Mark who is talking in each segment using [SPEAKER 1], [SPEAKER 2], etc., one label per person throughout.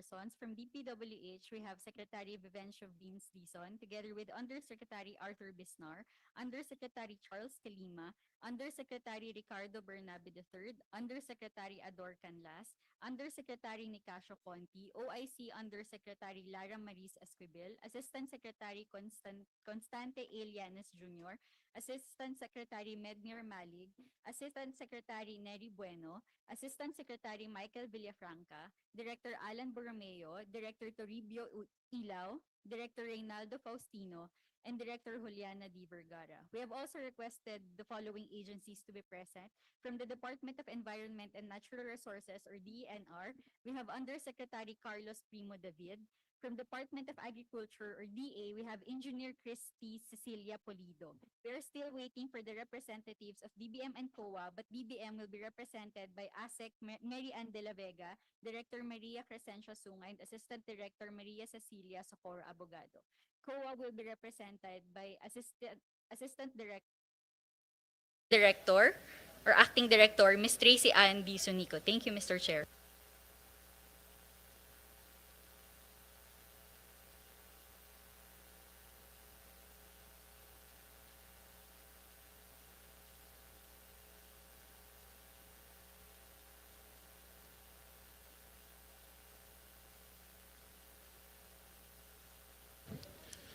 [SPEAKER 1] persons from DPWH. We have Secretary Vivencio Vince Dizon, together with Undersecretary Arthur Bisnar, Undersecretary Charles Calima, Undersecretary Ricardo Bernabe III, Undersecretary Ador Canlas, Undersecretary Nicasio Conti, OIC Undersecretary Lara Maris Esquivel, Assistant Secretary Constante Elianes Jr., Assistant Secretary Mednir Malig, Assistant Secretary Neri Bueno, Assistant Secretary Michael Villafranca, Director Alan Borromeo, Director Toribio Ilaw, Director Reynaldo Faustino, and Director Juliana D. Vergara. We have also requested the following agencies to be present. From the Department of Environment and Natural Resources, or DENR, we have Undersecretary Carlos Primo David. From Department of Agriculture, or DA, we have Engineer Christy Cecilia Polido. We are still waiting for the representatives of DBM and COA, but DBM will be represented by ASEC Mary Ann de la Vega, Director Maria Crescencio Sunga, and Assistant Director Maria Cecilia Socorro Abogado. COA will be represented by Assistant Director or Acting Director, Ms. Tracy Ann D. Sunico. Thank you, Mr. Chair.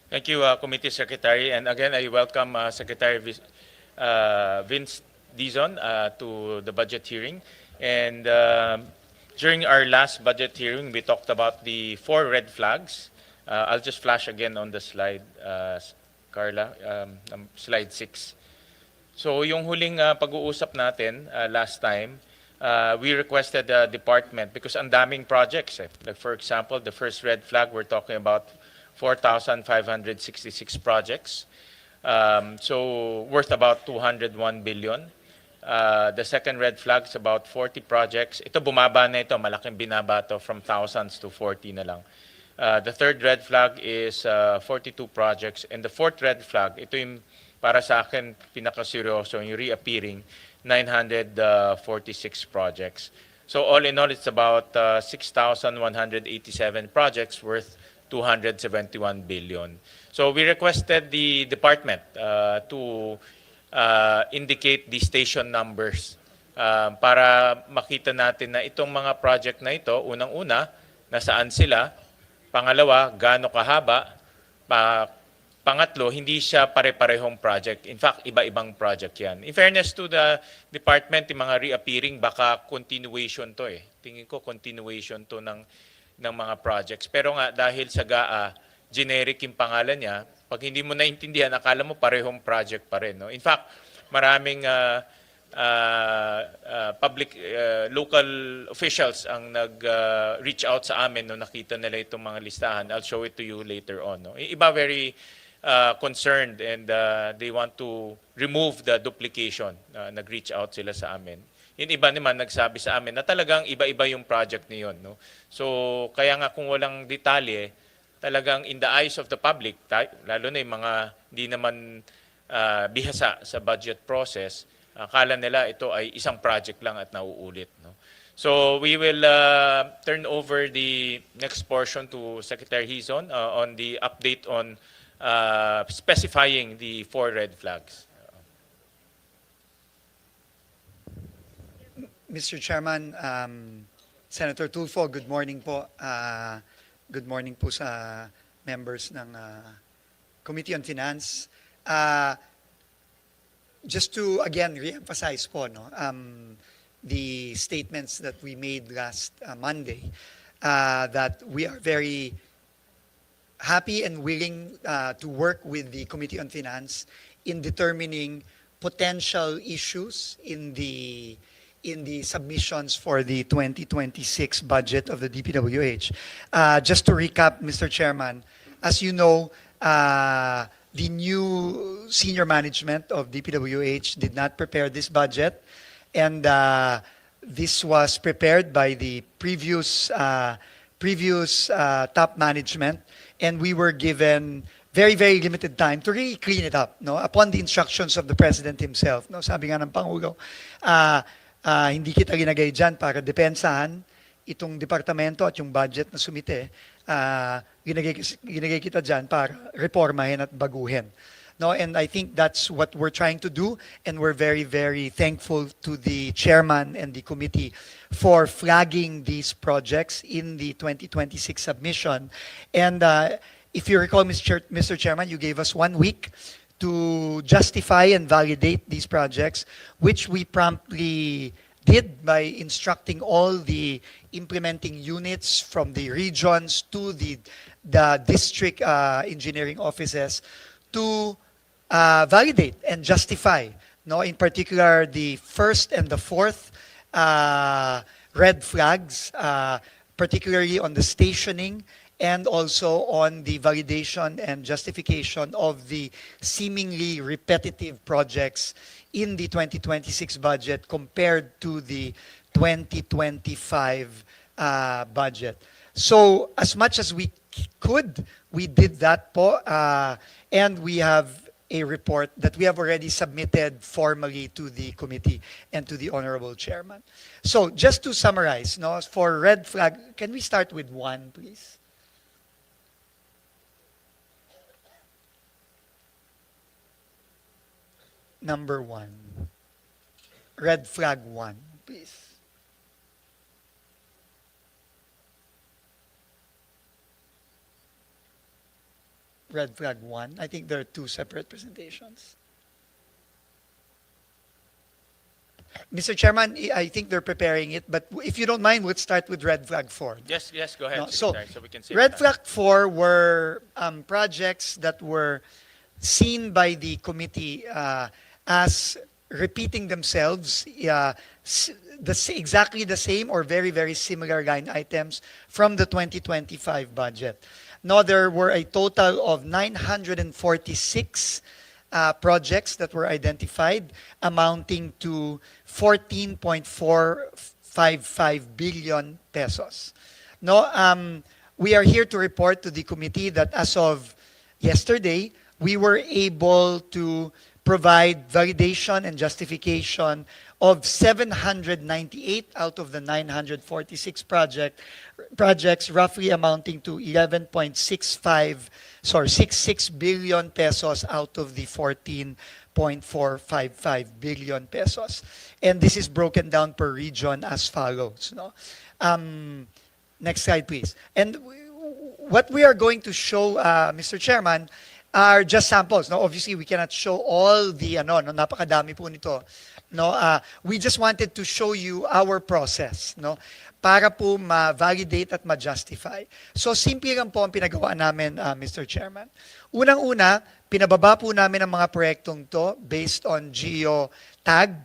[SPEAKER 2] Thank you, Committee Secretary. And again, I welcome Secretary Vince Dizon to the budget hearing. And during our last budget hearing, we talked about the 4 red flags. I'll just flash again on the slide, Carla, slide 6. So yung huling pag-uusap natin last time, we requested the department because ang daming projects. Like for example, the first red flag, we're talking about 4,566 projects, so worth about 201 billion. The second red flag is about 40 projects. Ito bumaba na ito, malaking binaba to from thousands to 40 na lang. The third red flag is 42 projects. And the fourth red flag, ito yung para sa akin pinakaseryoso, yung reappearing, 946 projects. So all in all, it's about 6,187 projects worth 271 billion. So we requested the department to indicate the station numbers para makita natin na itong mga project na ito, unang-una, nasaan sila, pangalawa, gaano kahaba, pangatlo, hindi siya pare-parehong project. In fact, iba-ibang project yan. In fairness to the department, yung mga reappearing, baka continuation to eh. Tingin ko continuation to ng mga projects. Pero nga, dahil sa GAA, generic yung pangalan niya, pag hindi mo naintindihan, akala mo parehong project pa rin. No? In fact, maraming local officials ang nag-reach out sa amin nung nakita nila itong mga listahan. I'll show it to you later on. No? Iba very concerned and they want to remove the duplication. Nag-reach out sila sa amin. Yung iba naman nagsabi sa amin na talagang iba-iba yung project niyon. No? So, kaya nga kung walang detalye, talagang in the eyes of the public, lalo na yung mga hindi naman bihasa sa budget process, akala nila ito ay isang project lang at nauulit. No? So, we will turn over the next portion to Secretary Dizon on the update on specifying the 4 red flags.
[SPEAKER 3] Mr. Chairman, Senator Tulfo, good morning po. Good morning po sa members ng Committee on Finance. Just to again re-emphasize po the statements that we made last Monday, that we are very happy and willing to work with the Committee on Finance in determining potential issues in the submissions for the 2026 budget of the DPWH. Just to recap, Mr. Chairman, as you know, the new senior management of DPWH did not prepare this budget, and this was prepared by the previous top management, and we were given very, very limited time to really clean it up, no? Upon the instructions of the President himself. No? Sabi nga ng Pangulo, hindi kita ginagay dyan para depensahan, itong departamento at yung budget na sumite, ginagay kita dyan para reformahin at baguhin. No, and I think that's what we're trying to do, and we're very, very thankful to the chairman and the committee for flagging these projects in the 2026 submission. And if you recall, Mr. Chairman, you gave us 1 week to justify and validate these projects, which we promptly did by instructing all the implementing units from the regions to the district engineering offices to validate and justify. No, in particular, the first and the fourth red flags, particularly on the stationing and also on the validation and justification of the seemingly repetitive projects in the 2026 budget compared to the 2025 budget. So as much as we could, we did that po, and we have a report that we have already submitted formally to the committee and to the honorable chairman. So just to summarize, no, for red flag, can we start with 1, please? Number 1. Red flag 1, please. Red flag 1. I think there are 2 separate presentations. Mr. Chairman, I think they're preparing it, but if you don't mind, we'll start with red flag 4.
[SPEAKER 2] Yes, go ahead,
[SPEAKER 3] No, so,
[SPEAKER 2] Secretary, so we can see
[SPEAKER 3] Red flag 4 were projects that were seen by the committee as repeating themselves, exactly the same or very, very similar line items from the 2025 budget. No, there were a total of 946 projects that were identified, amounting to 14.455 billion pesos. No, we are here to report to the committee that as of yesterday, we were able to provide validation and justification of 798 out of the 946 projects, roughly amounting to 66 billion pesos out of the 14.455 billion pesos. And this is broken down per region as follows. No? Next slide, please. And what we are going to show, Mr. Chairman, are just samples. No, obviously we cannot show all the no, napakadami po nito. No, we just wanted to show you our process, no, para po ma-validate at ma-justify. So simple lang po ang pinagawa namin, Mr. Chairman. Unang-una, pinababa po namin ang mga proyektong to based on geo-tag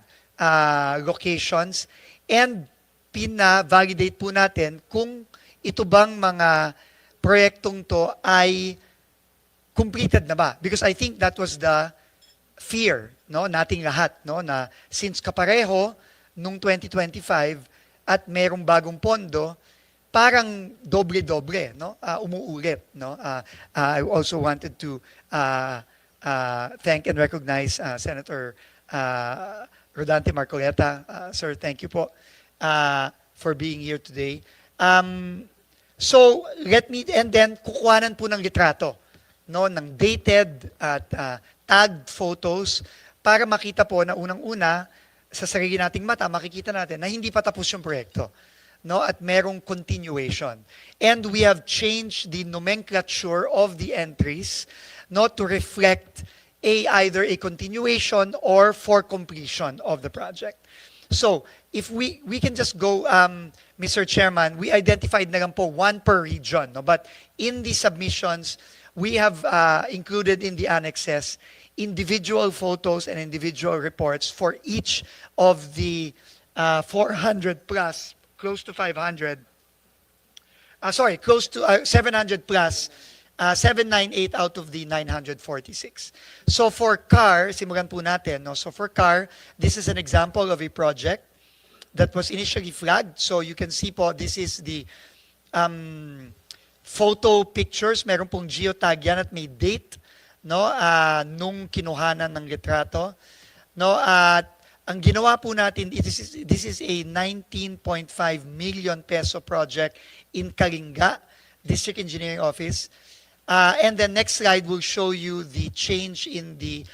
[SPEAKER 3] locations, and pina-validate po natin kung ito bang mga proyektong to ay completed na ba? Because I think that was the fear, no, nating lahat, no, na since kapareho nung 2025 at merong bagong pondo, parang doble-doble, no, umuulit, no. I also wanted to thank and recognize Senator Rodante Marcoleta. Sir, thank you po for being here today. So and then kukuhanan po ng litrato, no, ng dated at tagged photos para makita po na unang-una sa sarili nating mata, makikita natin na hindi pa tapos yung proyekto, no, at merong continuation. And we have changed the nomenclature of the entries, no, to reflect either a continuation or for completion of the project. So, if we can just go, Mr. Chairman, we identified na lang po 1 per region, no, but in the submissions, we have included in the annexes individual photos and individual reports for each of the 400 plus, close to 500, close to 700 plus, 798 out of the 946. So for CAR, simulan po natin, no? So for CAR, this is an example of a project that was initially flagged. So you can see po, this is the photo pictures, meron pong geotag yan at may date, no, nung kinuhanan ng litrato, no, at Ang ginawa po natin, this is a 19.5 million peso project in Kalinga, District Engineering Office. And the next slide will show you the change in the,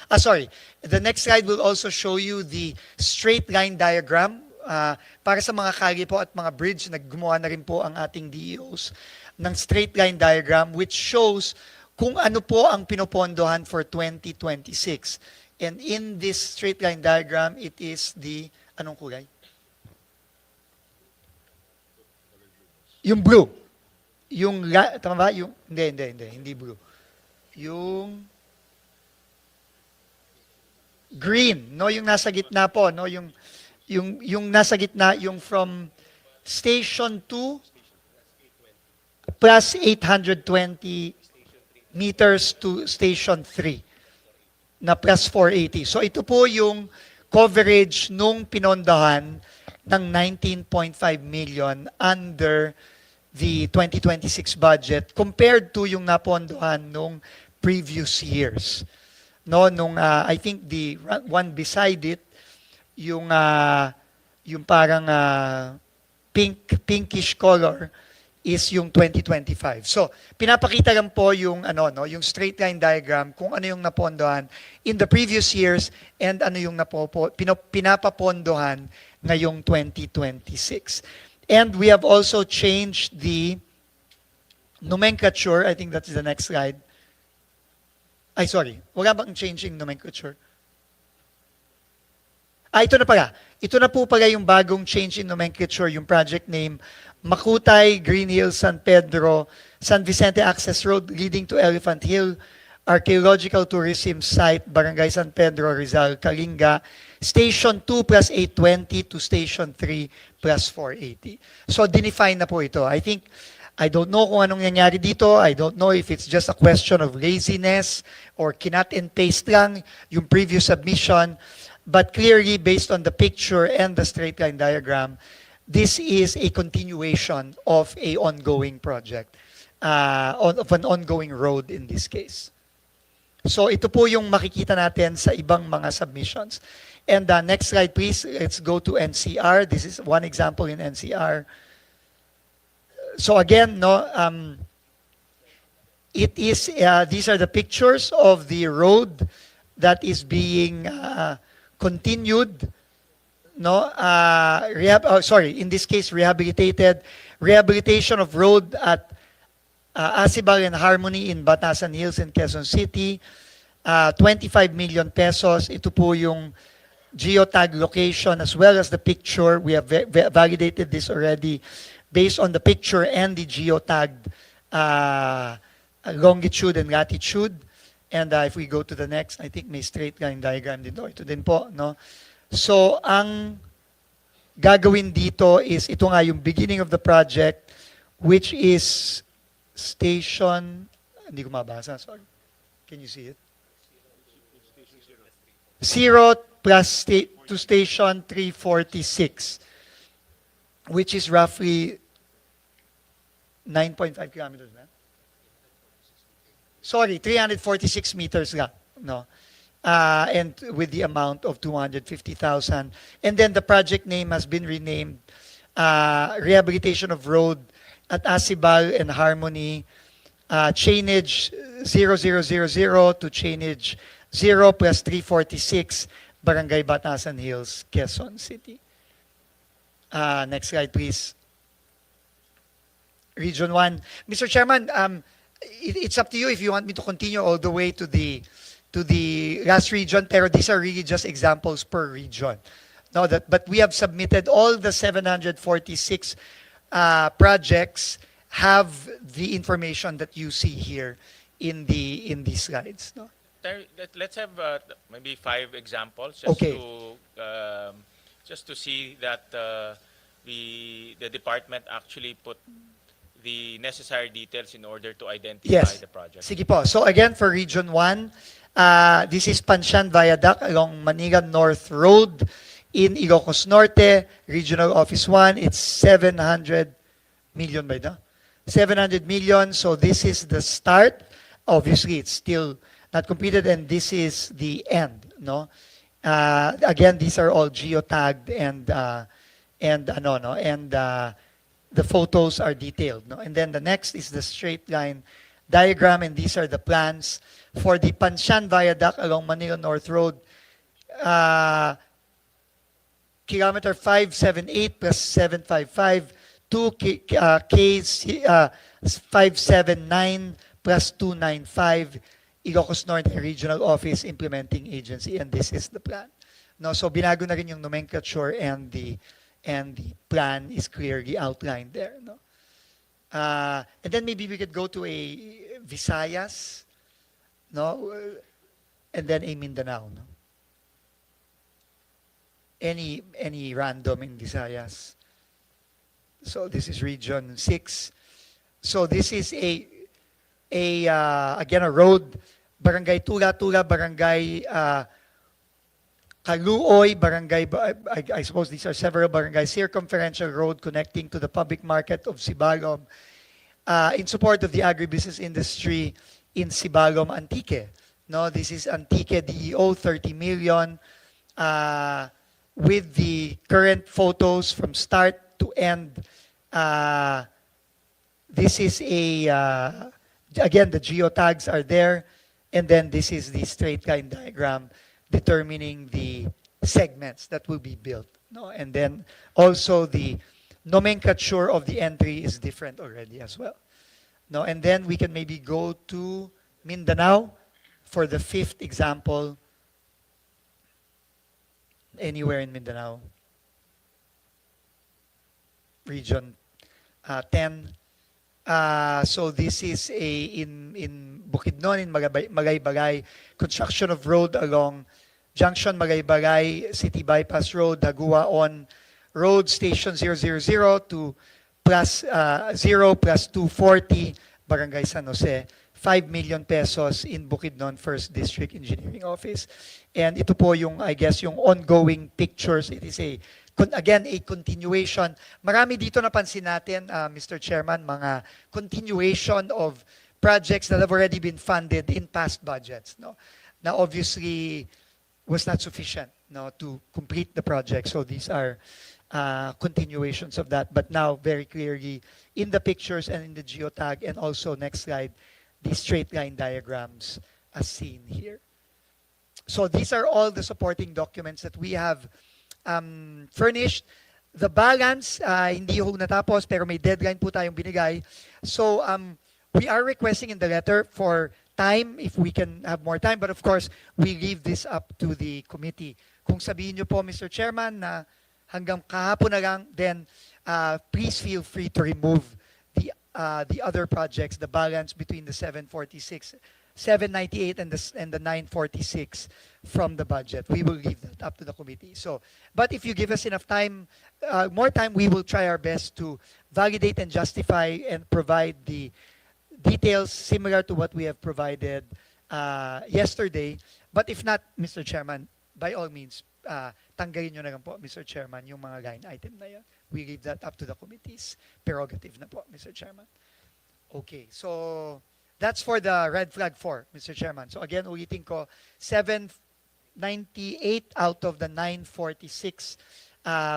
[SPEAKER 3] the next slide will also show you the straight line diagram. Para sa mga kalye po at mga bridge, naggumawa na rin po ang ating DEOs ng straight line diagram which shows kung ano po ang pinopondohan for 2026. And in this straight line diagram, it is the, anong kulay? Yung blue. Yung, tama ba? Yung, hindi blue. Yung green, no? Yung nasa gitna po, no? Yung nasa gitna, yung from Station 2 plus 820 meters to Station 3 na plus 480. So ito po yung coverage nung pinondahan ng 19.5 million under the 2026 budget compared to yung napondohan nung previous years. No, nung I think the one beside it, yung parang pinkish color is yung 2025. So, pinapakita lang po yung yung straight line diagram kung ano yung napondohan in the previous years and ano yung pinapapondohan ngayong 2026. And we have also changed the nomenclature. I think that's the next slide. Ay, sorry. Wala bang changing nomenclature? Ito na pala. Ito na po pala yung bagong change in nomenclature, yung project name, Makutay, Green Hills, San Pedro, San Vicente Access Road leading to Elephant Hill, Archaeological Tourism Site, Barangay San Pedro, Rizal, Kalinga, Station 2 plus 820 to Station 3 plus 480. So, dinefine na po ito. I don't know kung anong nangyari dito. I don't know if it's just a question of laziness or kinat and paste lang yung previous submission. But clearly, based on the picture and the straight line diagram, this is a continuation of a ongoing project, of an ongoing road in this case. So ito po yung makikita natin sa ibang mga submissions. And next slide, please. Let's go to NCR. This is one example in NCR. So again, it is these are the pictures of the road that is being continued, in this case, rehabilitation of road at Asibal and Harmony in Batasan Hills in Quezon City, 25 million pesos. Ito po yung geotag location as well as the picture. We have validated this already based on the picture and the geotagged longitude and latitude. And if we go to the next, I think may straight line diagram din. Ito din po, no? So, ang gagawin dito is, ito nga yung beginning of the project, which is station, hindi ko mabasa, sorry. Can you see it? 0 plus to station 346, which is roughly 9.5 kilometers, man. Sorry, 346 meters lang, no? And with the amount of 250,000. And then the project name has been renamed Rehabilitation of Road at Asibal and Harmony, chainage 0000 to chainage 0 plus 346, Barangay Batasan Hills, Quezon City. Next slide, please. Region 1. Mr. Chairman, it's up to you if you want me to continue all the way to the last region, pero these are really just examples per region. No, but we have submitted all the 746 projects have the information that you see here in these slides. No?
[SPEAKER 2] Let's have maybe 5 examples just to see that the department actually put the necessary details in order to identify the project.
[SPEAKER 3] Sige po. So again, for Region 1, this is Panshan Viaduct along Manila North Road in Ilocos Norte, Regional Office 1. It's 700 million by now. 700 million. So this is the start. Obviously, it's still not completed, and this is the end. No, Again, these are all geotagged and ano no and the photos are detailed no. And then the next is the straight line diagram, and these are the plans for the Panshan Viaduct along Manila North Road. Uh, Kilometer 578 plus 755, 579 plus 295, Ilocos Norte Regional Office Implementing Agency, and this is the plan. No, so binago na rin yung nomenclature, and the plan is clearly outlined there. No, and then maybe we could go to a Visayas, no, and then a Mindanao. No, any random in Visayas. So this is region 6. So this is again a road, Barangay Tula-Tula, Barangay Kaluoy, Barangay, I suppose these are several barangays, circumferential road connecting to the public market of Sibalom, in support of the agribusiness industry in Sibalom, Antique. No, this is Antique DEO, 30 million. With the current photos from start to end. This is again, the geotags are there, and then this is the straight line diagram determining the segments that will be built. No? And then also the nomenclature of the entry is different already as well. No? And then we can maybe go to Mindanao for the 5th example. Anywhere in Mindanao. Region 10. So this is in Bukidnon, in Magay-Bagay, construction of road along Junction Magay-Bagay, City Bypass Road, Dagua on Road Station 000 to plus 0 plus 240, Barangay San Jose. 5 million pesos in Bukidnon First District Engineering Office. And ito po yung, I guess, yung ongoing pictures. It is again, a continuation. Marami dito napansin natin, Mr. Chairman, mga continuation of projects that have already been funded in past budgets. No? Now, obviously, was not sufficient no, to complete the project. So these are continuations of that. But now, very clearly, in the pictures and in the geotag, and also, next slide, the straight line diagrams as seen here. So these are all the supporting documents that we have furnished. The balance, hindi ho natapos, pero may deadline po tayong binigay. So we are requesting in the letter for time, if we can have more time, but of course, we leave this up to the committee. Kung sabihin nyo po, Mr. Chairman, na hanggang kahapon na lang, then please feel free to remove the other projects, the balance between the 798 and the 946 from the budget. We will leave that up to the committee. So, but if you give us enough time, more time, we will try our best to validate and justify and provide the details similar to what we have provided yesterday. But if not, Mr. Chairman, by all means, tanggalin nyo na lang po, Mr. Chairman, yung mga line item na yan. We leave that up to the committee's prerogative na po, Mr. Chairman. Okay, so that's for the red flag 4, Mr. Chairman. So again, ulitin ko, 798 out of the 946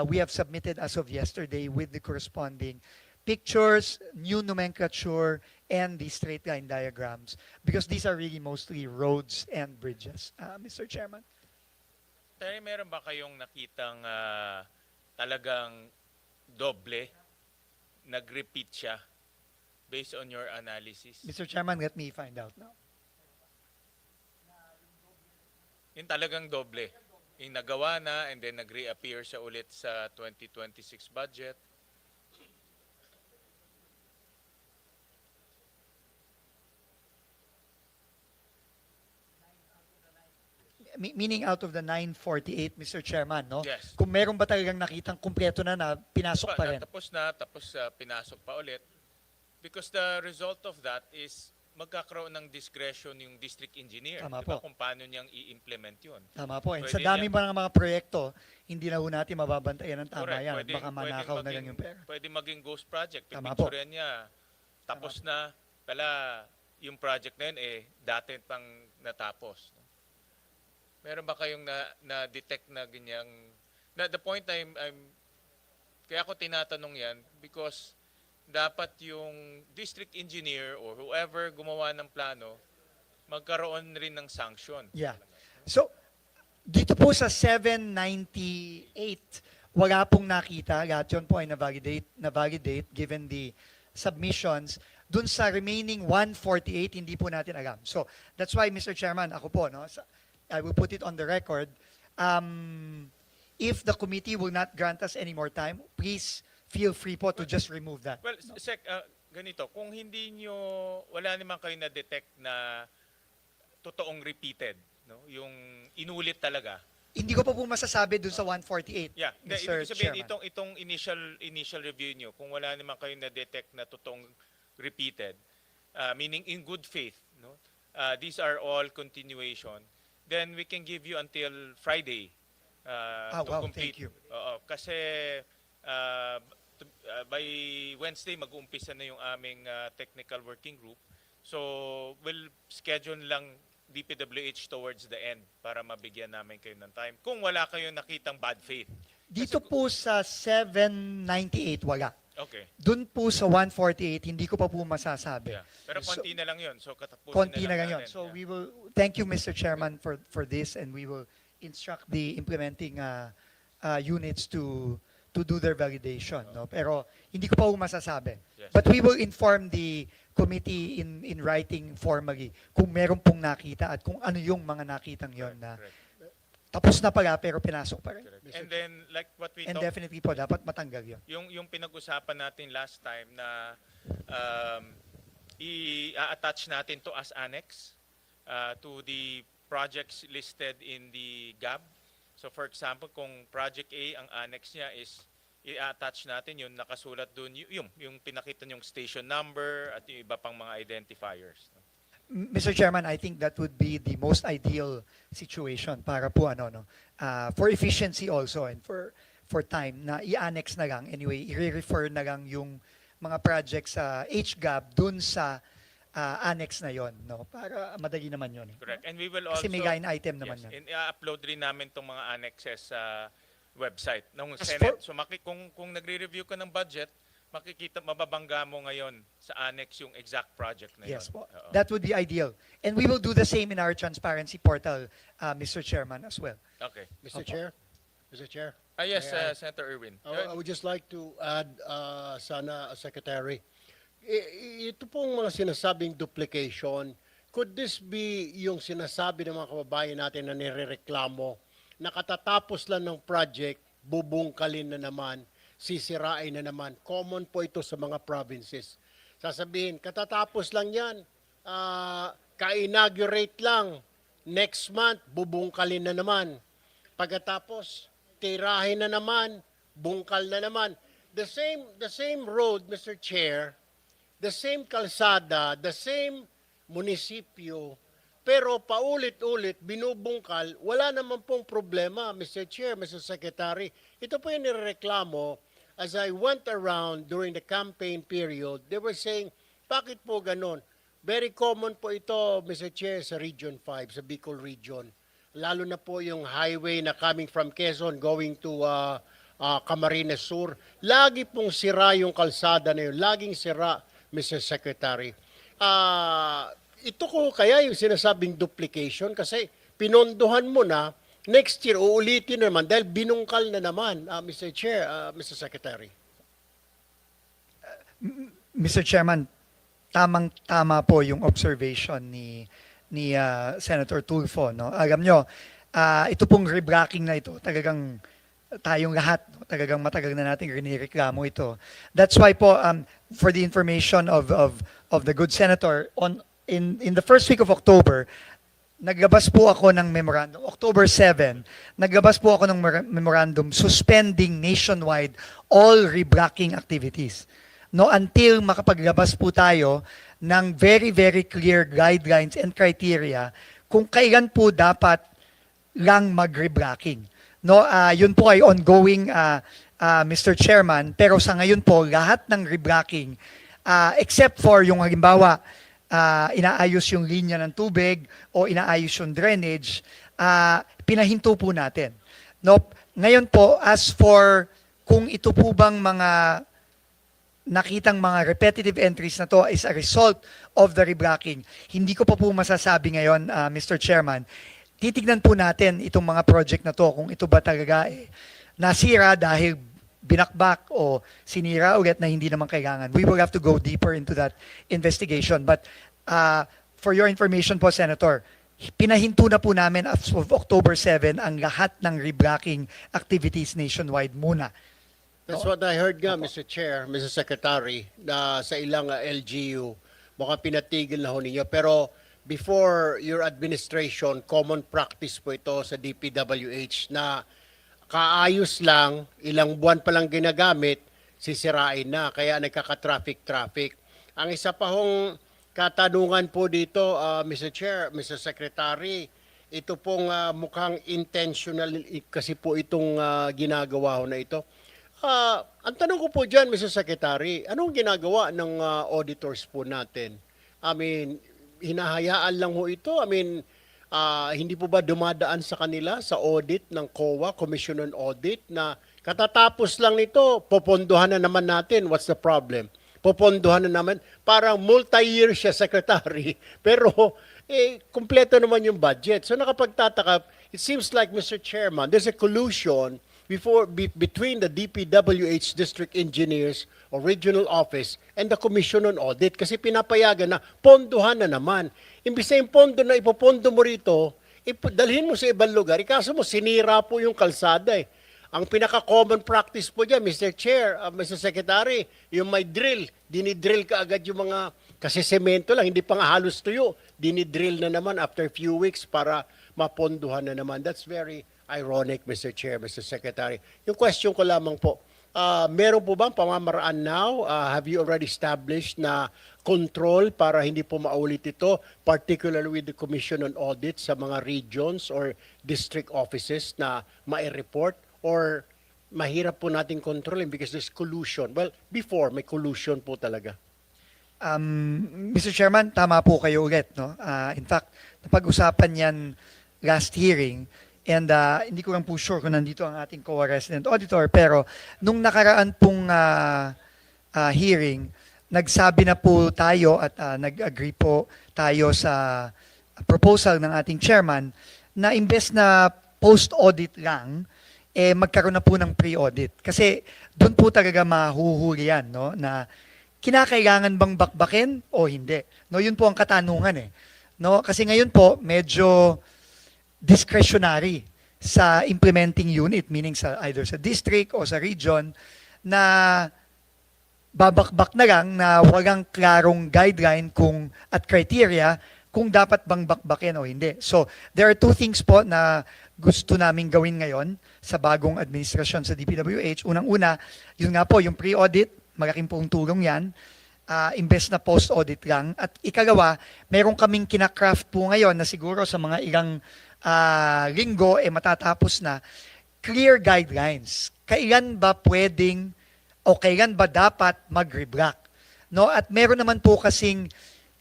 [SPEAKER 3] we have submitted as of yesterday with the corresponding pictures, new nomenclature, and the straight line diagrams, because these are really mostly roads and bridges, Mr. Chairman.
[SPEAKER 2] Terry, meron ba kayong nakitang talagang doble, nag-repeat siya based on your analysis?
[SPEAKER 3] Mr. Chairman, let me find out now.
[SPEAKER 2] Yung talagang doble. Yung nagawa na and then nag-reappear siya ulit sa 2026 budget.
[SPEAKER 3] Meaning out of the 948, Mr. Chairman, no?
[SPEAKER 2] Yes.
[SPEAKER 3] Kung meron ba talagang nakitang kumpleto na pinasok pa rin?
[SPEAKER 2] Tapos na, tapos pinasok pa ulit. Because the result of that is magkakaroon ng discretion yung district engineer.
[SPEAKER 3] Tama
[SPEAKER 2] diba?
[SPEAKER 3] po.
[SPEAKER 2] Kung paano niyang i-implement yun.
[SPEAKER 3] Tama po. And
[SPEAKER 2] Pwede
[SPEAKER 3] sa dami
[SPEAKER 2] niya-
[SPEAKER 3] ba ng mga proyekto, hindi na ho natin mababantayan ng tama
[SPEAKER 2] Correct.
[SPEAKER 3] yan.
[SPEAKER 2] Pwedeng-
[SPEAKER 3] Baka manakaw na lang
[SPEAKER 2] maging-
[SPEAKER 3] yung pera.
[SPEAKER 2] Pwede maging ghost project.
[SPEAKER 3] Tama po.
[SPEAKER 2] Pipicturean niya. Tapos na, pala yung project na yun, dati pang natapos. Meron ba kayong na-detect na ganyang, the point kaya ako tinatanong yan because dapat yung district engineer or whoever gumawa ng plano, magkaroon rin ng sanction.
[SPEAKER 3] Yeah. So, dito po sa 798, wala pong nakita. Lahat yun po ay na-validate given the submissions. Dun sa remaining 148, hindi po natin alam. So, that's why, Mr. Chairman, ako po, no, I will put it on the record. If the committee will not grant us any more time, please feel free po to just remove that.
[SPEAKER 2] Well, Sec, ganito, kung wala naman kayo na-detect na totoong repeated, no? Yung inulit talaga.
[SPEAKER 3] Hindi ko pa po masasabi dun sa 148,
[SPEAKER 2] Yeah,
[SPEAKER 3] Mr.
[SPEAKER 2] ibig sabihin,
[SPEAKER 3] Chairman.
[SPEAKER 2] itong initial review nyo, kung wala naman kayo na-detect na totoong repeated, meaning in good faith, no? These are all continuation, then we can give you until Friday to
[SPEAKER 3] wow,
[SPEAKER 2] complete.
[SPEAKER 3] thank you.
[SPEAKER 2] Kasi by Wednesday, mag-uumpisa na yung aming technical working group. So, we'll schedule lang DPWH towards the end para mabigyan namin kayo ng time. Kung wala kayong nakitang bad faith.
[SPEAKER 3] Dito po sa 798, wala.
[SPEAKER 2] Okay.
[SPEAKER 3] Dun po sa 148, hindi ko pa po masasabi.
[SPEAKER 2] Yeah. Pero konti na lang yun. So, katapusin
[SPEAKER 3] Konti
[SPEAKER 2] na
[SPEAKER 3] na
[SPEAKER 2] lang
[SPEAKER 3] lang yun.
[SPEAKER 2] natin.
[SPEAKER 3] So
[SPEAKER 2] Yeah.
[SPEAKER 3] we will, thank you Mr. Chairman for this, and we will instruct the implementing units to do their validation. No? Pero hindi ko pa po masasabi.
[SPEAKER 2] Yes.
[SPEAKER 3] But we will inform the committee in writing formally kung meron pong nakita at kung ano yung mga nakitang yon na
[SPEAKER 2] Correct.
[SPEAKER 3] tapos na pala pero pinasok pa rin.
[SPEAKER 2] Correct. And then, like what we
[SPEAKER 3] And
[SPEAKER 2] talked,
[SPEAKER 3] definitely po, dapat matanggal yun.
[SPEAKER 2] yung pinag-usapan natin last time na i-attach natin to as annex to the projects listed in the GAB. So for example, kung project A, ang annex niya is i-attach natin yun, nakasulat dun, yung pinakita yung station number at yung iba pang mga identifiers.
[SPEAKER 3] Mr. Chairman, I think that would be the most ideal situation para po for efficiency also and for time na i-annex na lang. Anyway, i-refer na lang yung mga projects sa HGAB dun sa annex na yon, no? Para madali naman yun.
[SPEAKER 2] Correct. And we will also,
[SPEAKER 3] Kasi may line item naman
[SPEAKER 2] yes,
[SPEAKER 3] yan.
[SPEAKER 2] and i-upload rin namin itong mga annexes sa website ng
[SPEAKER 3] As
[SPEAKER 2] Senate. So kung nagre-review ka ng budget, makikita, mababangga mo ngayon sa annex yung exact project na yun.
[SPEAKER 3] Yes po.
[SPEAKER 2] Oo.
[SPEAKER 3] That would be ideal. And we will do the same in our transparency portal, Mr. Chairman, as well.
[SPEAKER 2] Okay.
[SPEAKER 4] Mr.
[SPEAKER 3] Opo.
[SPEAKER 4] Chair? Mr. Chair?
[SPEAKER 2] Yes,
[SPEAKER 4] May I-
[SPEAKER 2] Senator Irwin.
[SPEAKER 4] I would just like to add, sana, Secretary, ito pong mga sinasabing duplication, could this be yung sinasabi ng mga kababayan natin na nirereklamo na katatapos lang ng project, bubungkalin na naman, sisirain na naman. Common po ito sa mga provinces. Sasabihin, katatapos lang yan, ka-inaugurate lang, next month, bubungkalin na naman. Pagkatapos, tirahin na naman, bungkal na naman. The same road, Mr. Chair, the same kalsada, the same munisipyo, pero paulit-ulit, binubungkal, wala naman pong problema, Mr. Chair, Mr. Secretary. Ito po yung nireklamo. As I went around during the campaign period, they were saying, bakit po ganon? Very common po ito, Mr. Chair, sa Region 5, sa Bicol Region. Lalo na po yung highway na coming from Quezon going to Camarines Sur. Lagi pong sira yung kalsada na yun. Laging sira, Mr. Secretary. Ito ko kaya yung sinasabing duplication kasi pinondohan mo na, next year uulitin naman dahil binungkal na naman, Mr. Chair, Mr. Secretary.
[SPEAKER 3] Mr. Chairman, tamang-tama po yung observation ni Senator Tulfo. No? Alam nyo, ito pong rebracking na ito, talagang tayong lahat, no? Talagang matagal na natin rinireklamo ito. That's why po, for the information of the good senator, in the first week of October, naglabas po ako ng memorandum, October 7, naglabas po ako ng memorandum suspending nationwide all rebracking activities. No, until makapaglabas po tayo ng very, very clear guidelines and criteria kung kailan po dapat lang mag-rebracking. No, yun po ay ongoing, Mr. Chairman, pero sa ngayon po, lahat ng rebracking, except for yung halimbawa, inaayos yung linya ng tubig o inaayos yung drainage, pinahinto po natin. No, ngayon po, as for kung ito po bang mga nakitang mga repetitive entries na to is a result of the reblocking, hindi ko pa po masasabi ngayon, Mr. Chairman. Titignan po natin itong mga project na to kung ito ba talaga nasira dahil binakbak o sinira ulit na hindi naman kailangan. We will have to go deeper into that investigation. But for your information po, Senator, pinahinto na po namin as of October 7 ang lahat ng reblocking activities nationwide muna.
[SPEAKER 4] That's what I heard nga, Mr. Chair, Mr. Secretary, na sa ilang LGU, baka pinatigil na ho ninyo. Pero before your administration, common practice po ito sa DPWH na kaayos lang, ilang buwan pa lang ginagamit, sisirain na. Kaya nagkaka-traffic. Ang isa pa hong katanungan po dito, Mr. Chair, Mr. Secretary, ito pong mukhang intentional kasi po itong ginagawa ho na ito. Ang tanong ko po dyan, Mr. Secretary, anong ginagawa ng auditors po natin? I mean, hinahayaan lang ho ito? I mean, hindi po ba dumadaan sa kanila sa audit ng COA, Commission on Audit, na katatapos lang nito, popondohan na naman natin, what's the problem? Popondohan na naman, parang multi-year siya, Secretary, pero kumpleto naman yung budget. So nakapagtataka, it seems like, Mr. Chairman, there's a collusion between the DPWH District Engineers or Regional Office and the Commission on Audit kasi pinapayagan na pondohan na naman. Imbis na yung pondo na ipopondo mo rito, dalhin mo sa ibang lugar, ikaso mo, sinira po yung kalsada eh. Ang pinaka-common practice po dyan, Mr. Chair, Mr. Secretary, yung may drill, dinidrill ka agad yung mga, kasi semento lang, hindi pa nga halos tuyo, dinidrill na naman after few weeks para mapondohan na naman. That's very ironic, Mr. Chair, Mr. Secretary. Yung question ko lamang po, meron po bang pamamaraan now? Have you already established na control para hindi po maulit ito, particularly with the Commission on Audit sa mga regions or district offices na mai-report? Or mahirap po natin kontrolin because there's collusion? Well, before, may collusion po talaga.
[SPEAKER 3] Mr. Chairman, tama po kayo ulit. No? In fact, napag-usapan yan last hearing. And hindi ko lang po sure kung nandito ang ating COA resident auditor, pero nung nakaraan pong hearing, nagsabi na po tayo at nag-agree po tayo sa proposal ng ating chairman na imbes na post-audit lang, magkaroon na po ng pre-audit. Kasi doon po talaga mahuhuli yan, no? Na kinakailangan bang bakbakin o hindi. No, yun po ang katanungan eh. No, kasi ngayon po medyo discretionary sa implementing unit, meaning sa either sa district o sa region, na babakbak na lang na walang klarong guideline at criteria kung dapat bang bakbakin o hindi. So, there are two things po na gusto namin gawin ngayon sa bagong administrasyon sa DPWH. Unang-una, yun nga po, yung pre-audit, malaking pong tulong yan, imbes na post-audit lang. At ikalawa, meron kaming kinakraft po ngayon na siguro sa mga ilang linggo matatapos na, clear guidelines. Kailan ba pwedeng o kailan ba dapat mag-reblock? No? At meron naman po kasing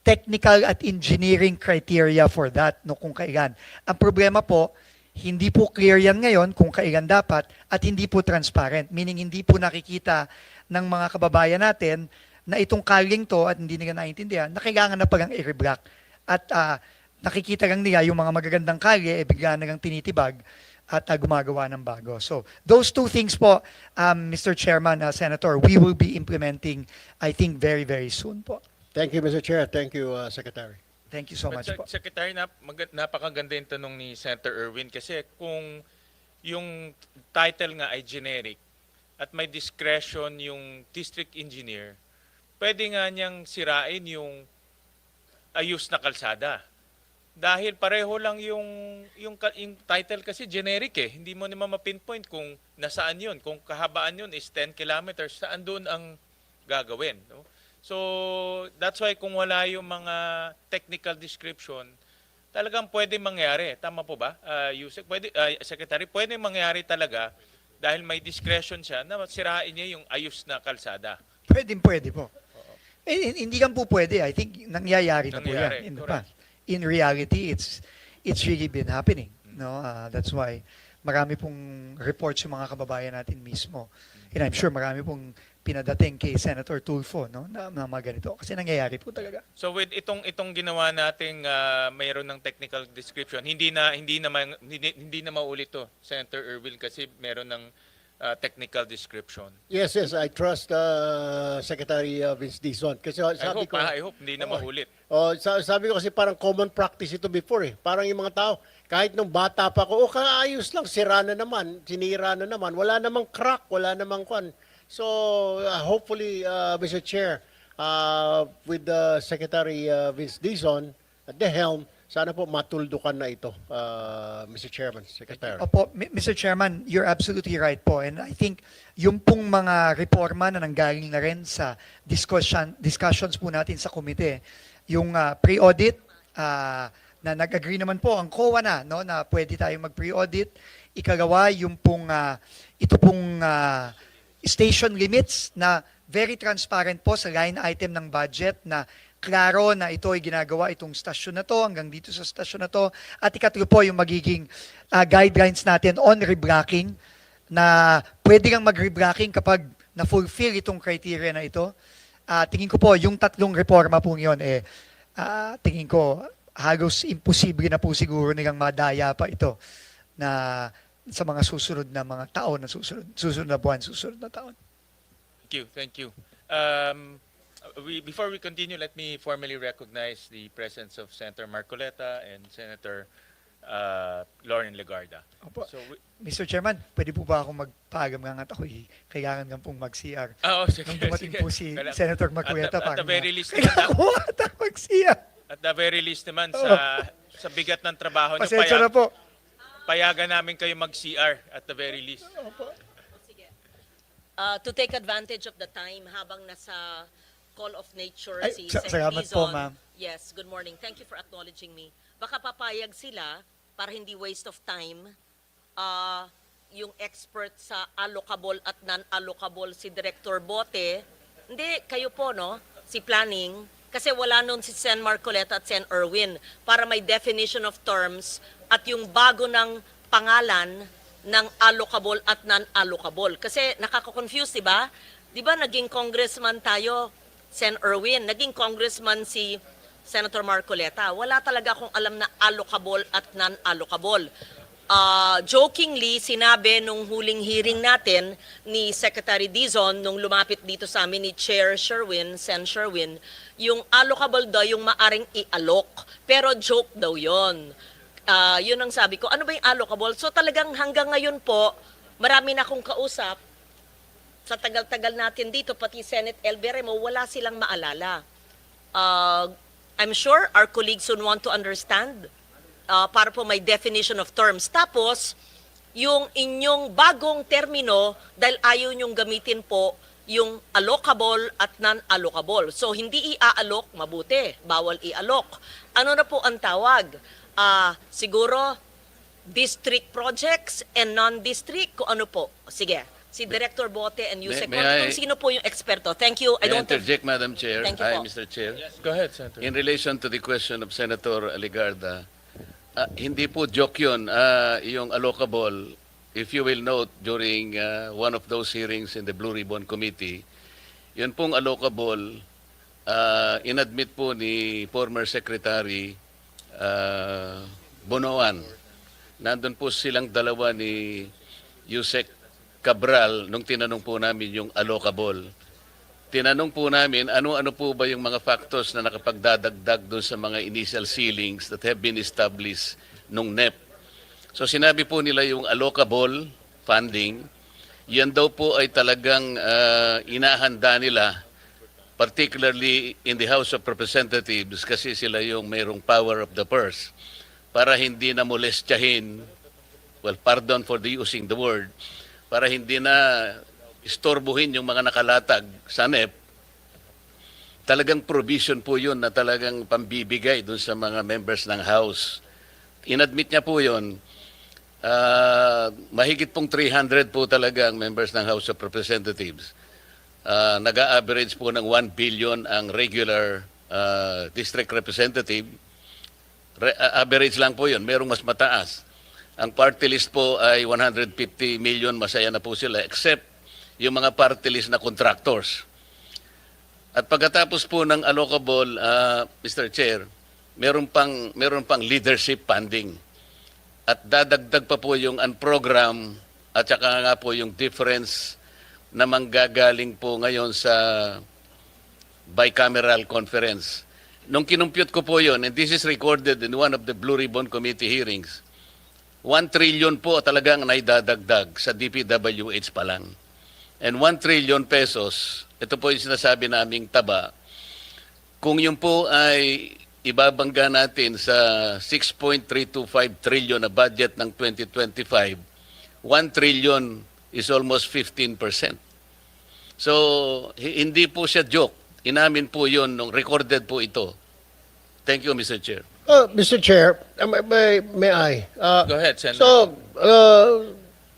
[SPEAKER 3] technical at engineering criteria for that, no, kung kailan. Ang problema po, hindi po clear yan ngayon kung kailan dapat at hindi po transparent. Meaning hindi po nakikita ng mga kababayan natin na itong kaling to at hindi nila naiintindihan na kailangan na palang i-reblock. At nakikita lang nila yung mga magagandang kalye, bigla na lang tinitibag at gumagawa ng bago. So those two things po, Mr. Chairman, Senator, we will be implementing, I think, very, very soon po.
[SPEAKER 4] Thank you, Mr. Chair. Thank you, Secretary.
[SPEAKER 3] Thank you so much po.
[SPEAKER 2] Secretary, napakaganda yung tanong ni Senator Erwin kasi kung yung title nga ay generic at may discretion yung district engineer, pwede nga niyang sirain yung ayos na kalsada. Dahil pareho lang yung title kasi generic eh. Hindi mo naman ma-pinpoint kung nasaan yun. Kung kahabaan yun is 10 kilometers, saan doon ang gagawin. No? So, that's why kung wala yung mga technical description, talagang pwede mangyari. Tama po ba, Yusek? Secretary, pwede mangyari talaga dahil may discretion siya na sirain niya yung ayos na kalsada.
[SPEAKER 3] Pwede po. Hindi lang po pwede. I think nangyayari na po yan in the past. In reality, it's really been happening. no? That's why marami pong reports yung mga kababayan natin mismo. And I'm sure marami pong pinadating kay Senator Tulfo, no, na mga ganito. Kasi nangyayari po talaga.
[SPEAKER 2] So with itong ginawa nating mayroon ng technical description, hindi na maulit to, Senator Erwin, kasi meron ng technical description.
[SPEAKER 4] Yes, I trust Secretary Vince Dizon. Kasi sabi
[SPEAKER 2] I hope hindi na maulit.
[SPEAKER 4] Sabi ko kasi parang common practice ito before eh. Parang yung mga tao, kahit nung bata pa ko, kaayos lang, sira na naman, sinira na naman, wala namang crack, wala namang kwan. So hopefully, Mr. Chair, with Secretary Vince Dizon at the helm, sana po matuldukan na ito, Mr. Chairman, Secretary.
[SPEAKER 3] Opo, Mr. Chairman, you're absolutely right po. And I think yung pong mga reforma na nanggaling na rin sa discussions po natin sa komite, yung pre-audit, na nag-agree naman po ang COA no, na pwede tayong mag-pre-audit. Ikagawa, yung pong, ito pong station limits na very transparent po sa line item ng budget na klaro na ito ay ginagawa itong stasyon na to, hanggang dito sa stasyon na to. At ikatlo po yung magiging guidelines natin on reblocking na pwede kang mag-reblocking kapag na-fulfill itong criteria na ito. Tingin ko po, yung tatlong reforma po yun, tingin ko halos imposible na po siguro nilang madaya pa ito na sa mga susunod na mga taon, na susunod na buwan, susunod na taon.
[SPEAKER 2] Thank you. Before we continue, let me formally recognize the presence of Senator Marcoleta and Senator Lauren Legarda.
[SPEAKER 3] Opo.
[SPEAKER 2] So
[SPEAKER 3] Mr. Chairman, pwede po ba ako magpaagam nga at ako'y kailangan nga pong mag-CR?
[SPEAKER 2] sige,
[SPEAKER 3] Nung dumating
[SPEAKER 2] sige.
[SPEAKER 3] po si Senator Marcoleta,
[SPEAKER 2] At the very least
[SPEAKER 3] kailangan ko ata mag-CR.
[SPEAKER 2] At the very least naman, sa bigat ng trabaho niyo,
[SPEAKER 3] Pasensya na po.
[SPEAKER 2] payagan namin kayo mag-CR at the very least.
[SPEAKER 5] To take advantage of the time habang nasa call of nature
[SPEAKER 3] Ay,
[SPEAKER 5] si
[SPEAKER 3] salamat
[SPEAKER 5] Dizon.
[SPEAKER 3] po, ma'am.
[SPEAKER 5] Yes, good morning. Thank you for acknowledging me. Baka papayag sila para hindi waste of time yung expert sa allocable at non-allocable si Director Bote. Hindi, kayo po, no? Si Planning. Kasi wala nun si Sen Marcoleta at Sen Erwin para may definition of terms at yung bago ng pangalan ng allocable at non-allocable. Kasi nakaka-confuse, di ba? Di ba naging congressman tayo, Sen Erwin, naging congressman si Senator Marcoleta. Wala talaga akong alam na allocable at non-allocable. Jokingly, sinabi nung huling hearing natin ni Secretary Dizon nung lumapit dito sa amin ni Chair Sherwin, Sen Sherwin, yung allocable daw yung maaring i-allok. Pero joke daw yon. Yun ang sabi ko. Ano ba yung allocable? So talagang hanggang ngayon po, marami na akong kausap sa tagal-tagal natin dito, pati Senate El Veremo, wala silang maalala. I'm sure our colleagues would want to understand para po may definition of terms. Tapos, yung inyong bagong termino, dahil ayaw nyong gamitin po yung allocable at non-allocable. So, hindi i-allok, mabuti. Bawal i-allok. Ano na po ang tawag? Siguro, district projects and non-district, kung ano po. Sige. Si Director Bote and Yusek, kung sino po yung eksperto. Thank you. I
[SPEAKER 6] May I
[SPEAKER 5] don't
[SPEAKER 6] interject, Madam Chair?
[SPEAKER 5] Thank you
[SPEAKER 6] Hi,
[SPEAKER 5] po.
[SPEAKER 6] Mr. Chair.
[SPEAKER 2] Go ahead, Senator.
[SPEAKER 6] In relation to the question of Senator Aligarda, hindi po joke yun. Yung allocable, if you will note, during one of those hearings in the Blue Ribbon Committee, yun pong allocable, inadmit po ni former Secretary Bonoan. Nandun po silang dalawa ni Yusek Cabral nung tinanong po namin yung allocable. Tinanong po namin ano-ano po ba yung mga factors na nakapagdadagdag doon sa mga initial ceilings that have been established nung NEP. So sinabi po nila yung allocable funding, yan daw po ay talagang inahanda nila, particularly in the House of Representatives kasi sila yung mayroong power of the purse para hindi na molestyahin, well, pardon for the using the word, para hindi na istorbuhin yung mga nakalatag sa NEP, talagang provision po yun na talagang pambibigay dun sa mga members ng House. Inadmit niya po yun. Mahigit pong 300 po talaga ang members ng House of Representatives. Nag-a-average po ng 1 billion ang regular district representative. Average lang po yun, merong mas mataas. Ang party list po ay 150 million, masaya na po sila, except yung mga party list na contractors. At pagkatapos po ng allocable, Mr. Chair, meron pang leadership funding. At dadagdag pa po yung unprogram at saka nga po yung difference na manggagaling po ngayon sa bicameral conference. Nung kinumpute ko po yun, and this is recorded in one of the Blue Ribbon Committee hearings, 1 trillion po talagang naidadagdag sa DPWH pa lang. And 1 trillion pesos, ito po yung sinasabi naming taba, kung yun po ay ibabangga natin sa 6.325 trillion na budget ng 2025, 1 trillion is almost 15%. So, hindi po siya joke. Inamin po yun, nung recorded po ito. Thank you, Mr. Chair.
[SPEAKER 4] Mr. Chair, may I?
[SPEAKER 2] Go ahead, Senator.
[SPEAKER 4] So,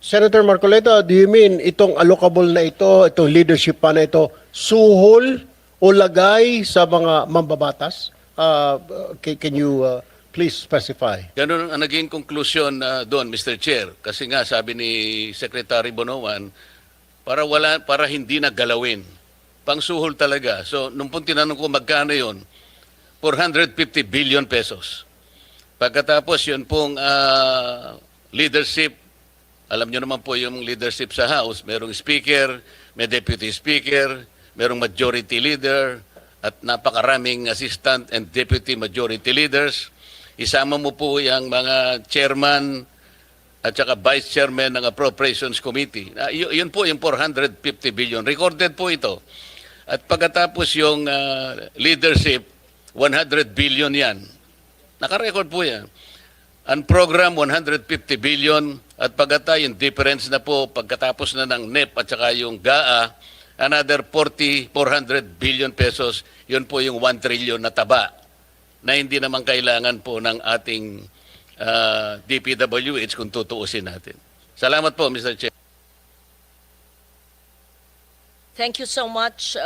[SPEAKER 4] Senator Marcoleta, do you mean itong allocable na ito, itong leadership pa na ito, suhol o lagay sa mga mambabatas? Can you please specify?
[SPEAKER 6] Ganun ang naging conclusion doon, Mr. Chair. Kasi nga, sabi ni Secretary Bonoan, para hindi na galawin. Pangsuhol talaga. So, nung pong tinanong ko magkano yun, 450 billion pesos. Pagkatapos yun pong leadership, alam nyo naman po yung leadership sa House, merong speaker, may deputy speaker, merong majority leader, at napakaraming assistant and deputy majority leaders. Isama mo po yung mga chairman at saka vice chairman ng Appropriations Committee. Yun po yung 450 billion. Recorded po ito. At pagkatapos yung leadership, 100 billion yan. Nakarecord po yan. Ang program, 150 billion. At pagkatapos yung difference na po, pagkatapos na ng NEP at saka yung GAA, another 400 billion pesos. Yun po yung 1 trillion na taba na hindi naman kailangan po ng ating DPWH kung tutuusin natin. Salamat po, Mr. Chair.
[SPEAKER 5] Thank you so much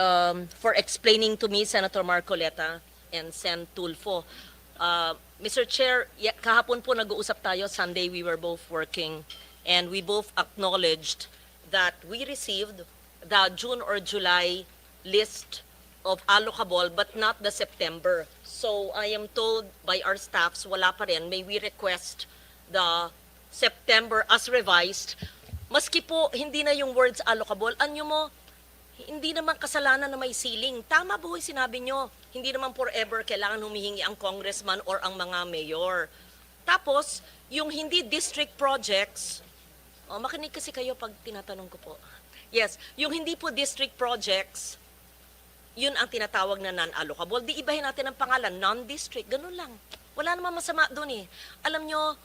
[SPEAKER 5] for explaining to me, Senator Marcoleta and Sen. Tulfo. Mr. Chair, kahapon po nag-uusap tayo. Sunday we were both working and we both acknowledged that we received the June or July list of allocable but not the September. So I am told by our staffs, wala pa rin. May we request the September as revised. Maski po hindi na yung words allocable, anyo mo, hindi naman kasalanan na may ceiling. Tama po yung sinabi nyo. Hindi naman forever kailangan humihingi ang congressman or ang mga mayor. Tapos, yung hindi district projects, makinig kasi kayo pag tinatanong ko po. Yes, yung hindi po district projects, yun ang tinatawag na non-allocable. Di ibahin natin ang pangalan, non-district, ganun lang. Wala namang masama doon eh. Alam nyo,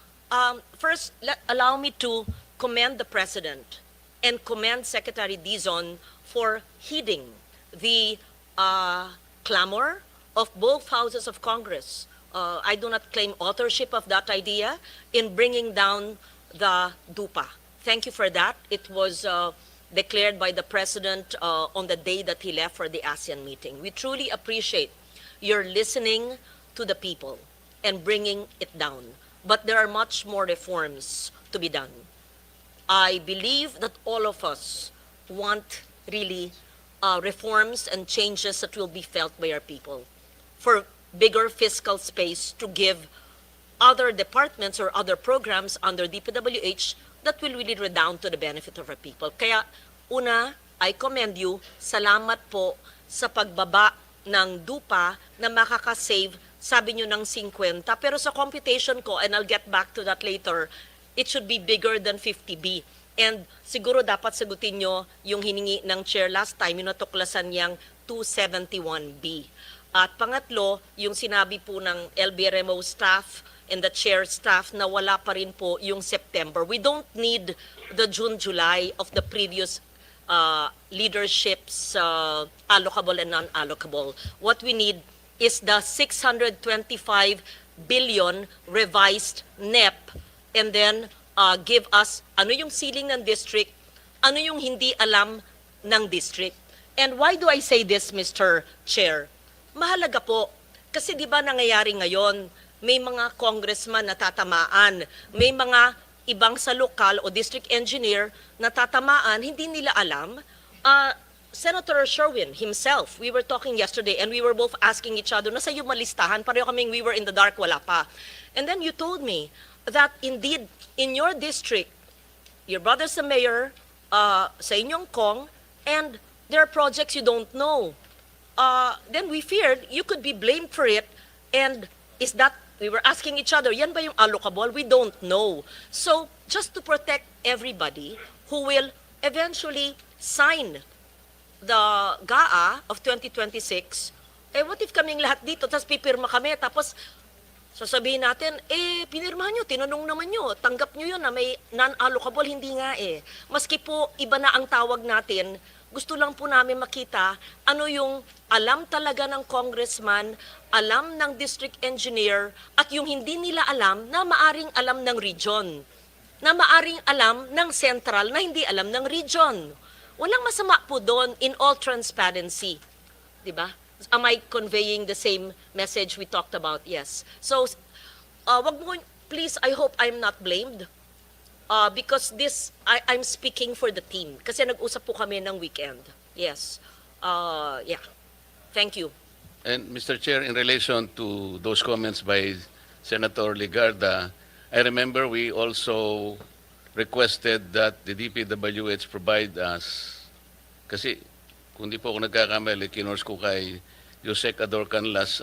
[SPEAKER 5] first, allow me to commend the President and commend Secretary Dizon for heeding the clamor of both houses of Congress. I do not claim authorship of that idea in bringing down the DUPA. Thank you for that. It was declared by the President on the day that he left for the ASEAN meeting. We truly appreciate your listening to the people and bringing it down. But there are much more reforms to be done. I believe that all of us want really reforms and changes that will be felt by our people for bigger fiscal space to give other departments or other programs under DPWH that will really redound to the benefit of our people. Kaya, una, I commend you. Salamat po sa pagbaba ng DUPA na makakasave, sabi nyo, ng 50. Pero sa computation ko, and I'll get back to that later, it should be bigger than 50B. And siguro dapat sagutin nyo yung hiningi ng chair last time, yung natuklasan niyang 271B. At pangatlo, yung sinabi po ng LBRMO staff and the chair staff na wala pa rin po yung September. We don't need the June-July of the previous leadership's allocable and non-allocable. What we need is the 625 billion revised NEP and then give us ano yung ceiling ng district, ano yung hindi alam ng district. And why do I say this, Mr. Chair? Mahalaga po, kasi di ba nangyayari ngayon, may mga congressman na tatamaan, may mga ibang sa lokal o district engineer na tatamaan, hindi nila alam. Senator Sherwin himself, we were talking yesterday and we were both asking each other, nasa yung malistahan, pareho kaming we were in the dark, wala pa. And then you told me that indeed, in your district, your brother's the mayor, sa inyong Kong, and there are projects you don't know. Then we feared you could be blamed for it, and is that, we were asking each other, yan ba yung allocable? We don't know. So, just to protect everybody who will eventually sign the GAA of 2026, what if kaming lahat dito, tapos pipirma kami, tapos sasabihin natin, pinirmahan nyo, tinanong naman nyo, tanggap nyo yun na may non-allocable, hindi nga Maski po iba na ang tawag natin, gusto lang po namin makita ano yung alam talaga ng congressman, alam ng district engineer, at yung hindi nila alam na maaring alam ng region, na maaring alam ng central na hindi alam ng region. Walang masama po doon in all transparency. Diba? Am I conveying the same message we talked about? Yes. So, wag mo, please, I hope I'm not blamed. Because this, I'm speaking for the team. Kasi nag-usap po kami ng weekend. Yes. Yeah. Thank you.
[SPEAKER 6] And Mr. Chair, in relation to those comments by Senator Ligarda, I remember we also requested that the DPWH provide us, kasi kung di po ako nagkakamali, kinors ko kay Yusek Ador Canlas,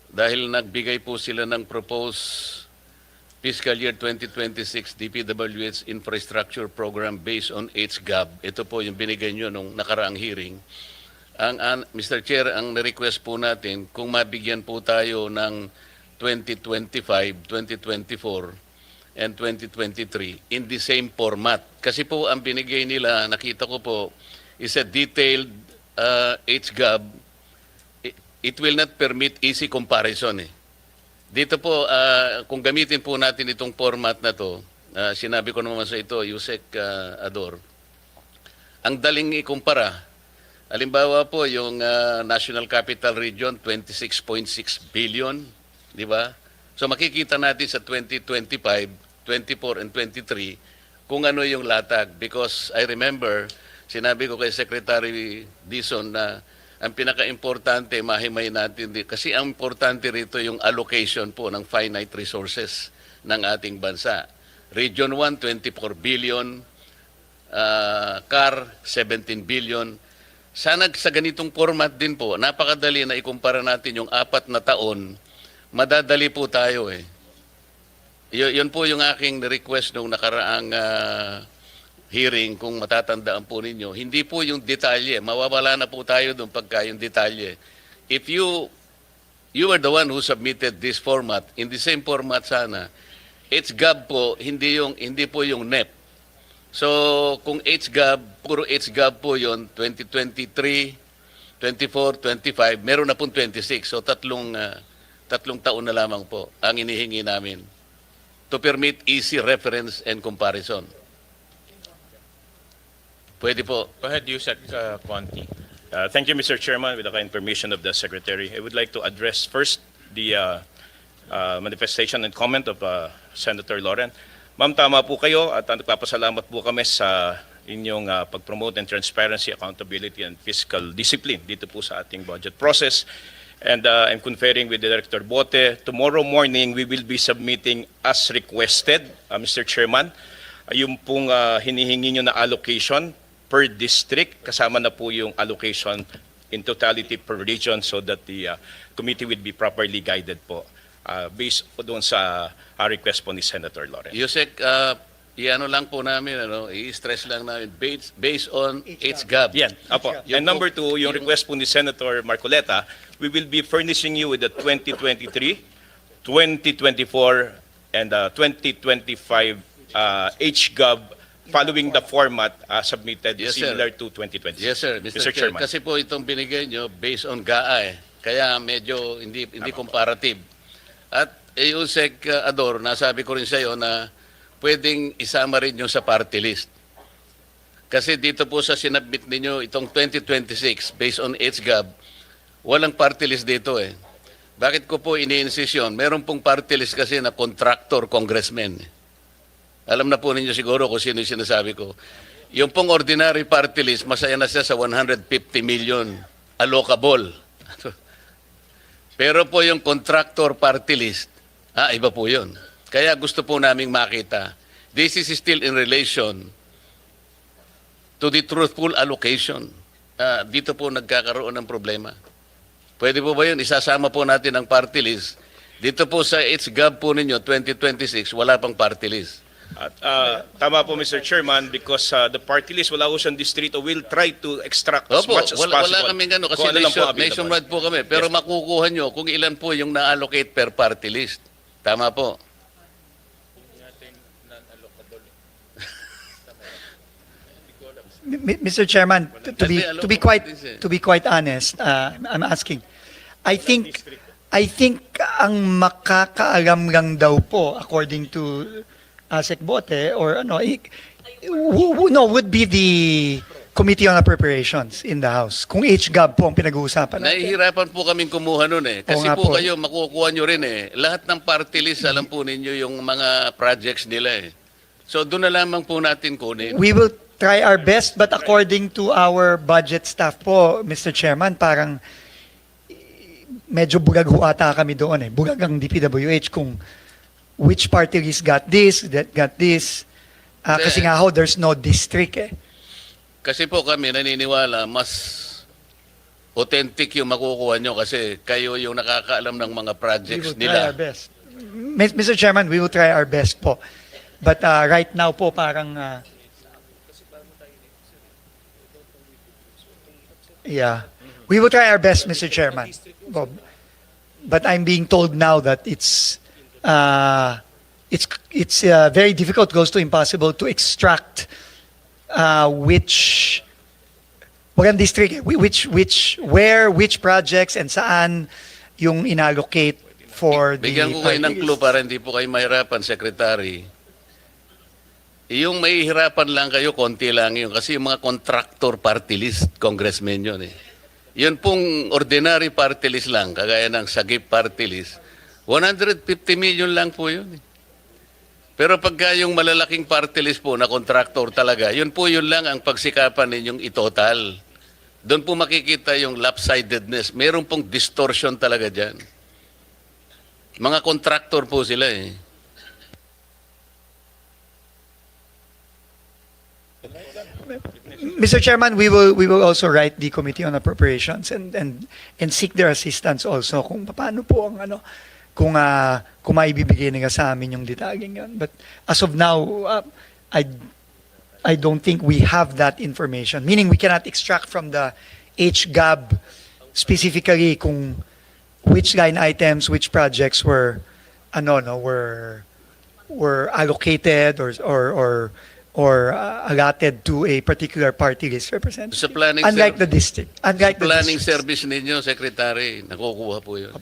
[SPEAKER 6] dahil nagbigay po sila ng proposed fiscal year 2026 DPWH infrastructure program based on HGAB. Ito po yung binigay nyo nung nakaraang hearing. Mr. Chair, ang request po natin, kung mabigyan po tayo ng 2025, 2024, and 2023 in the same format. Kasi po ang binigay nila, nakita ko po, is a detailed HGAB. It will not permit easy comparison. Dito po, kung gamitin po natin itong format na to, sinabi ko naman sa ito, Yusek Ador, ang daling ikumpara. Halimbawa po, yung National Capital Region, 26.6 billion, di ba? So makikita natin sa 2025, 24 and 23 kung ano yung latag. Because I remember, sinabi ko kay Secretary Dizon na ang pinaka-importante, mahimay natin kasi ang importante rito yung allocation po ng finite resources ng ating bansa. Region 1, 24 billion, CAR, 17 billion. Sana sa ganitong format din po, napakadali na ikumpara natin yung 4 na taon, madadali po tayo Yun po yung aking request nung nakaraang hearing, kung matatandaan po ninyo. Hindi po yung detalye. Mawawala na po tayo doon pagka yung detalye. If you are the one who submitted this format, in the same format sana, HGAB po, hindi po yung NEP. So, kung HGAB, puro HGAB po yun, 2023, 24, 25, meron na pong 26. So, tatlong taon na lamang po ang inihingi namin to permit easy reference and comparison. Pwede po.
[SPEAKER 2] Go ahead, Yusek Conti.
[SPEAKER 7] Thank you, Mr. Chairman. With the kind permission of the Secretary, I would like to address first the manifestation and comment of Senator Lauren. Ma'am, tama po kayo at nagpapasalamat po kami sa inyong pag-promote and transparency, accountability, and fiscal discipline dito po sa ating budget process. And I'm conferring with Director Bote. Tomorrow morning, we will be submitting as requested, Mr. Chairman, yung pong hinihingi nyo na allocation per district, kasama na po yung allocation in totality per region so that the committee will be properly guided po based po doon sa request po ni Senator Lauren.
[SPEAKER 6] Yusek, iano lang po namin, i-stress lang namin, based on HGAB.
[SPEAKER 7] Yan, apo. And number 2, yung request po ni Senator Marcoleta, we will be furnishing you with the 2023, 2024, and 2025 HGAB following the format submitted,
[SPEAKER 6] Yes,
[SPEAKER 7] similar
[SPEAKER 6] sir.
[SPEAKER 7] to 2026.
[SPEAKER 6] Yes, sir. Mr.
[SPEAKER 7] Chairman.
[SPEAKER 6] Kasi po itong binigay nyo based on GAA Kaya medyo hindi comparative. At Yusek Ador, nasabi ko rin sa iyo na pwedeng isama rin yung sa party list. Kasi dito po sa sinabit ninyo itong 2026 based on HGAB, walang party list dito Bakit ko po ini-insist yun? Meron pong party list kasi na contractor congressman. Alam na po ninyo siguro kung sino yung sinasabi ko. Yung pong ordinary party list, masaya na siya sa 150 million allocable. Pero po yung contractor party list, iba po yun. Kaya gusto po naming makita, this is still in relation to the truthful allocation. Dito po nagkakaroon ng problema. Pwede po ba yun? Isasama po natin ang party list. Dito po sa HGAB po ninyo, 2026, wala pang party list.
[SPEAKER 7] At tama po Mr. Chairman, because the party list wala ko siyang distrito will try to extract as
[SPEAKER 6] Opo,
[SPEAKER 7] much as possible.
[SPEAKER 6] wala kaming ano, kasi
[SPEAKER 7] Kung ano lang po available.
[SPEAKER 6] nationwide po kami. Pero
[SPEAKER 7] Yes, po.
[SPEAKER 6] makukuha nyo kung ilan po yung na-allocate per party list. Tama po.
[SPEAKER 3] Mr. Chairman, to be quite honest, I'm asking. I think ang makakaalam lang daw po according to Sec Bote or ano would be the Committee on Appropriations in the House. Kung HGAB po ang pinag-uusapan natin.
[SPEAKER 6] Nahihirapan po kaming kumuha nun eh. Kasi
[SPEAKER 3] nga
[SPEAKER 6] po
[SPEAKER 3] po.
[SPEAKER 6] kayo, makukuha nyo rin eh. Lahat ng party list, alam po ninyo yung mga projects nila eh. So doon na lamang po natin kunin.
[SPEAKER 3] We will try our best, but according to our budget staff po, Mr. Chairman, parang medyo bulag ho ata kami doon eh. Bulag ang DPWH kung which party list got this, that got this. Kasi nga ho, there's no district eh.
[SPEAKER 6] Kasi po kami naniniwala, mas authentic yung makukuha nyo kasi kayo yung nakakaalam ng mga
[SPEAKER 3] We
[SPEAKER 6] projects
[SPEAKER 3] will try our
[SPEAKER 6] nila.
[SPEAKER 3] best. Mr. Chairman, we will try our best po. But right now po parang yeah. We will try our best, Mr. Chairman. Bob. But I'm being told now that it's very difficult, close to impossible to extract which district, which projects and saan yung inallocate for the
[SPEAKER 6] Bigyan ko kayo ng
[SPEAKER 3] party
[SPEAKER 6] clue
[SPEAKER 3] list.
[SPEAKER 6] para hindi po kayo mahirapan, Secretary. Yung mahihirapan lang kayo, konti lang yun. Kasi yung mga contractor party list, congressmen yun eh. Yun pong ordinary party list lang, kagaya ng Sagip party list, 150 million lang po yun eh. Pero pagka yung malalaking party list po na contractor talaga, yun po yun lang ang pagsikapan ninyong itotal. Doon po makikita yung lopsidedness. Meron pong distortion talaga dyan. Mga contractor po sila eh.
[SPEAKER 3] Mr. Chairman, we will also write the Committee on Appropriations and seek their assistance also kung paano po ang ano kung maibibigay nila sa amin yung detalyeng yan. But as of now, I don't think we have that information. Meaning we cannot extract from the HGAB specifically kung which line items, which projects were allocated or allotted to a particular party list representative.
[SPEAKER 6] Sa planning
[SPEAKER 3] Unlike the district. Unlike the
[SPEAKER 6] planning
[SPEAKER 3] districts.
[SPEAKER 6] service ninyo, Secretary, nakukuha po yun.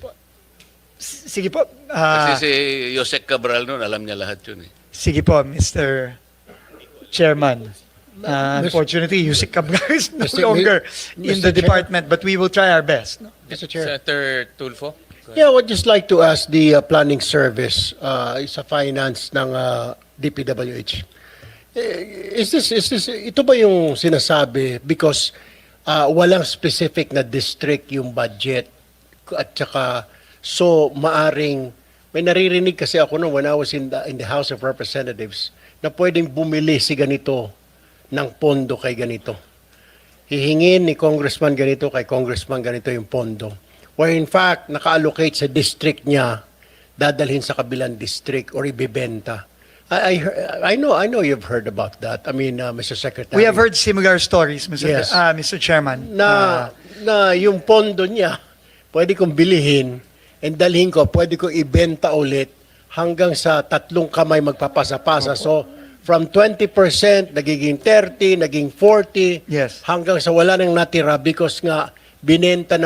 [SPEAKER 3] Sige po.
[SPEAKER 6] Kasi si Yosek Cabral noon, alam niya lahat yun eh.
[SPEAKER 3] Sige po, Mr. Chairman. Unfortunately, Yusik Cabral is no
[SPEAKER 4] Mr.
[SPEAKER 3] longer in the
[SPEAKER 4] Chair.
[SPEAKER 3] department, but we will try our best. No?
[SPEAKER 4] Mr. Chair.
[SPEAKER 2] Senator Tulfo.
[SPEAKER 4] Yeah, I would just like to ask the planning service sa finance ng DPWH. Ito ba yung sinasabi because walang specific na district yung budget at saka so maaring may naririnig kasi ako no when I was in the House of Representatives na pwedeng bumili si ganito ng pondo kay ganito. Hihingin ni congressman ganito kay congressman ganito yung pondo. Where in fact, naka-allocate sa district niya, dadalhin sa kabilang district or ibibenta. I know you've heard about that. I mean, Mr. Secretary.
[SPEAKER 3] We have heard similar stories, Mr.
[SPEAKER 4] Yes.
[SPEAKER 3] Mr. Chairman.
[SPEAKER 4] na yung pondo niya, pwede kong bilihin and dalhin ko, pwede ko ibenta ulit hanggang sa 3 kamay magpapasa-pasa. So, from 20%, nagiging 30, naging 40,
[SPEAKER 3] Yes.
[SPEAKER 4] hanggang sa wala nang natira because nga binenta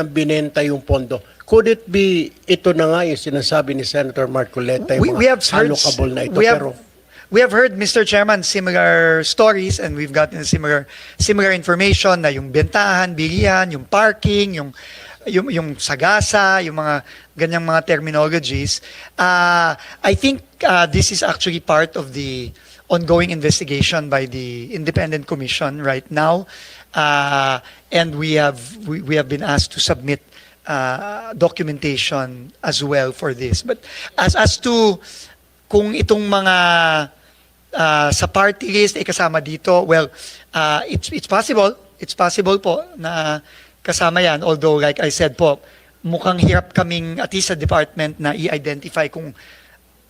[SPEAKER 4] yung pondo. Could it be, ito na nga yung sinasabi ni Senator Marcoleta, yung
[SPEAKER 3] we have
[SPEAKER 4] mga
[SPEAKER 3] heard
[SPEAKER 4] allocable na ito. Pero,
[SPEAKER 3] we have heard, Mr. Chairman, similar stories and we've gotten similar information na yung bentahan, bilihan, yung parking, yung sagasa, yung mga ganyang mga terminologies. I think this is actually part of the ongoing investigation by the independent commission right now, and we have been asked to submit documentation as well for this. But as to kung itong mga sa party list ay kasama dito, well, it's possible po na kasama yan, although like I said po, mukhang hirap kaming at least sa department na i-identify kung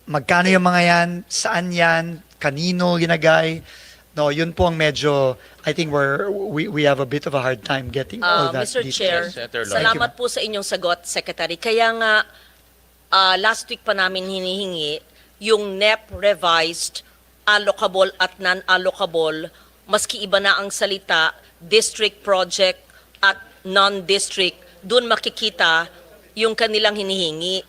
[SPEAKER 3] magkano yung mga yan, saan yan, kanino ginagay. No, yun po ang medyo, I think we have a bit of a hard time getting all that
[SPEAKER 5] Mr.
[SPEAKER 3] details.
[SPEAKER 5] Chair,
[SPEAKER 2] Senator Lloyd.
[SPEAKER 5] salamat po sa inyong sagot, Secretary. Kaya nga, last week pa namin hinihingi yung NEP revised, allocable at non-allocable, maski iba na ang salita, district project at non-district, doon makikita yung kanilang hinihingi.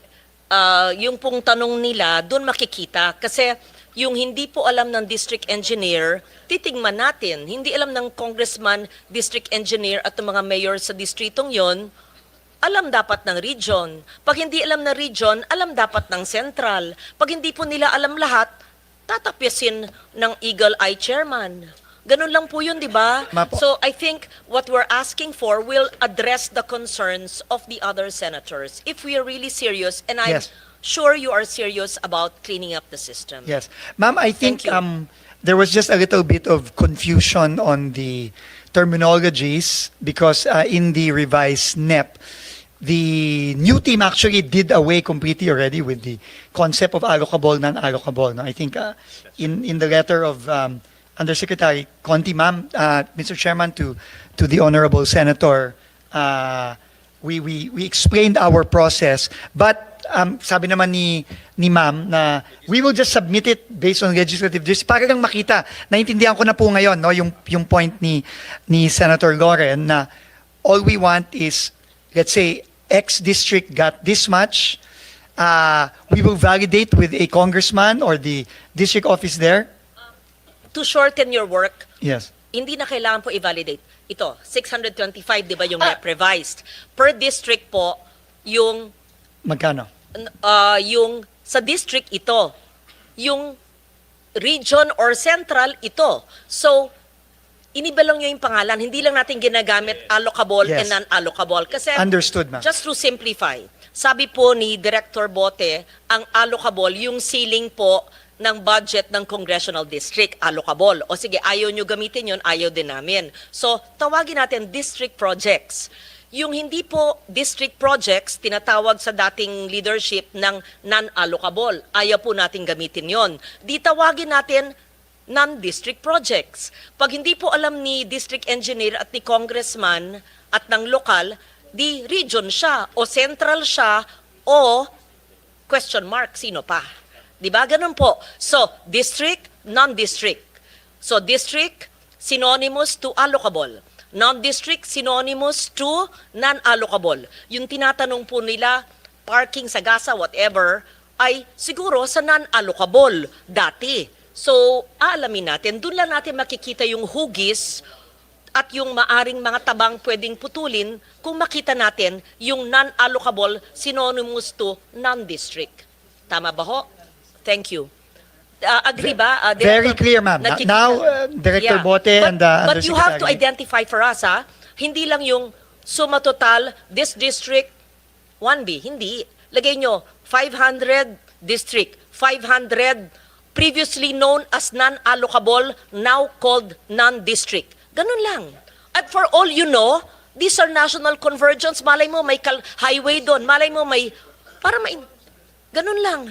[SPEAKER 5] Yung pong tanong nila, doon makikita. Kasi yung hindi po alam ng district engineer, titigman natin. Hindi alam ng congressman, district engineer at ng mga mayor sa distritong yon, alam dapat ng region. Pag hindi alam ng region, alam dapat ng central. Pag hindi po nila alam lahat, tatapyasin ng Eagle Eye Chairman. Ganun lang po yun, di ba?
[SPEAKER 3] Mapo.
[SPEAKER 5] So I think what we're asking for will address the concerns of the other senators. If we are really serious, and I'm
[SPEAKER 3] Yes.
[SPEAKER 5] sure you are serious about cleaning up the system.
[SPEAKER 3] Yes. Ma'am, I think
[SPEAKER 5] Thank you.
[SPEAKER 3] there was just a little bit of confusion on the terminologies because in the revised NEP, the new team actually did away completely already with the concept of allocable, non-allocable. No? I think in the letter of Undersecretary Conti, ma'am, Mr. Chairman, to the Honorable Senator, we explained our process, but sabi naman ni ma'am na we will just submit it based on legislative justice para lang makita. Naintindihan ko na po ngayon no yung point ni Senator Loren na all we want is, let's say, X district got this much. We will validate with a congressman or the district office there.
[SPEAKER 5] To shorten your work,
[SPEAKER 3] Yes.
[SPEAKER 5] hindi na kailangan po i-validate. Ito, 625, di ba yung NEP revised? Per district po, yung
[SPEAKER 3] Magkano?
[SPEAKER 5] yung sa district ito, yung region or central ito. So, iniba lang yung pangalan, hindi lang natin ginagamit allocable
[SPEAKER 3] Yes.
[SPEAKER 5] and non-allocable. Kasi,
[SPEAKER 3] Understood, ma'am.
[SPEAKER 5] just to simplify, sabi po ni Director Bote, ang allocable, yung ceiling po ng budget ng congressional district, allocable. O sige, ayaw nyo gamitin yun, ayaw din namin. So, tawagin natin district projects. Yung hindi po district projects, tinatawag sa dating leadership ng non-allocable. Ayaw po natin gamitin yon. Di tawagin natin non-district projects. Pag hindi po alam ni district engineer at ni congressman at ng lokal, di region siya o central siya o question mark, sino pa? Di ba? Ganun po. So, district, non-district. So, district, synonymous to allocable. Non-district, synonymous to non-allocable. Yung tinatanong po nila, parking sa gasa, whatever, ay siguro sa non-allocable dati. So, aalamin natin, doon lang natin makikita yung hugis at yung maaring mga tabang pwedeng putulin kung makita natin yung non-allocable synonymous to non-district. Tama ba ho? Thank you. Agree ba?
[SPEAKER 3] Very clear, ma'am.
[SPEAKER 5] Nakikita-
[SPEAKER 3] Now, Director Bote and
[SPEAKER 5] But you have to
[SPEAKER 3] Undersecretary.
[SPEAKER 5] identify for us, ha? Hindi lang yung suma total, this district, 1B. Hindi. Lagay nyo, 500 district, 500 previously known as non-allocable, now called non-district. Ganun lang. At for all you know, these are national convergence. Malay mo may highway doon. Malay mo may, ganun lang.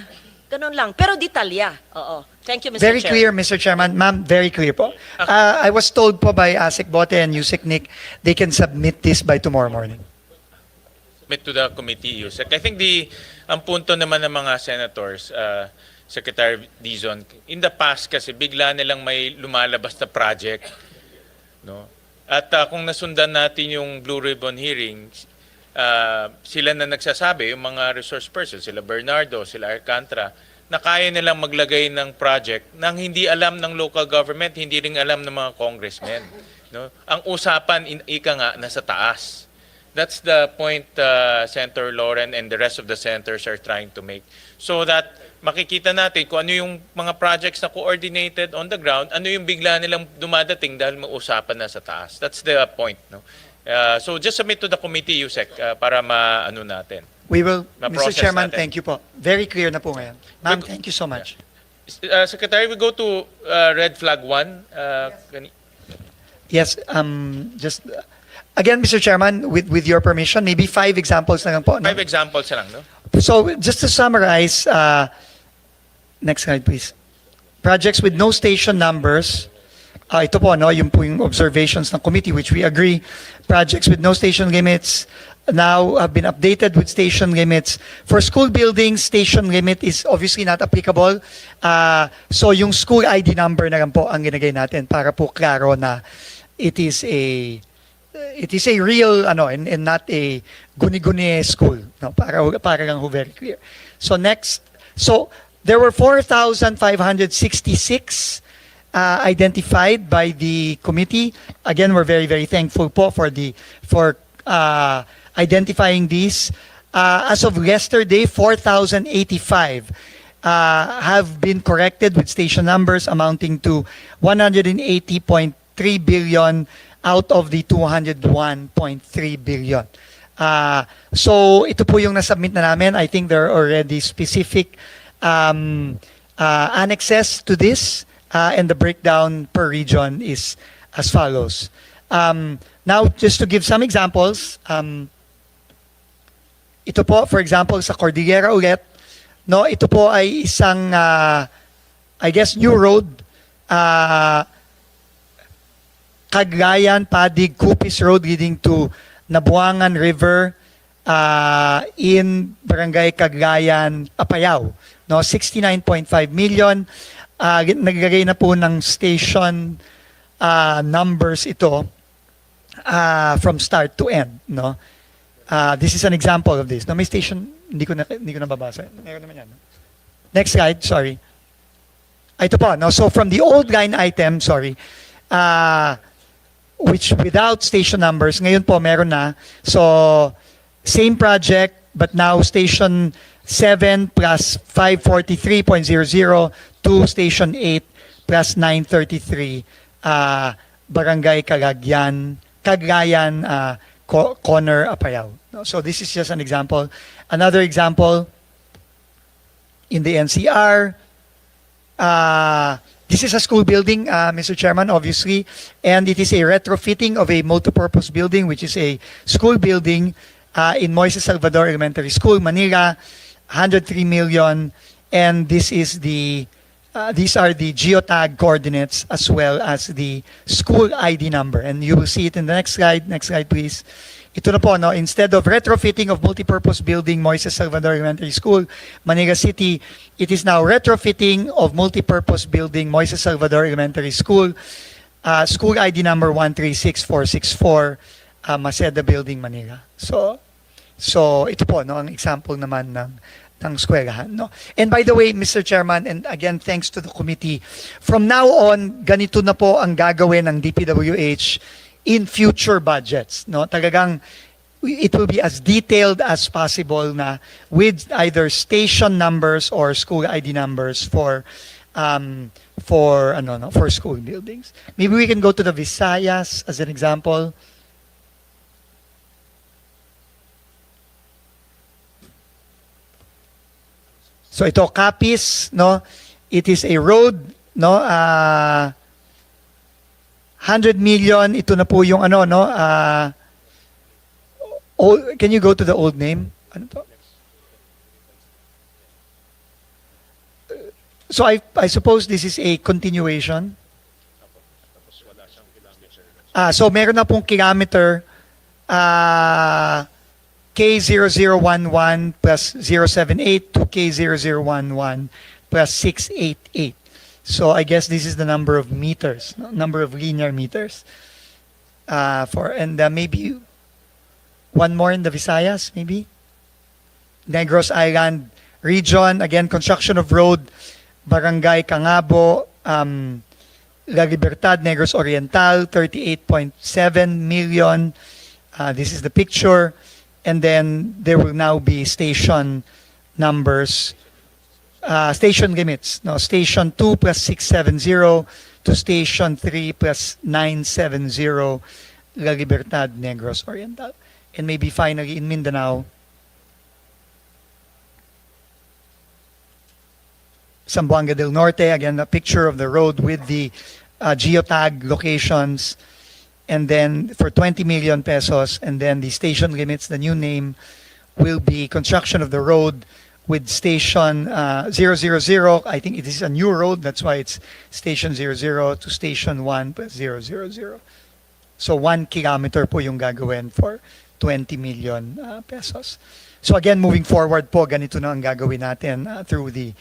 [SPEAKER 5] Ganun lang. Pero detalya. Oo. Thank you, Mr.
[SPEAKER 3] Very
[SPEAKER 5] Chair.
[SPEAKER 3] clear, Mr. Chairman. Ma'am, very clear po. I was told po by ASEC Bote and USEC Nick, they can submit this by tomorrow morning.
[SPEAKER 2] Submit to the committee, Yusek. I think ang punto naman ng mga senators, Secretary Dizon, in the past kasi bigla nilang may lumalabas na project, no? At kung nasundan natin yung Blue Ribbon hearings, sila na nagsasabi, yung mga resource persons, sila Bernardo, sila Alcantara, na kaya nilang maglagay ng project nang hindi alam ng local government, hindi rin alam ng mga congressmen. No? Ang usapan, ika nga, nasa taas. That's the point Senator Loren and the rest of the senators are trying to make. So that makikita natin kung ano yung mga projects na coordinated on the ground, ano yung bigla nilang dumadating dahil mausapan na sa taas. That's the point. No? So just submit to the committee, Yusek, para ma-ano natin.
[SPEAKER 3] We will, Mr.
[SPEAKER 2] Ma-process
[SPEAKER 3] Chairman,
[SPEAKER 2] natin.
[SPEAKER 3] thank you po. Very clear na po ngayon. Ma'am, thank you so much.
[SPEAKER 2] Secretary, we go to red flag 1.
[SPEAKER 3] Yes, just again, Mr. Chairman, with your permission, maybe 5 examples na lang po. No?
[SPEAKER 2] 5 examples lang, no?
[SPEAKER 3] So just to summarize, next slide please. Projects with no station numbers. Ito po, no, yung po yung observations ng committee, which we agree. Projects with no station limits now have been updated with station limits. For school buildings, station limit is obviously not applicable. So yung school ID number na lang po ang ginagay natin para po klaro na it is a real and not a guni-guni school, no, para lang ho very clear. So next, so there were 4,566 identified by the committee. Again, we're very, very thankful po for identifying these. As of yesterday, 4,085 have been corrected with station numbers amounting to 180.3 billion out of the 201.3 billion. So ito po yung nasubmit na namin. I think there are already specific annexes to this, and the breakdown per region is as follows. Now, just to give some examples, ito po, for example, sa Cordillera ulit, no, ito po ay isang, I guess, new road, Caglayan, Padig, Cupis Road leading to Nabuangan River in Barangay Caglayan, Apayao. No, 69.5 million. Naglagay na po ng station numbers ito from start to end. No? This is an example of this. No, may station, hindi ko nababasa. Meron naman yan. No? Next slide, sorry. Ito po. No? So from the old line item, sorry, which without station numbers, ngayon po meron na. So, same project, but now station 7 plus 543.00 to station 8 plus 933, Barangay Caglayan, Corner, Apayao. So this is just an example. Another example, in the NCR, this is a school building, Mr. Chairman, obviously, and it is a retrofitting of a multipurpose building, which is a school building in Moises Salvador Elementary School, Manila, 103 million, and this is these are the geotag coordinates as well as the school ID number, and you will see it in the next slide. Next slide, please. Ito na po, no? Instead of retrofitting of multipurpose building, Moises Salvador Elementary School, Manila City, it is now retrofitting of multipurpose building, Moises Salvador Elementary School, school ID number 136464, Maceda Building, Manila. So ito po, no, ang example naman ng eskwelahan, no? And by the way, Mr. Chairman, and again, thanks to the committee, from now on, ganito na po ang gagawin ng DPWH in future budgets, no? Talagang it will be as detailed as possible na with either station numbers or school ID numbers for school buildings. Maybe we can go to the Visayas as an example. So ito, Capiz, no? It is a road, no? 100 million, ito na po yung no? Can you go to the old name? Ano to? So I suppose this is a continuation. So meron na pong kilometer, K0011 plus 078 to K0011 plus 688. So I guess this is the number of meters, number of linear meters. Maybe one more in the Visayas, maybe? Negros Island region, again, construction of road, Barangay Cangabo, La Libertad, Negros Oriental, 38.7 million. This is the picture, and then there will now be station numbers, station limits. No, station 2 plus 670 to station 3 plus 970, La Libertad, Negros Oriental. And maybe finally in Mindanao, Zamboanga del Norte, again, a picture of the road with the geotag locations, and then for 20 million pesos, and then the station limits, the new name will be construction of the road with station 000. I think it is a new road, that's why it's station 00 to station 1 plus 000. So 1 kilometer po yung gagawin for 20 million pesos. So again, moving forward po, ganito na ang gagawin natin through the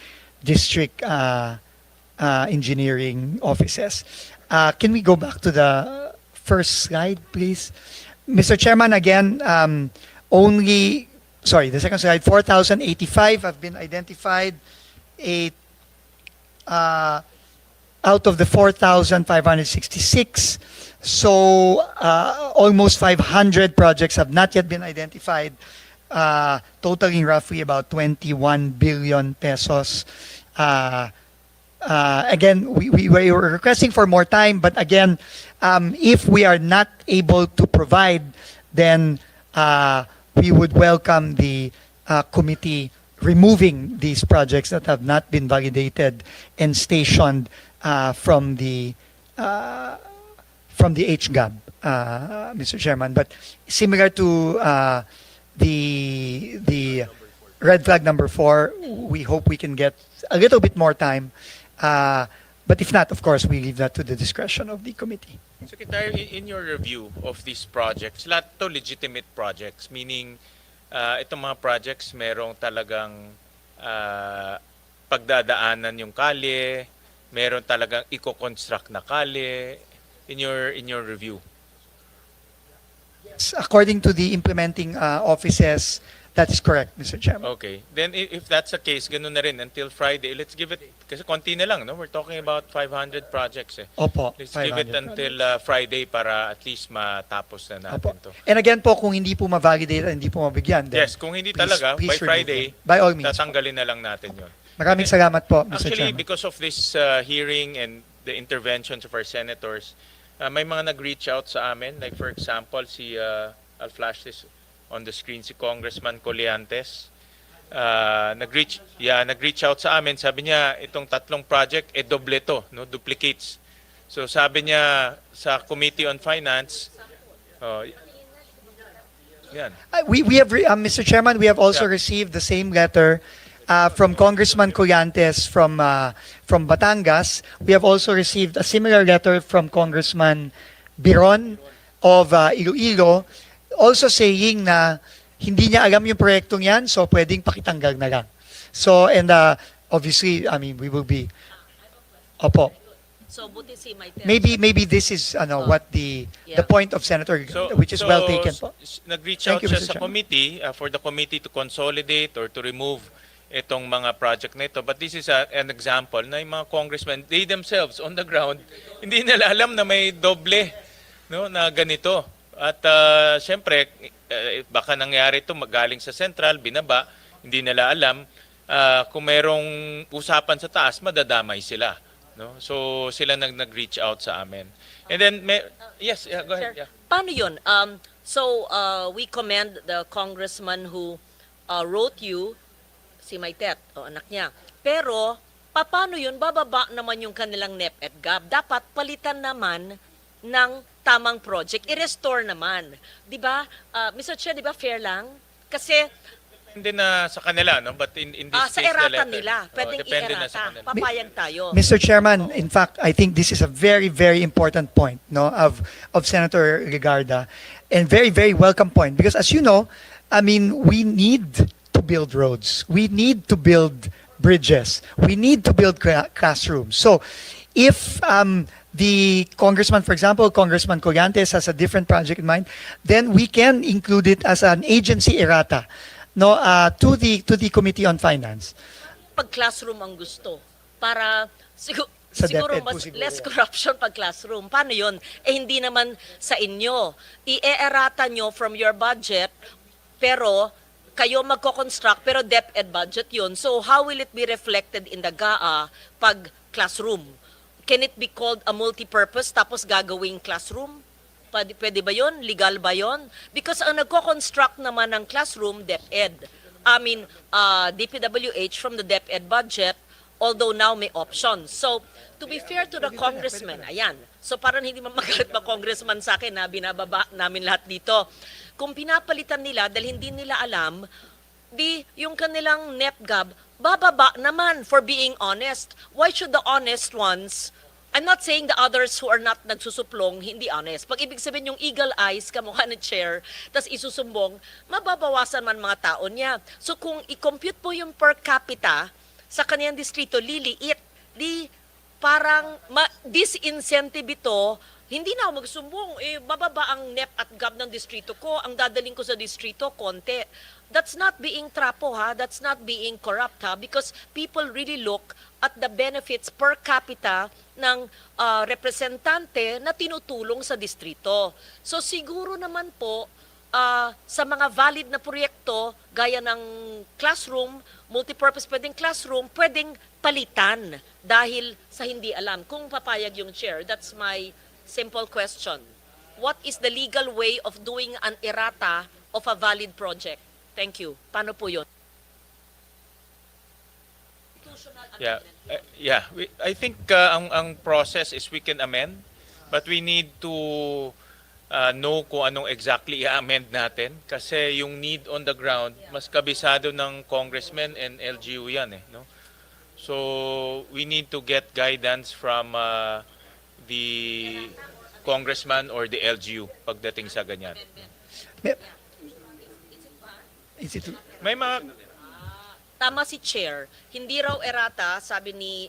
[SPEAKER 3] district engineering offices. Can we go back to the first slide, please? Mr. Chairman, again, the second slide, 4,085 have been identified. Out of the 4,566, so almost 500 projects have not yet been identified, totaling roughly about 21 billion pesos. Again, we were requesting for more time, but again, if we are not able to provide, then we would welcome the committee removing these projects that have not been validated and stationed from the HGAB, Mr. Chairman. But similar to the red flag number 4, we hope we can get a little bit more time. But if not, of course, we leave that to the discretion of the committee.
[SPEAKER 2] Secretary, in your review of these projects, lahat to legitimate projects, meaning itong mga projects merong talagang pagdadaanan yung kalye, meron talagang i-construct na kalye in your review.
[SPEAKER 3] Yes, according to the implementing offices, that is correct, Mr. Chairman.
[SPEAKER 2] Okay. Then if that's the case, ganun na rin until Friday. Let's give it, kasi konti na lang, no? We're talking about 500 projects eh.
[SPEAKER 3] Opo,
[SPEAKER 2] Let's give it
[SPEAKER 3] 500
[SPEAKER 2] until Friday para at least matapos na natin
[SPEAKER 3] Opo.
[SPEAKER 2] to.
[SPEAKER 3] And again po, kung hindi po ma-validate at hindi po mabigyan, then
[SPEAKER 2] Yes, kung hindi talaga, by
[SPEAKER 3] remove
[SPEAKER 2] Friday,
[SPEAKER 3] them. By all means.
[SPEAKER 2] tatanggalin na lang natin yun.
[SPEAKER 3] Maraming salamat po, Mr.
[SPEAKER 2] Actually,
[SPEAKER 3] Chairman.
[SPEAKER 2] because of this hearing and the interventions of our senators, may mga nag-reach out sa amin. Like for example, I'll flash this on the screen, si Congressman Colliantes. Nag-reach out sa amin. Sabi niya, itong tatlong project, doble to, no? Duplicates. So sabi niya sa Committee on Finance, yan.
[SPEAKER 3] We have, Mr. Chairman, we have also received the same letter from Congressman Colliantes from Batangas. We have also received a similar letter from Congressman Biron of Iloilo, also saying na hindi niya alam yung proyektong yan, so pwedeng pakitanggal na lang. So, and obviously, I mean, we will be, opo.
[SPEAKER 5] So, buti si Maite.
[SPEAKER 3] Maybe this is what the point of Senator, which is well taken po.
[SPEAKER 2] Nag-reach out
[SPEAKER 3] Thank you,
[SPEAKER 2] siya
[SPEAKER 3] Mr.
[SPEAKER 2] sa
[SPEAKER 3] Chairman.
[SPEAKER 2] committee for the committee to consolidate or to remove itong mga project na ito. But this is an example na yung mga congressmen, they themselves on the ground, hindi nila alam na may doble, no, na ganito. At siyempre, baka nangyari ito galing sa central, binaba, hindi nila alam. Kung merong usapan sa taas, madadamay sila. No? So sila nag-reach out sa amin. And then, yes, go ahead.
[SPEAKER 5] Sir,
[SPEAKER 2] Yeah.
[SPEAKER 5] paano yun? So, we commend the congressman who wrote you, si Maitet, o anak niya. Pero, paano yun? Bababa naman yung kanilang NEP at GAB. Dapat palitan naman ng tamang project. I-restore naman. Di ba? Mr. Chair, di ba fair lang? Kasi,
[SPEAKER 2] Hindi na sa kanila, no? But in this
[SPEAKER 5] sa
[SPEAKER 2] case, the
[SPEAKER 5] erata
[SPEAKER 2] letter.
[SPEAKER 5] nila. Pwedeng
[SPEAKER 2] Depende na sa
[SPEAKER 5] i-erata.
[SPEAKER 2] kanila.
[SPEAKER 5] Papayag tayo.
[SPEAKER 3] Mr. Chairman, in fact, I think this is a very, very important point, no, of Senator Legarda, and very, very welcome point, because as you know, I mean, we need to build roads, we need to build bridges, we need to build classrooms. So, if the congressman, for example, Congressman Colliantes has a different project in mind, then we can include it as an agency errata, no, to the Committee on Finance.
[SPEAKER 5] Pag classroom ang gusto, para
[SPEAKER 3] Sa
[SPEAKER 5] siguro
[SPEAKER 3] DepEd po
[SPEAKER 5] mas
[SPEAKER 3] siguro
[SPEAKER 5] less
[SPEAKER 3] yan.
[SPEAKER 5] corruption pag classroom. Paano yun? Eh hindi naman sa inyo. I-erata nyo from your budget, pero kayo magko-construct, pero DepEd budget yun. So how will it be reflected in the GAA pag classroom? Can it be called a multi-purpose tapos gagawing classroom? Pwede ba yun? Legal ba yun? Because ang nagko-construct naman ng classroom, DepEd. DPWH from the DepEd budget, although now may options. So, to be fair to the congressman, ayan. So, parang hindi magalit ba congressman sa akin na binababa namin lahat dito. Kung pinapalitan nila dahil hindi nila alam, di yung kanilang NEPGAB, bababa naman for being honest. Why should the honest ones, I'm not saying the others who are not nagsusuplong, hindi honest. Pag ibig sabihin yung eagle eyes, kamukha ni chair, tas isusumbong, mababawasan man mga tao niya. So kung i-compute po yung per capita sa kaniyang distrito, liliit, di parang disincentive ito, hindi na ako magsumbong, bababa ang NEP at GAB ng distrito ko, ang dadaling ko sa distrito, konti. That's not being trapo ha, that's not being corrupt ha, because people really look at the benefits per capita ng representante na tinutulong sa distrito. So siguro naman po, sa mga valid na proyekto, gaya ng classroom, multipurpose pwedeng classroom, pwedeng palitan dahil sa hindi alam. Kung papayag yung chair, that's my simple question. What is the legal way of doing an errata of a valid project? Thank you. Paano po yun?
[SPEAKER 2] I think ang process is we can amend, but we need to know kung anong exactly i-amend natin kasi yung need on the ground mas kabisado ng congressmen and LGU yan no. So we need to get guidance from the congressman or the LGU pagdating sa ganyan.
[SPEAKER 3] Is it,
[SPEAKER 2] May mga
[SPEAKER 5] Tama si Chair, hindi raw errata, sabi ni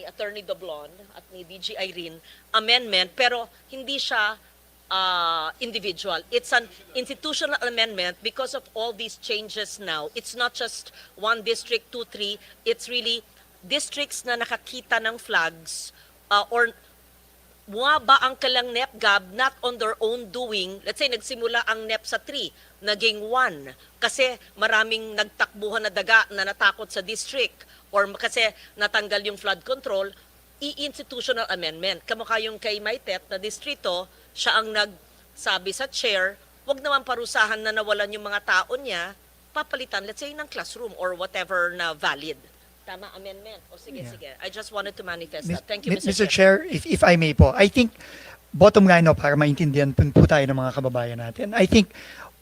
[SPEAKER 5] Attorney Doblon at ni DG Irene, amendment, pero hindi siya individual. It's an institutional amendment because of all these changes now. It's not just one district, 2, 3. It's really districts na nakakita ng flags or bumaba ang kalang NEPGAB not on their own doing. Let's say nagsimula ang NEP sa 3, naging 1 kasi maraming nagtakbuhan na daga na natakot sa district or kasi natanggal yung flood control, i-institutional amendment. Kamukha yung kay Maitet na distrito, siya ang nagsabi sa chair, wag naman parusahan na nawalan yung mga tao niya, papalitan, let's say, ng classroom or whatever na valid. Tama, amendment. O sige, sige. I just wanted to manifest that. Thank you,
[SPEAKER 3] Mr. Chair, if I may po, I think, bottom line, para maintindihan po tayo ng mga kababayan natin, I think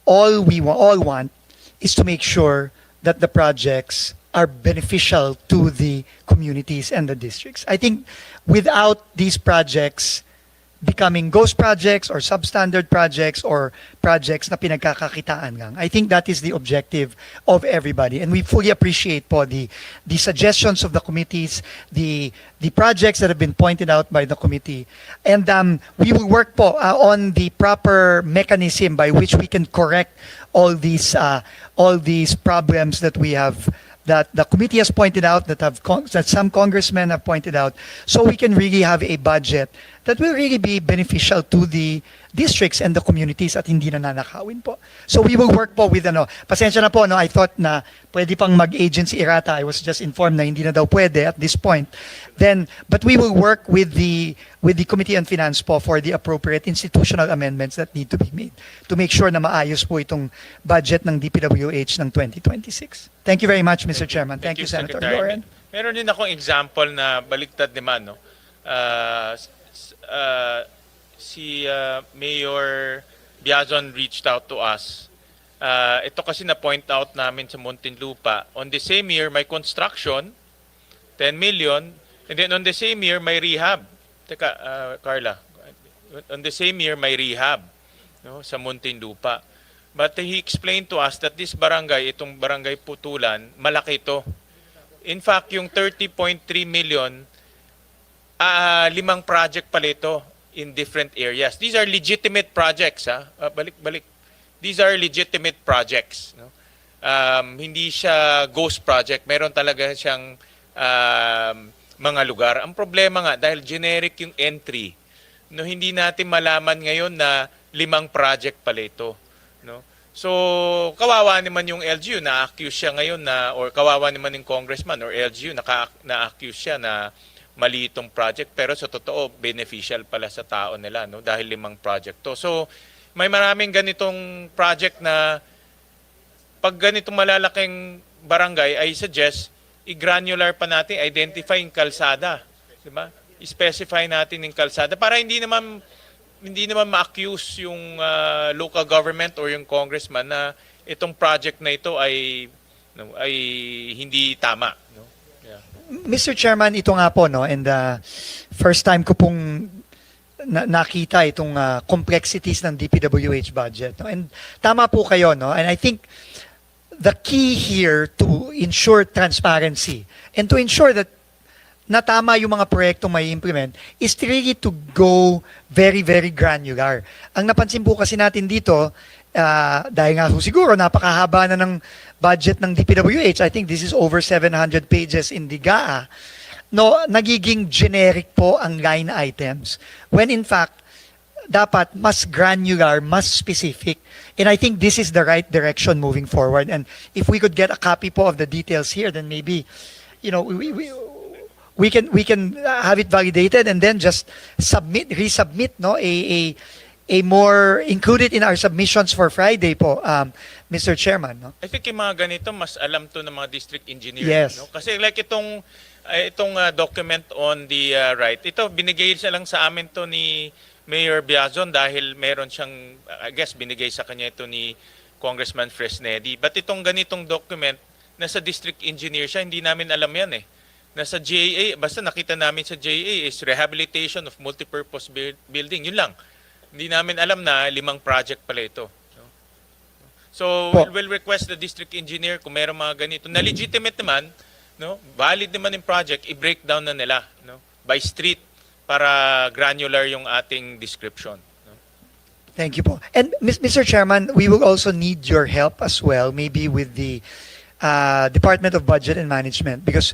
[SPEAKER 3] all we all want is to make sure that the projects are beneficial to the communities and the districts. I think without these projects becoming ghost projects or substandard projects or projects na pinagkakakitaan lang. I think that is the objective of everybody. And we fully appreciate po the suggestions of the committees, the projects that have been pointed out by the committee. And we will work po on the proper mechanism by which we can correct all these problems that we have, that the committee has pointed out, that some congressmen have pointed out, so we can really have a budget that will really be beneficial to the districts and the communities at hindi na nanakawin po. So we will work po with pasensya na po, I thought na pwede pang mag-agency errata. I was just informed na hindi na daw pwede at this point. But we will work with the Committee on Finance po for the appropriate institutional amendments that need to be made to make sure na maayos po itong budget ng DPWH ng 2026. Thank you very much, Mr. Chairman. Thank you, Senator
[SPEAKER 2] Secretary.
[SPEAKER 3] Loren.
[SPEAKER 2] Meron din akong example na baliktad naman, no? Si Mayor Biazon reached out to us. Ito kasi na-point out namin sa Muntinlupa. On the same year, may construction, 10 million, and then on the same year, may rehab. Teka, Carla. On the same year, may rehab, no, sa Muntinlupa. But he explained to us that this barangay, itong barangay Putulan, malaki ito. In fact, yung 30.3 million, 5 project pala ito in different areas. These are legitimate projects. Balik. These are legitimate projects. No? Hindi siya ghost project. Meron talaga siyang mga lugar. Ang problema nga, dahil generic yung entry, no, hindi natin malaman ngayon na 5 project pala ito. No? So, kawawa naman yung LGU, na-accuse siya ngayon na, or kawawa naman yung congressman or LGU, na-accuse siya na mali itong project, pero sa totoo, beneficial pala sa tao nila, no? Dahil 5 project to. So, may maraming ganitong project na pag ganitong malalaking barangay, I suggest, i-granular pa natin, identify yung kalsada. Diba? I-specify natin yung kalsada para hindi naman ma-accuse yung local government or yung congressman na itong project na ito ay hindi tama. No? Yeah.
[SPEAKER 3] Mr. Chairman, ito nga po, no, and first time ko pong nakita itong complexities ng DPWH budget. No? And tama po kayo, no? And I think the key here to ensure transparency and to ensure that natama yung mga proyektong may implement is really to go very, very granular. Ang napansin po kasi natin dito, dahil nga siguro napakahaba na ng budget ng DPWH, I think this is over 700 pages in the GAA, no, nagiging generic po ang line items. When in fact, dapat mas granular, mas specific. And I think this is the right direction moving forward. And if we could get a copy po of the details here, then maybe, you know, we can have it validated and then just resubmit, no, a more included in our submissions for Friday po, Mr. Chairman. No?
[SPEAKER 2] I think yung mga ganito, mas alam to ng mga district engineers.
[SPEAKER 3] Yes.
[SPEAKER 2] No? Kasi like itong document on the right, ito binigay siya lang sa amin to ni Mayor Biazon dahil meron siyang, I guess, binigay sa kanya ito ni Congressman Fresnedi. But itong ganitong document, nasa district engineer siya, hindi namin alam yan eh. Nasa JA, basta nakita namin sa JA is rehabilitation of multipurpose building. Yun lang. Hindi namin alam na 5 project pala ito. No? So, we'll request the district engineer kung meron mga ganito. Na legitimate naman, no? Valid naman yung project, i-breakdown na nila, no? By street, para granular yung ating description. No?
[SPEAKER 3] Thank you po. And Mr. Chairman, we will also need your help as well, maybe with the Department of Budget and Management, because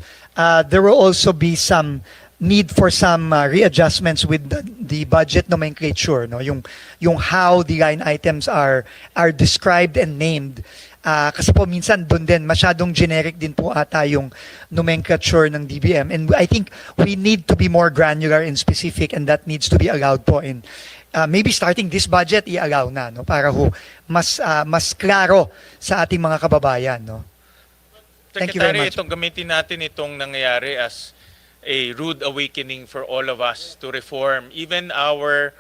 [SPEAKER 3] there will also be some need for some readjustments with the budget nomenclature, no? Yung how the line items are described and named. Kasi po minsan doon din masyadong generic din po ata yung nomenclature ng DBM, and I think we need to be more granular and specific, and that needs to be allowed po in maybe starting this budget i-allow na, no, para ho mas klaro sa ating mga kababayan, no. Thank you very
[SPEAKER 2] Secretary,
[SPEAKER 3] much.
[SPEAKER 2] itong gamitin natin itong nangyayari as a rude awakening for all of us to reform even our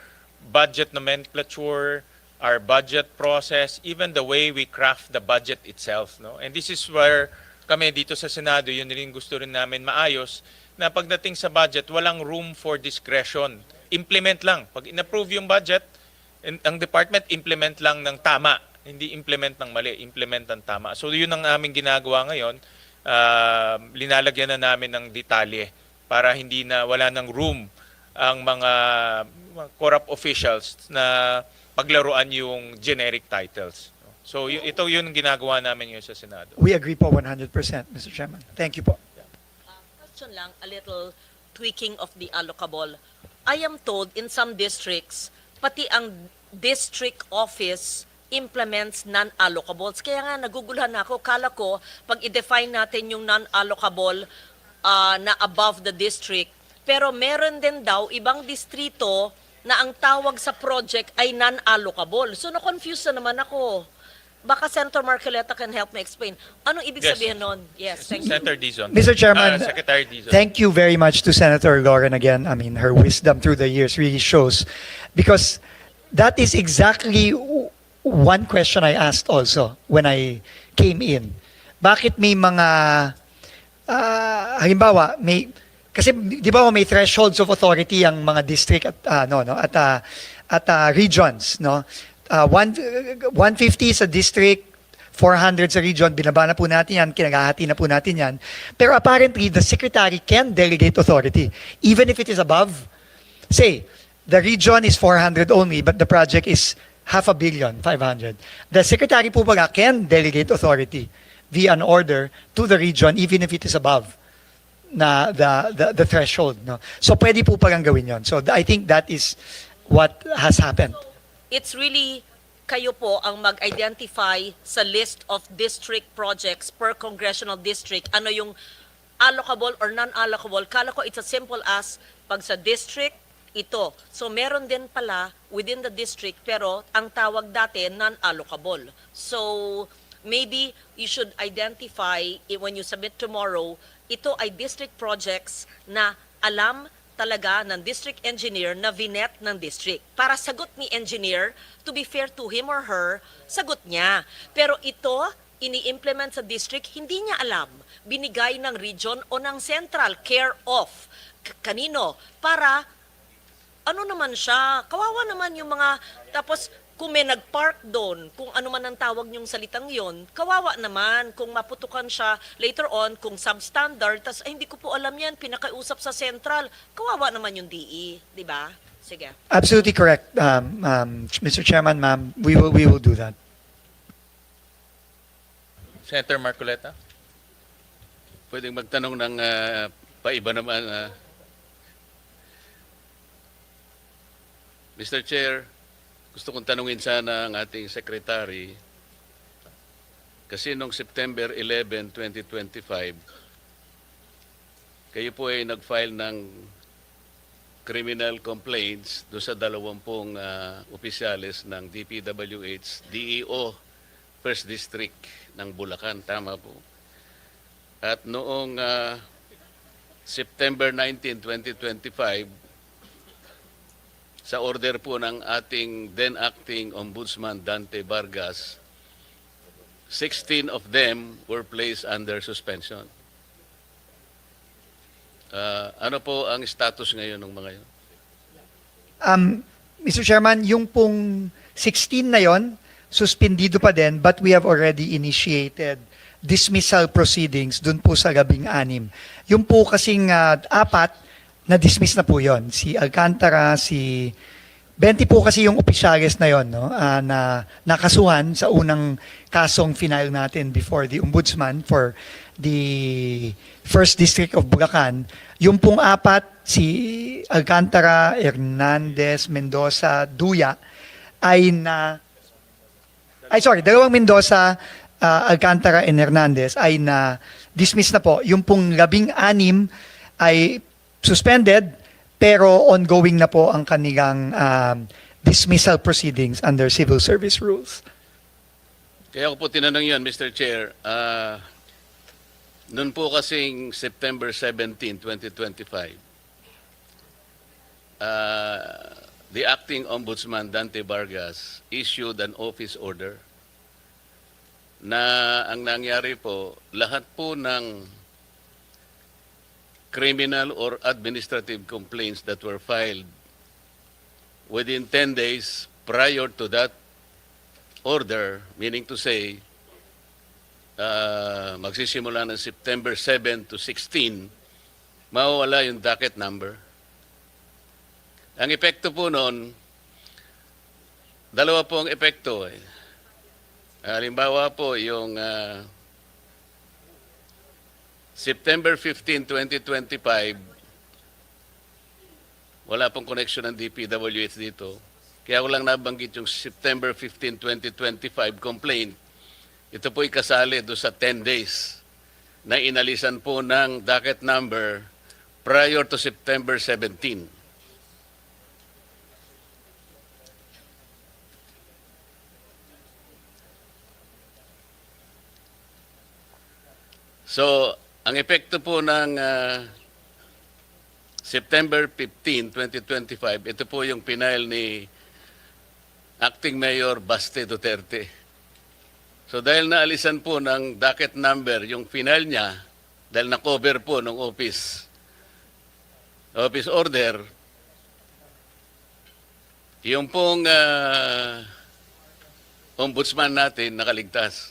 [SPEAKER 2] budget nomenclature, our budget process, even the way we craft the budget itself. No? And this is where kami dito sa Senado, yun rin gusto rin namin maayos, na pagdating sa budget, walang room for discretion. Implement lang. Pag in-approve yung budget, ang department implement lang ng tama. Hindi implement ng mali, implement ng tama. So yun ang aming ginagawa ngayon. Linalagyan na namin ng detalye para hindi na wala ng room ang mga corrupt officials na paglaruan yung generic titles. So ito yun ang ginagawa namin ngayon sa Senado.
[SPEAKER 3] We agree po 100%, Mr. Chairman. Thank you po.
[SPEAKER 5] Question lang, a little tweaking of the allocable. I am told in some districts, pati ang district office implements non-allocables. Kaya nga naguguluhan ako, kala ko pag i-define natin yung non-allocable na above the district, pero meron din daw ibang distrito na ang tawag sa project ay non-allocable. So na-confuse na naman ako. Baka Senator Marcoleta can help me explain. Anong ibig
[SPEAKER 2] Yes.
[SPEAKER 5] sabihin nun? Yes, thank you.
[SPEAKER 2] Senator Dizon.
[SPEAKER 3] Mr. Chairman,
[SPEAKER 2] Secretary Dizon.
[SPEAKER 3] thank you very much to Senator Lauren again. I mean, her wisdom through the years really shows, because that is exactly one question I asked also when I came in. Bakit may mga halimbawa, kasi di ba may thresholds of authority ang mga district at regions, no? 150 sa district, 400 sa region, binaba na po natin yan, kinagahati na po natin yan. Pero apparently, the secretary can delegate authority, even if it is above. Say, the region is 400 only, but the project is 500 million, 500. The secretary po pala can delegate authority via an order to the region, even if it is above. na the threshold, no? So pwede po parang gawin yon. So I think that is what has happened.
[SPEAKER 5] It's really kayo po ang mag-identify sa list of district projects per congressional district. Ano yung allocable or non-allocable? Kala ko it's as simple as pag sa district, ito. So meron din pala within the district pero ang tawag dati non-allocable. So maybe you should identify when you submit tomorrow, ito ay district projects na alam talaga ng district engineer na vinet ng district. Para sagot ni engineer, to be fair to him or her, sagot niya. Pero ito, ini-implement sa district, hindi niya alam. Binigay ng region o ng central, care of. Kanino? Para, ano naman siya, kawawa naman yung mga, tapos kung may nag-park doon, kung ano man ang tawag niyong salitang yon, kawawa naman kung maputukan siya later on, kung substandard, tas ay, hindi ko po alam yan, pinakausap sa central, kawawa naman yung DE, di ba? Sige.
[SPEAKER 3] Absolutely correct, Mr. Chairman, ma'am. We will do that.
[SPEAKER 2] Senator Marcoleta?
[SPEAKER 6] Pwedeng magtanong ng paiba naman. Mr. Chair, gusto kong tanungin sana ang ating secretary kasi noong September 11, 2025, kayo po ay nag-file ng criminal complaints do sa 20 opisyalis ng DPWH, DEO, First District ng Bulacan. Tama po. At noong September 19, 2025, sa order po ng ating then acting Ombudsman Dante Vargas, 16 of them were placed under suspension. Ano po ang status ngayon ng mga yun?
[SPEAKER 3] Mr. Chairman, yung pong 16 na yon, suspendido pa din, but we have already initiated dismissal proceedings dun po sa 16. Yung po kasing 4, na-dismiss na po yon. Si Alcantara, si 20 po kasi yung opisyalis na yon, no? Na nakasuhan sa unang kasong final natin before the Ombudsman for the First District of Bulacan. Yung pong 4, si Alcantara, Hernandez, Mendoza, Duya, ay dalawang Mendoza, Alcantara and Hernandez ay na-dismiss na po. Yung pong 16 ay suspended, pero ongoing na po ang kanilang dismissal proceedings under civil service rules.
[SPEAKER 6] Kaya ko po tinanong yun, Mr. Chair. Noon po kasing September 17, 2025, the acting Ombudsman Dante Vargas issued an office order na ang nangyari po, lahat po ng criminal or administrative complaints that were filed within 10 days prior to that order, meaning to say, magsisimula ng September 7 to 16, mawawala yung docket number. Ang epekto po noon, dalawa po ang epekto. Halimbawa po yung September 15, 2025, wala pong connection ng DPWH dito. Kaya ko lang nabanggit yung September 15, 2025 complaint. Ito po'y kasali doon sa 10 days na inalisan po ng docket number prior to September 17. So, ang epekto po ng September 15, 2025, ito po yung pinail ni Acting Mayor Baste Duterte. So dahil naalisan po ng docket number yung final niya, dahil na-cover po ng office order, yung pong ombudsman natin nakaligtas.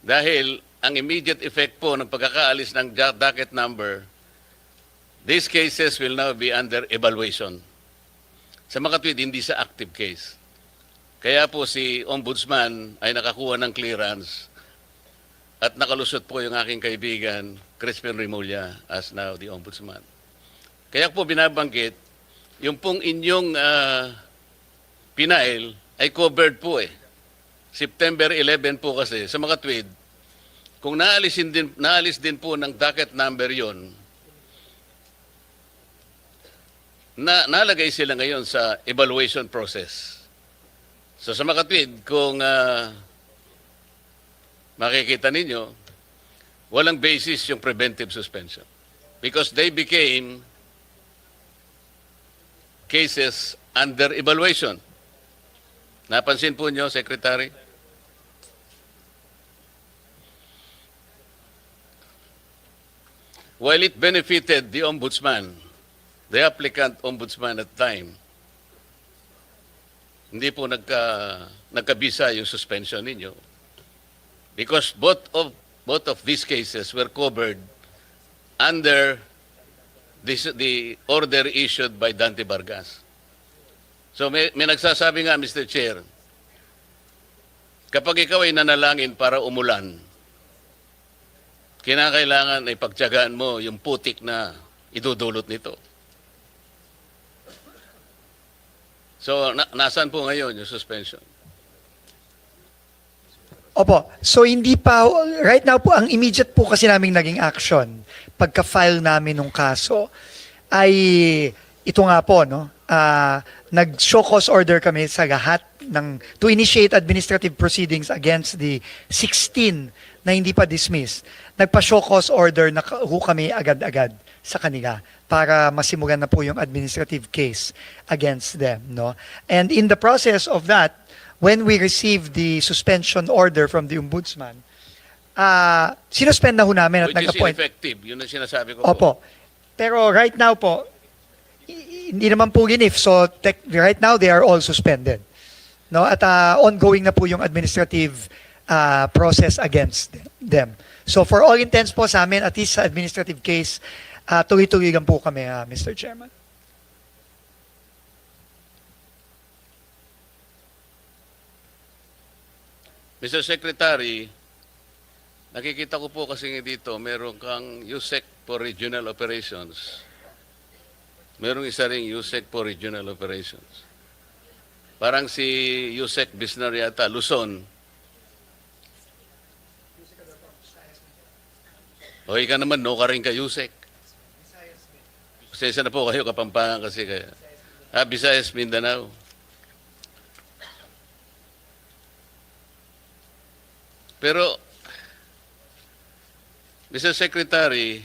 [SPEAKER 6] Dahil ang immediate effect po ng pagkakaalis ng docket number, these cases will now be under evaluation. Sa makatwid, hindi sa active case. Kaya po si Ombudsman ay nakakuha ng clearance at nakalusot po yung aking kaibigan, Crispin Remulla, as now the Ombudsman. Kaya po binabanggit, yung pong inyong pinail ay covered po eh. September 11 po kasi, sa mga tweet, kung naalis din po ng docket number yon, nalagay sila ngayon sa evaluation process. So sa mga tweet, kung makikita ninyo, walang basis yung preventive suspension. Because they became cases under evaluation. Napansin po nyo, Secretary? While it benefited the Ombudsman, the applicant Ombudsman at the time, hindi po nagkabisa yung suspension ninyo. Because both of these cases were covered under the order issued by Dante Vargas. So may nagsasabi nga, Mr. Chair, kapag ikaw ay nanalangin para umulan, kinakailangan ay pagtiyagaan mo yung putik na idudulot nito. So, nasaan po ngayon yung suspension?
[SPEAKER 3] Opo. So hindi pa, right now po, ang immediate po kasi naming naging action, pagka-file namin ng kaso, ay ito nga po, no? Nag-show cause order kami sa lahat to initiate administrative proceedings against the 16 na hindi pa dismissed. Nagpa-show cause order na kami agad-agad sa kanila para masimulan na po yung administrative case against them, no? And in the process of that, when we received the suspension order from the Ombudsman, sinuspend na ho namin at
[SPEAKER 6] Which is
[SPEAKER 3] nag-appoint.
[SPEAKER 6] ineffective, yun ang sinasabi ko
[SPEAKER 3] Opo. Pero right now po, hindi naman po ginif. So right now, they are all suspended. No? At ongoing na po yung administrative process against them. So for all intents po sa amin, at least sa administrative case, tuloy-tuloy lang po kami, Mr. Chairman.
[SPEAKER 6] Mr. Secretary, nakikita ko po kasi dito, meron kang USEC for Regional Operations. Merong isa ring USEC for Regional Operations. Parang si USEC Bisnar yata, Luzon. O ika naman, no ka rin ka USEC. Pasensya na po kayo, Kapampangan kasi kaya. Visayas, Mindanao. Pero, Mr. Secretary,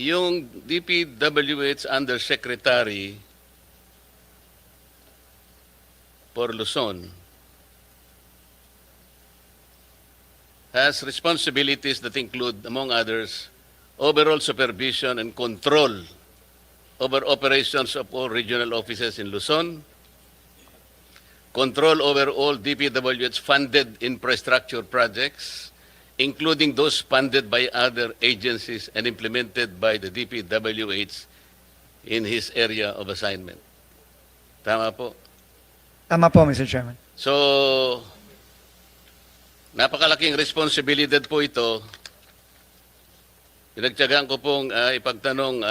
[SPEAKER 6] yung DPWH Undersecretary for Luzon has responsibilities that include, among others, overall supervision and control over operations of all regional offices in Luzon, control over all DPWH funded infrastructure projects, including those funded by other agencies and implemented by the DPWH in his area of assignment. Tama po?
[SPEAKER 3] Tama po, Mr. Chairman.
[SPEAKER 6] So, napakalaking responsibilidad po ito. Pinagtiyagaan ko pong ipagtanong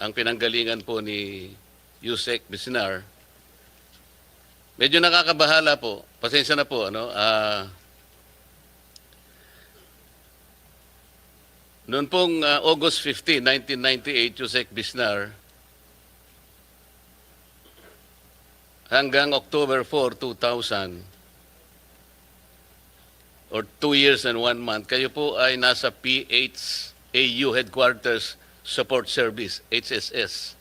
[SPEAKER 6] ang pinanggalingan po ni Yusek Bisnar. Medyo nakakabahala po. Pasensya na po, ano? Noon pong August 15, 1998, Yusek Bisnar, hanggang October 4, 2000, or 2 years and 1 month, kayo po ay nasa PHAU Headquarters Support Service, HSS.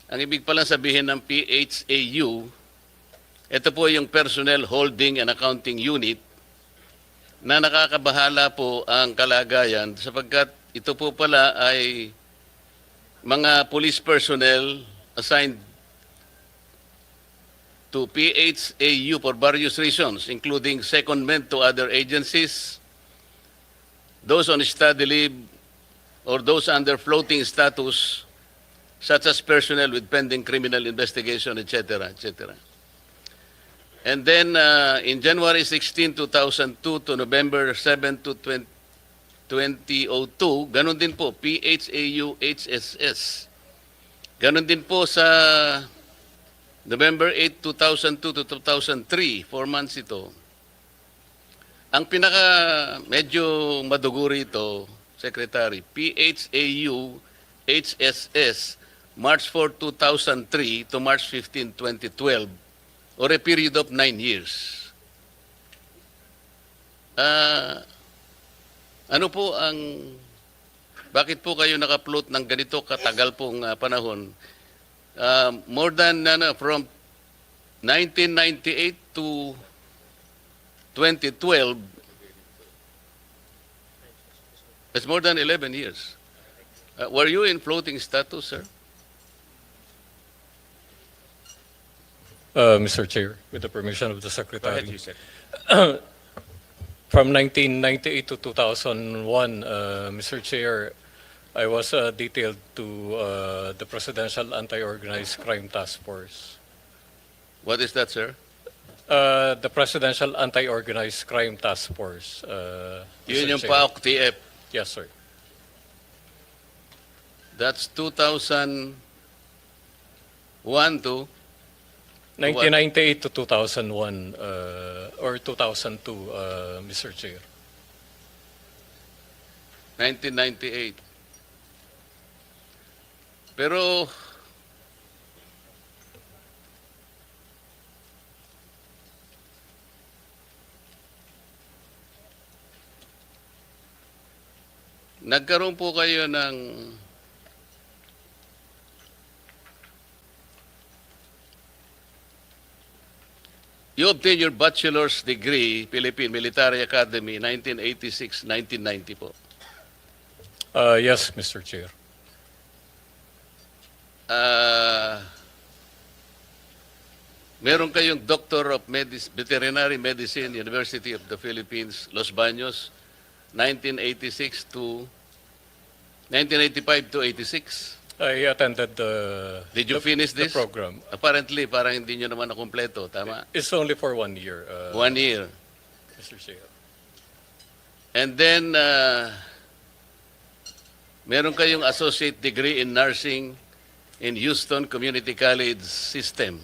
[SPEAKER 6] Ang ibig pala sabihin ng PHAU, ito po yung Personnel Holding and Accounting Unit na nakakabahala po ang kalagayan sapagkat ito po pala ay mga police personnel assigned to PHAU for various reasons, including secondment to other agencies, those on study leave, or those under floating status, such as personnel with pending criminal investigation, etc., etc. And then in January 16, 2002 to November 7 to 2002, ganun din po, PHAU HSS. Ganun din po sa November 8, 2002 to 2003, 4 months ito. Ang pinaka medyo maduguri ito, Secretary, PHAU HSS, March 4, 2003 to March 15, 2012, or a period of 9 years. Ano po bakit po kayo naka-float ng ganito katagal pong panahon? More than, from 1998 to 2012, it's more than 11 years. Were you in floating status, sir?
[SPEAKER 8] Mr. Chair, with the permission of the
[SPEAKER 2] Go ahead,
[SPEAKER 8] Secretary.
[SPEAKER 2] Yusek.
[SPEAKER 8] From 1998 to 2001, Mr. Chair, I was detailed to the Presidential Anti-Organized Crime Task Force.
[SPEAKER 6] What is that, sir?
[SPEAKER 8] The Presidential Anti-Organized Crime Task Force.
[SPEAKER 6] Yun
[SPEAKER 8] Mr.
[SPEAKER 6] yung
[SPEAKER 8] Chair.
[SPEAKER 6] PAOK-TF.
[SPEAKER 8] Yes, sir.
[SPEAKER 6] That's 2001 to
[SPEAKER 8] 1998 to 2001 or 2002, Mr. Chair.
[SPEAKER 6] 1998. Pero nagkaroon po kayo ng you obtained your bachelor's degree, Philippine Military Academy, 1986-1990 po.
[SPEAKER 8] Yes, Mr. Chair.
[SPEAKER 6] Meron kayong Doctor of Veterinary Medicine, University of the Philippines, Los Baños, 1986 to 1985 to 86.
[SPEAKER 8] I attended the
[SPEAKER 6] Did you finish
[SPEAKER 8] the
[SPEAKER 6] this?
[SPEAKER 8] program.
[SPEAKER 6] Apparently, parang hindi nyo naman nakumpleto. Tama?
[SPEAKER 8] It's only for 1 year,
[SPEAKER 6] 1 year.
[SPEAKER 8] Mr. Chair.
[SPEAKER 6] And then, meron kayong associate degree in nursing in Houston Community College System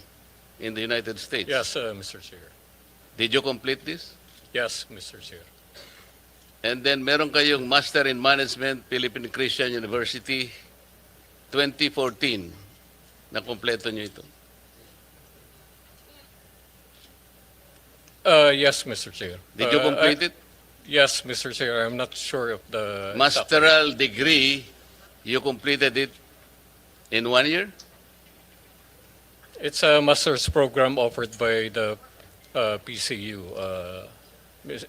[SPEAKER 6] in the United States.
[SPEAKER 8] Yes, Mr. Chair.
[SPEAKER 6] Did you complete this?
[SPEAKER 8] Yes, Mr. Chair.
[SPEAKER 6] And then, meron kayong Master in Management, Philippine Christian University, 2014. Nakompleto nyo ito.
[SPEAKER 8] Yes, Mr. Chair.
[SPEAKER 6] Did you complete it?
[SPEAKER 8] Yes, Mr. Chair. I'm not sure of the exact-
[SPEAKER 6] Masteral degree, you completed it in 1 year?
[SPEAKER 8] It's a master's program offered by the PCU,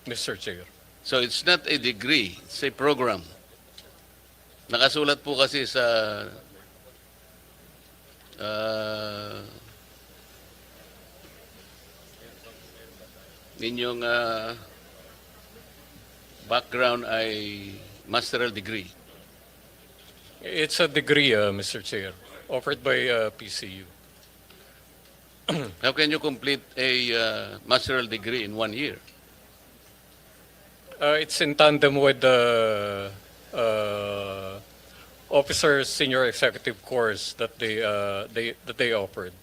[SPEAKER 8] Mr. Chair.
[SPEAKER 6] So it's not a degree, it's a program. Nakasulat po kasi sa ninyong background ay masteral degree.
[SPEAKER 8] It's a degree, Mr. Chair, offered by PCU.
[SPEAKER 6] How can you complete a masteral degree in 1 year?
[SPEAKER 8] It's in tandem with the officer senior executive course that they offered.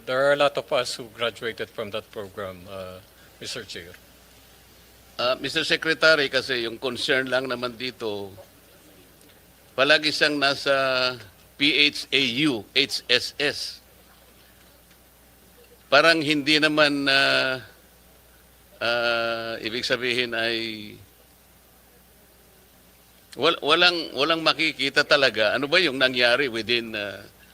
[SPEAKER 8] There are a lot of us who graduated from that program, Mr. Chair.
[SPEAKER 6] Mr. Secretary, kasi yung concern lang naman dito, palagi siyang nasa PHAU, HSS. Parang hindi naman ibig sabihin ay walang makikita talaga. Ano ba yung nangyari within,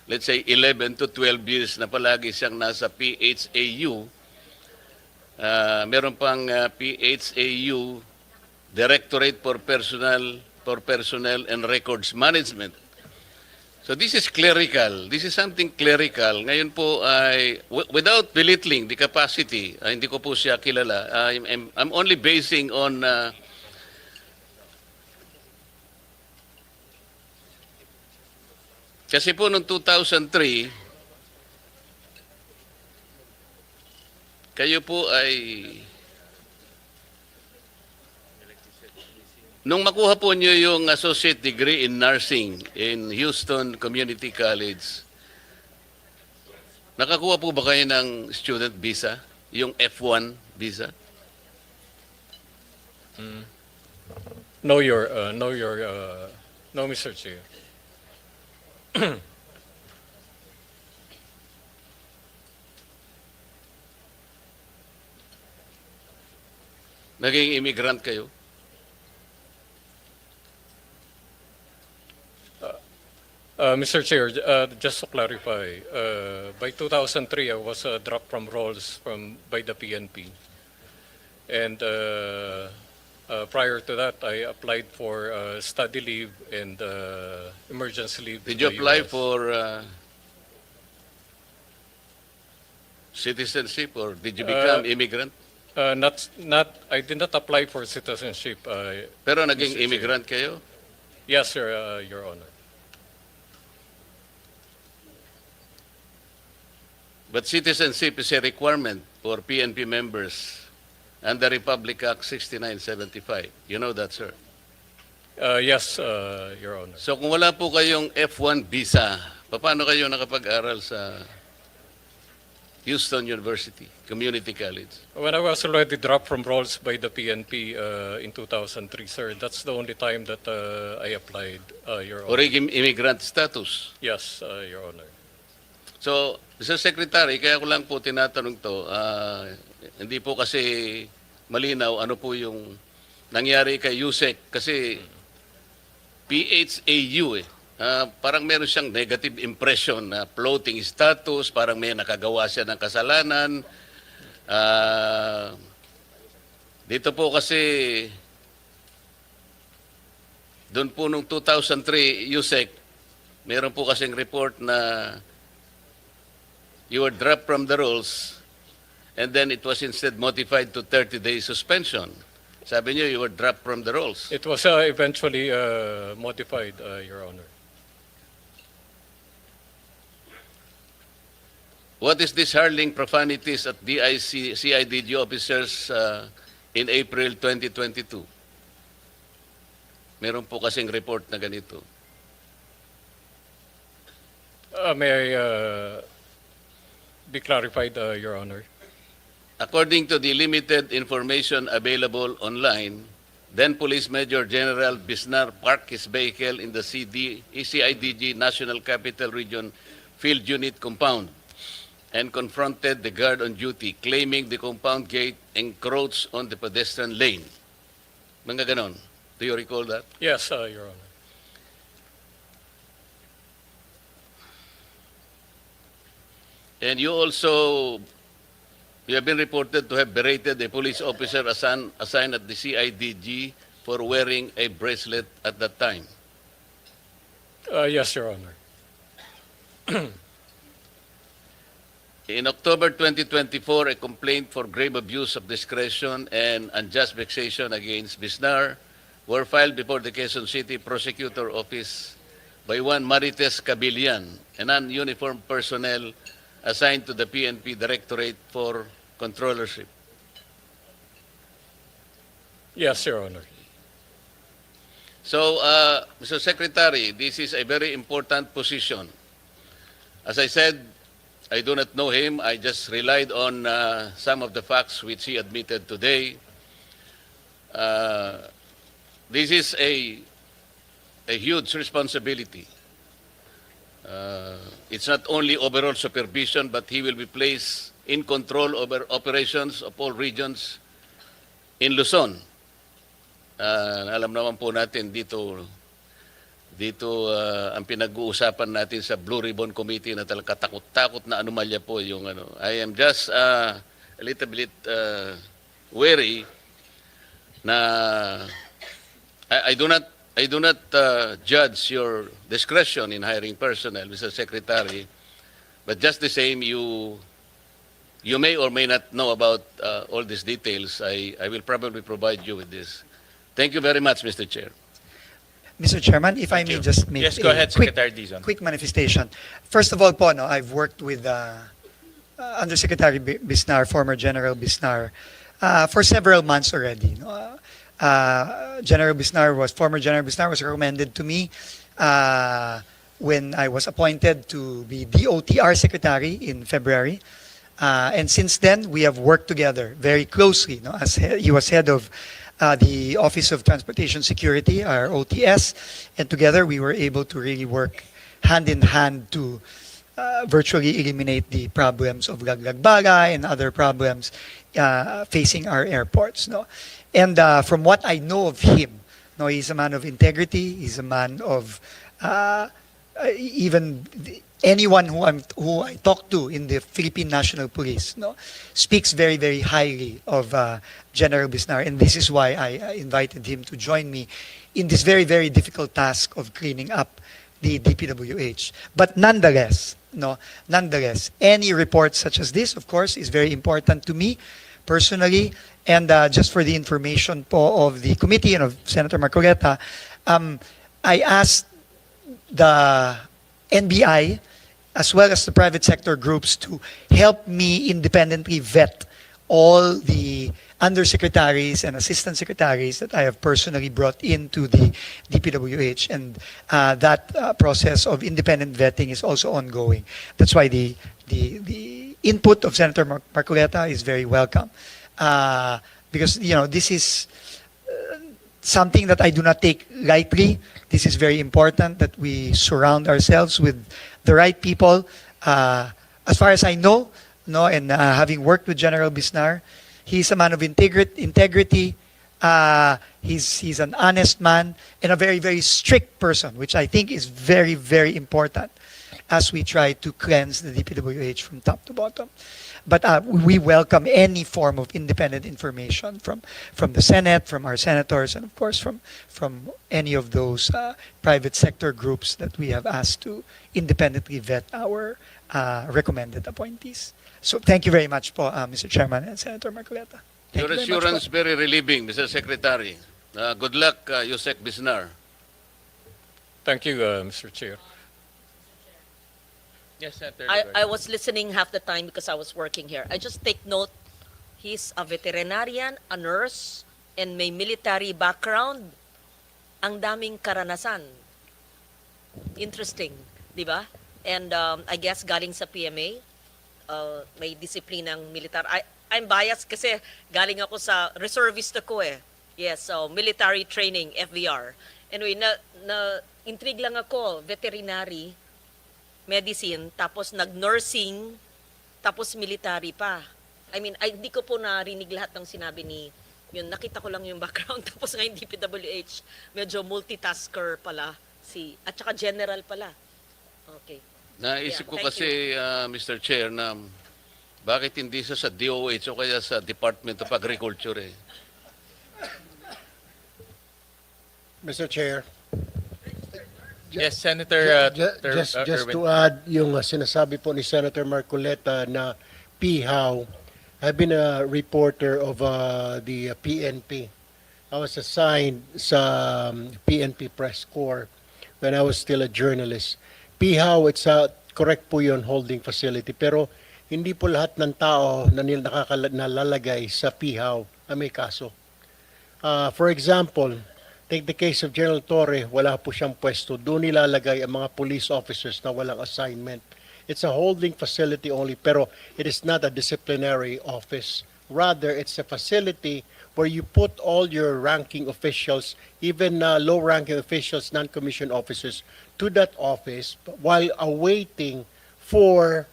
[SPEAKER 6] let's say, 11 to 12 years na palagi siyang nasa PHAU? Meron pang PHAU, Directorate for Personnel and Records Management. So this is clerical. This is something clerical. Ngayon po ay without belittling the capacity, hindi ko po siya kilala. I'm only basing on kasi po noong 2003 kayo po ay, nung makuha po niyo yung associate degree in nursing in Houston Community College, nakakuha po ba kayo ng student visa, yung F1 visa?
[SPEAKER 8] No, no, Mr. Chair.
[SPEAKER 6] Naging immigrant kayo?
[SPEAKER 8] Mr. Chair, just to clarify, by 2003, I was dropped from roles by the PNP. And prior to that, I applied for study leave and emergency leave.
[SPEAKER 6] Did
[SPEAKER 8] in
[SPEAKER 6] you
[SPEAKER 8] the
[SPEAKER 6] apply
[SPEAKER 8] US.
[SPEAKER 6] for citizenship or did you become immigrant?
[SPEAKER 8] I did not apply for citizenship.
[SPEAKER 6] Pero naging
[SPEAKER 8] Mr. Chair.
[SPEAKER 6] immigrant kayo?
[SPEAKER 8] Yes, sir, Your Honor.
[SPEAKER 6] But citizenship is a requirement for PNP members under Republic Act 6975. You know that, sir.
[SPEAKER 8] Yes, Your Honor.
[SPEAKER 6] So kung wala po kayong F1 visa, paano kayo nakapag-aral sa Houston University Community College?
[SPEAKER 8] When I was already dropped from roles by the PNP in 2003, sir, that's the only time that I applied, Your
[SPEAKER 6] Or
[SPEAKER 8] Honor.
[SPEAKER 6] immigrant status?
[SPEAKER 8] Yes, Your Honor.
[SPEAKER 6] So, Mr. Secretary, kaya ko lang po tinatanong to, hindi po kasi malinaw ano po yung nangyari kay Yusek kasi PHAU parang meron siyang negative impression na floating status, parang may nakagawa siya ng kasalanan. Dito po kasi doon po nung 2003, Yusek, meron po kasing report na you were dropped from the rolls and then it was instead modified to 30-day suspension. Sabi niyo, you were dropped from the rolls.
[SPEAKER 8] It was eventually modified, Your Honor.
[SPEAKER 6] What is this hurling profanities at CIDG officers in April 2022? Meron po kasing report na ganito.
[SPEAKER 8] May I be clarified, Your Honor?
[SPEAKER 6] According to the limited information available online, then Police Major General Bisnar parked his vehicle in the CIDG National Capital Region Field Unit compound and confronted the guard on duty, claiming the compound gate encroached on the pedestrian lane. Mga ganon. Do you recall that?
[SPEAKER 8] Yes, Your Honor.
[SPEAKER 6] And you have been reported to have berated a police officer assigned at the CIDG for wearing a bracelet at that time.
[SPEAKER 8] Yes, Your Honor.
[SPEAKER 6] In October 2024, a complaint for grave abuse of discretion and unjust vexation against Bisnar were filed before the Quezon City Prosecutor Office by one Marites Cabilian, a non-uniformed personnel assigned to the PNP Directorate for Controllership.
[SPEAKER 8] Yes, Your Honor.
[SPEAKER 6] So, Mr. Secretary, this is a very important position. As I said, I do not know him. I just relied on some of the facts which he admitted today. This is a huge responsibility. It's not only overall supervision, but he will be placed in control over operations of all regions in Luzon. Alam naman po natin dito ang pinag-uusapan natin sa Blue Ribbon Committee na talaga katakot-takot na anomalya po yung ano. I am just a little bit wary na I do not judge your discretion in hiring personnel, Mr. Secretary, but just the same, you may or may not know about all these details. I will probably provide you with this. Thank you very much, Mr. Chair.
[SPEAKER 3] Mr. Chairman, if I
[SPEAKER 2] Thank
[SPEAKER 3] may
[SPEAKER 2] you.
[SPEAKER 3] just make
[SPEAKER 2] Yes, go ahead,
[SPEAKER 3] quick,
[SPEAKER 2] Secretary Dizon.
[SPEAKER 3] quick manifestation. First of all po, no, I've worked with Undersecretary Bisnar, former General Bisnar, for several months already. No? Former General Bisnar was recommended to me when I was appointed to be DOTR Secretary in February. And since then, we have worked together very closely. No? As he was head of the Office of Transportation Security, our OTS, and together we were able to really work hand in hand to virtually eliminate the problems of laglagbala and other problems facing our airports. No? And from what I know of him, no, he's a man of integrity. He's a man of even anyone who I talk to in the Philippine National Police, no, speaks very, very highly of General Bisnar, and this is why I invited him to join me in this very, very difficult task of cleaning up the DPWH. But nonetheless, any report such as this, of course, is very important to me personally. And just for the information po of the committee and of Senator Marcoleta, I asked the NBI as well as the private sector groups to help me independently vet all the undersecretaries and assistant secretaries that I have personally brought into the DPWH, and that process of independent vetting is also ongoing. That's why the input of Senator Marcoleta is very welcome, because this is something that I do not take lightly. This is very important that we surround ourselves with the right people. As far as I know, and having worked with General Bisnar, he's a man of integrity. He's an honest man and a very, very strict person, which I think is very, very important as we try to cleanse the DPWH from top to bottom. But we welcome any form of independent information from the Senate, from our senators, and of course from any of those private sector groups that we have asked to independently vet our recommended appointees. So thank you very much po, Mr. Chairman and Senator Marcoleta. Thank
[SPEAKER 6] Your
[SPEAKER 3] you very much
[SPEAKER 6] assurance
[SPEAKER 3] po.
[SPEAKER 6] very relieving, Mr. Secretary. Good luck, Yusek Bisnar.
[SPEAKER 8] Thank you, Mr. Chair.
[SPEAKER 2] Yes, Senator.
[SPEAKER 5] I was listening half the time because I was working here. I just take note, he's a veterinarian, a nurse, and may military background. Ang daming karanasan. Interesting, di ba? And I guess galing sa PMA, may disiplinang militar. I'm biased kasi galing ako sa reservist ako eh. Yes, so military training, FVR. Anyway, intrigue lang ako, veterinary, medicine, tapos nag-nursing, tapos military pa. I mean, hindi ko po narinig lahat ng sinabi ni, yun, nakita ko lang yung background, tapos ngayon DPWH, medyo multitasker pala, at saka general pala. Okay.
[SPEAKER 6] Naisip
[SPEAKER 5] Yeah,
[SPEAKER 6] ko
[SPEAKER 5] thank
[SPEAKER 6] kasi, Mr. Chair, na bakit hindi siya sa DOH o kaya sa Department of Agriculture eh?
[SPEAKER 4] Mr. Chair,
[SPEAKER 2] Yes, Senator.
[SPEAKER 4] just
[SPEAKER 2] Erwin.
[SPEAKER 4] to add yung sinasabi po ni Senator Marcoleta na PHAW, I've been a reporter of the PNP. I was assigned sa PNP Press Corps when I was still a journalist. PHAW, it's a correct po yun, holding facility. Pero hindi po lahat ng tao na nalalagay sa PHAW ay may kaso. For example, take the case of General Torre, wala po siyang pwesto. Doon nilalagay ang mga police officers na walang assignment. It's a holding facility only, pero it is not a disciplinary office. Rather, it's a facility where you put all your ranking officials, even low-ranking officials, non-commissioned officers, to that office while awaiting for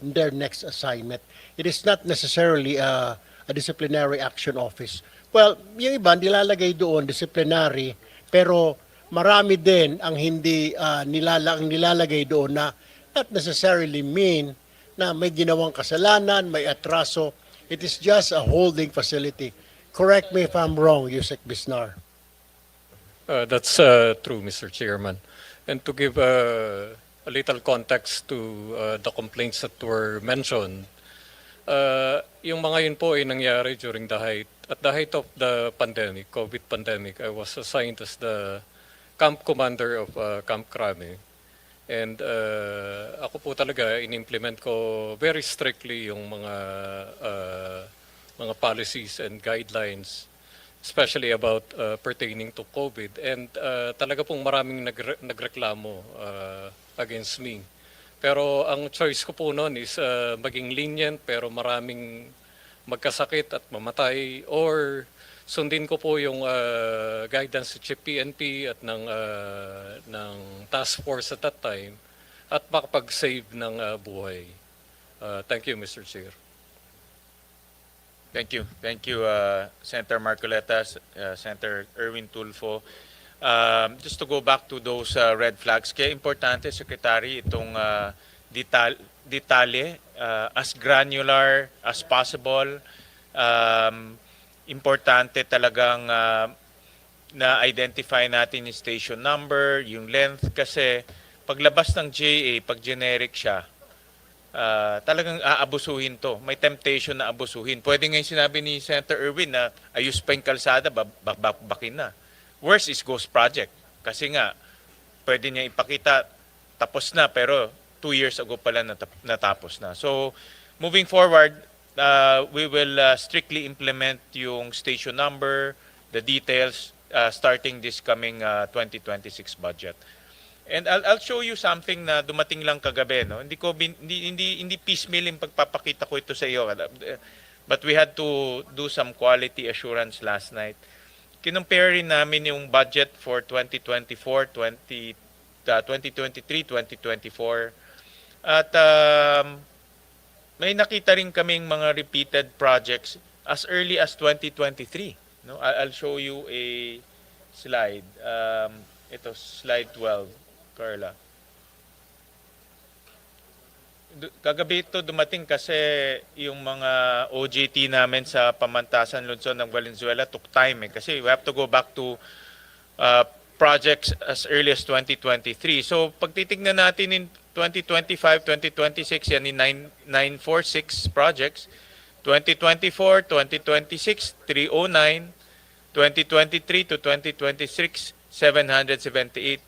[SPEAKER 4] their next assignment. It is not necessarily a disciplinary action office. Well, yung iba nilalagay doon disciplinary, pero marami din ang hindi nilalagay doon na not necessarily mean na may ginawang kasalanan, may atraso. It is just a holding facility. Correct me if I'm wrong, Yusek Bisnar.
[SPEAKER 8] That's true, Mr. Chairman. And to give a little context to the complaints that were mentioned, yung mga yun po ay nangyari during at the height of the pandemic, COVID pandemic. I was assigned as the camp commander of Camp Crame. And ako po talaga, in-implement ko very strictly yung mga policies and guidelines, especially about pertaining to COVID. And talaga pong maraming nagreklamo against me. Pero ang choice ko po noon is maging lenient pero maraming magkasakit at mamatay, or sundin ko po yung guidance sa Chief PNP at ng task force at that time at makapag-save ng buhay. Thank you, Mr. Chair.
[SPEAKER 2] Thank you. Thank you, Senator Marcoleta, Senator Erwin Tulfo. Just to go back to those red flags, kaya importante, Secretary, itong detalye, as granular as possible. Importante talagang na-identify natin yung station number, yung length, kasi paglabas ng GA, pag generic siya, talagang aabusuhin to. May temptation na abusuhin. Pwede nga yung sinabi ni Senator Erwin na ayos pa yung kalsada, bakin na. Worst is ghost project. Kasi nga, pwede niya ipakita, tapos na, pero 2 years ago pala natapos na. So, moving forward, we will strictly implement yung station number, the details, starting this coming 2026 budget. And I'll show you something na dumating lang kagabi, no? Hindi piecemeal yung pagpapakita ko ito sa iyo. But we had to do some quality assurance last night. Kinumpare rin namin yung budget for 2024, 2023, 2024. At may nakita rin kaming mga repeated projects as early as 2023. No? I'll show you a slide. Ito, slide 12, Carla. Kagabi ito dumating kasi yung mga OJT namin sa Pamantasan Luzon ng Valenzuela took time kasi we have to go back to projects as early as 2023. So pag titignan natin in 2025, 2026, yan yung 946 projects. 2024, 2026, 309. 2023 to 2026, 778.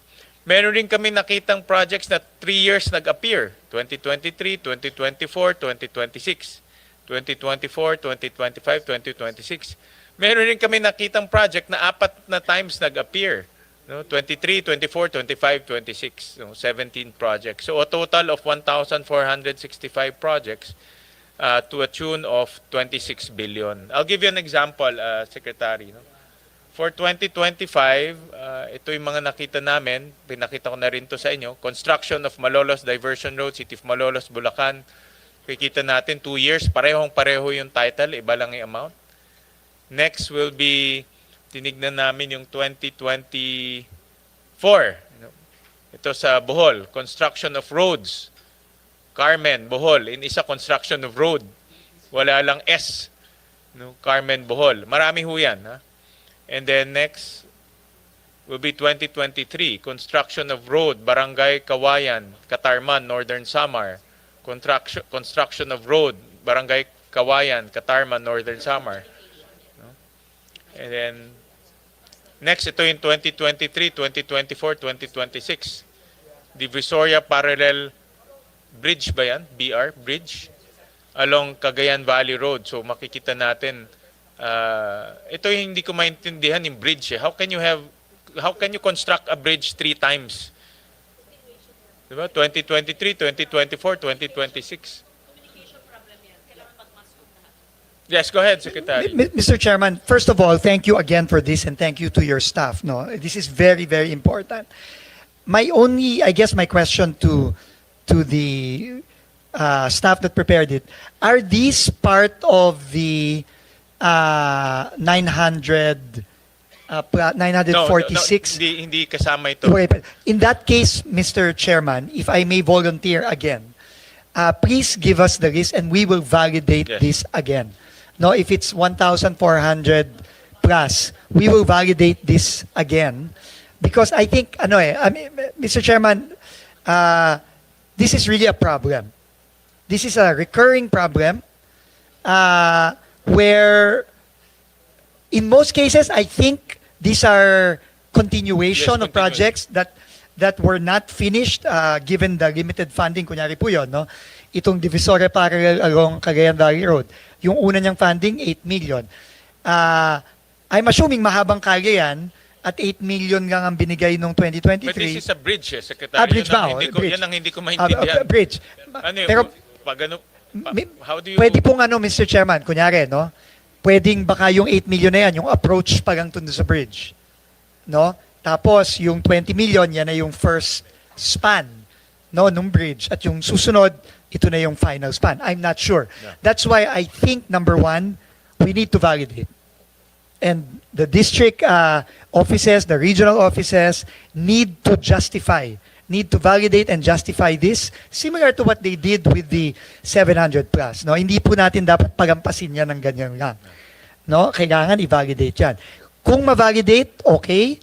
[SPEAKER 2] Meron rin kami nakitang projects na 3 years nag-appear. 2023, 2024, 2026. 2024, 2025, 2026. Meron rin kami nakitang project na 4 na times nag-appear. No? 23, 24, 25, 26. No? 17 projects. So a total of 1,465 projects to a tune of 26 billion. I'll give you an example, Secretary. No? For 2025, ito yung mga nakita namin, pinakita ko na rin to sa inyo, construction of Malolos Diversion Road, City of Malolos, Bulacan. Kikita natin 2 years, pareho yung title, iba lang yung amount. Next will be, tinignan namin yung 2024. Ito sa Bohol, construction of roads. Carmen, Bohol, in isa construction of road. Wala lang S. No? Carmen, Bohol. Marami ho yan. Ha? And then next will be 2023, construction of road, Barangay Kawayan, Katarman, Northern Samar. Construction of road, Barangay Kawayan, Katarman, Northern Samar. No? And then next, ito yung 2023, 2024, 2026. Divisoria Parallel Bridge ba yan? BR, Bridge? Along Cagayan Valley Road. So makikita natin, ito yung hindi ko maintindihan yung bridge. How can you construct a bridge 3 times? Diba? 2023, 2024, 2026. Yes, go ahead, Secretary.
[SPEAKER 3] Mr. Chairman, first of all, thank you again for this and thank you to your staff. No, this is very, very important. My question to the staff that prepared it, are these part of the 946?
[SPEAKER 2] No, hindi kasama ito.
[SPEAKER 3] Okay, in that case, Mr. Chairman, if I may volunteer again, please give us the list and we will validate this again. No, if it's 1,400 plus, we will validate this again because I think, Mr. Chairman, this is really a problem. This is a recurring problem where, in most cases, I think these are continuation of projects that that were not finished given the limited funding, kunyari po yun, no? Itong Divisoria Parallel along Cagayan Valley Road. Yung una niyang funding, 8 million. I'm assuming mahabang kalye yan at 8 million lang ang binigay nung 2023.
[SPEAKER 2] But this is a bridge, Secretary.
[SPEAKER 3] Bridge ba? Bridge.
[SPEAKER 2] Yan ang hindi ko maintindihan.
[SPEAKER 3] Bridge.
[SPEAKER 2] Ano yun?
[SPEAKER 3] Pero,
[SPEAKER 2] Pag ano, how do you...
[SPEAKER 3] pwede pong Mr. Chairman, kunyari, no? Pwedeng baka yung 8 million na yan, yung approach pa lang tundo sa bridge. No? Tapos, yung 20 million, yan na yung first span, no, nung bridge. At yung susunod, ito na yung final span. I'm not sure.
[SPEAKER 2] Yeah.
[SPEAKER 3] That's why I think, number one, we need to validate. And the district offices, the regional offices need to validate and justify this, similar to what they did with the 700 plus. No? Hindi po natin dapat pagampasin yan ng ganyan lang. No? Kailangan i-validate yan. Kung ma-validate, okay.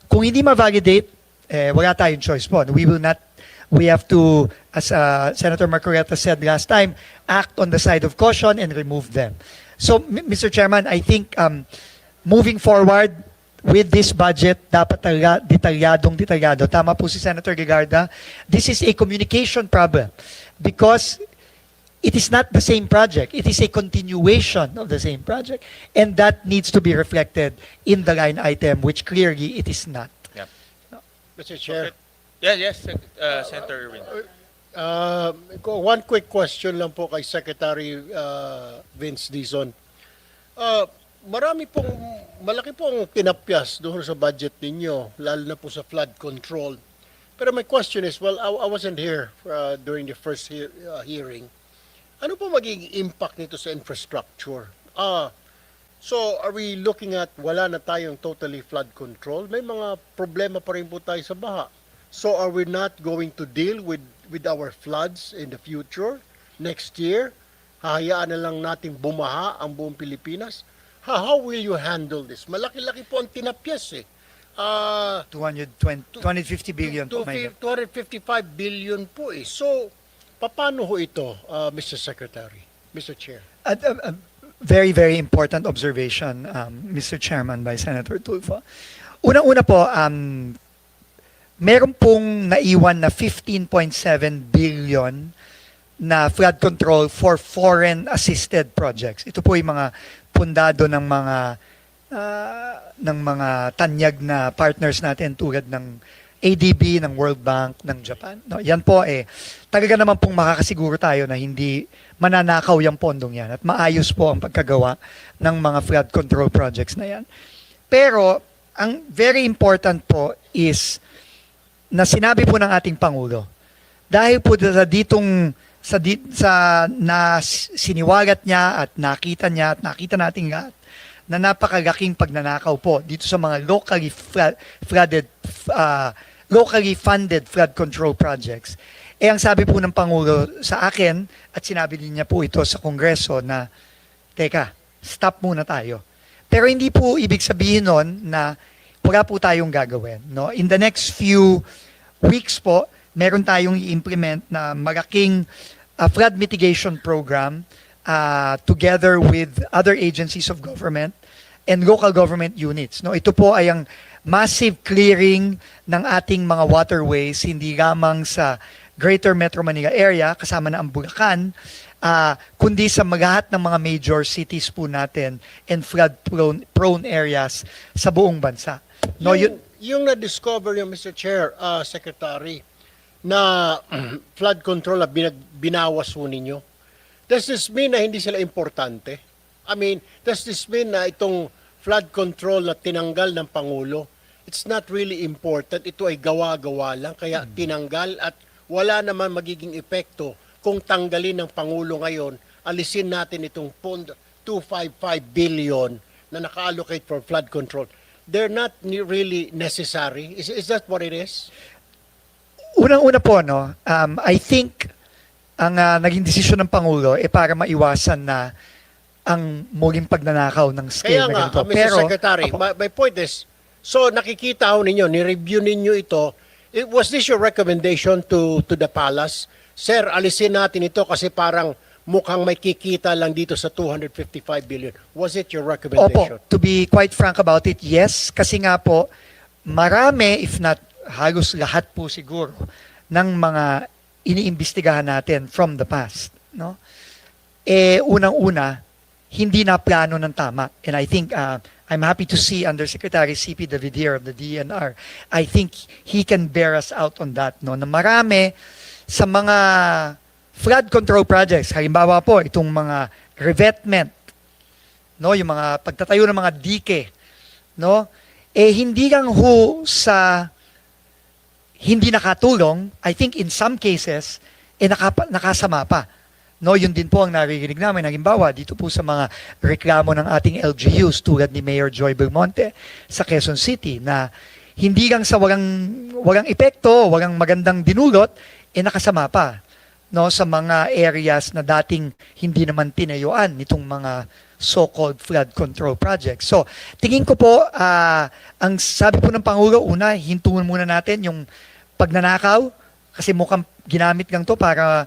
[SPEAKER 3] Kung hindi ma-validate, wala tayong choice po. We have to, as Senator Marcoleta said last time, act on the side of caution and remove them. So, Mr. Chairman, I think moving forward with this budget, dapat talaga detalyado. Tama po si Senator Gigarda. This is a communication problem because it is not the same project. It is a continuation of the same project. And that needs to be reflected in the line item, which clearly it is not.
[SPEAKER 2] Yeah.
[SPEAKER 4] Mr. Chair.
[SPEAKER 2] Yes, Senator Irwin.
[SPEAKER 4] One quick question lang po kay Secretary Vince Dizon. Malaki pong tinapyas doon sa budget ninyo, lalo na po sa flood control. Pero my question is, well, I wasn't here during the first hearing. Ano po magiging impact nito sa infrastructure? So are we looking at wala na tayong totally flood control? May mga problema pa rin po tayo sa baha. So are we not going to deal with our floods in the future, next year? Hahayaan na lang natin bumaha ang buong Pilipinas? How will you handle this? Malaki-laki po ang tinapyas eh.
[SPEAKER 3] 250 billion po.
[SPEAKER 4] 255 billion po eh. So, paano ho ito, Mr. Secretary, Mr. Chair?
[SPEAKER 3] A very, very important observation, Mr. Chairman, by Senator Tulfo. Una-una po, meron pong naiwan na 15.7 billion na flood control for foreign assisted projects. Ito po yung mga pundado ng mga tanyag na partners natin tulad ng ADB, ng World Bank, ng Japan. No, yan po talaga naman pong makakasiguro tayo na hindi mananakaw yung pondong yan at maayos po ang pagkagawa ng mga flood control projects na yan. Pero ang very important po is na sinabi po ng ating Pangulo, dahil po na siniwagat niya at nakita nating lahat na napakalaking pagnanakaw po dito sa mga locally funded flood control projects. Ang sabi po ng Pangulo sa akin at sinabi din niya po ito sa Kongreso na, teka, stop muna tayo. Pero hindi po ibig sabihin nun na wala po tayong gagawin. No? In the next few weeks po, meron tayong i-implement na malaking flood mitigation program together with other agencies of government and local government units. No? Ito po ay ang massive clearing ng ating mga waterways, hindi lamang sa Greater Metro Manila area, kasama na ang Bulacan, kundi sa lahat ng mga major cities po natin and flood-prone areas sa buong bansa. No,
[SPEAKER 4] yung na-discover yung Mr. Chair, Secretary, na flood control na binawas po ninyo, does this mean na hindi sila importante? I mean, does this mean na itong flood control na tinanggal ng Pangulo, it's not really important, ito ay gawa-gawa lang, kaya tinanggal at wala naman magiging epekto kung tanggalin ng Pangulo ngayon, alisin natin itong 255 billion na naka-allocate for flood control. They're not really necessary. Is that what it is?
[SPEAKER 3] Unang-una po, no, I think ang naging desisyon ng Pangulo para maiwasan na ang muling pagnanakaw ng scale na ganito.
[SPEAKER 4] Mr. Secretary, my point is, so nakikita ho ninyo, ni-review ninyo ito, was this your recommendation to the palace? Sir, alisin natin ito kasi parang mukhang may kikita lang dito sa 255 billion. Was it your recommendation?
[SPEAKER 3] Opo, to be quite frank about it, yes. Kasi nga po, marami, if not halos lahat po siguro ng mga iniimbestigahan natin from the past, no? Unang-una, hindi na plano ng tama. And I think I'm happy to see Undersecretary C.P. Davidier of the DNR. I think he can bear us out on that, no? Na marami sa mga flood control projects, halimbawa po itong mga revetment, no, yung mga pagtatayo ng mga dike, no, hindi lang ho sa hindi nakatulong, I think in some cases nakasama pa, no. Yun din po ang naririnig namin, halimbawa dito po sa mga reklamo ng ating LGUs tulad ni Mayor Joy Belmonte sa Quezon City, na hindi lang sa walang epekto, walang magandang dinulot, nakasama pa, no, sa mga areas na dating hindi naman tinayuan nitong mga so-called flood control projects. So, tingin ko po, ang sabi po ng Pangulo, una, hintuan muna natin yung pagnanakaw, kasi mukhang ginamit lang to para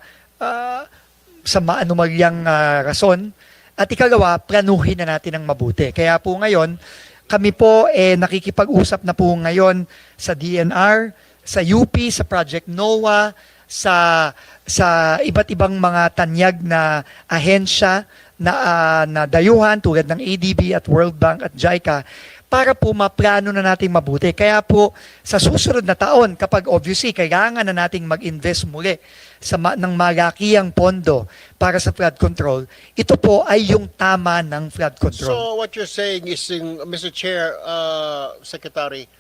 [SPEAKER 3] sa maanumalyang rason. At ikalawa, planuhin na natin ng mabuti. Kaya po ngayon, kami po nakikipag-usap na po ngayon sa DNR, sa UP, sa Project NOAA, sa iba't ibang mga tanyag na ahensya na dayuhan tulad ng ADB at World Bank at JICA para po maplano na nating mabuti. Kaya po sa susunod na taon, kapag obviously kailangan na nating mag-invest muli ng malakiang pondo para sa flood control, ito po ay yung tama ng flood control.
[SPEAKER 4] So what you're saying is, Mr. Chair, Secretary,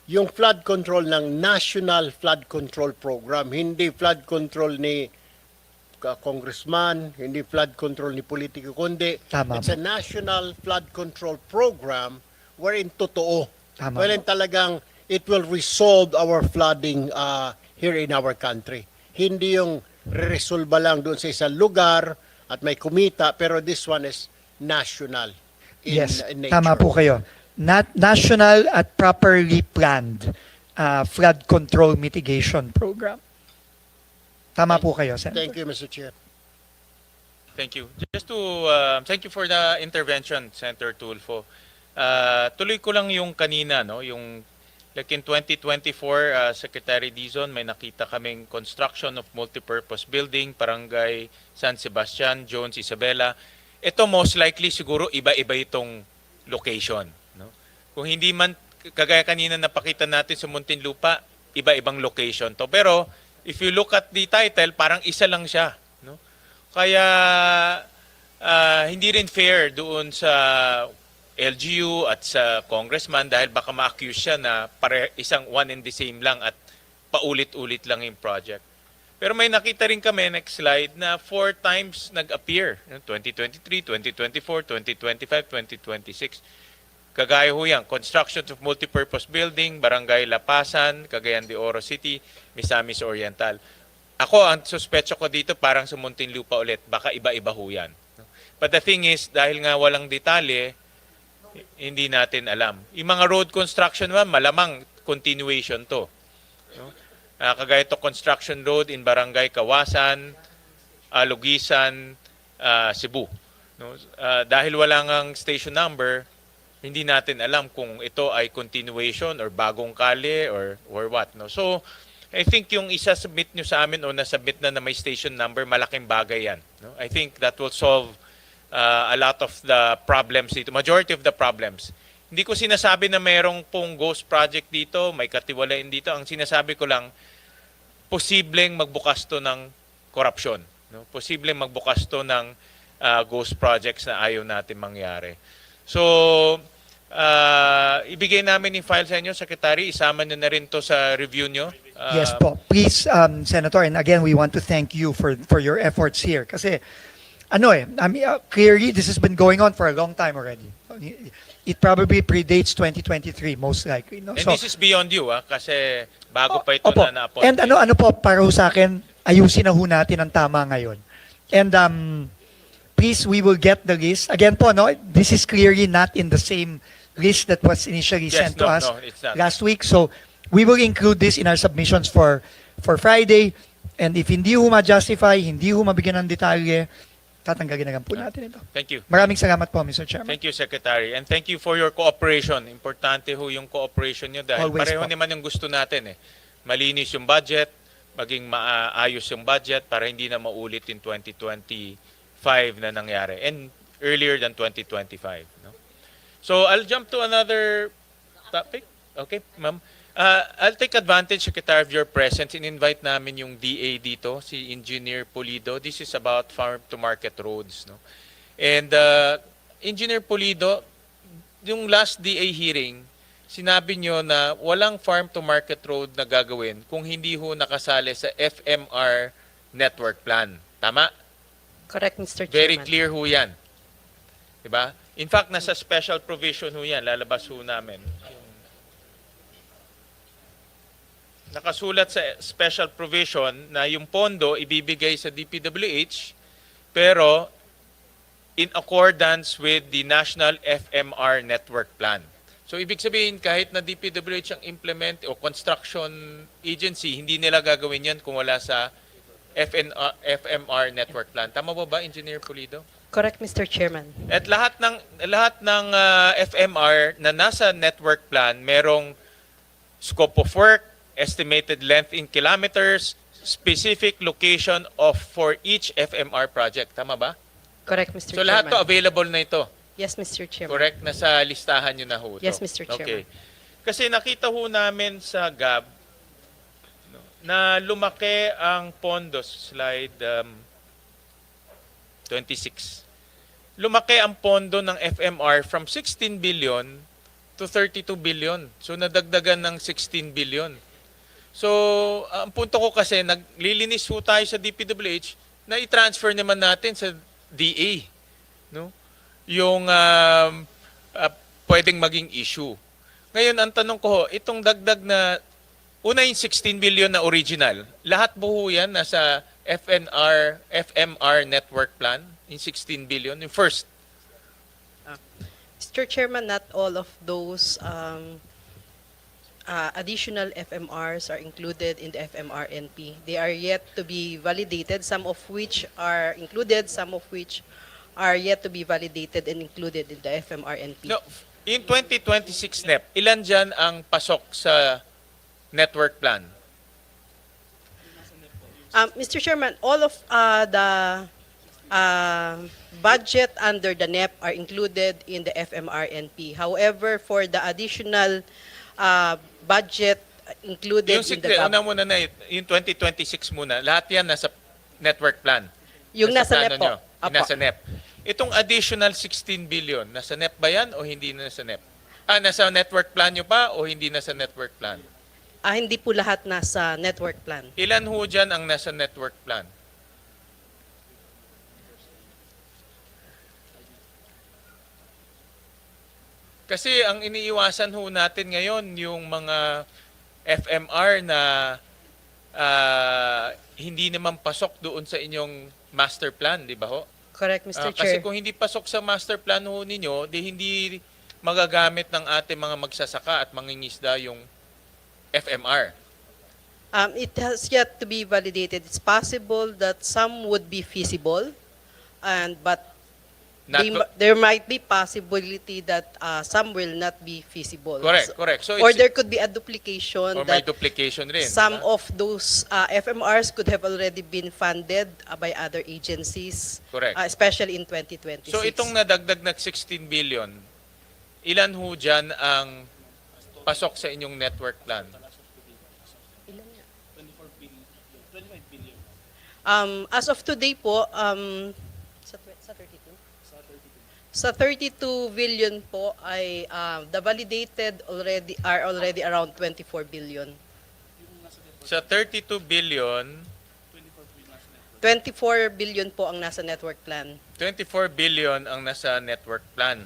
[SPEAKER 4] yung flood control ng National Flood Control Program, hindi flood control ni congressman, hindi flood control ni politiko, kundi
[SPEAKER 3] Tama
[SPEAKER 4] it's a national flood control program wherein totoo.
[SPEAKER 3] Tama
[SPEAKER 4] Wherein talagang it will resolve our flooding here in our country. Hindi yung resolba lang doon sa isang lugar at may kumita, pero this one is national in
[SPEAKER 3] Yes,
[SPEAKER 4] nature.
[SPEAKER 3] tama po kayo. National at properly planned flood control mitigation program. Tama po kayo, Senator.
[SPEAKER 4] Thank you, Mr. Chair.
[SPEAKER 2] Thank you. Just to thank you for the intervention, Senator Tulfo. Tuloy ko lang yung kanina, no, yung like in 2024, Secretary Dizon, may nakita kaming construction of multipurpose building, Barangay San Sebastian, Jones, Isabela. Ito most likely siguro iba-iba itong location, no. Kung hindi man kagaya kanina napakita natin sa Muntinlupa, iba-ibang location to. Pero if you look at the title, parang isa lang siya, no? Kaya hindi rin fair doon sa LGU at sa congressman dahil baka ma-accuse siya na isang one and the same lang at paulit-ulit lang yung project. Pero may nakita rin kami, next slide, na 4 times nag-appear. 2023, 2024, 2025, 2026. Kagaya ho yan, construction of multipurpose building, Barangay Lapasan, Cagayan de Oro City, Misamis Oriental. Ako, ang suspecho ko dito parang sa Muntinlupa ulit, baka iba-iba ho yan. But the thing is, dahil nga walang detalye, hindi natin alam. Yung mga road construction naman, malamang continuation to. Kagaya to construction road in Barangay Kawasan, Lugisan, Cebu. Dahil wala ngang station number, hindi natin alam kung ito ay continuation or bagong kali or what, no. So I think yung isa-submit nyo sa amin o nasubmit na may station number, malaking bagay yan, no? I think that will solve a lot of the problems dito, majority of the problems. Hindi ko sinasabi na mayroong pong ghost project dito, may katiwalain dito. Ang sinasabi ko lang, posibleng magbukas to ng korupsyon, no? Posibleng magbukas to ng ghost projects na ayaw natin mangyari. So, ibigay namin yung file sa inyo, Secretary. Isama nyo na rin to sa review nyo.
[SPEAKER 3] Yes po. Please, Senator, and again, we want to thank you for your efforts here. Kasi, I mean, clearly, this has been going on for a long time already. It probably predates 2023, most likely. No?
[SPEAKER 2] And this is beyond you, kasi bago pa ito
[SPEAKER 3] Opo.
[SPEAKER 2] na na-appoint.
[SPEAKER 3] And ano po, para ho sa akin, ayusin na ho natin ang tama ngayon. And please, we will get the list. Again po, no, this is clearly not in the same list that was initially
[SPEAKER 2] Yes,
[SPEAKER 3] sent to us
[SPEAKER 2] it's not.
[SPEAKER 3] last week. So we will include this in our submissions for Friday. And if hindi ho ma-justify, hindi ho mabigyan ng detalye, tatanggalin na lang po natin ito.
[SPEAKER 2] Thank you.
[SPEAKER 3] Maraming salamat po, Mr. Chairman.
[SPEAKER 2] Thank you, Secretary. And thank you for your cooperation. Importante ho yung cooperation nyo dahil
[SPEAKER 3] Always
[SPEAKER 2] pareho
[SPEAKER 3] po.
[SPEAKER 2] naman yung gusto natin eh. Malinis yung budget, maging maayos yung budget para hindi na maulit in 2025 na nangyari and earlier than 2025. No? So I'll jump to another topic. Okay, ma'am. I'll take advantage, Secretary, of your presence and invite namin yung DA dito, si Engineer Pulido. This is about farm-to-market roads. No? And Engineer Pulido, yung last DA hearing, sinabi nyo na walang farm-to-market road na gagawin kung hindi ho nakasali sa FMR network plan. Tama?
[SPEAKER 9] Correct, Mr.
[SPEAKER 2] Very
[SPEAKER 9] Chairman.
[SPEAKER 2] clear ho yan. Diba? In fact, nasa special provision ho yan. Lalabas ho namin. Nakasulat sa special provision na yung pondo ibibigay sa DPWH pero in accordance with the National FMR Network Plan. So ibig sabihin kahit na DPWH ang implement o construction agency, hindi nila gagawin yan kung wala sa FMR Network Plan. Tama ba, Engineer Pulido?
[SPEAKER 9] Correct, Mr. Chairman.
[SPEAKER 2] At lahat ng FMR na nasa network plan, merong scope of work, estimated length in kilometers, specific location of for each FMR project. Tama ba?
[SPEAKER 9] Correct, Mr.
[SPEAKER 2] So
[SPEAKER 9] Chairman.
[SPEAKER 2] lahat to available na ito.
[SPEAKER 9] Yes, Mr. Chairman.
[SPEAKER 2] Correct? Nasa listahan nyo na ho ito.
[SPEAKER 9] Yes, Mr.
[SPEAKER 2] Okay.
[SPEAKER 9] Chairman.
[SPEAKER 2] Kasi nakita ho namin sa GAB na lumaki ang pondo. Slide 26. Lumaki ang pondo ng FMR from 16 billion to 32 billion. So nadagdagan ng 16 billion. So, ang punto ko kasi, naglilinis ho tayo sa DPWH na i-transfer naman natin sa DA. No? Yung pwedeng maging issue. Ngayon, ang tanong ko ho, itong dagdag na, una yung 16 billion na original, lahat buho yan nasa FMR network plan, yung 16 billion, yung first.
[SPEAKER 9] Mr. Chairman, not all of those additional FMRs are included in the FMR-NP. They are yet to be validated, some of which are included, some of which are yet to be validated and included in the FMR-NP.
[SPEAKER 2] No, in 2026 NEP, ilan dyan ang pasok sa network plan?
[SPEAKER 9] Mr. Chairman, all of the budget under the NEP are included in the FMR-NP. However, for the additional budget included
[SPEAKER 2] Yung
[SPEAKER 9] in the
[SPEAKER 2] una muna na, yung 2026 muna, lahat yan nasa network plan.
[SPEAKER 9] Yung nasa
[SPEAKER 2] plano
[SPEAKER 9] NEP po.
[SPEAKER 2] nyo, yung
[SPEAKER 9] Apo.
[SPEAKER 2] nasa NEP. Itong additional 16 billion, nasa NEP ba yan o hindi nasa NEP? Nasa network plan nyo pa o hindi nasa network plan?
[SPEAKER 9] Hindi po lahat nasa network plan.
[SPEAKER 2] Ilan ho dyan ang nasa network plan? Kasi ang iniiwasan ho natin ngayon yung mga FMR na hindi naman pasok doon sa inyong master plan, di ba ho?
[SPEAKER 9] Correct, Mr.
[SPEAKER 2] Kasi
[SPEAKER 9] Chair.
[SPEAKER 2] kung hindi pasok sa master plan ho ninyo, di hindi magagamit ng ating mga magsasaka at mangingisda yung FMR.
[SPEAKER 9] It has yet to be validated. It's possible that some would be feasible, but
[SPEAKER 2] Not
[SPEAKER 9] there might be possibility that some will not be feasible.
[SPEAKER 2] correct, correct. So
[SPEAKER 9] Or
[SPEAKER 2] it's,
[SPEAKER 9] there could be a duplication
[SPEAKER 2] or may
[SPEAKER 9] that
[SPEAKER 2] duplication rin.
[SPEAKER 9] some
[SPEAKER 2] di ba?
[SPEAKER 9] of those FMRs could have already been funded by other agencies,
[SPEAKER 2] Correct.
[SPEAKER 9] especially in 2026.
[SPEAKER 2] So itong nadagdag na 16 billion, ilan ho dyan ang pasok sa inyong network plan?
[SPEAKER 9] As of today po, sa 32 billion po ay the validated are already around 24 billion.
[SPEAKER 2] Sa 32 billion,
[SPEAKER 9] 24 billion po ang nasa network plan.
[SPEAKER 2] 24 billion ang nasa network plan.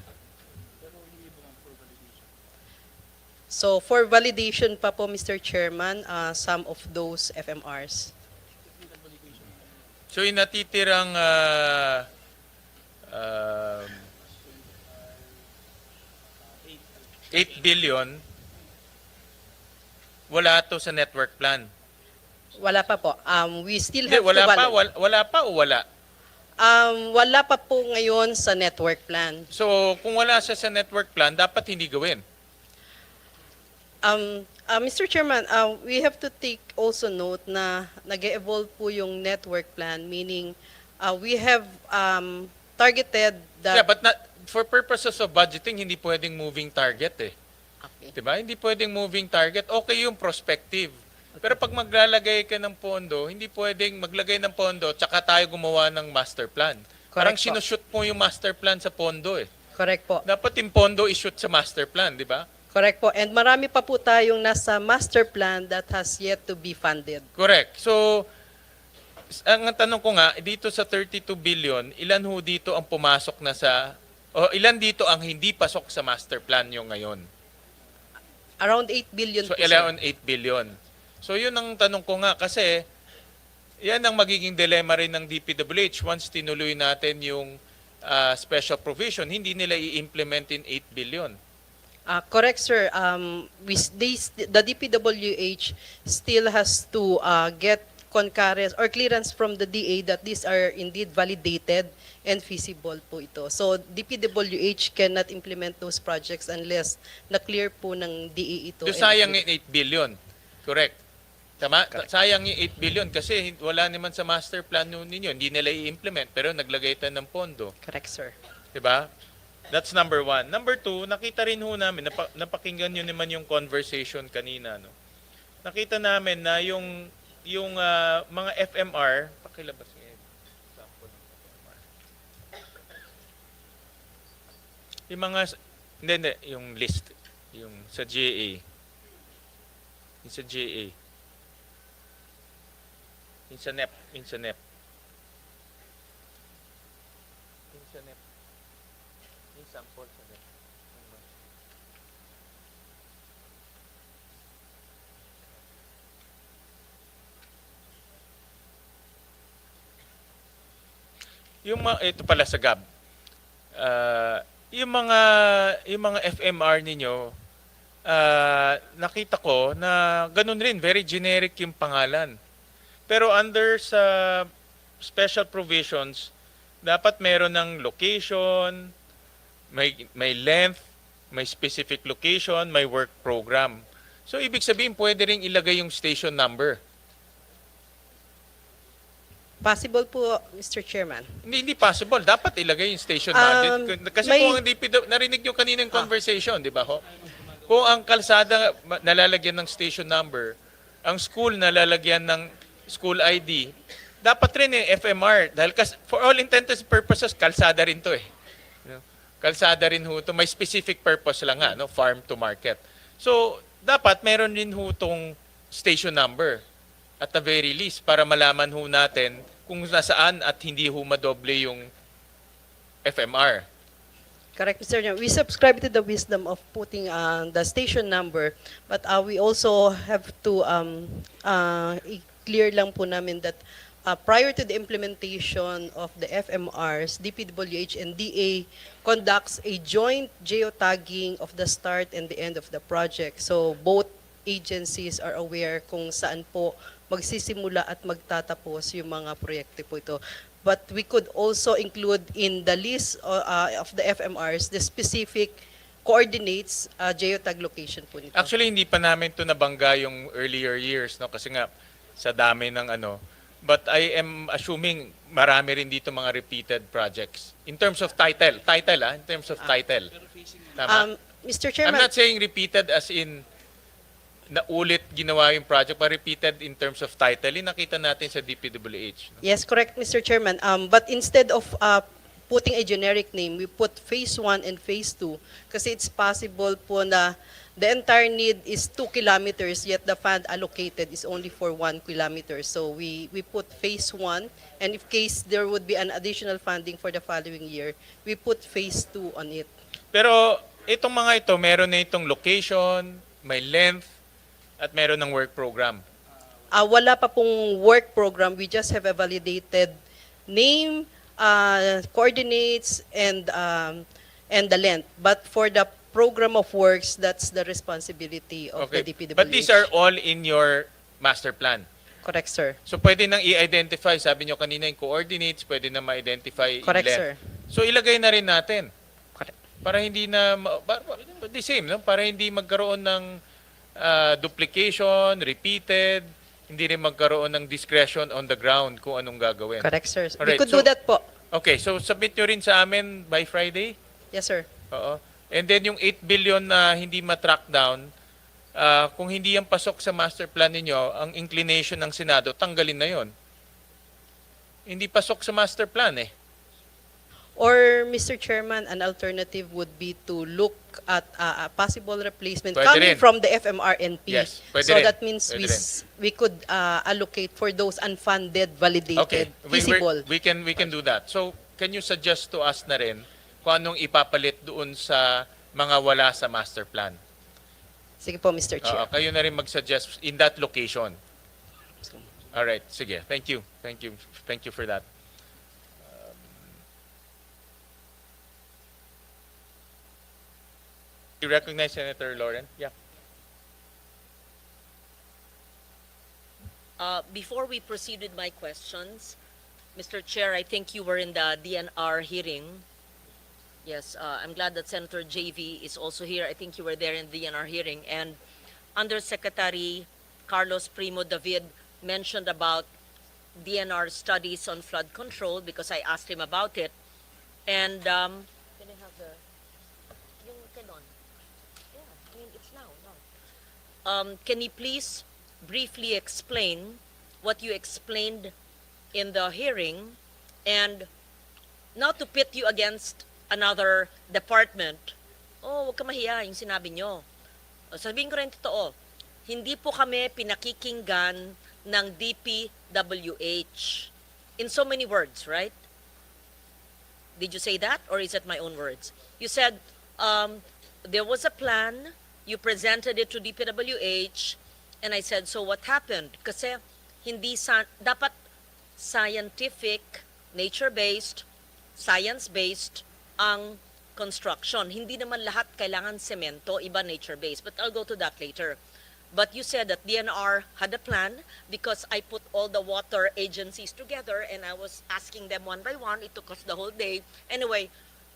[SPEAKER 9] So for validation pa po, Mr. Chairman, some of those FMRs.
[SPEAKER 2] So yung natitirang 8 billion, wala to sa network plan.
[SPEAKER 9] Wala pa po. We still
[SPEAKER 2] Hindi,
[SPEAKER 9] have to
[SPEAKER 2] wala pa,
[SPEAKER 9] validate.
[SPEAKER 2] wala pa o wala?
[SPEAKER 9] Wala pa po ngayon sa network plan.
[SPEAKER 2] So kung wala siya sa network plan, dapat hindi gawin.
[SPEAKER 9] Mr. Chairman, we have to take also note na nag-evolve po yung network plan, meaning we have targeted that...
[SPEAKER 2] Yeah, but not, for purposes of budgeting, hindi pwedeng moving target eh.
[SPEAKER 9] Okay.
[SPEAKER 2] Diba? Hindi pwedeng moving target. Okay yung prospective. Pero pag maglalagay ka ng pondo, hindi pwedeng maglagay ng pondo tsaka tayo gumawa ng master plan. Parang
[SPEAKER 9] po.
[SPEAKER 2] sinushoot mo yung master plan sa pondo eh.
[SPEAKER 9] Correct po.
[SPEAKER 2] Dapat yung pondo ishoot sa master plan, di ba?
[SPEAKER 9] Correct po. And marami pa po tayong nasa master plan that has yet to be funded.
[SPEAKER 2] Correct. So, ang tanong ko nga, dito sa 32 billion, ilan ho dito ang pumasok na sa, o ilan dito ang hindi pasok sa master plan nyo ngayon?
[SPEAKER 9] Around 8 billion
[SPEAKER 2] So,
[SPEAKER 9] po, sir.
[SPEAKER 2] 11, 8 billion. So, yun ang tanong ko nga kasi, yan ang magiging dilemma rin ng DPWH once tinuloy natin yung special provision, hindi nila i-implement in 8 billion.
[SPEAKER 9] Correct, sir. The DPWH still has to get concurrence or clearance from the DA that these are indeed validated and feasible po ito. So, DPWH cannot implement those projects unless na-clear po ng DA ito.
[SPEAKER 2] So, sayang yung 8 billion. Correct. Tama? Sayang yung 8 billion kasi wala naman sa master plan ninyo. Hindi nila i-implement pero naglagay tayo ng pondo.
[SPEAKER 9] Correct, sir.
[SPEAKER 2] Diba? That's number one. Number two, nakita rin ho namin, napakinggan nyo naman yung conversation kanina. No? Nakita namin na yung mga FMR, pakilabas nga yung sample ng FMR. Yung mga, hindi, yung list, yung sa GA. Yung sa GA. Yung sa NEP. Yung sa NEP. Yung sa NEP. Yung sample sa NEP. Ito pala sa GAB. Yung mga FMR ninyo, nakita ko na ganun rin, very generic yung pangalan. Pero under sa special provisions, dapat meron ng location, may length, may specific location, may work program. So ibig sabihin pwede ring ilagay yung station number.
[SPEAKER 9] Possible po, Mr. Chairman.
[SPEAKER 2] Hindi possible. Dapat ilagay yung station number. Kasi kung hindi, narinig nyo kanina yung conversation, di ba ho? Kung ang kalsada nalalagyan ng station number, ang school nalalagyan ng school ID, dapat rin yung FMR. Dahil for all intents and purposes, kalsada rin to eh. Kalsada rin ho to. May specific purpose lang nga, no? Farm to market. So, dapat meron rin ho tong station number at the very least para malaman ho natin kung nasaan at hindi ho madoble yung FMR.
[SPEAKER 9] Correct, Mr. Chairman. We subscribe to the wisdom of putting the station number, but we also have to clear lang po namin that prior to the implementation of the FMRs, DPWH and DA conducts a joint geotagging of the start and the end of the project. So both agencies are aware kung saan po magsisimula at magtatapos yung mga proyekto po ito. But we could also include in the list of the FMRs the specific coordinates, geotag location po nito.
[SPEAKER 2] Actually, hindi pa namin to nabangga yung earlier years, no? Kasi nga, sa dami ng ano. But I am assuming marami rin dito mga repeated projects. In terms of title. In terms of title. Tama?
[SPEAKER 9] Mr.
[SPEAKER 2] I'm
[SPEAKER 9] Chairman,
[SPEAKER 2] not saying repeated as in naulit ginawa yung project, but repeated in terms of title. Yung nakita natin sa DPWH. No?
[SPEAKER 9] yes, correct, Mr. Chairman. But instead of putting a generic name, we put phase 1 and phase 2 kasi it's possible po na the entire need is 2 kilometers, yet the fund allocated is only for 1 kilometer. So we put phase 1, and if case there would be an additional funding for the following year, we put phase 2 on it.
[SPEAKER 2] Pero itong mga ito, meron na itong location, may length, at meron ng work program.
[SPEAKER 9] Wala pa pong work program. We just have a validated name, coordinates, and the length. But for the program of works, that's the responsibility of the DPWH.
[SPEAKER 2] But these are all in your master plan.
[SPEAKER 9] Correct, sir.
[SPEAKER 2] So pwede nang i-identify, sabi nyo kanina yung coordinates, pwede na ma-identify
[SPEAKER 9] Correct,
[SPEAKER 2] inlet.
[SPEAKER 9] sir.
[SPEAKER 2] So ilagay na rin natin
[SPEAKER 9] Correct.
[SPEAKER 2] para hindi na the same, no? Para hindi magkaroon ng duplication, repeated, hindi rin magkaroon ng discretion on the ground kung anong gagawin.
[SPEAKER 9] Correct, sir. We
[SPEAKER 2] Alright,
[SPEAKER 9] could do
[SPEAKER 2] so-
[SPEAKER 9] that po.
[SPEAKER 2] Okay, so submit nyo rin sa amin by Friday?
[SPEAKER 9] Yes, sir.
[SPEAKER 2] Oo. And then yung 8 billion na hindi ma-track down, kung hindi yan pasok sa master plan ninyo, ang inclination ng Senado, tanggalin na yon. Hindi pasok sa master plan eh.
[SPEAKER 9] Or, Mr. Chairman, an alternative would be to look at a possible replacement
[SPEAKER 2] Pwede
[SPEAKER 9] coming
[SPEAKER 2] rin.
[SPEAKER 9] from the FMRNP.
[SPEAKER 2] Yes, pwede
[SPEAKER 9] so
[SPEAKER 2] rin.
[SPEAKER 9] that means
[SPEAKER 2] Pwede
[SPEAKER 9] we could allocate for those unfunded, validated, feasible.
[SPEAKER 2] We can do that. So, can you suggest to us na rin kung anong ipapalit doon sa mga wala sa master plan?
[SPEAKER 9] Sige po, Mr. Chair.
[SPEAKER 2] Kayo na rin mag-suggest in that location. All right, sige. Thank you. Thank you. Thank you for that. You recognize Senator Lauren? Yeah.
[SPEAKER 5] Before we proceed with my questions, Mr. Chair, I think you were in the DNR hearing. Yes, I'm glad that Senator JV is also here. I think you were there in the DNR hearing. And Undersecretary Carlos Primo David mentioned about DNR studies on flood control because I asked him about it. And can I have the yung kanon? Yeah, I mean it's now. Can you please briefly explain what you explained in the hearing, and not to pit you against another department? Oh, huwag ka mahiya yung sinabi nyo. Sabihin ko rin totoo, hindi po kami pinakikinggan ng DPWH. In so many words, right? Did you say that, or is it my own words? You said there was a plan, you presented it to DPWH, and I said, so what happened? Kasi hindi dapat scientific, nature-based, science-based ang construction. Hindi naman lahat kailangan semento, iba nature-based. But I'll go to that later. But you said that DNR had a plan because I put all the water agencies together and I was asking them one by one. It took us the whole day. Anyway,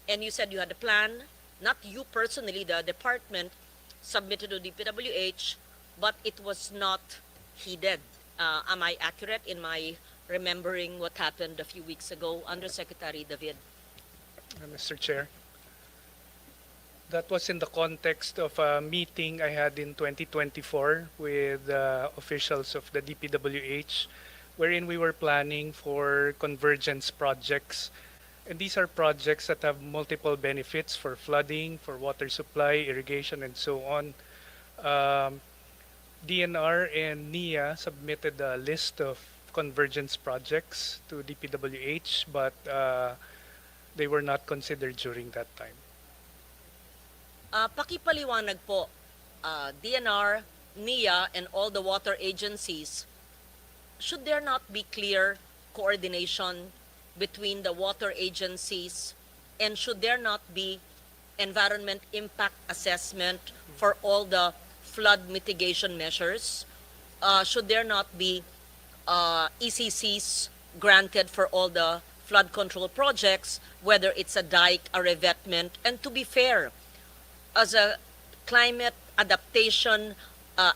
[SPEAKER 5] and you said you had a plan, not you personally, the department submitted to DPWH, but it was not heeded. Am I accurate in my remembering what happened a few weeks ago? Undersecretary David.
[SPEAKER 10] Mr. Chair. That was in the context of a meeting I had in 2024 with officials of the DPWH, wherein we were planning for convergence projects. And these are projects that have multiple benefits for flooding, for water supply, irrigation, and so on. DNR and NIA submitted a list of convergence projects to DPWH, but they were not considered during that time.
[SPEAKER 5] Pakipaliwanag po, DNR, NIA, and all the water agencies, should there not be clear coordination between the water agencies, and should there not be environment impact assessment for all the flood mitigation measures? Should there not be ECCs granted for all the flood control projects, whether it's a dike, a revetment? And to be fair, as a climate adaptation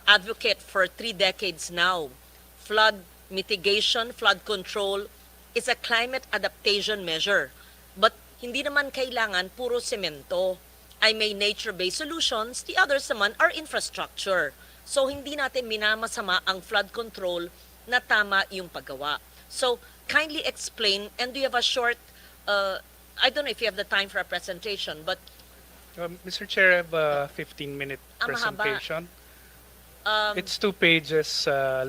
[SPEAKER 5] advocate for 3 decades now, flood mitigation, flood control is a climate adaptation measure. But hindi naman kailangan puro semento. Ay may nature-based solutions, the others naman are infrastructure. So hindi natin minamasama ang flood control na tama yung paggawa. So kindly explain, and do you have a short, I don't know if you have the time for a presentation, but
[SPEAKER 10] Mr. Chair, I have a 15-minute
[SPEAKER 5] mahaba.
[SPEAKER 10] presentation. It's 2 pages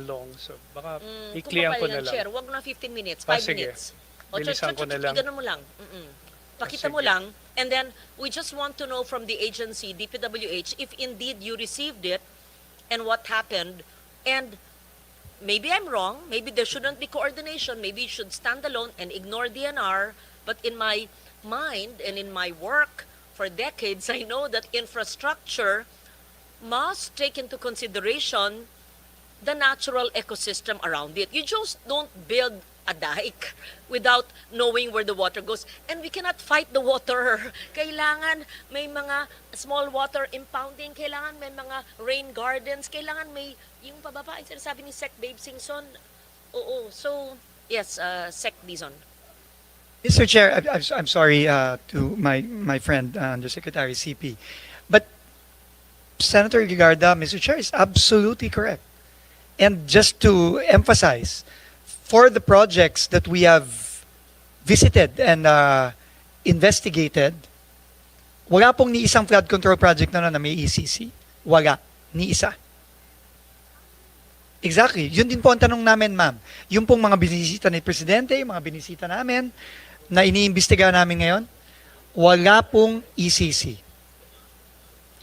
[SPEAKER 10] long, so baka iklihan ko na lang.
[SPEAKER 5] Chair, wag na 15 minutes, 5
[SPEAKER 10] sige.
[SPEAKER 5] minutes. O,
[SPEAKER 10] Bilisan ko na lang.
[SPEAKER 5] Ganun mo lang. Pakita mo
[SPEAKER 10] Sige.
[SPEAKER 5] lang, and then we just want to know from the agency, DPWH, if indeed you received it and what happened. And maybe I'm wrong, maybe there shouldn't be coordination, maybe you should stand alone and ignore DNR. But in my mind and in my work for decades, I know that infrastructure must take into consideration the natural ecosystem around it. You just don't build a dike without knowing where the water goes. And we cannot fight the water. Kailangan may mga small water impounding, kailangan may mga rain gardens, kailangan may, yung pababa, yung sinasabi ni Sec Babe Singson. Oo, so, yes, Sec Dizon.
[SPEAKER 3] Mr. Chair, I'm sorry to my friend, Undersecretary CP, but Senator Gigarda, Mr. Chair, is absolutely correct. And just to emphasize, for the projects that we have visited and investigated, wala pong ni isang flood control project na may ECC. Wala. Ni isa. Exactly. Yun din po ang tanong namin, ma'am. Yung pong mga binisita ni Presidente, yung mga binisita namin, na iniimbestiga namin ngayon, wala pong ECC.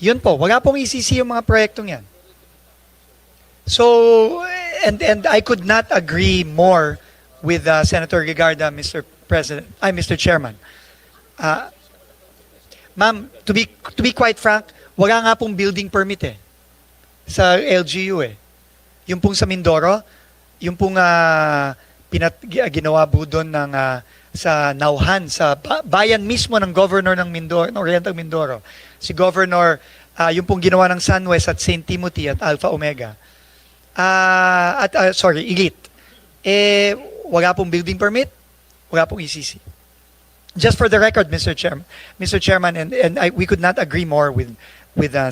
[SPEAKER 3] Yun po, wala pong ECC yung mga proyektong yan. So, and I could not agree more with Senator Gigarda, Mr. Chairman. Ma'am, to be quite frank, wala nga pong building permit sa LGU Yung pong sa Mindoro, yung pong ginawa po doon ng sa Nauhan, sa bayan mismo ng governor ng Mindoro, ng Oriental Mindoro. Si Governor, yung pong ginawa ng Sunwest at St. Timothy at Alpha Omega. Elite. Wala pong building permit, wala pong ECC. Just for the record, Mr. Chairman, and we could not agree more with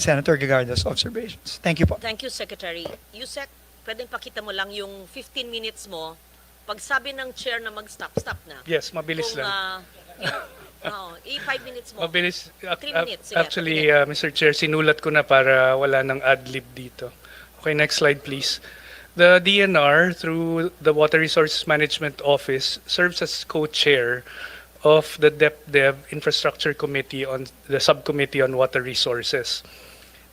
[SPEAKER 3] Senator Gigarda's observations. Thank you po.
[SPEAKER 5] Thank you, Secretary. Yusek, pwedeng pakita mo lang yung 15 minutes mo. Pag sabi ng chair na mag-stop, stop na.
[SPEAKER 10] Yes, mabilis
[SPEAKER 5] Kung,
[SPEAKER 10] lang.
[SPEAKER 5] 5 minutes mo.
[SPEAKER 10] Mabilis.
[SPEAKER 5] 3 minutes. Sige,
[SPEAKER 10] Actually,
[SPEAKER 5] sige.
[SPEAKER 10] Mr. Chair, sinulat ko na para wala ng ad-lib dito. Okay, next slide, please. The DNR, through the Water Resources Management Office, serves as co-chair of the DepDev Infrastructure Committee on the Subcommittee on Water Resources.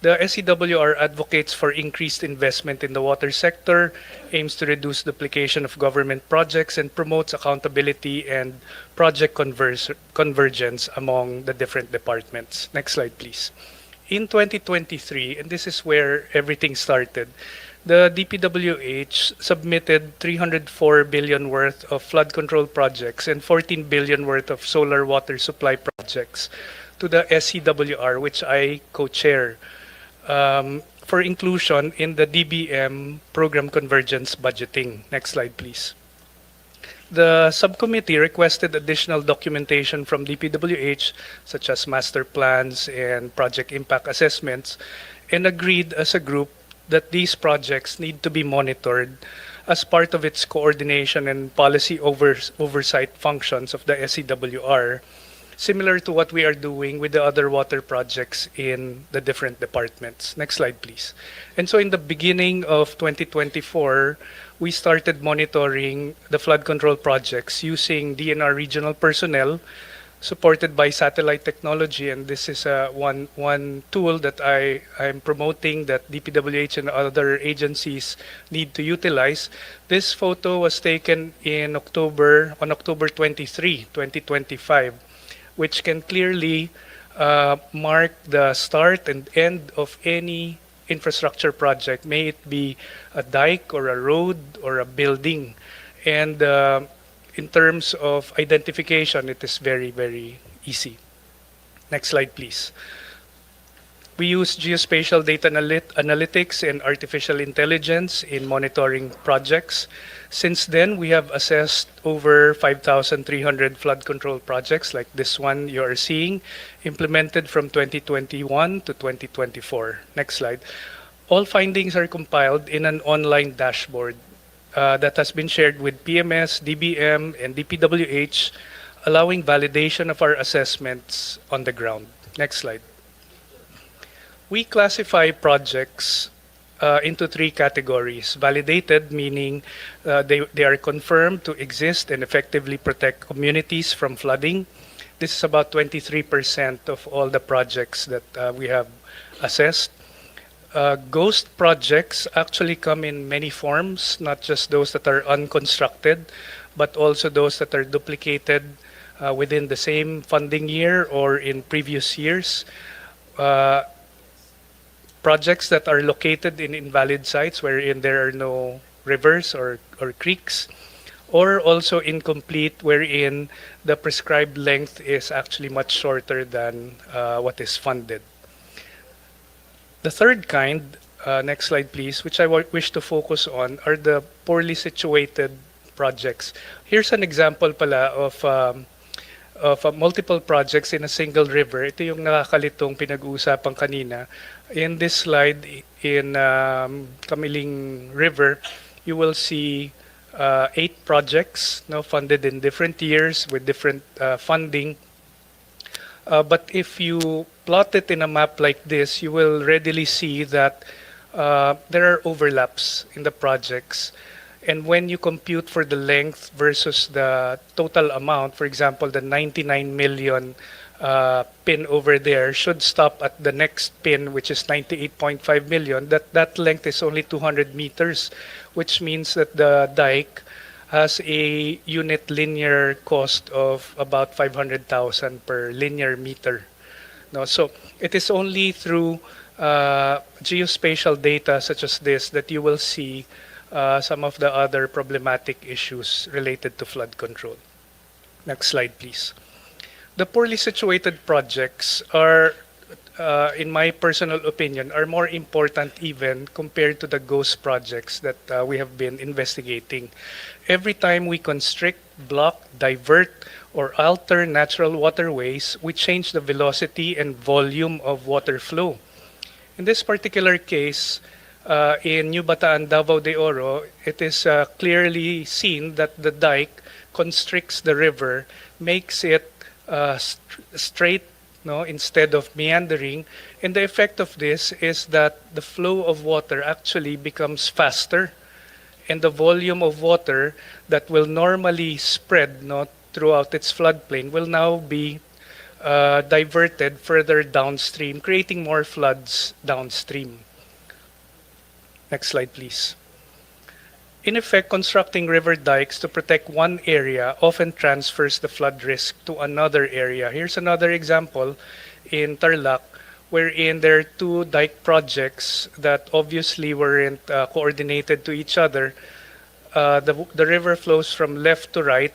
[SPEAKER 10] The SCWR advocates for increased investment in the water sector, aims to reduce duplication of government projects, and promotes accountability and project convergence among the different departments. Next slide, please. In 2023, and this is where everything started, the DPWH submitted 304 billion worth of flood control projects and 14 billion worth of solar water supply projects to the SCWR, which I co-chair, for inclusion in the DBM program convergence budgeting. Next slide, please. The subcommittee requested additional documentation from DPWH, such as master plans and project impact assessments, and agreed as a group that these projects need to be monitored as part of its coordination and policy oversight functions of the SCWR, similar to what we are doing with the other water projects in the different departments. Next slide, please. And so in the beginning of 2024, we started monitoring the flood control projects using DNR regional personnel supported by satellite technology. And this is one tool that I'm promoting that DPWH and other agencies need to utilize. This photo was taken on October 23, 2025, which can clearly mark the start and end of any infrastructure project, may it be a dike or a road or a building. And in terms of identification, it is very, very easy. Next slide, please. We use geospatial data analytics and artificial intelligence in monitoring projects. Since then, we have assessed over 5,300 flood control projects like this one you are seeing, implemented from 2021 to 2024. Next slide. All findings are compiled in an online dashboard that has been shared with PMS, DBM, and DPWH, allowing validation of our assessments on the ground. Next slide. We classify projects into three categories. Validated, meaning they are confirmed to exist and effectively protect communities from flooding. This is about 23% of all the projects that we have assessed. Ghost projects actually come in many forms, not just those that are unconstructed, but also those that are duplicated within the same funding year or in previous years. projects that are located in invalid sites wherein there are no rivers or creeks, or also incomplete wherein the prescribed length is actually much shorter than what is funded. The third kind, next slide please, which I wish to focus on are the poorly situated projects. Here's an example pala of multiple projects in a single river. Ito yung nakakalitong pinag-uusapan kanina. In this slide, in Kamiling River, you will see 8 projects funded in different years with different funding. But if you plot it in a map like this, you will readily see that there are overlaps in the projects. And when you compute for the length versus the total amount, for example, the 99 million pin over there should stop at the next pin, which is 98.5 million. That length is only 200 meters, which means that the dike has a unit linear cost of about 500,000 per linear meter. No, so it is only through geospatial data such as this that you will see some of the other problematic issues related to flood control. Next slide, please. The poorly situated projects are, in my personal opinion, are more important even compared to the ghost projects that we have been investigating. Every time we constrict, block, divert, or alter natural waterways, we change the velocity and volume of water flow. In this particular case, in New Bataan, Davao de Oro, it is clearly seen that the dike constricts the river, makes it straight instead of meandering. And the effect of this is that the flow of water actually becomes faster, and the volume of water that will normally spread throughout its floodplain will now be diverted further downstream, creating more floods downstream. Next slide, please. In effect, constructing river dikes to protect one area often transfers the flood risk to another area. Here's another example in Tarlac, wherein there are 2 dike projects that obviously weren't coordinated to each other. The river flows from left to right,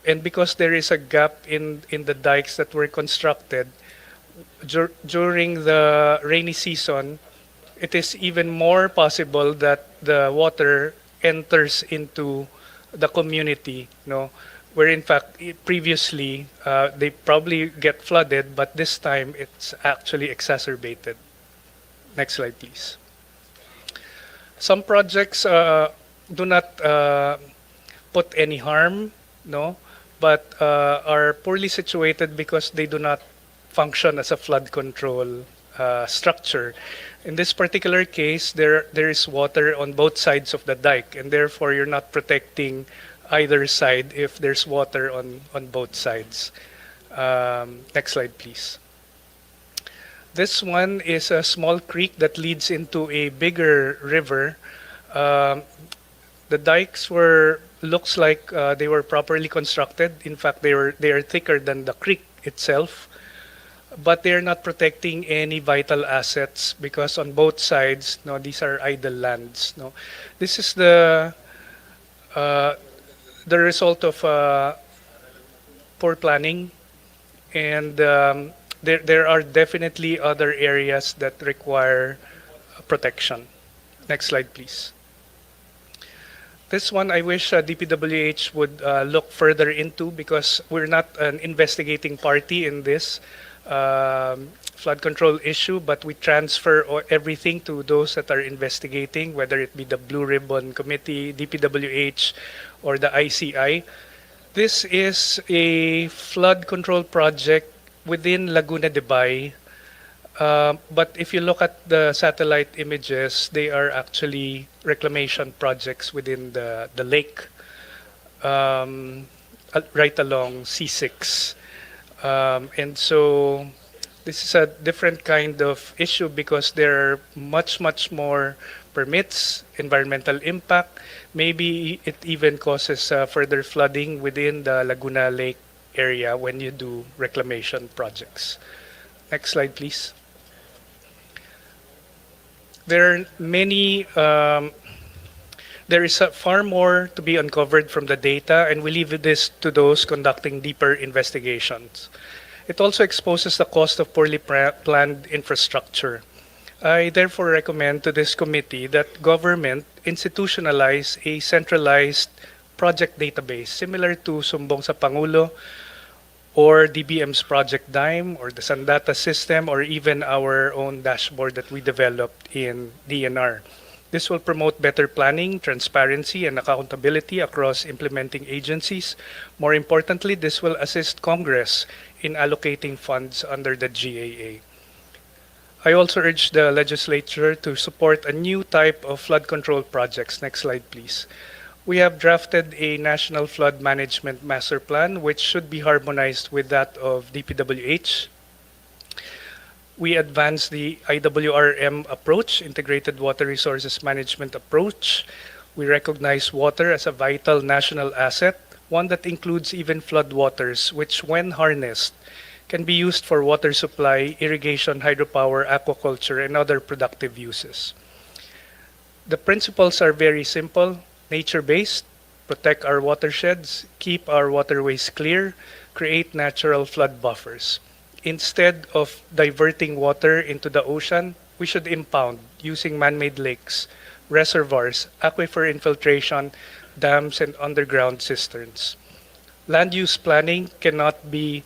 [SPEAKER 10] and because there is a gap in the dikes that were constructed, during the rainy season, it is even more possible that the water enters into the community, where in fact previously they probably get flooded, but this time it's actually exacerbated. Next slide, please. Some projects do not put any harm, but are poorly situated because they do not function as a flood control structure. In this particular case, there is water on both sides of the dike, and therefore you're not protecting either side if there's water on both sides. Next slide, please. This one is a small creek that leads into a bigger river. The dikes looks like they were properly constructed. In fact, they are thicker than the creek itself. But they're not protecting any vital assets because on both sides, these are idle lands. This is the result of poor planning, and there are definitely other areas that require protection. Next slide, please. This one I wish DPWH would look further into because we're not an investigating party in this flood control issue, but we transfer everything to those that are investigating, whether it be the Blue Ribbon Committee, DPWH, or the ICI. This is a flood control project within Laguna de Bay, but if you look at the satellite images, they are actually reclamation projects within the lake, right along C6. And so this is a different kind of issue because there are much more permits, environmental impact. Maybe it even causes further flooding within the Laguna Lake area when you do reclamation projects. Next slide, please. there are many. There is far more to be uncovered from the data, and we leave this to those conducting deeper investigations. It also exposes the cost of poorly planned infrastructure. I therefore recommend to this committee that government institutionalize a centralized project database similar to Sumbong sa Pangulo or DBM's Project Dime or the Sandata system or even our own dashboard that we developed in DNR. This will promote better planning, transparency, and accountability across implementing agencies. More importantly, this will assist Congress in allocating funds under the GAA. I also urge the legislature to support a new type of flood control projects. Next slide, please. We have drafted a National Flood Management Master Plan, which should be harmonized with that of DPWH. We advance the IWRM approach, Integrated Water Resources Management approach. We recognize water as a vital national asset, one that includes even floodwaters, which when harnessed, can be used for water supply, irrigation, hydropower, aquaculture, and other productive uses. The principles are very simple, nature-based, protect our watersheds, keep our waterways clear, create natural flood buffers. Instead of diverting water into the ocean, we should impound using man-made lakes, reservoirs, aquifer infiltration, dams, and underground cisterns. Land use planning cannot be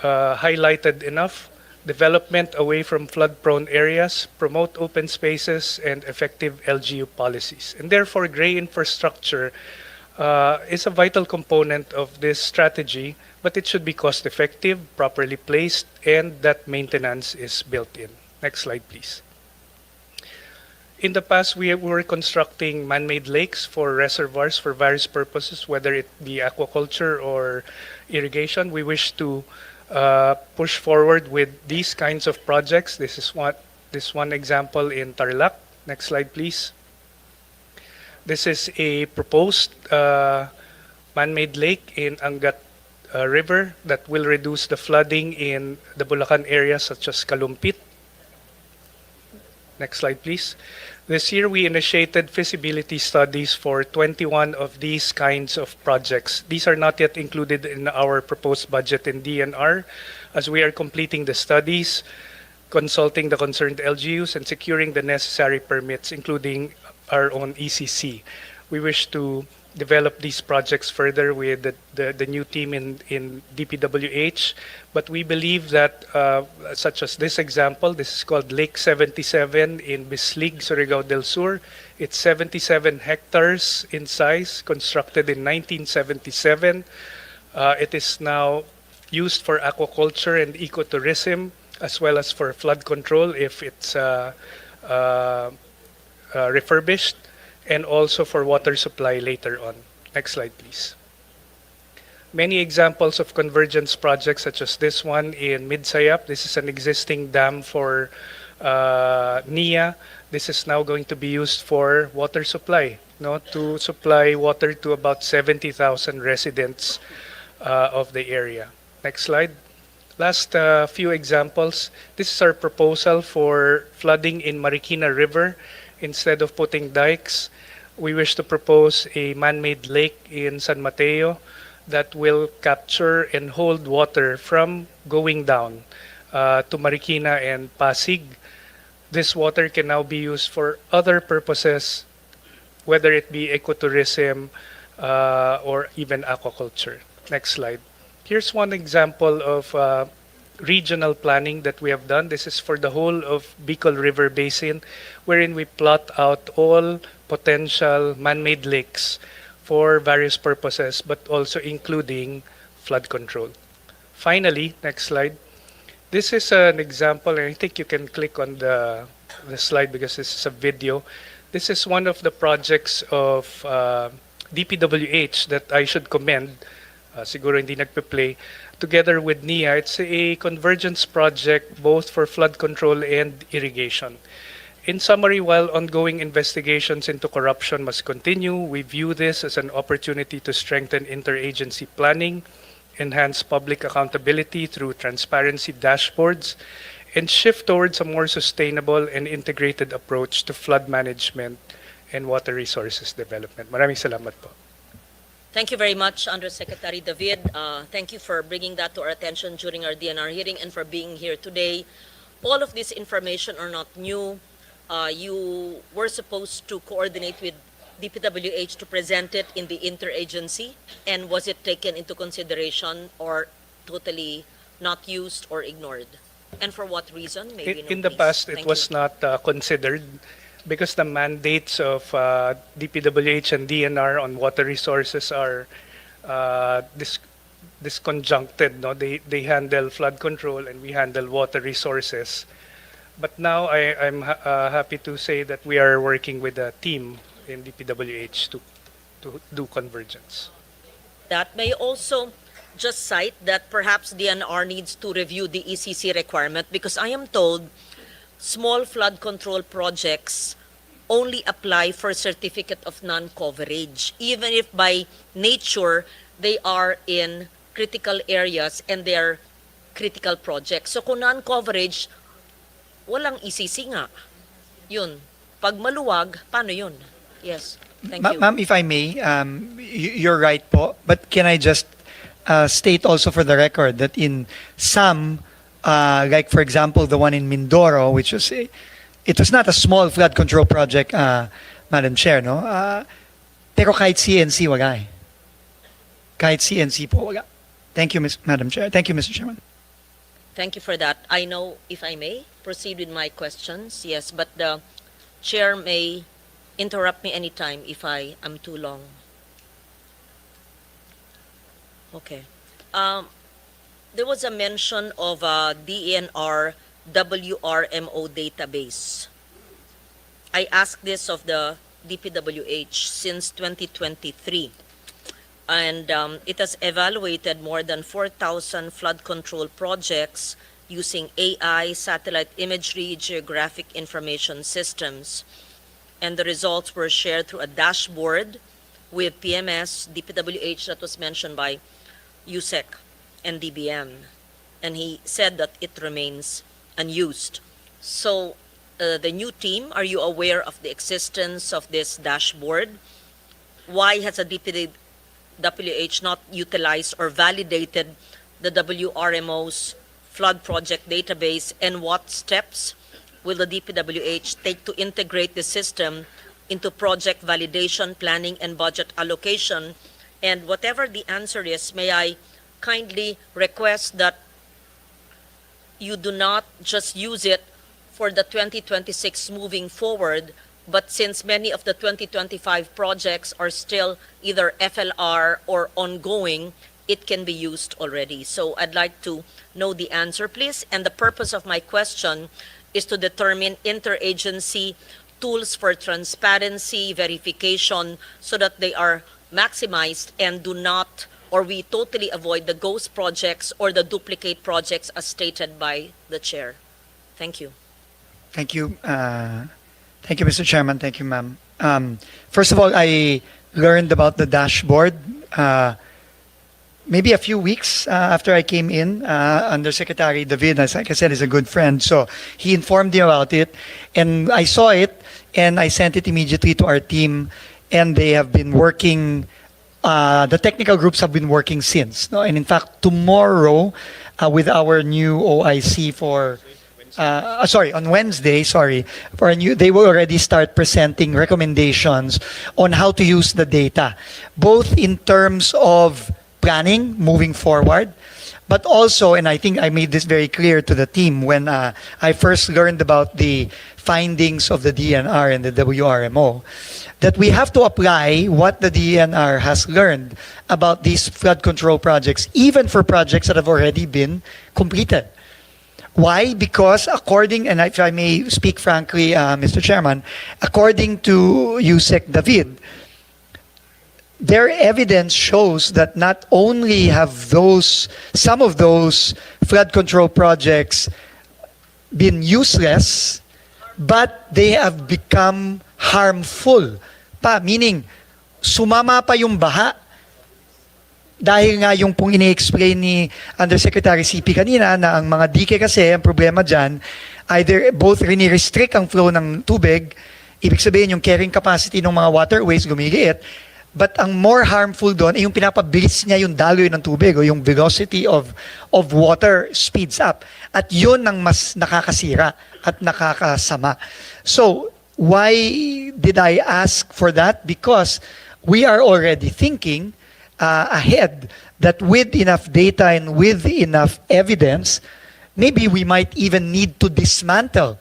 [SPEAKER 10] highlighted enough. Development away from flood-prone areas, promote open spaces, and effective LGU policies. And therefore, gray infrastructure is a vital component of this strategy, but it should be cost-effective, properly placed, and that maintenance is built in. Next slide, please. In the past, we were constructing man-made lakes for reservoirs for various purposes, whether it be aquaculture or irrigation. We wish to push forward with these kinds of projects. This is one example in Tarlac. Next slide, please. This is a proposed man-made lake in Angat River that will reduce the flooding in the Bulacan area such as Kalumpit. Next slide, please. This year, we initiated feasibility studies for 21 of these kinds of projects. These are not yet included in our proposed budget in DNR, as we are completing the studies, consulting the concerned LGUs, and securing the necessary permits, including our own ECC. We wish to develop these projects further with the new team in DPWH, but we believe that, such as this example, this is called Lake 77 in Bislig, Surigao del Sur. It's 77 hectares in size, constructed in 1977. It is now used for aquaculture and ecotourism, as well as for flood control if it's refurbished, and also for water supply later on. Next slide, please. Many examples of convergence projects such as this one in Midsayap. This is an existing dam for NIA. This is now going to be used for water supply, to supply water to about 70,000 residents of the area. Next slide. Last few examples. This is our proposal for flooding in Marikina River. Instead of putting dikes, we wish to propose a man-made lake in San Mateo that will capture and hold water from going down to Marikina and Pasig. This water can now be used for other purposes, whether it be ecotourism or even aquaculture. Next slide. Here's one example of regional planning that we have done. This is for the whole of Bicol River Basin, wherein we plot out all potential man-made lakes for various purposes, but also including flood control. Finally, next slide. This is an example, and I think you can click on the slide because this is a video. This is one of the projects of DPWH that I should commend. Siguro hindi nagpe-play. Together with NIA, it's a convergence project both for flood control and irrigation. In summary, while ongoing investigations into corruption must continue, we view this as an opportunity to strengthen interagency planning, enhance public accountability through transparency dashboards, and shift towards a more sustainable and integrated approach to flood management and water resources development. Maraming salamat po.
[SPEAKER 5] Thank you very much, Undersecretary David. Thank you for bringing that to our attention during our DNR hearing and for being here today. All of this information are not new. You were supposed to coordinate with DPWH to present it in the interagency, and was it taken into consideration or totally not used or ignored? And for what reason? Maybe
[SPEAKER 10] In the
[SPEAKER 5] please.
[SPEAKER 10] past, it
[SPEAKER 5] Thank
[SPEAKER 10] was
[SPEAKER 5] you.
[SPEAKER 10] not considered because the mandates of DPWH and DNR on water resources are disconjuncted. No? They handle flood control and we handle water resources. But now I'm happy to say that we are working with a team in DPWH to do convergence.
[SPEAKER 5] That may also just cite that perhaps DNR needs to review the ECC requirement, because I am told small flood control projects only apply for certificate of non-coverage, even if by nature they are in critical areas and they are critical projects. So kung non-coverage, walang ECC nga. Yun. Pag maluwag, paano yun? Yes. Thank you.
[SPEAKER 3] Ma'am, if I may, you're right po, but can I just state also for the record that in some, like for example, the one in Mindoro, which was it was not a small flood control project, Madam Chair, no? Pero kahit CNC wala eh. Kahit CNC po wala. Thank you, Madam Chair. Thank you, Mr. Chairman.
[SPEAKER 5] Thank you for that. I know, if I may, proceed with my questions. Yes, but the chair may interrupt me anytime if I am too long. Okay. There was a mention of a DENR WRMO database. I asked this of the DPWH since 2023. And it has evaluated more than 4,000 flood control projects using AI, satellite imagery, geographic information systems. And the results were shared through a dashboard with PMS, DPWH that was mentioned by USEC and DBM. And he said that it remains unused. So the new team, are you aware of the existence of this dashboard? Why has a DPWH not utilized or validated the WRMO's flood project database, and what steps will the DPWH take to integrate the system into project validation, planning, and budget allocation? And whatever the answer is, may I kindly request that you do not just use it for the 2026 moving forward, but since many of the 2025 projects are still either FLR or ongoing, it can be used already. So I'd like to know the answer, please. And the purpose of my question is to determine interagency tools for transparency, verification, so that they are maximized and do not, or we totally avoid the ghost projects or the duplicate projects as stated by the chair. Thank you.
[SPEAKER 3] Thank you. Thank you, Mr. Chairman. Thank you, ma'am. First of all, I learned about the dashboard maybe a few weeks after I came in. Undersecretary David, as like I said, is a good friend. So he informed me about it, and I saw it, and I sent it immediately to our team, and they have been working. The technical groups have been working since. No? And in fact, tomorrow, with our new OIC for on Wednesday, for a new, they will already start presenting recommendations on how to use the data, both in terms of planning moving forward, but also, and I think I made this very clear to the team when I first learned about the findings of the DNR and the WRMO, that we have to apply what the DNR has learned about these flood control projects, even for projects that have already been completed. Why? Because according, and if I may speak frankly, Mr. Chairman, according to USEC David, their evidence shows that not only have some of those flood control projects been useless, but they have become harmful pa, meaning sumama pa yung baha dahil nga yung pong ini-explain ni Undersecretary CP kanina na ang mga dike kasi, ang problema dyan, either both rini-restrict ang flow ng tubig, ibig sabihin yung carrying capacity ng mga waterways lumiliit, but ang more harmful doon ay yung pinapabilis niya yung daloy ng tubig o yung velocity of water speeds up. At yun ang mas nakakasira at nakakasama. So, why did I ask for that? Because we are already thinking ahead that with enough data and with enough evidence, maybe we might even need to dismantle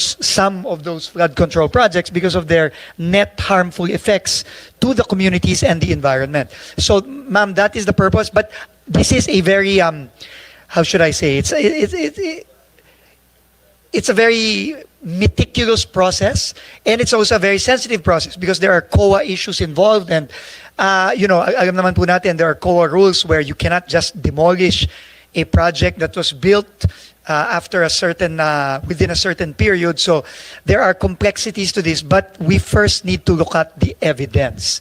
[SPEAKER 3] some of those flood control projects because of their net harmful effects to the communities and the environment. So, ma'am, that is the purpose. But this is a very, how should I say, it's a very meticulous process, and it's also a very sensitive process because there are COA issues involved, and alam naman po natin, there are COA rules where you cannot just demolish a project that was built after a certain within a certain period. So there are complexities to this, but we first need to look at the evidence.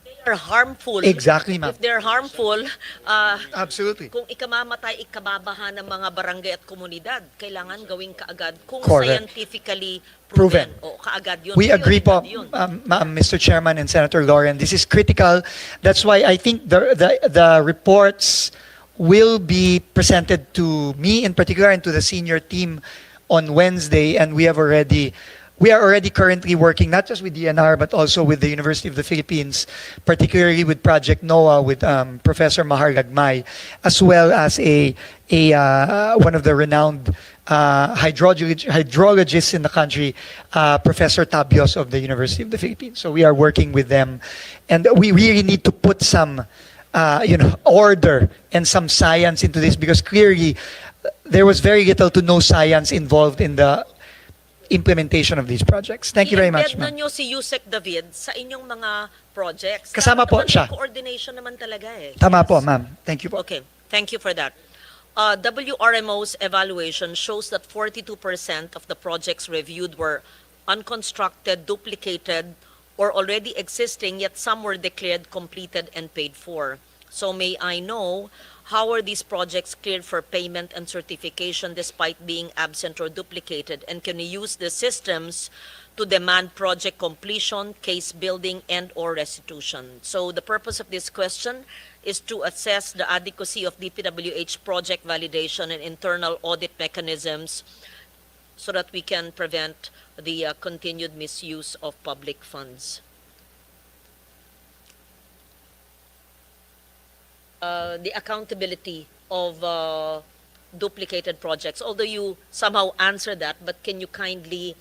[SPEAKER 5] They are harmful.
[SPEAKER 3] Exactly, ma'am.
[SPEAKER 5] If they're harmful,
[SPEAKER 3] Absolutely.
[SPEAKER 5] kung ikamamatay, ikababahan ng mga barangay at komunidad, kailangan gawing kaagad kung
[SPEAKER 3] Correct.
[SPEAKER 5] scientifically
[SPEAKER 3] Proven.
[SPEAKER 5] proven. O kaagad yun.
[SPEAKER 3] We agree po,
[SPEAKER 5] Prioridad yun.
[SPEAKER 3] Mr. Chairman and Senator Lauren. This is critical. That's why I think the reports will be presented to me in particular and to the senior team on Wednesday, and we are already currently working not just with DNR but also with the University of the Philippines, particularly with Project NOAA with Professor Mahar Lagmay, as well as one of the renowned hydrologists in the country, Professor Tabios of the University of the Philippines. So we are working with them, and we really need to put some order and some science into this, because clearly there was very little to no science involved in the implementation of these projects. Thank you very much,
[SPEAKER 5] I-embed na
[SPEAKER 3] ma'am.
[SPEAKER 5] nyo si Yusek David sa inyong mga projects.
[SPEAKER 3] Kasama
[SPEAKER 5] Dapat
[SPEAKER 3] po
[SPEAKER 5] naman
[SPEAKER 3] siya.
[SPEAKER 5] may coordination naman talaga eh.
[SPEAKER 3] Tama
[SPEAKER 5] Yes.
[SPEAKER 3] po, ma'am. Thank you po.
[SPEAKER 5] Okay, thank you for that. WRMO's evaluation shows that 42% of the projects reviewed were unconstructed, duplicated, or already existing, yet some were declared completed and paid for. So may I know, how are these projects cleared for payment and certification despite being absent or duplicated? And can we use the systems to demand project completion, case building, and or restitution? So the purpose of this question is to assess the adequacy of DPWH project validation and internal audit mechanisms so that we can prevent the continued misuse of public funds. The accountability of duplicated projects, although you somehow answered that, but can you kindly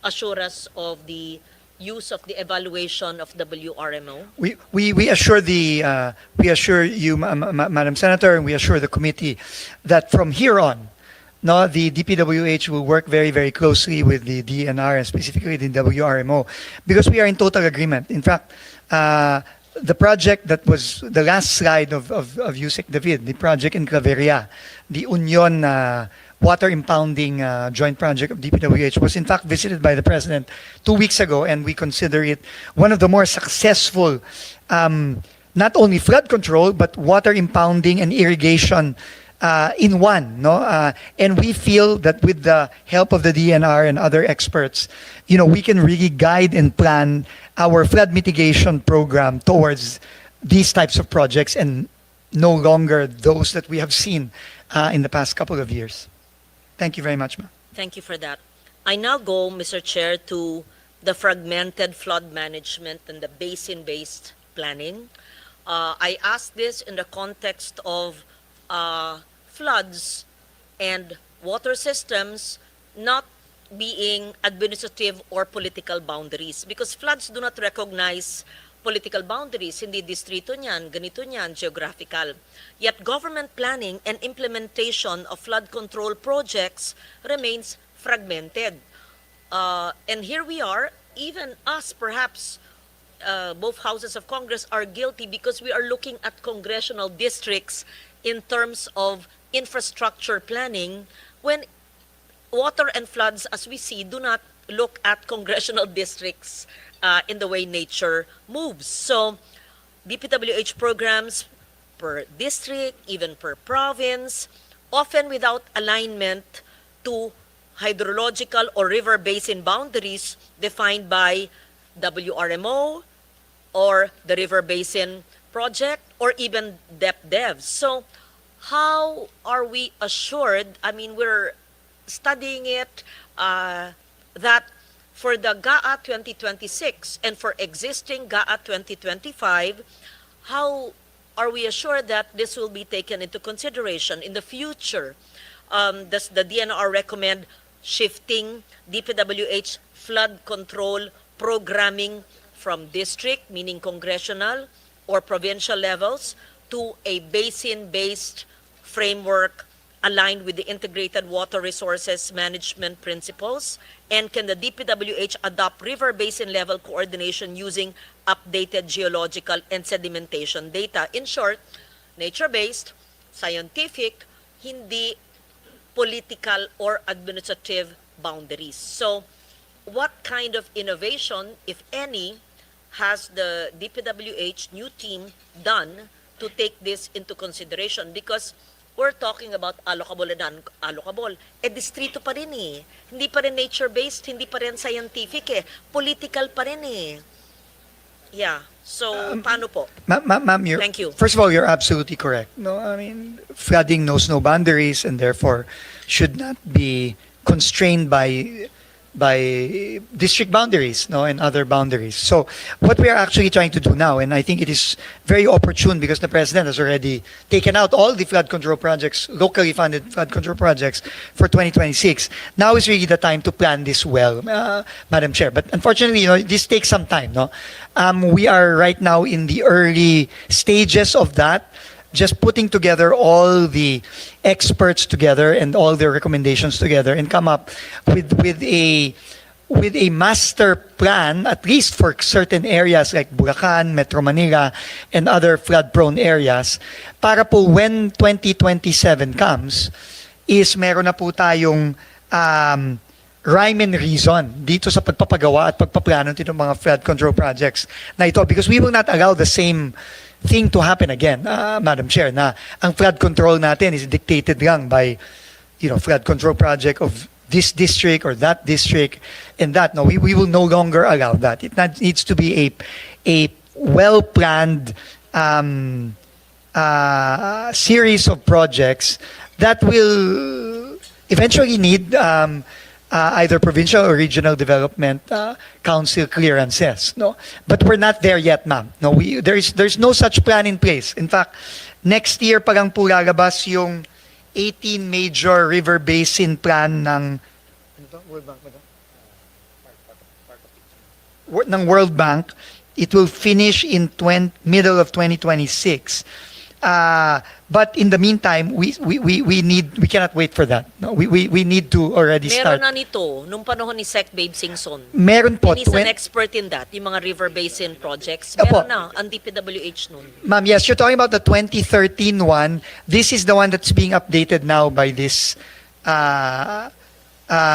[SPEAKER 5] assure us of the use of the evaluation of WRMO?
[SPEAKER 3] We assure you, Madam Senator, and we assure the committee that from here on, the DPWH will work very, very closely with the DNR and specifically the WRMO, because we are in total agreement. In fact, the project that was the last slide of Yusek David, the project in Claveria, the Union water impounding joint project of DPWH, was in fact visited by the President 2 weeks ago, and we consider it one of the more successful, not only flood control, but water impounding and irrigation in one. And we feel that with the help of the DNR and other experts, we can really guide and plan our flood mitigation program towards these types of projects and no longer those that we have seen in the past couple of years. Thank you very much, ma'am.
[SPEAKER 5] Thank you for that. I now go, Mr. Chair, to the fragmented flood management and the basin-based planning. I ask this in the context of floods and water systems not being administrative or political boundaries, because floods do not recognize political boundaries. Hindi distrito niyan, ganito niyan, geographical. Yet government planning and implementation of flood control projects remains fragmented. And here we are, even us perhaps, both houses of Congress are guilty because we are looking at congressional districts in terms of infrastructure planning when water and floods, as we see, do not look at congressional districts in the way nature moves. So DPWH programs per district, even per province, often without alignment to hydrological or river basin boundaries defined by WRMO or the River Basin Project or even DepDev. So how are we assured, I mean, we're studying it, that for the GAA 2026 and for existing GAA 2025, how are we assured that this will be taken into consideration in the future? Does the DNR recommend shifting DPWH flood control programming from district, meaning congressional or provincial levels, to a basin-based framework aligned with the integrated water resources management principles? And can the DPWH adopt river basin level coordination using updated geological and sedimentation data? In short, nature-based, scientific, hindi political or administrative boundaries. So what kind of innovation, if any, has the DPWH new team done to take this into consideration? Because we're talking about allocable and unallocable. Distrito pa rin eh. Hindi pa rin nature-based, hindi pa rin scientific eh. Political pa rin eh. Yeah. So, paano po?
[SPEAKER 3] Ma'am,
[SPEAKER 5] Thank you.
[SPEAKER 3] First of all, you're absolutely correct. No, I mean, flooding knows no boundaries and therefore should not be constrained by district boundaries, no, and other boundaries. So what we are actually trying to do now, and I think it is very opportune because the president has already taken out all the flood control projects, locally funded flood control projects for 2026. Now is really the time to plan this well, Madam Chair. But unfortunately, this takes some time, no. We are right now in the early stages of that, just putting together all the experts together and all their recommendations together and come up with a master plan, at least for certain areas like Bulacan, Metro Manila, and other flood-prone areas, para po when 2027 comes, is meron na po tayong rhyme and reason dito sa pagpapagawa at pagpaplano ng mga flood control projects na ito, because we will not allow the same thing to happen again, Madam Chair, na ang flood control natin is dictated lang by, flood control project of this district or that district and that. No, we will no longer allow that. It needs to be a well-planned series of projects that will eventually need either provincial or regional development council clearances, no. But we're not there yet, ma'am. No, there's no such plan in place. In fact, next year pa lang po lalabas yung 18 major river basin plan ng World Bank. It will finish in middle of 2026. But in the meantime, we cannot wait for that. No, we need to already start.
[SPEAKER 5] Meron na nito nung panahon ni Sec Babe Singson.
[SPEAKER 3] Meron po.
[SPEAKER 5] And he's an expert in that, yung mga river basin projects.
[SPEAKER 3] Opo.
[SPEAKER 5] Meron na ang DPWH nun.
[SPEAKER 3] Ma'am, yes, you're talking about the 2013 one. This is the one that's being updated now by this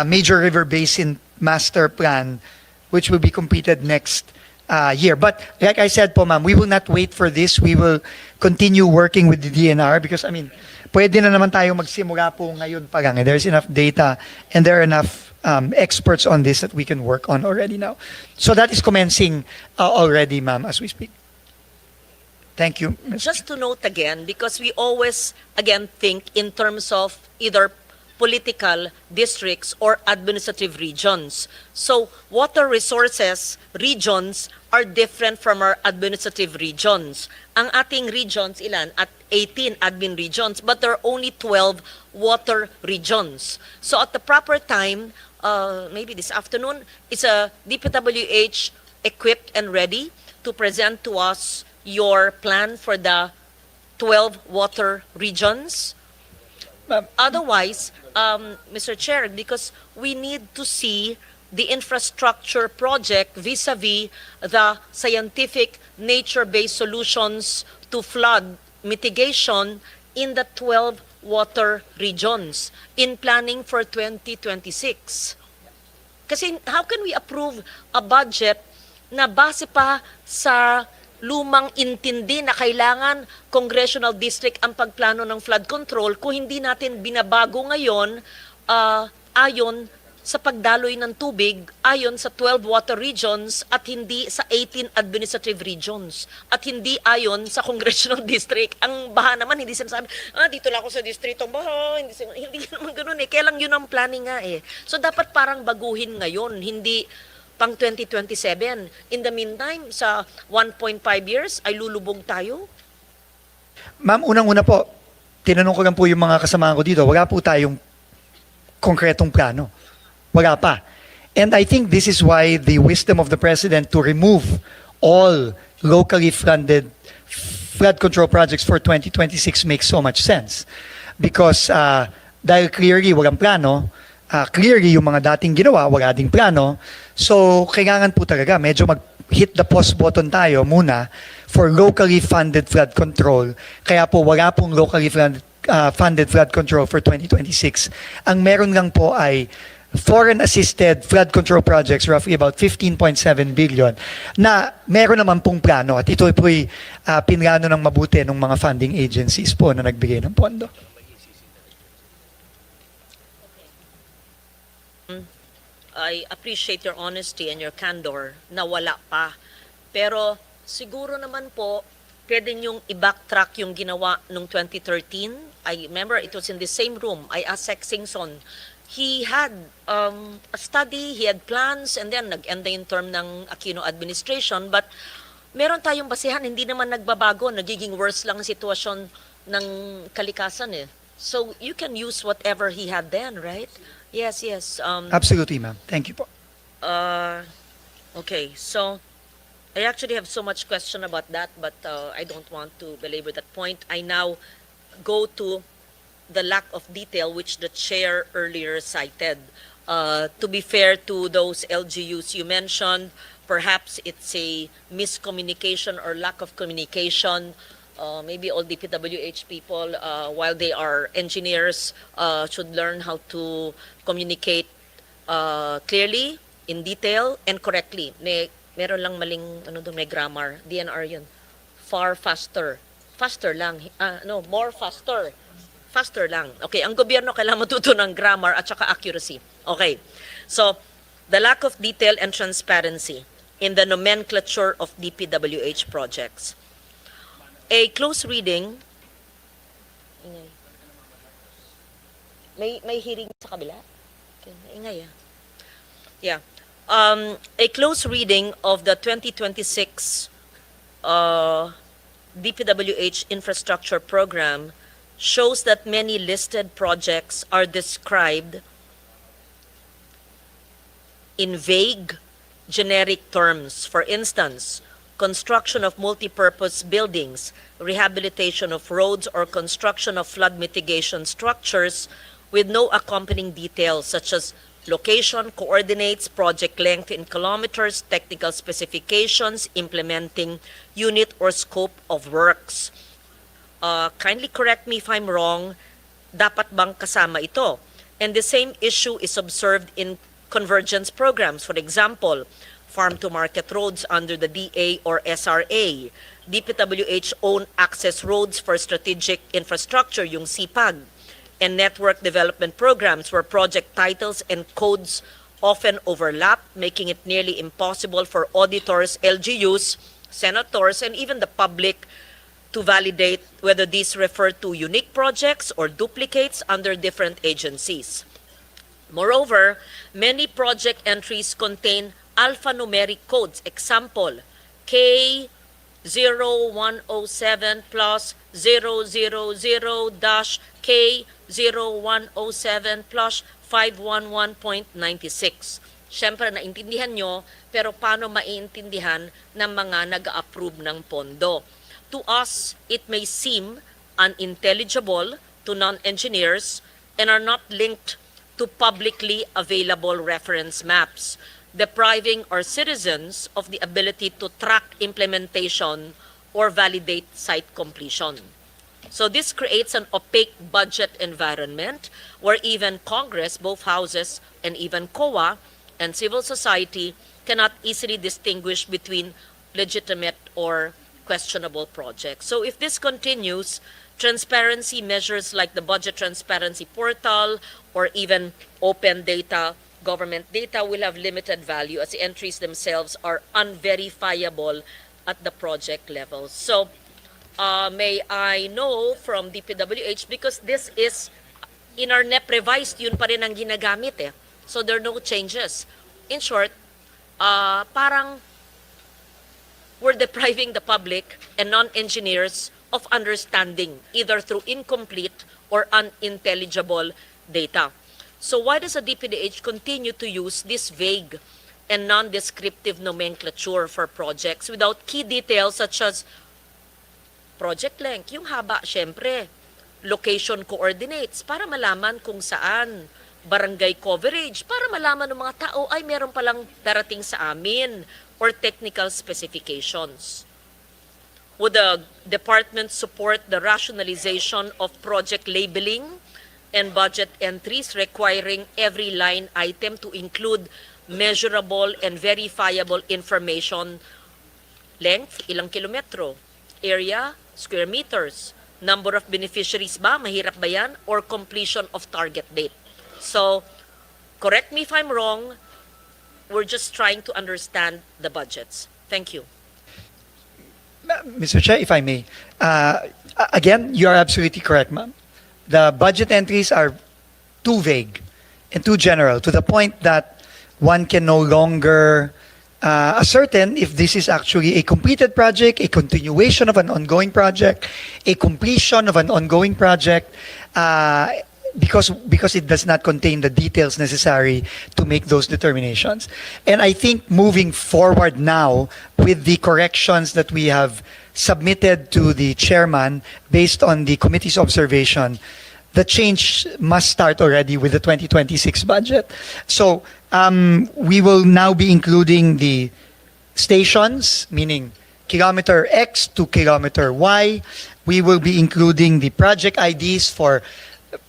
[SPEAKER 3] major river basin master plan, which will be completed next year. But like I said po, ma'am, we will not wait for this. We will continue working with the DNR because, I mean, pwede na naman tayo magsimula po ngayon pa lang. There's enough data and there are enough experts on this that we can work on already now. So that is commencing already, ma'am, as we speak. Thank you.
[SPEAKER 5] Just to note again, because we always, again, think in terms of either political districts or administrative regions. So water resources regions are different from our administrative regions. Ang ating regions ilan? At 18 admin regions, but there are only 12 water regions. So at the proper time, maybe this afternoon, is a DPWH equipped and ready to present to us your plan for the 12 water regions? Otherwise, Mr. Chair, because we need to see the infrastructure project vis-a-vis the scientific nature-based solutions to flood mitigation in the 12 water regions in planning for 2026. Kasi how can we approve a budget na base pa sa lumang intindi na kailangan congressional district ang pagplano ng flood control kung hindi natin binabago ngayon ayon sa pagdaloy ng tubig ayon sa 12 water regions at hindi sa 18 administrative regions at hindi ayon sa congressional district. Ang baha naman, hindi sinasabi, dito lang ako sa distrito baha, hindi naman ganun eh. Kaya lang yun ang planning nga eh. So dapat parang baguhin ngayon, hindi pang 2027. In the meantime, sa 1.5 years ay lulubog tayo.
[SPEAKER 3] Ma'am, unang-una po, tinanong ko lang po yung mga kasamahan ko dito, wala po tayong konkretong plano. Wala pa. And I think this is why the wisdom of the President to remove all locally funded flood control projects for 2026 makes so much sense. Because dahil clearly walang plano, clearly yung mga dating ginawa, wala ding plano, so kailangan po talaga medyo mag-hit the pause button tayo muna for locally funded flood control. Kaya po wala pong locally funded flood control for 2026. Ang meron lang po ay foreign-assisted flood control projects, roughly about 15.7 billion, na meron naman pong plano. At ito po'y pinlano ng mabuti ng mga funding agencies po na nagbigay ng pondo.
[SPEAKER 5] I appreciate your honesty and your candor na wala pa. Pero siguro naman po, pwede niyong i-backtrack yung ginawa nung 2013. I remember it was in the same room. I asked Sec Singson, he had a study, he had plans, and then nag-end na yung term ng Aquino administration. But meron tayong basihan, hindi naman nagbabago, nagiging worse lang ang sitwasyon ng kalikasan eh. So you can use whatever he had then, right? Yes, yes.
[SPEAKER 3] Absolutely, ma'am. Thank you po.
[SPEAKER 5] Okay, so I actually have so much question about that, but I don't want to belabor that point. I now go to the lack of detail which the chair earlier cited. To be fair to those LGUs you mentioned, perhaps it's a miscommunication or lack of communication. Maybe all DPWH people, while they are engineers, should learn how to communicate clearly, in detail, and correctly. Meron lang maling may grammar. DNR yun. Far faster. Faster lang. More faster. Faster lang. Okay, ang gobyerno kailangan matuto ng grammar at saka accuracy. Okay. So, the lack of detail and transparency in the nomenclature of DPWH projects. A close reading, may hearing sa kabila? Ingay Yeah. A close reading of the 2026 DPWH infrastructure program shows that many listed projects are described in vague, generic terms. For instance, construction of multipurpose buildings, rehabilitation of roads, or construction of flood mitigation structures with no accompanying details such as location, coordinates, project length in kilometers, technical specifications, implementing unit or scope of works. Kindly correct me if I'm wrong, dapat bang kasama ito? And the same issue is observed in convergence programs. For example, farm-to-market roads under the DA or SRA, DPWH own access roads for strategic infrastructure, yung CPAG, and network development programs where project titles and codes often overlap, making it nearly impossible for auditors, LGUs, senators, and even the public to validate whether these refer to unique projects or duplicates under different agencies. Moreover, many project entries contain alphanumeric codes. Example, K0107 plus 000-K0107 plus 511.96. Siyempre, naintindihan nyo, pero paano maiintindihan ng mga nag-approve ng pondo? To us, it may seem unintelligible to non-engineers and are not linked to publicly available reference maps, depriving our citizens of the ability to track implementation or validate site completion. So this creates an opaque budget environment where even Congress, both houses, and even COA and civil society cannot easily distinguish between legitimate or questionable projects. So if this continues, transparency measures like the budget transparency portal or even open data, government data will have limited value as the entries themselves are unverifiable at the project level. So may I know from DPWH, because this is in our NEP revised, yun pa rin ang ginagamit eh. So there are no changes. In short, parang we're depriving the public and non-engineers of understanding, either through incomplete or unintelligible data. So why does the DPWH continue to use this vague and non-descriptive nomenclature for projects without key details such as project length, yung haba, syempre, location coordinates, para malaman kung saan, barangay coverage, para malaman ng mga tao ay meron palang darating sa amin, or technical specifications. Would the department support the rationalization of project labeling and budget entries requiring every line item to include measurable and verifiable information? Length, ilang kilometro? Area, square meters? Number of beneficiaries ba? Mahirap ba yan? Or completion of target date? So, correct me if I'm wrong, we're just trying to understand the budgets. Thank you.
[SPEAKER 3] Mr. Chair, if I may, again, you are absolutely correct, ma'am. The budget entries are too vague and too general to the point that one can no longer ascertain if this is actually a completed project, a continuation of an ongoing project, a completion of an ongoing project, because it does not contain the details necessary to make those determinations. And I think moving forward now with the corrections that we have submitted to the chairman based on the committee's observation, the change must start already with the 2026 budget. So we will now be including the stations, meaning kilometer X to kilometer Y. We will be including the project IDs for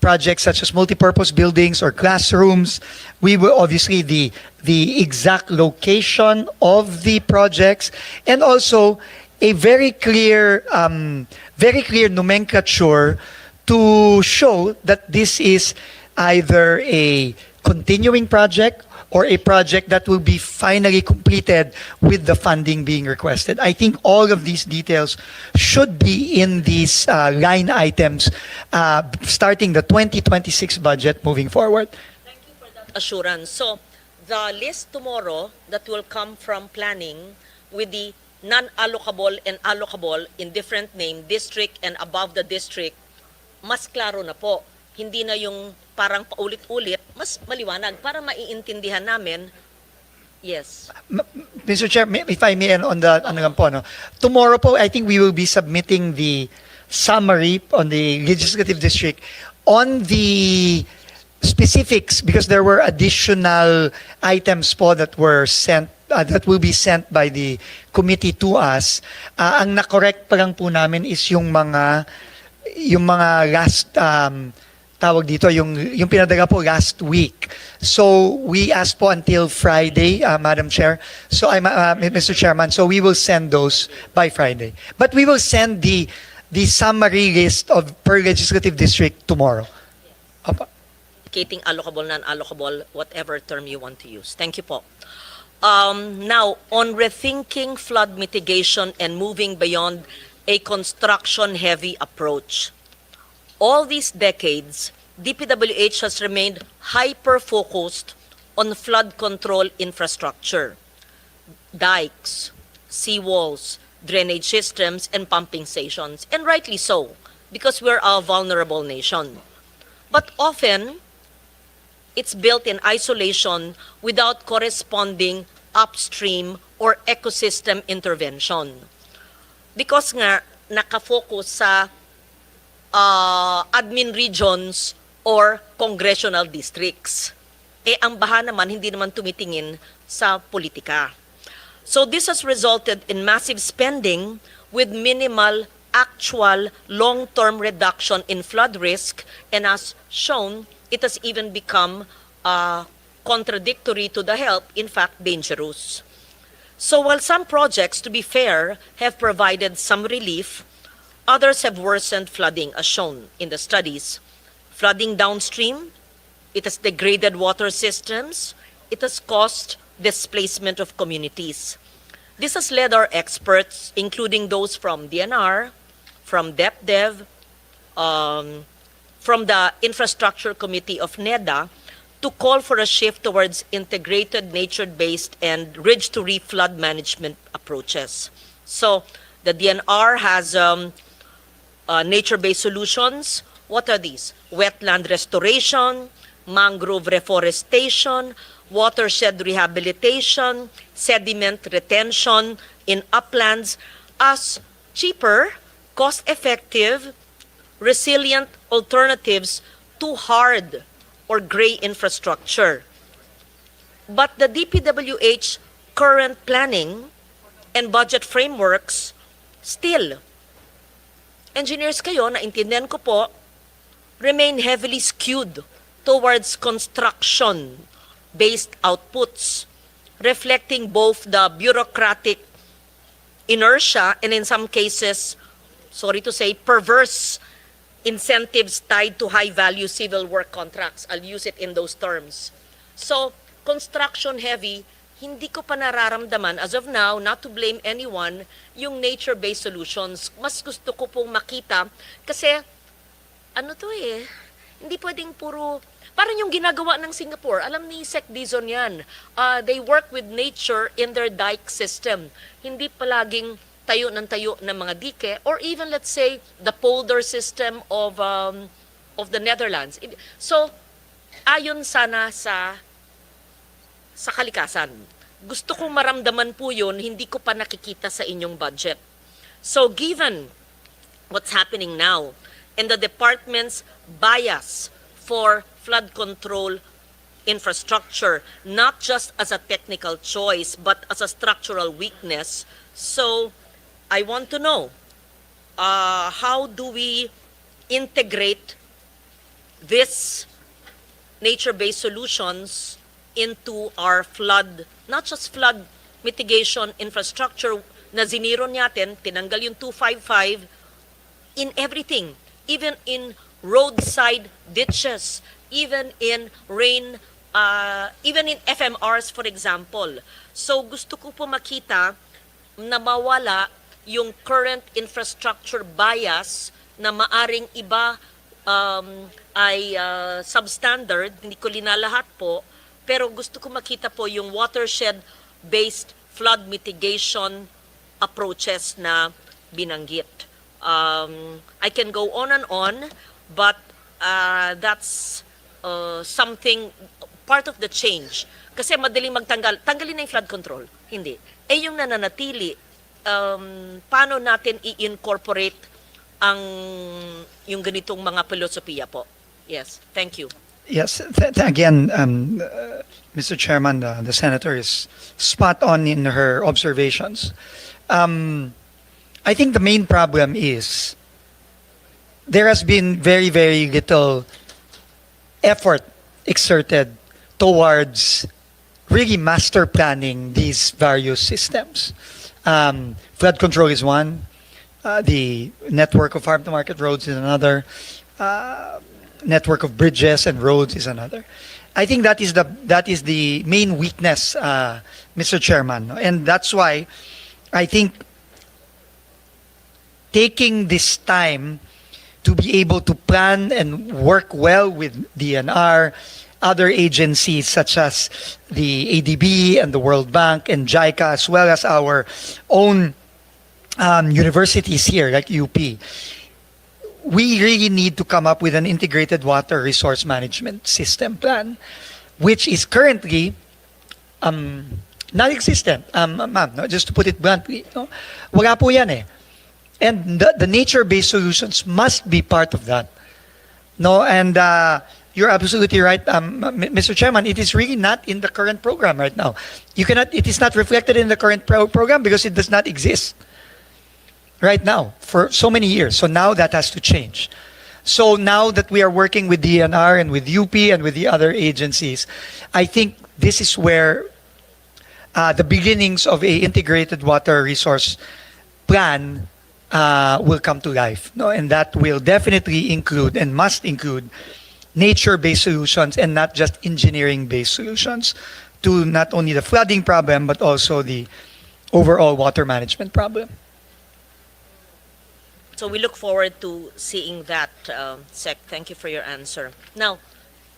[SPEAKER 3] projects such as multipurpose buildings or classrooms. We will obviously the exact location of the projects, and also a very clear nomenclature to show that this is either a continuing project or a project that will be finally completed with the funding being requested. I think all of these details should be in these line items starting the 2026 budget moving forward.
[SPEAKER 5] Thank you for that assurance. So, the list tomorrow that will come from planning with the non-allocable and allocable in different name, district and above the district, mas klaro na po. Hindi na yung parang paulit-ulit, mas maliwanag para maiintindihan namin. Yes.
[SPEAKER 3] Mr. Chair, if I may, on the ano lang po, no? Tomorrow po, I think we will be submitting the summary on the legislative district on the specifics, because there were additional items po that were sent that will be sent by the committee to us. Ang na-correct pa lang po namin is yung mga last tawag dito, yung pinadala po last week. So we asked po until Friday, Madam Chair. So Mr. Chairman, so we will send those by Friday. But we will send the summary list of per legislative district tomorrow. Opo.
[SPEAKER 5] Indicating allocable, non-allocable, whatever term you want to use. Thank you po. Now, on rethinking flood mitigation and moving beyond a construction-heavy approach. All these decades, DPWH has remained hyper-focused on flood control infrastructure, dikes, seawalls, drainage systems, and pumping stations. And rightly so, because we're a vulnerable nation. But often, it's built in isolation without corresponding upstream or ecosystem intervention. Because nga, nakafocus sa admin regions or congressional districts. Ang baha naman, hindi naman tumitingin sa politika. So this has resulted in massive spending with minimal actual long-term reduction in flood risk, and as shown, it has even become contradictory to the help, in fact, dangerous. So while some projects, to be fair, have provided some relief, others have worsened flooding as shown in the studies. Flooding downstream, it has degraded water systems, it has caused displacement of communities. This has led our experts, including those from DNR, from DepDev, from the Infrastructure Committee of NEDA, to call for a shift towards integrated nature-based and ridge-to-reef flood management approaches. So the DNR has nature-based solutions. What are these? Wetland restoration, mangrove reforestation, watershed rehabilitation, sediment retention in uplands as cheaper, cost-effective, resilient alternatives to hard or gray infrastructure. But the DPWH current planning and budget frameworks still, engineers kayo, naintindihan ko po, remain heavily skewed towards construction-based outputs, reflecting both the bureaucratic inertia and in some cases, sorry to say, perverse incentives tied to high-value civil work contracts. I'll use it in those terms. So, construction-heavy, hindi ko pa nararamdaman, as of now, not to blame anyone, yung nature-based solutions. Mas gusto ko pong makita, kasi, ano to eh, hindi pwedeng puro, parang yung ginagawa ng Singapore, alam ni Sec Dizon yan, they work with nature in their dike system. Hindi palaging tayo ng mga dike, or even let's say the polder system of the Netherlands. So ayon sana sa kalikasan. Gusto kong maramdaman po yun, hindi ko pa nakikita sa inyong budget. So given what's happening now and the department's bias for flood control infrastructure, not just as a technical choice but as a structural weakness, so I want to know, how do we integrate this nature-based solutions into our flood, not just flood mitigation infrastructure na ziniro natin, tinanggal yung 255, in everything, even in roadside ditches, even in rain, even in FMRs, for example. So gusto ko po makita na mawala yung current infrastructure bias na maaring iba ay substandard, hindi ko linalahat po, pero gusto ko makita po yung watershed-based flood mitigation approaches na binanggit. I can go on and on, but that's something, part of the change. Kasi madaling tanggalin na yung flood control. Hindi. Eh yung nananatili, paano natin i-incorporate yung ganitong mga filosofiya po? Yes, thank you.
[SPEAKER 3] Yes, again, Mr. Chairman, the Senator is spot on in her observations. I think the main problem is there has been very, very little effort exerted towards really master planning these various systems. Flood control is one. The network of farm-to-market roads is another. Network of bridges and roads is another. I think that is the main weakness, Mr. Chairman, and that's why I think taking this time to be able to plan and work well with DNR, other agencies such as the ADB and the World Bank and JICA, as well as our own universities here like UP. We really need to come up with an integrated water resource management system plan, which is currently non-existent. Ma'am, no? Just to put it bluntly, no? Wala po yan eh. And the nature-based solutions must be part of that. No, and you're absolutely right, Mr. Chairman. It is really not in the current program right now. You cannot. It is not reflected in the current program because it does not exist right now for so many years. So now that has to change. So now that we are working with DNR and with UP and with the other agencies, I think this is where the beginnings of a integrated water resource plan will come to life. No? And that will definitely include and must include nature-based solutions and not just engineering-based solutions to not only the flooding problem but also the overall water management problem.
[SPEAKER 5] So we look forward to seeing that, Sec. Thank you for your answer. Now,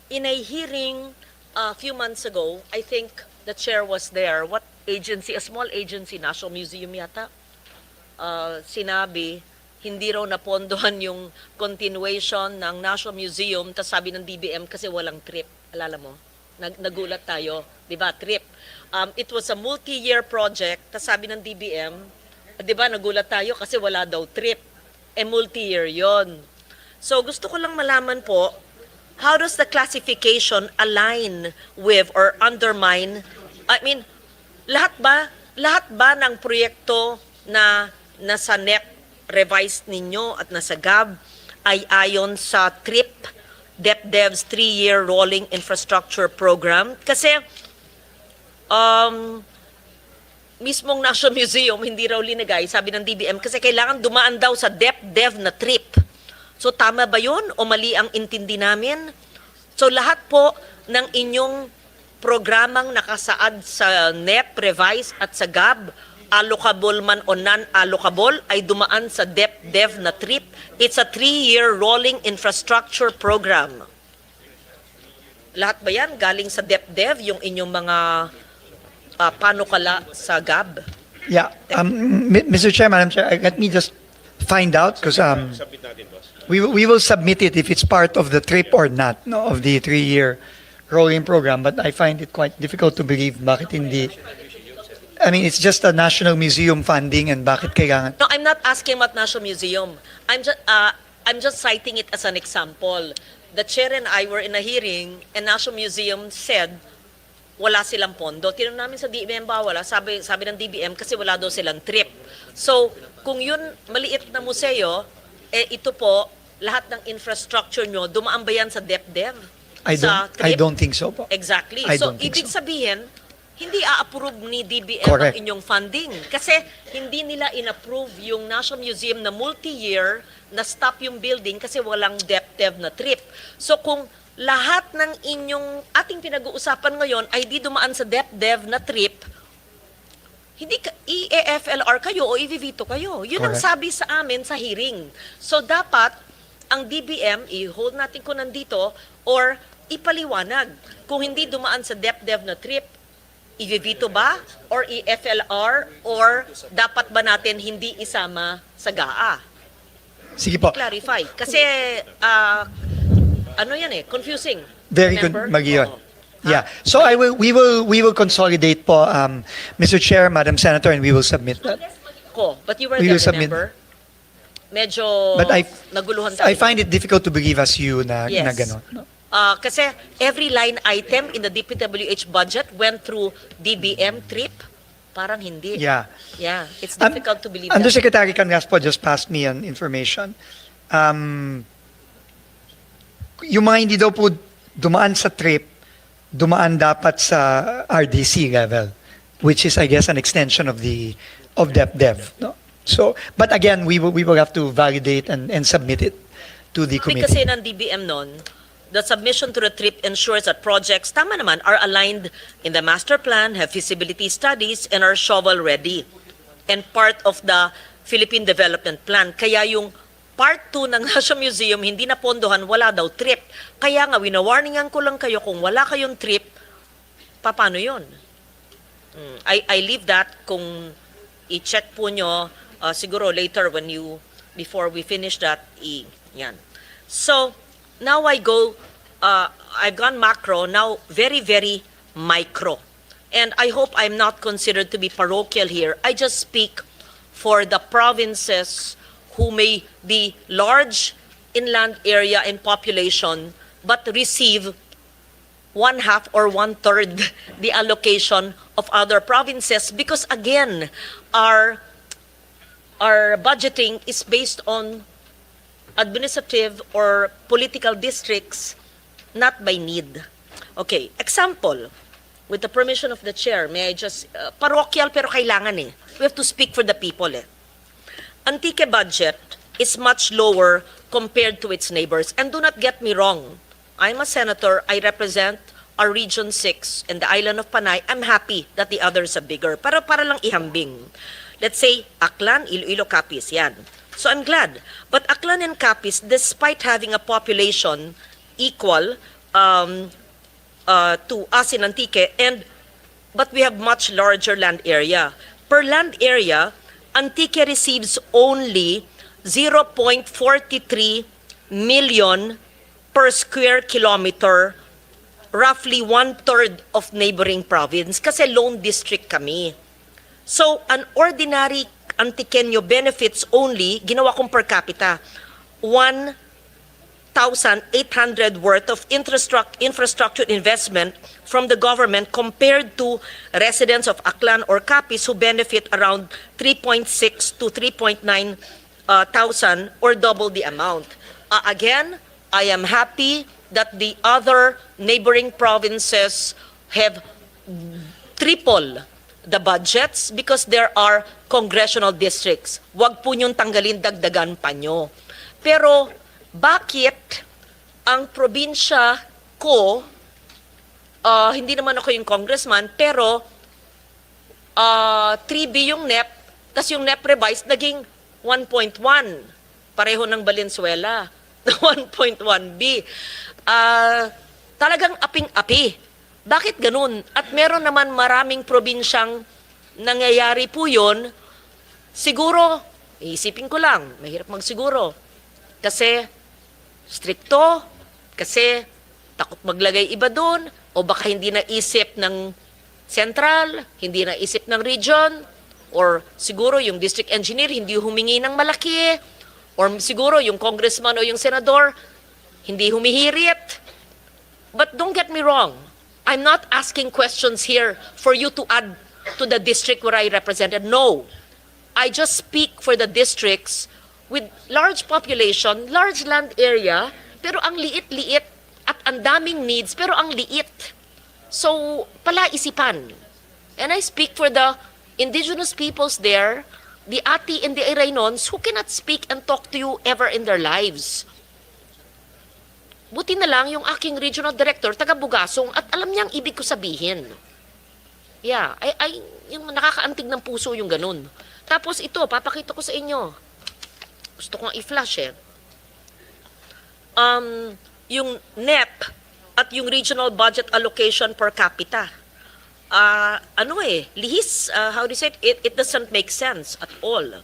[SPEAKER 5] in a hearing a few months ago, I think the chair was there. What agency? A small agency, National Museum yata, sinabi, hindi raw napondohan yung continuation ng National Museum, tas sabi ng DBM kasi walang trip. Alala mo? Nagulat tayo. Diba? Trip. It was a multi-year project, tas sabi ng DBM, diba, nagulat tayo kasi wala daw trip. Multi-year yon. So gusto ko lang malaman po, how does the classification align with or undermine, I mean, lahat ba ng proyekto na nasa NEP revised ninyo at nasa GAB ay ayon sa TRIP, DepDev's 3-year rolling infrastructure program? Kasi mismong National Museum hindi raw linagay, sabi ng DBM, kasi kailangan dumaan daw sa DepDev na trip. So tama ba yun o mali ang intindi namin? So lahat po ng inyong programang nakasaad sa NEP, Revise at sa GAB, allocable man o non-allocable, ay dumaan sa DepDev na trip. It's a 3-year rolling infrastructure program. Lahat ba yan galing sa DepDev, yung inyong mga panukala sa GAB?
[SPEAKER 3] Yeah, Mr. Chair, Madam Chair, let me just find out because we will submit it if it's part of the trip or not, no, of the 3-year rolling program. But I find it quite difficult to believe bakit hindi. I mean, it's just a National Museum funding and bakit kailangan.
[SPEAKER 5] No, I'm not asking about National Museum. I'm just citing it as an example. The chair and I were in a hearing and National Museum said wala silang pondo. Tinanong namin sa DBM ba wala? Sabi ng DBM kasi wala daw silang trip. So, kung yun maliit na museo, ito po, lahat ng infrastructure nyo, dumaan ba yan sa DepDev?
[SPEAKER 3] I don't think so po.
[SPEAKER 5] Exactly.
[SPEAKER 3] I
[SPEAKER 5] So,
[SPEAKER 3] don't think
[SPEAKER 5] ibig
[SPEAKER 3] so.
[SPEAKER 5] sabihin, hindi a-approve ni DBM
[SPEAKER 3] Correct.
[SPEAKER 5] ang inyong funding. Kasi hindi nila in-approve yung National Museum na multi-year na stop yung building kasi walang DepDev na trip. So, kung lahat ng inyong ating pinag-uusapan ngayon ay di dumaan sa DepDev na trip, hindi i-EFLR kayo o i-veto kayo. Yun ang
[SPEAKER 3] Correct.
[SPEAKER 5] sabi sa amin sa hearing. So dapat ang DBM, i-hold natin ko nandito or ipaliwanag. Kung hindi dumaan sa DepDev na trip, i-veto ba or i-FLR or dapat ba natin hindi isama sa GAA?
[SPEAKER 3] Sige po.
[SPEAKER 5] Clarify. Kasi ano yan confusing.
[SPEAKER 3] Very
[SPEAKER 5] Remember?
[SPEAKER 3] good, Magion.
[SPEAKER 5] Oo.
[SPEAKER 3] Yeah. So we will consolidate po, Mr. Chair, Madam Senator, and we will submit that.
[SPEAKER 5] But you were
[SPEAKER 3] We
[SPEAKER 5] there,
[SPEAKER 3] will submit.
[SPEAKER 5] remember? Medyo
[SPEAKER 3] But
[SPEAKER 5] naguluhan tayo.
[SPEAKER 3] I find it difficult to believe as you na
[SPEAKER 5] Yes.
[SPEAKER 3] ganon. No?
[SPEAKER 5] Kasi every line item in the DPWH budget went through DBM trip. Parang hindi.
[SPEAKER 3] Yeah.
[SPEAKER 5] Yeah, it's difficult to believe that.
[SPEAKER 3] Undersecretary Canlas po just passed me an information. Yung mga hindi daw po dumaan sa trip, dumaan dapat sa RDC level, which is, I guess, an extension of DepDev. No? So, but again, we will have to validate and submit it to the
[SPEAKER 5] Kasi
[SPEAKER 3] committee.
[SPEAKER 5] ng DBM nun, the submission to the trip ensures that projects, tama naman, are aligned in the master plan, have feasibility studies, and are shovel-ready. And part of the Philippine Development Plan. Kaya yung Part 2 ng National Museum, hindi na pondohan, wala daw trip. Kaya nga, winawarningan ko lang kayo, kung wala kayong trip, paano yun? I leave that kung i-check po nyo, siguro later before we finish that, yan. So, now I've gone macro, now very, very micro. And I hope I'm not considered to be parochial here. I just speak for the provinces who may be large inland area in population but receive 1/2 or 1/3 the allocation of other provinces because again our budgeting is based on administrative or political districts, not by need. Okay, example, with the permission of the chair, may I just, parochial pero kailangan eh. We have to speak for the people eh. Antique budget is much lower compared to its neighbors. And do not get me wrong, I'm a senator, I represent our Region 6 and the island of Panay. I'm happy that the others are bigger. Pero para lang ihambing. Let's say, Aklan, Iloilo, Capiz, yan. So I'm glad. But Aklan and Capiz, despite having a population equal to us in Antique, but we have much larger land area. Per land area, Antique receives only 0.43 million per square kilometer, roughly 1/3 of neighboring province, kasi lone district kami. So, an ordinary Antiqueño benefits only, ginawa kong per capita, 1,800 worth of infrastructure investment from the government compared to residents of Aklan or Capiz who benefit around 3.6 to 3.9 thousand or double the amount. Again, I am happy that the other neighboring provinces have triple the budgets because there are congressional districts. Wag po niyong tanggalin, dagdagan pa nyo. Pero bakit ang probinsya ko, hindi naman ako yung congressman, pero 3B yung NEP, tas yung NEP revised naging 1.1. Pareho ng Valenzuela. 1.1B. Talagang aping-api. Bakit ganun? At meron naman maraming probinsyang nangyayari po yun. Siguro, iisipin ko lang, mahirap magsiguro. Kasi stricto, kasi takot maglagay iba doon, o baka hindi naisip ng central, hindi naisip ng region, or siguro yung district engineer hindi humingi ng malaki, or siguro yung congressman o yung senador hindi humihirit. But don't get me wrong, I'm not asking questions here for you to add to the district where I represented. No. I just speak for the districts with large population, large land area, pero ang liit-liit at ang daming needs, pero ang liit. So, palaisipan. And I speak for the indigenous peoples there, the Ati and the Iraynons who cannot speak and talk to you ever in their lives. Buti na lang yung aking regional director, taga Bugasong, at alam niyang ibig ko sabihin. Yeah, yung nakakaantig ng puso yung ganun. Tapos ito, papakita ko sa inyo. Gusto kong i-flash eh. Yung NEP at yung regional budget allocation per capita. Lihis, how do you say it? It doesn't make sense at all.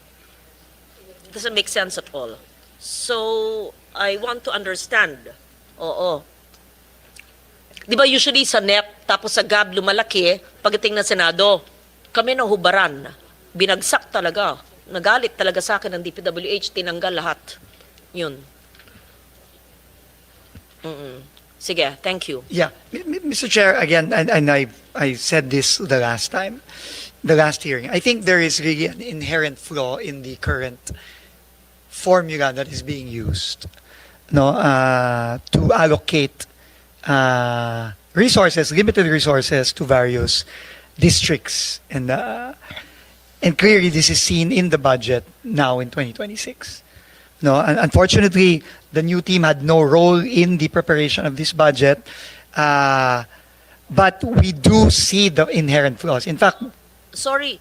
[SPEAKER 5] It doesn't make sense at all. So, I want to understand. Oo. Di ba usually sa NEP, tapos sa GAB lumalaki, pagdating ng Senado, kami nahubaran. Binagsak talaga. Nagalit talaga sa akin ng DPWH, tinanggal lahat. Yun. Sige, thank you.
[SPEAKER 3] Yeah, Mr. Chair, again, and I said this the last time, the last hearing. I think there is really an inherent flaw in the current formula that is being used, to allocate resources, limited resources to various districts, and clearly this is seen in the budget now in 2026. Unfortunately, the new team had no role in the preparation of this budget, but we do see the inherent flaws. In fact,
[SPEAKER 5] Sorry,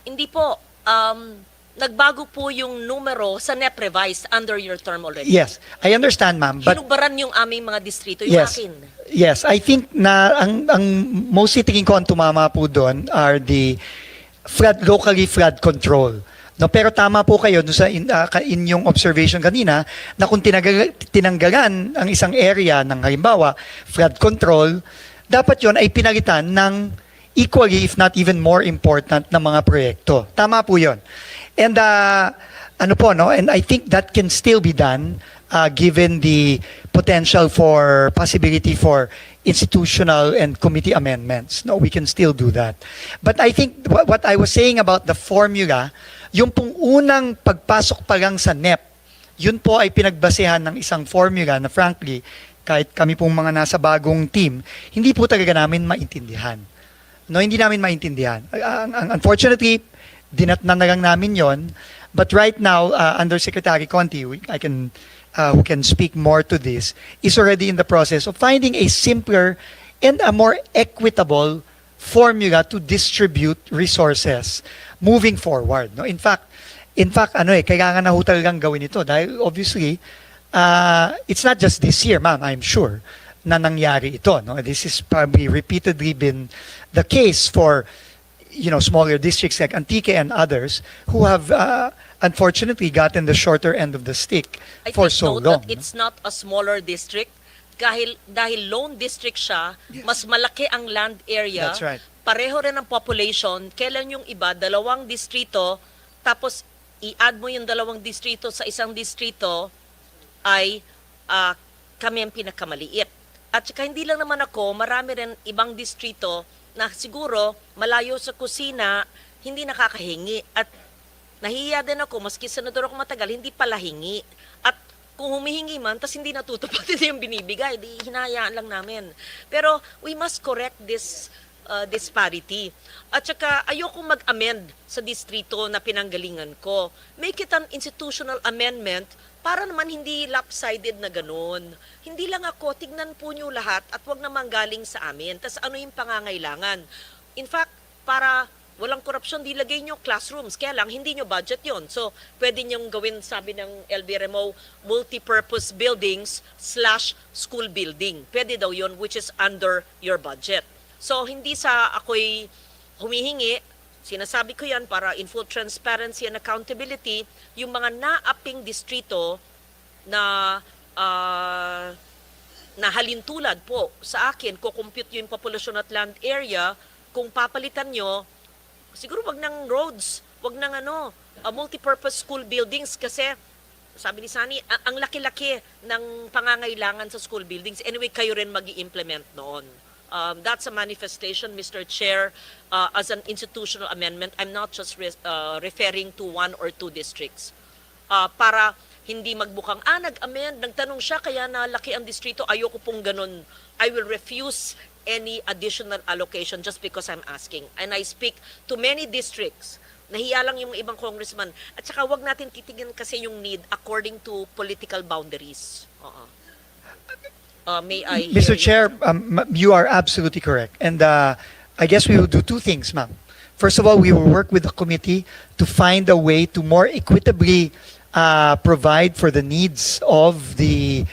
[SPEAKER 5] hindi po. Nagbago po yung numero sa NEP revised under your term already.
[SPEAKER 3] yes, I understand, ma'am, but
[SPEAKER 5] Hinubaran yung aming mga distrito, yung
[SPEAKER 3] yes,
[SPEAKER 5] akin.
[SPEAKER 3] yes, I think na ang mostly tingin ko ang tumama po doon are the locally flood control. No, pero tama po kayo doon sa inyong observation kanina na kung tinanggalan ang isang area ng halimbawa flood control, dapat yon ay pinalitan ng equally if not even more important na mga proyekto. Tama po yon. And and I think that can still be done given the potential for possibility for institutional and committee amendments. No, we can still do that. But I think what I was saying about the formula, yung pong unang pagpasok pa lang sa NEP, yun po ay pinagbasehan ng isang formula na frankly, kahit kami pong mga nasa bagong team, hindi po talaga namin maintindihan. No, hindi namin maintindihan. Unfortunately, dinatnan na lang namin yon. But right now, Undersecretary Conti, I can, who can speak more to this, is already in the process of finding a simpler and a more equitable formula to distribute resources moving forward. No, in fact, kailangan na ho talagang gawin ito dahil obviously, it's not just this year, ma'am, I'm sure, na nangyari ito. No? This is probably repeatedly been the case for smaller districts like Antique and others who have unfortunately gotten the shorter end of the stick
[SPEAKER 5] I
[SPEAKER 3] for
[SPEAKER 5] take
[SPEAKER 3] so
[SPEAKER 5] note
[SPEAKER 3] long.
[SPEAKER 5] that it's not a smaller district. Dahil lone district siya, mas malaki ang land area.
[SPEAKER 3] That's right.
[SPEAKER 5] Pareho rin ang population. Kailan yung iba, 2 distrito, tapos i-add mo yung 2 distrito sa isang distrito, ay kami ang pinakamaliit. At saka hindi lang naman ako, marami rin ibang distrito na siguro malayo sa kusina, hindi nakakahingi. At nahihiya din ako, maski senador ako matagal, hindi pala hingi. At kung humihingi man, tas hindi natutupad yung binibigay, di hinayaan lang namin. Pero we must correct this disparity. At saka ayoko mag-amend sa distrito na pinanggalingan ko. Make it an institutional amendment para naman hindi lopsided na ganun. Hindi lang ako, tignan po nyo lahat at wag naman galing sa amin. Tas ano yung pangangailangan? In fact, para walang korupsyon, di lagay nyo classrooms. Kaya lang, hindi nyo budget yon. So, pwede nyo gawin, sabi ng LBRMO, multi-purpose buildings / school building. Pwede daw yon, which is under your budget. So, hindi sa ako'y humihingi, sinasabi ko yan para in full transparency and accountability, yung mga naaping distrito na halintulad po sa akin, kukompute yung populasyon at land area, kung papalitan nyo, siguro wag ng roads, wag ng multi-purpose school buildings kasi sabi ni Sani, ang laki-laki ng pangangailangan sa school buildings. Anyway, kayo rin mag-i-implement noon. That's a manifestation, Mr. Chair, as an institutional amendment. I'm not just referring to 1 or 2 districts. Para hindi magbukang, nag-amend, nagtanong siya, kaya nalaki ang distrito, ayoko pong ganun. I will refuse any additional allocation just because I'm asking. And I speak to many districts. Nahiya lang yung ibang congressman. At saka wag natin titignan kasi yung need according to political boundaries. May I
[SPEAKER 3] Mr.
[SPEAKER 5] hear
[SPEAKER 3] Chair, you are absolutely correct. And I guess we will do 2 things, ma'am. First of all, we will work with the committee to find a way to more equitably provide for the needs of the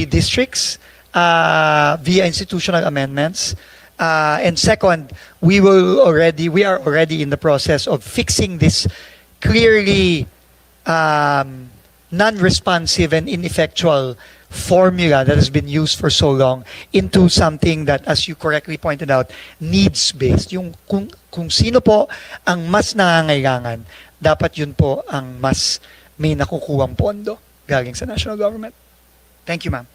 [SPEAKER 3] districts via institutional amendments. And second, we are already in the process of fixing this clearly non-responsive and ineffectual formula that has been used for so long into something that, as you correctly pointed out, needs-based. Yung kung sino po ang mas nangangailangan, dapat yun po ang mas may nakukuhang pondo galing sa national government. Thank you, ma'am.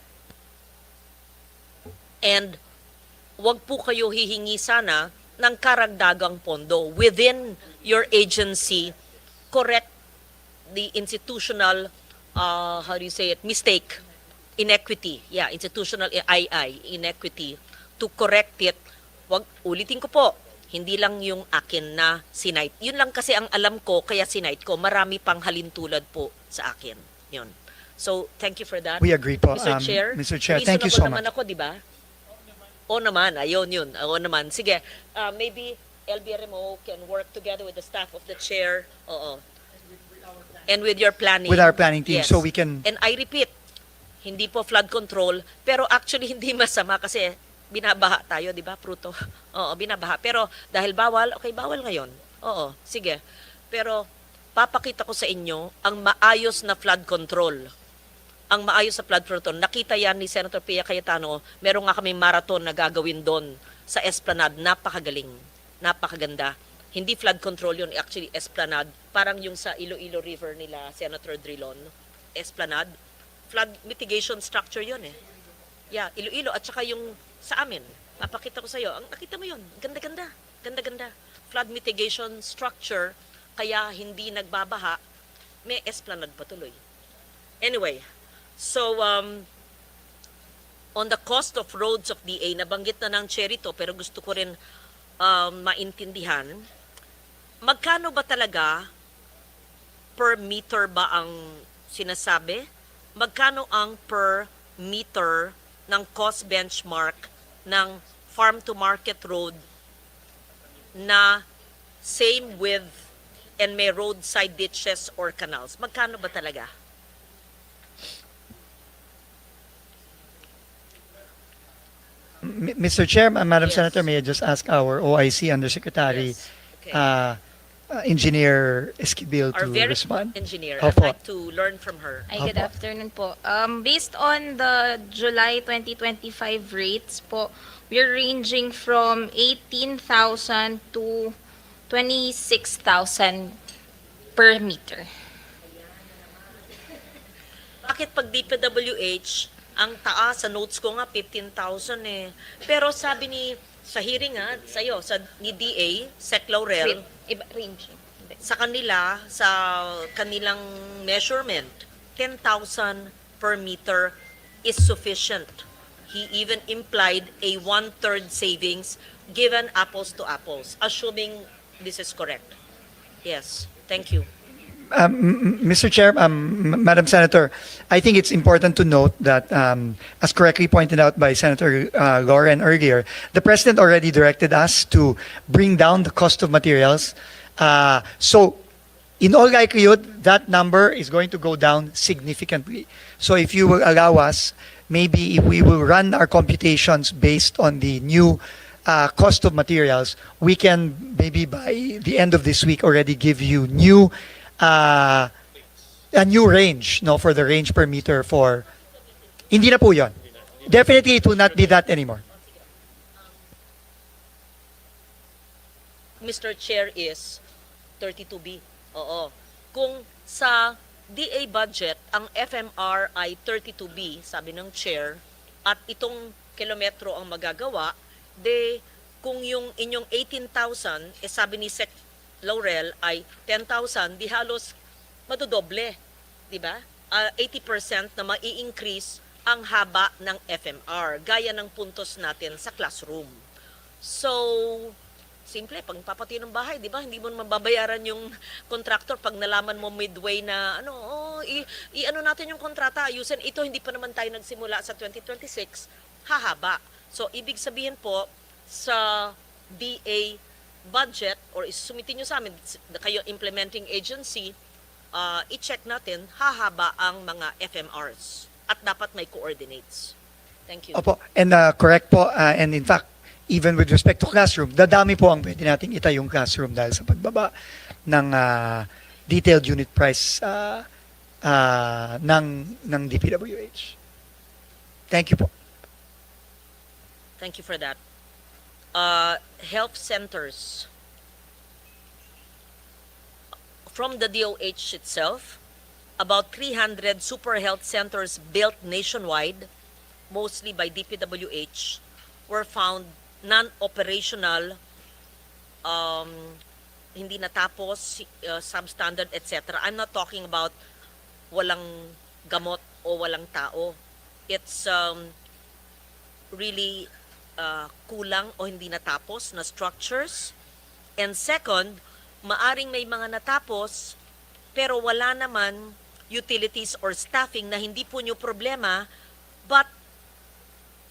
[SPEAKER 5] And wag po kayo hihingi sana ng karagdagang pondo within your agency. Correct the institutional, mistake, inequity. Yeah, institutional inequity. To correct it, ulitin ko po, hindi lang yung akin na sinight. Yun lang kasi ang alam ko, kaya sinight ko. Marami pang halintulad po sa akin. Yun. So, thank you for that.
[SPEAKER 3] We agree po,
[SPEAKER 5] Mr. Chair.
[SPEAKER 3] Mr. Chair, thank you so
[SPEAKER 5] Reasonable naman
[SPEAKER 3] much.
[SPEAKER 5] ako, di ba? O naman, ayun yun. O naman. Sige, maybe LBRMO can work together with the staff of the chair. Oo. And with your planning.
[SPEAKER 3] With our planning team,
[SPEAKER 5] Yes.
[SPEAKER 3] so we can...
[SPEAKER 5] And I repeat, hindi po flood control, pero actually hindi masama kasi binabaha tayo, di ba, Pruto? Oo, binabaha. Pero dahil bawal, okay, bawal ngayon. Oo, sige. Pero papakita ko sa inyo ang maayos na flood control. Ang maayos na flood control. Nakita yan ni Senator Pia Cayetano, meron nga kami marathon na gagawin doon sa Esplanade. Napakagaling. Napakaganda. Hindi flood control yun, actually Esplanade. Parang yung sa Iloilo River nila, Senator Drilon. Esplanade. Flood mitigation structure yun eh. Yeah, Iloilo at saka yung sa amin. Papakita ko sa iyo. Nakita mo yun. Ganda-ganda. Ganda-ganda. Flood mitigation structure kaya hindi nagbabaha. May Esplanade pa tuloy. Anyway, so on the cost of roads of DA, nabanggit na ng Cherry to, pero gusto ko rin maintindihan, magkano ba talaga per meter ba ang sinasabi? Magkano ang per meter ng cost benchmark ng farm to market road na same width and may roadside ditches or canals? Magkano ba talaga?
[SPEAKER 3] Mr. Chair, Madam
[SPEAKER 5] Yes.
[SPEAKER 3] Senator, may I just ask our OIC Undersecretary,
[SPEAKER 5] Yes. Okay.
[SPEAKER 3] Engineer Esquivel
[SPEAKER 5] Our
[SPEAKER 3] to
[SPEAKER 5] very
[SPEAKER 3] respond?
[SPEAKER 5] engineer,
[SPEAKER 3] Opo.
[SPEAKER 5] I'd like to learn from her.
[SPEAKER 11] Ay, good afternoon po. Based on the July 2025 rates po, we're ranging from 18,000 to 26,000 per meter.
[SPEAKER 5] Bakit pag DPWH, ang taas, sa notes ko nga 15,000 eh. Pero sabi sa hearing nga, sa'yo, ni DA, Sec Laurel,
[SPEAKER 11] Iba, ranging.
[SPEAKER 5] sa kanila, sa kanilang measurement, 10,000 per meter is sufficient. He even implied a 1/3 savings given apples to apples, assuming this is correct. Yes, thank you.
[SPEAKER 3] Mr. Chair, Madam Senator, I think it's important to note that, as correctly pointed out by Senator Lauren earlier, the President already directed us to bring down the cost of materials. So, in all likelihood, that number is going to go down significantly. So, if you will allow us, maybe if we will run our computations based on the new cost of materials, we can maybe by the end of this week already give you a new range, no, for the range per meter for, hindi na po yun. Definitely, it will not be that anymore.
[SPEAKER 5] Mr. Chair is 32B. Oo. Kung sa DA budget, ang FMR ay 32B, sabi ng Chair, at itong kilometro ang magagawa, kung yung inyong 18,000, sabi ni Sec Laurel ay 10,000, di halos madodoble, di ba? 80% na mai-increase ang haba ng FMR, gaya ng puntos natin sa classroom. So, simple, pag papatayo ng bahay, di ba? Hindi mo mababayaran yung contractor pag nalaman mo midway na, i-ano natin yung kontrata, ayusin. Ito, hindi pa naman tayo nagsimula sa 2026, hahaba. So, ibig sabihin po, sa DA budget, or sumitin nyo sa amin, kayo implementing agency, i-check natin, hahaba ang mga FMRs. At dapat may coordinates. Thank you.
[SPEAKER 3] Opo, and correct po, and in fact, even with respect to classroom, dadami po ang pwede nating itayong classroom dahil sa pagbaba ng detailed unit price ng DPWH. Thank you po.
[SPEAKER 5] Thank you for that. Health centers. From the DOH itself, about 300 super health centers built nationwide, mostly by DPWH, were found non-operational, hindi natapos, substandard, etc. I'm not talking about walang gamot o walang tao. It's really kulang o hindi natapos na structures. And second, maaring may mga natapos pero wala naman utilities or staffing na hindi po nyo problema, but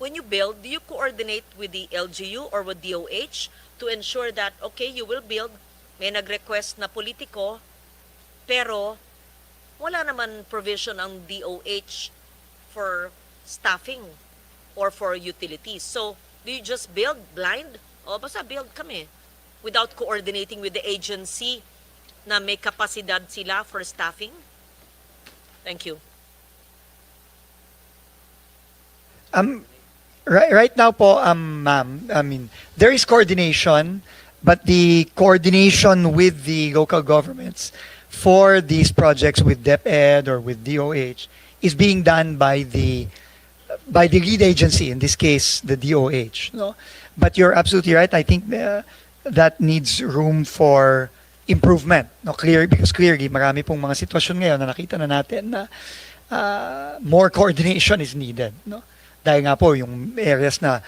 [SPEAKER 5] when you build, do you coordinate with the LGU or with DOH to ensure that, okay, you will build, may nag-request na politiko, pero wala naman provision ang DOH for staffing or for utilities. So, do you just build blind? O basta build kami without coordinating with the agency na may kapasidad sila for staffing? Thank you.
[SPEAKER 3] Right now po, ma'am, I mean, there is coordination, but the coordination with the local governments for these projects with DepEd or with DOH is being done by the lead agency, in this case, the DOH. No? But you're absolutely right. I think that needs room for improvement. No, because clearly, marami pong mga sitwasyon ngayon na nakita na natin na more coordination is needed. No? Dahil nga po, yung areas na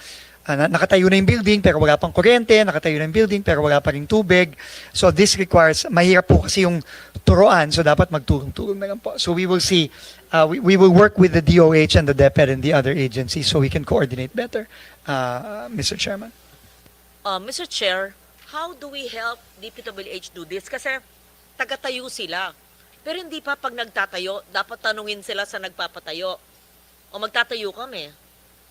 [SPEAKER 3] nakatayo na yung building pero wala pang kuryente, nakatayo na yung building pero wala pa ring tubig. So this requires, mahirap po kasi yung turuan, so dapat magturong-turong na lang po. So we will see, we will work with the DOH and the DepEd and the other agencies so we can coordinate better, Mr. Chairman.
[SPEAKER 5] Mr. Chair, how do we help DPWH do this? Kasi tagatayo sila. Pero hindi pa pag nagtatayo, dapat tanungin sila sa nagpapatayo. O magtatayo kami.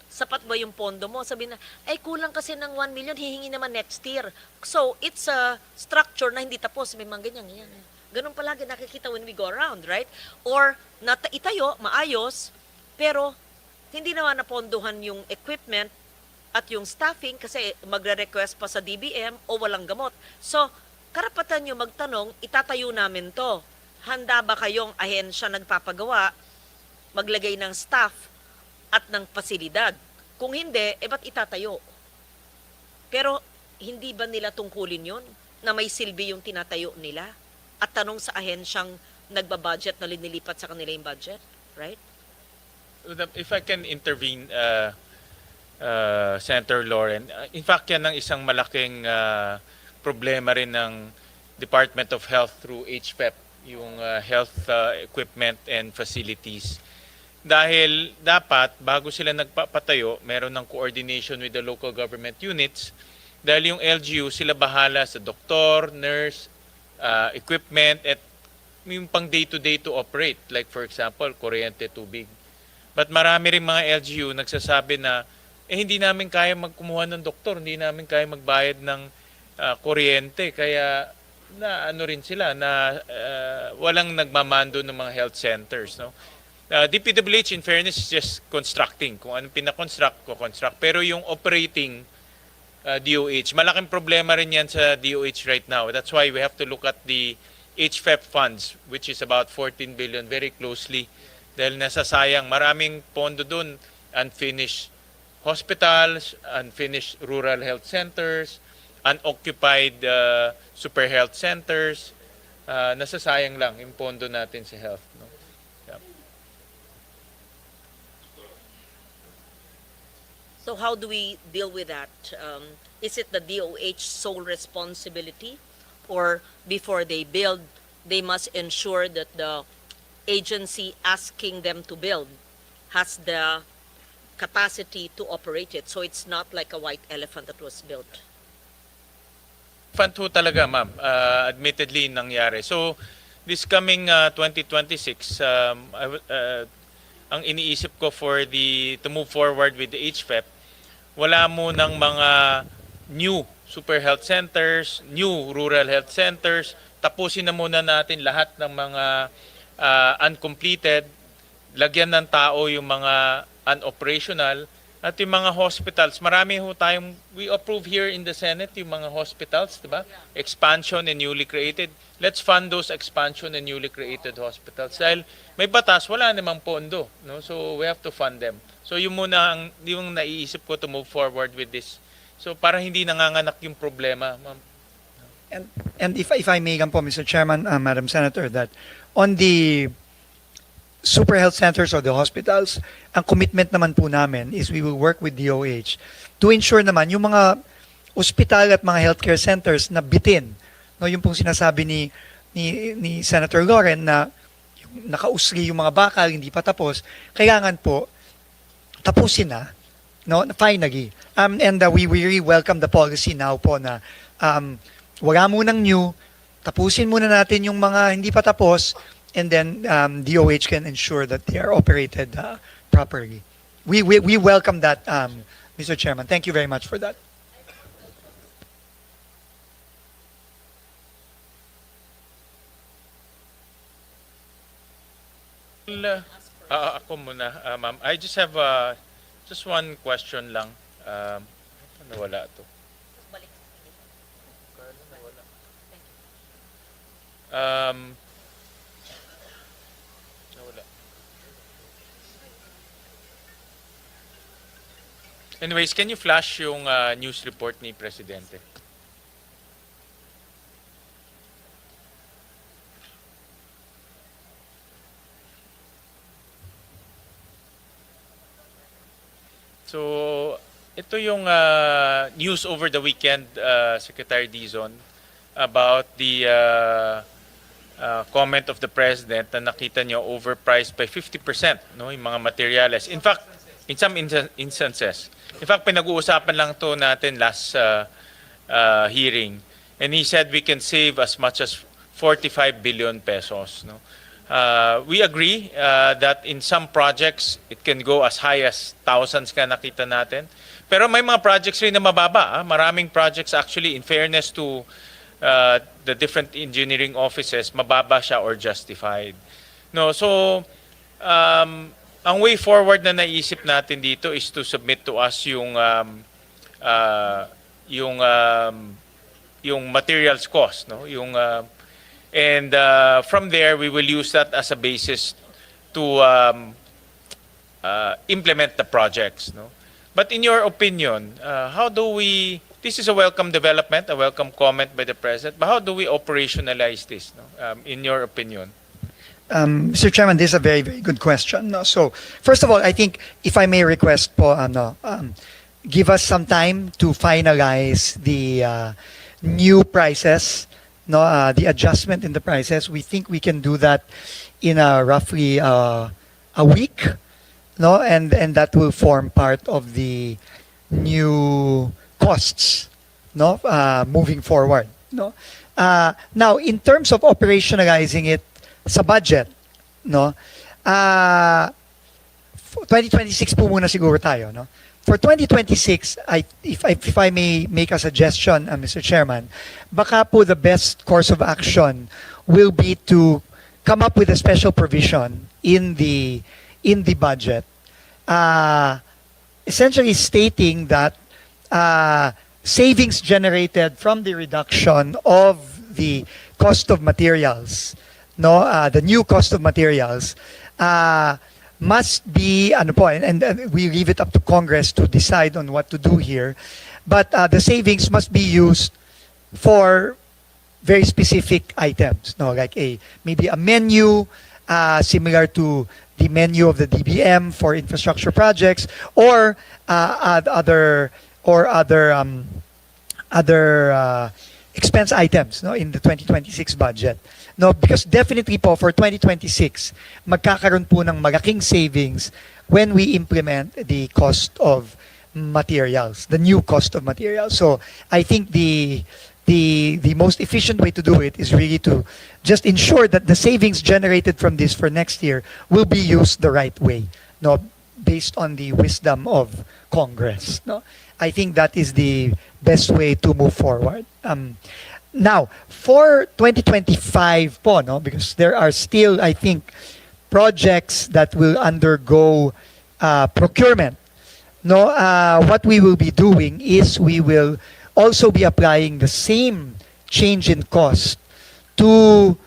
[SPEAKER 5] Sapat ba yung pondo mo? Sabi na, ay kulang kasi ng 1 million, hihingi naman next year. So, it's a structure na hindi tapos. May mga ganyan. Ganun palagi nakikita when we go around, right? Or, itayo, maayos, pero hindi naman napondohan yung equipment at yung staffing kasi magre-request pa sa DBM o walang gamot. So, karapatan nyo magtanong, itatayo namin to. Handa ba kayong ahensya nagpapagawa, maglagay ng staff, at ng pasilidad? Kung hindi, ba't itatayo? Pero hindi ba nila tungkulin yun na may silbi yung tinatayo nila? At tanong sa ahensyang nagbabudget na linilipat sa kanila yung budget, right?
[SPEAKER 2] If I can intervene, Senator Lauren, in fact yan ang isang malaking problema rin ng Department of Health through HPEP, yung health equipment and facilities. Dahil dapat, bago sila nagpapatayo, meron ng coordination with the local government units. Dahil yung LGU, sila bahala sa doktor, nurse, equipment, at yung pang day-to-day to operate. Like for example, kuryente, tubig. But marami rin mga LGU nagsasabi na, hindi namin kaya magkumuha ng doktor, hindi namin kaya magbayad ng kuryente. Kaya na ano rin sila, na walang nagmamando ng mga health centers. No? DPWH, in fairness, is just constructing. Kung anong pinakonstruct, ko-construct. Pero yung operating DOH, malaking problema rin yan sa DOH right now. That's why we have to look at the HFEP funds, which is about 14 billion, very closely. Dahil nasasayang, maraming pondo dun, unfinished hospitals, unfinished rural health centers, unoccupied super health centers. Nasasayang lang yung pondo natin sa health. No?
[SPEAKER 5] So how do we deal with that? Is it the DOH sole responsibility? Or before they build, they must ensure that the agency asking them to build has the capacity to operate it, so it's not like a white elephant that was built?
[SPEAKER 2] Fund ho talaga, ma'am. Admittedly, nangyari. So, this coming 2026, ang iniisip ko to move forward with the HFEP, wala mo ng mga new super health centers, new rural health centers. Tapusin na muna natin lahat ng mga uncompleted. Lagyan ng tao yung mga unoperational. At yung mga hospitals, marami ho tayong, we approve here in the Senate yung mga hospitals, diba? Expansion and newly created. Let's fund those expansion and newly created hospitals. Dahil may batas, wala namang pondo. No? So we have to fund them. So yung muna yung naiisip ko to move forward with this. So para hindi nanganganak yung problema.
[SPEAKER 3] And if I may po, Mr. Chairman, Madam Senator, that on the super health centers or the hospitals, ang commitment naman po namin is we will work with DOH to ensure naman yung mga ospital at mga healthcare centers na bitin. No, yung pong sinasabi ni Senator Lauren na yung nakausli yung mga bakal, hindi pa tapos, kailangan po tapusin na, no, finally. And we really welcome the policy now po na wala munang new, tapusin muna natin yung mga hindi pa tapos, and then DOH can ensure that they are operated properly. We welcome that, Mr. Chairman. Thank you very much for that.
[SPEAKER 2] Ako muna, ma'am. I just have just one question lang. Nawala to. Nawala. Anyways, can you flash yung news report ni Presidente? So, ito yung news over the weekend, Secretary Dizon, about the comment of the President na nakita niyo overpriced by 50%, no, yung mga materials. In fact, in some instances, in fact, pinag-uusapan lang to natin last hearing, and he said we can save as much as 45 billion pesos. No? We agree that in some projects, it can go as high as thousands ka nakita natin. Pero may mga projects rin na mababa. Maraming projects actually, in fairness to the different engineering offices, mababa siya or justified. No, so, ang way forward na naisip natin dito is to submit to us yung materials cost, no? And from there, we will use that as a basis to implement the projects. No? But in your opinion, how do we, this is a welcome development, a welcome comment by the President, but how do we operationalize this, no? In your opinion?
[SPEAKER 3] Mr. Chairman, this is a very, very good question. No? So, first of all, I think, if I may request po, give us some time to finalize the new prices, no, the adjustment in the prices. We think we can do that in roughly a week, no, and that will form part of the new costs, no, moving forward, no. Now, in terms of operationalizing it sa budget, no, 2026 po muna siguro tayo, no. For 2026, if I may make a suggestion, Mr. Chairman, baka po the best course of action will be to come up with a special provision in the budget, essentially stating that savings generated from the reduction of the cost of materials, no, the new cost of materials, must be, and we leave it up to Congress to decide on what to do here, but the savings must be used for very specific items, no, like maybe a menu similar to the menu of the DBM for infrastructure projects, or other expense items, no, in the 2026 budget. No, because definitely po for 2026, magkakaroon po ng malaking savings when we implement the cost of materials, the new cost of materials. So I think the most efficient way to do it is really to just ensure that the savings generated from this for next year will be used the right way, no, based on the wisdom of Congress. No, I think that is the best way to move forward. Now, for 2025 po, no, because there are still, I think, projects that will undergo procurement. No, what we will be doing is we will also be applying the same change in cost to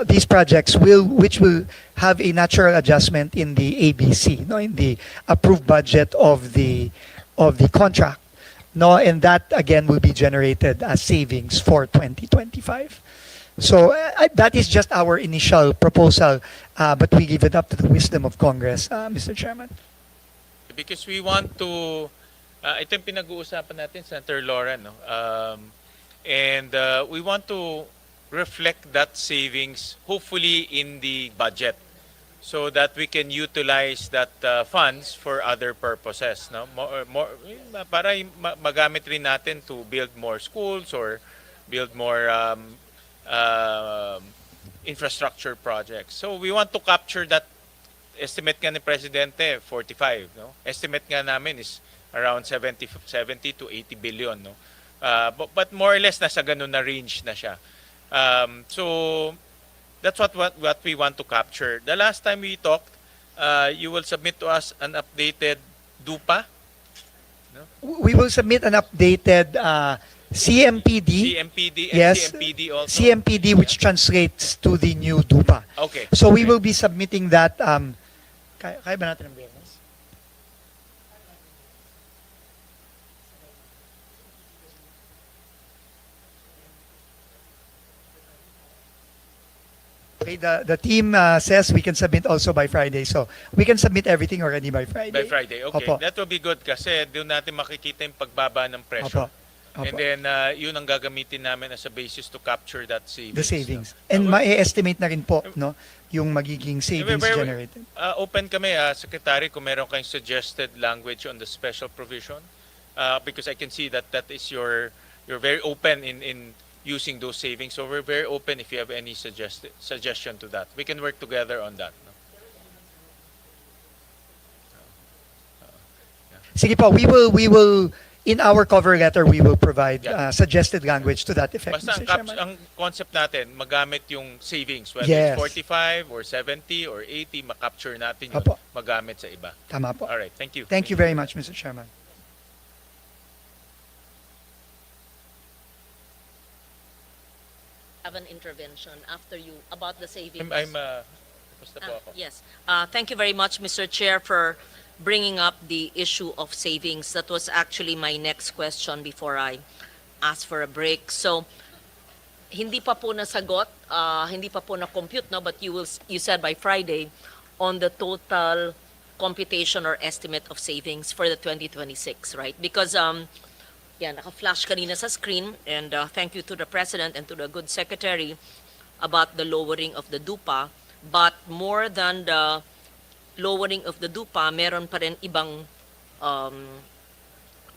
[SPEAKER 3] these projects, which will have a natural adjustment in the ABC, no, in the approved budget of the contract. No, and that again will be generated as savings for 2025. So that is just our initial proposal, but we leave it up to the wisdom of Congress, Mr. Chairman.
[SPEAKER 2] Because we want to, ito yung pinag-uusapan natin, Senator Lauren, no? And we want to reflect that savings hopefully in the budget, so that we can utilize that funds for other purposes, no? More para magamit rin natin to build more schools or build more infrastructure projects. So we want to capture that. Estimate nga ni Presidente 45, no? Estimate nga namin is around 70 to 80 billion, no? But more or less nasa ganun na range na siya. So that's what we want to capture. The last time we talked, you will submit to us an updated DUPA. No?
[SPEAKER 3] We will submit an updated CMPD.
[SPEAKER 2] CMPD and
[SPEAKER 3] Yes,
[SPEAKER 2] CMPD also.
[SPEAKER 3] CMPD, which translates to the new DUPA.
[SPEAKER 2] Okay.
[SPEAKER 3] So we will be submitting that. Kaya ba natin ang Biyernes? Okay, the team says we can submit also by Friday. So we can submit everything already by Friday.
[SPEAKER 2] By Friday, okay.
[SPEAKER 3] Opo.
[SPEAKER 2] That will be good kasi doon natin makikita yung pagbaba ng pressure.
[SPEAKER 3] Opo. Opo.
[SPEAKER 2] And then, yun ang gagamitin namin as a basis to capture that savings.
[SPEAKER 3] The savings.
[SPEAKER 2] no?
[SPEAKER 3] And ma-estimate na rin po, no, yung magiging savings
[SPEAKER 2] Very-
[SPEAKER 3] generated.
[SPEAKER 2] Open kami, Secretary, kung meron kayong suggested language on the special provision. Because I can see that is you're very open in using those savings. So we're very open if you have any suggestion to that. We can work together on that. No?
[SPEAKER 3] Sige po, we will in our cover letter we will provide
[SPEAKER 2] Yeah.
[SPEAKER 3] suggested language to that effect,
[SPEAKER 2] Basta
[SPEAKER 3] Mr. Chairman.
[SPEAKER 2] ang concept natin, magamit yung savings, whether
[SPEAKER 3] Yes.
[SPEAKER 2] it's 45 or 70 or 80, makapture natin yun,
[SPEAKER 3] Apo.
[SPEAKER 2] magamit sa iba.
[SPEAKER 3] Tama po.
[SPEAKER 2] Alright, thank you.
[SPEAKER 3] Thank you very much, Mr. Chairman.
[SPEAKER 5] Have an intervention after you about the savings.
[SPEAKER 2] Basta po ako.
[SPEAKER 5] Yes. Thank you very much, Mr. Chair, for bringing up the issue of savings. That was actually my next question before I asked for a break. So, hindi pa po nasagot, hindi pa po na-compute, no? But you said by Friday on the total computation or estimate of savings for the 2026, right? Because yeah, naka-flash kanina sa screen, and thank you to the President and to the good Secretary about the lowering of the DUPA. But more than the lowering of the DUPA, meron pa rin ibang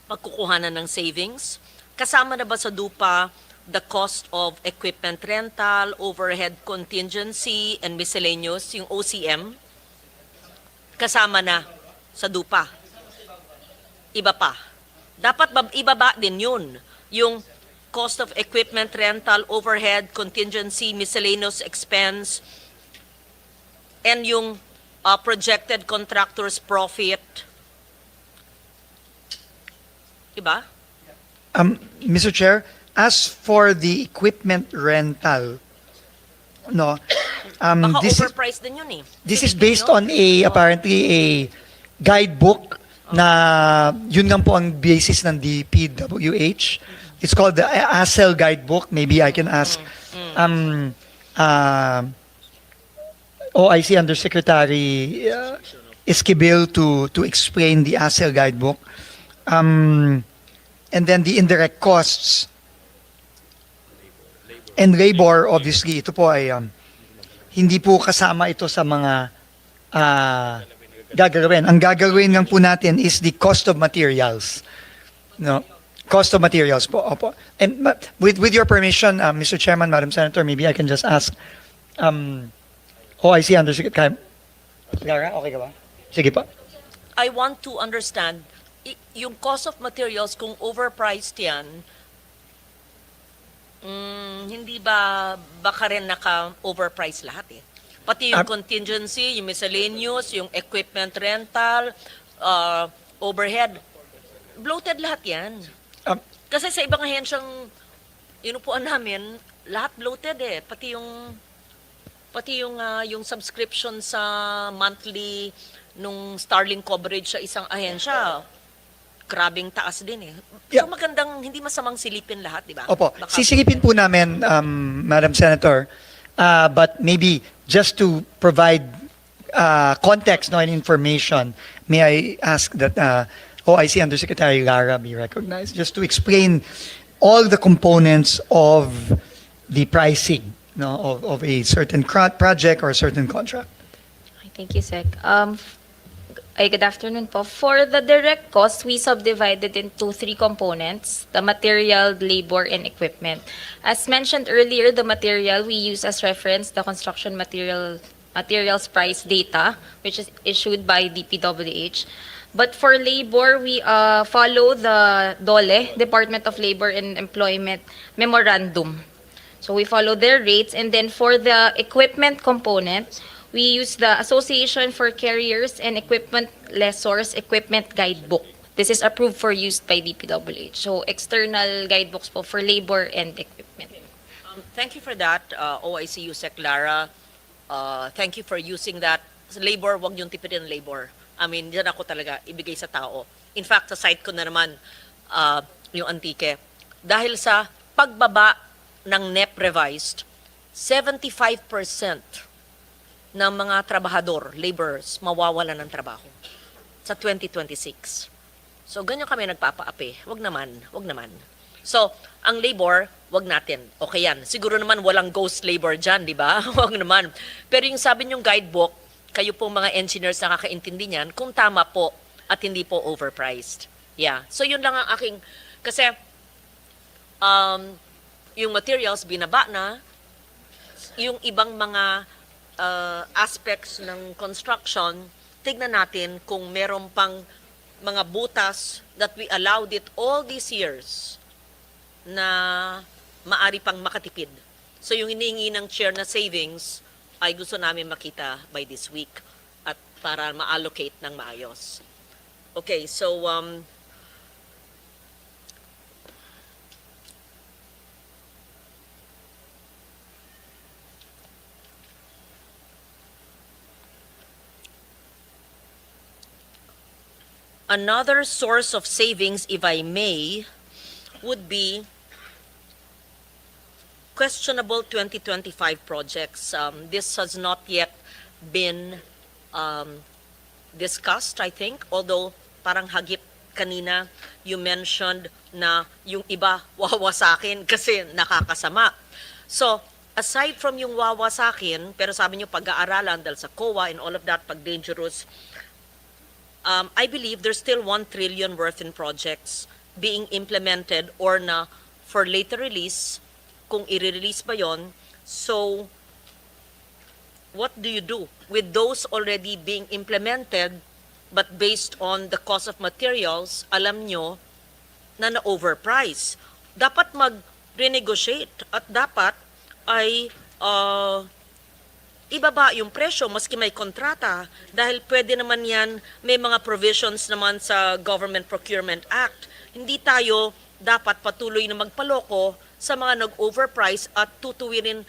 [SPEAKER 5] pagkukuhanan ng savings. Kasama na ba sa DUPA the cost of equipment rental, overhead contingency, and miscellaneous, yung OCM? Kasama na sa DUPA. Iba pa. Dapat ibaba din yun. Yung cost of equipment rental, overhead, contingency, miscellaneous expense, and yung projected contractor's profit. Diba?
[SPEAKER 3] Mr. Chair, as for the equipment rental, no,
[SPEAKER 5] Baka
[SPEAKER 3] this is
[SPEAKER 5] overpriced din yun eh.
[SPEAKER 3] this is based on apparently a guidebook na yun nga po ang basis ng DPWH. It's called the ASEL guidebook. Maybe I can ask OIC Undersecretary Esquivel to explain the ASEL guidebook. And then the indirect costs and labor, obviously, ito po ay hindi po kasama ito sa mga gagawin. Ang gagawin lang po natin is the cost of materials. No? Cost of materials po. Opo. And with your permission, Mr. Chairman, Madam Senator, maybe I can just ask OIC Undersecretary. Lara, okay ka ba? Sige po.
[SPEAKER 5] I want to understand, yung cost of materials, kung overpriced yan, hindi ba baka rin naka-overprice lahat eh? Pati yung contingency, yung miscellaneous, yung equipment rental, overhead, bloated lahat yan. Kasi sa ibang ahensyang inupuan namin, lahat bloated eh. Pati yung subscription sa monthly nung Starlink coverage sa isang ahensya, grabing taas din eh.
[SPEAKER 3] Yeah.
[SPEAKER 5] So magandang, hindi masamang silipin lahat, di ba?
[SPEAKER 3] Opo.
[SPEAKER 5] Baka-
[SPEAKER 3] Sisilipin po namin, Madam Senator, but maybe just to provide context no, and information, may I ask that OIC Undersecretary Lara be recognized just to explain all the components of the pricing no, of a certain project or a certain contract.
[SPEAKER 11] Thank you, Sec. Good afternoon po. For the direct cost, we subdivided into three components: the material, labor, and equipment. As mentioned earlier, the material we use as reference the construction materials price data, which is issued by DPWH. But for labor, we follow the DOLE, Department of Labor and Employment Memorandum. So we follow their rates. And then for the equipment component, we use the Association for Carriers and Equipment Lessors Equipment Guidebook. This is approved for use by DPWH. So external guidebooks po for labor and equipment.
[SPEAKER 5] Thank you for that, OIC USEC Lara. Thank you for using that. Labor, wag yung tipirin labor. I mean, yan ako talaga, ibigay sa tao. In fact, sa site ko na naman, yung Antique. Dahil sa pagbaba ng NEP revised, 75% ng mga trabahador, laborers, mawawalan ng trabaho sa 2026. So, ganyan kami nagpapaapi. Wag naman, wag naman. So, ang labor, wag natin. Okay yan. Siguro naman walang ghost labor dyan, di ba? Wag naman. Pero yung sabi niyong guidebook, kayo pong mga engineers na kakaintindi niyan, kung tama po at hindi po overpriced. Yeah. So, yun lang ang aking, kasi yung materials binaba na, yung ibang mga aspects ng construction, tignan natin kung meron pang mga butas that we allowed it all these years na maari pang makatipid. So yung hinihingi ng chair na savings ay gusto namin makita by this week at para ma-allocate ng maayos. Okay, so another source of savings, if I may, would be questionable 2025 projects. This has not yet been discussed, I think, although parang hagip kanina you mentioned na yung iba wawasakin kasi nakakasama. So, aside from yung wawasakin, pero sabi nyo pag-aaralan dahil sa COA and all of that, pag dangerous, I believe there's still 1 trillion worth in projects being implemented or na for later release, kung i-release ba yon. So, what do you do with those already being implemented but based on the cost of materials, alam nyo na na-overprice? Dapat mag-renegotiate at dapat ay ibaba yung presyo maski may kontrata dahil pwede naman yan, may mga provisions naman sa Government Procurement Act. Hindi tayo dapat patuloy na magpaloko sa mga nag-overprice at tutuwirin,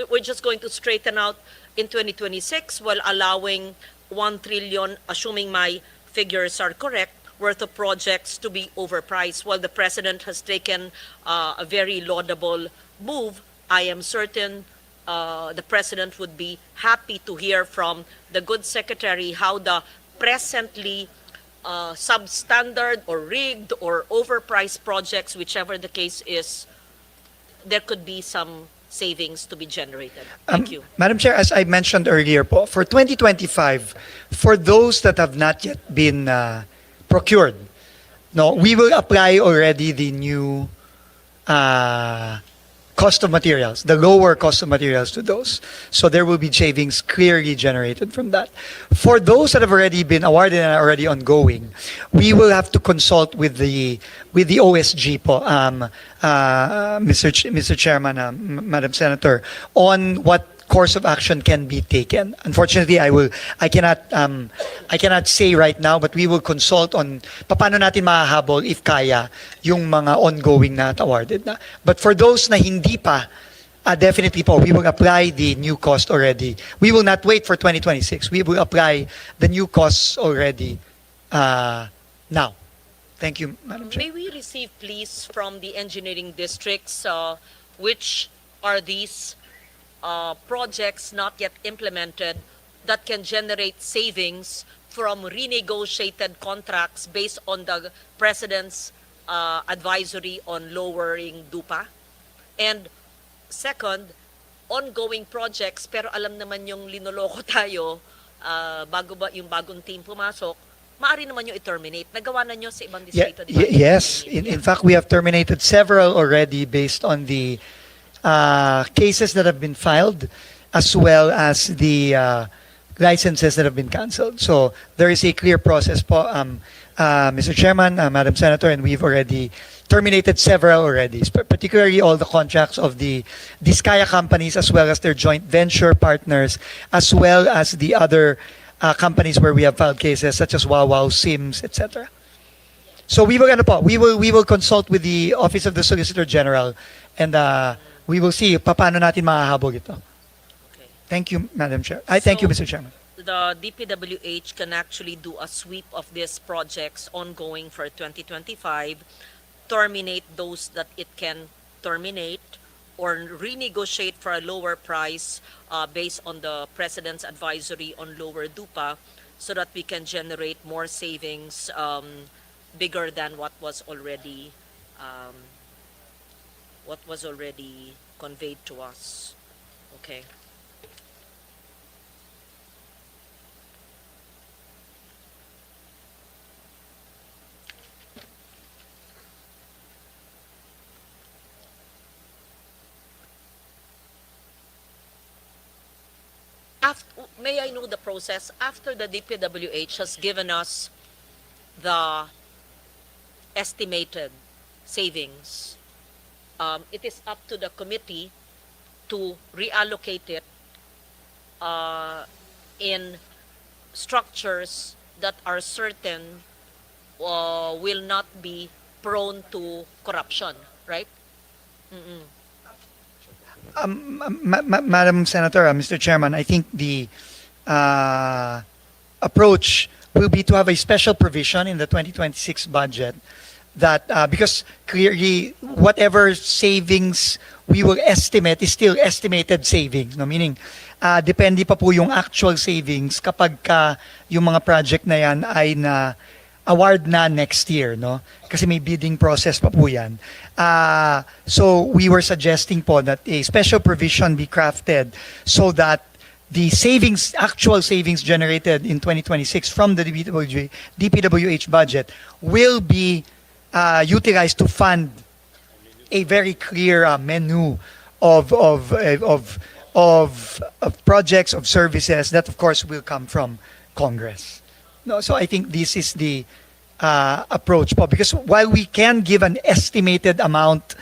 [SPEAKER 5] we're just going to straighten out in 2026 while allowing 1 trillion, assuming my figures are correct, worth of projects to be overpriced while the President has taken a very laudable move. I am certain the President would be happy to hear from the good Secretary how the presently substandard or rigged or overpriced projects, whichever the case is, there could be some savings to be generated. Thank you.
[SPEAKER 3] Madam Chair, as I mentioned earlier po, for 2025, for those that have not yet been procured, no, we will apply already the new cost of materials, the lower cost of materials to those. So there will be savings clearly generated from that. For those that have already been awarded and are already ongoing, we will have to consult with the OSG po, Mr. Chairman, Madam Senator, on what course of action can be taken. Unfortunately, I cannot say right now, but we will consult on paano natin mahahabol if kaya yung mga ongoing na at awarded na. But for those na hindi pa, definitely po, we will apply the new cost already. We will not wait for 2026. We will apply the new costs already now. Thank you, Madam Chair.
[SPEAKER 5] May we receive, please, from the engineering districts, which are these projects not yet implemented that can generate savings from renegotiated contracts based on the President's advisory on lowering DUPA? And second, ongoing projects, pero alam naman yung linoloko tayo, bago ba yung bagong team pumasok, maaari naman yung i-terminate. Nagawa na nyo sa ibang distrito, di ba?
[SPEAKER 3] Yes. In fact, we have terminated several already based on the cases that have been filed, as well as the licenses that have been canceled. So there is a clear process po, Mr. Chairman, Madam Senator, and we've already terminated several already, particularly all the contracts of the Diskaya companies, as well as their joint venture partners, as well as the other companies where we have filed cases, such as Wawaw, Sims, etc. So we will consult with the Office of the Solicitor General, and we will see paano natin mahahabol ito.
[SPEAKER 5] Okay.
[SPEAKER 3] Thank you, Madam Chair. Thank you,
[SPEAKER 5] So,
[SPEAKER 3] Mr. Chairman.
[SPEAKER 5] the DPWH can actually do a sweep of these projects ongoing for 2025, terminate those that it can terminate, or renegotiate for a lower price based on the President's advisory on lower DUPA so that we can generate more savings bigger than um, what was already conveyed to us. Okay. May I know the process after the DPWH has given us the estimated savings? It is up to the committee to reallocate it in structures that are certain will not be prone to corruption, right?
[SPEAKER 3] Madam Senator, Mr. Chairman, I think the approach will be to have a special provision in the 2026 budget that because clearly whatever savings we will estimate is still estimated savings, no? Meaning depende pa po yung actual savings kapag yung mga project na yan ay na award na next year, no? Kasi may bidding process pa po yan. So we were suggesting po that a special provision be crafted so that the savings, actual savings generated in 2026 from the DPWH budget will be utilized to fund a very clear menu of projects, of services that of course will come from Congress. No, so I think this is the approach po, because while we can give an estimated amount,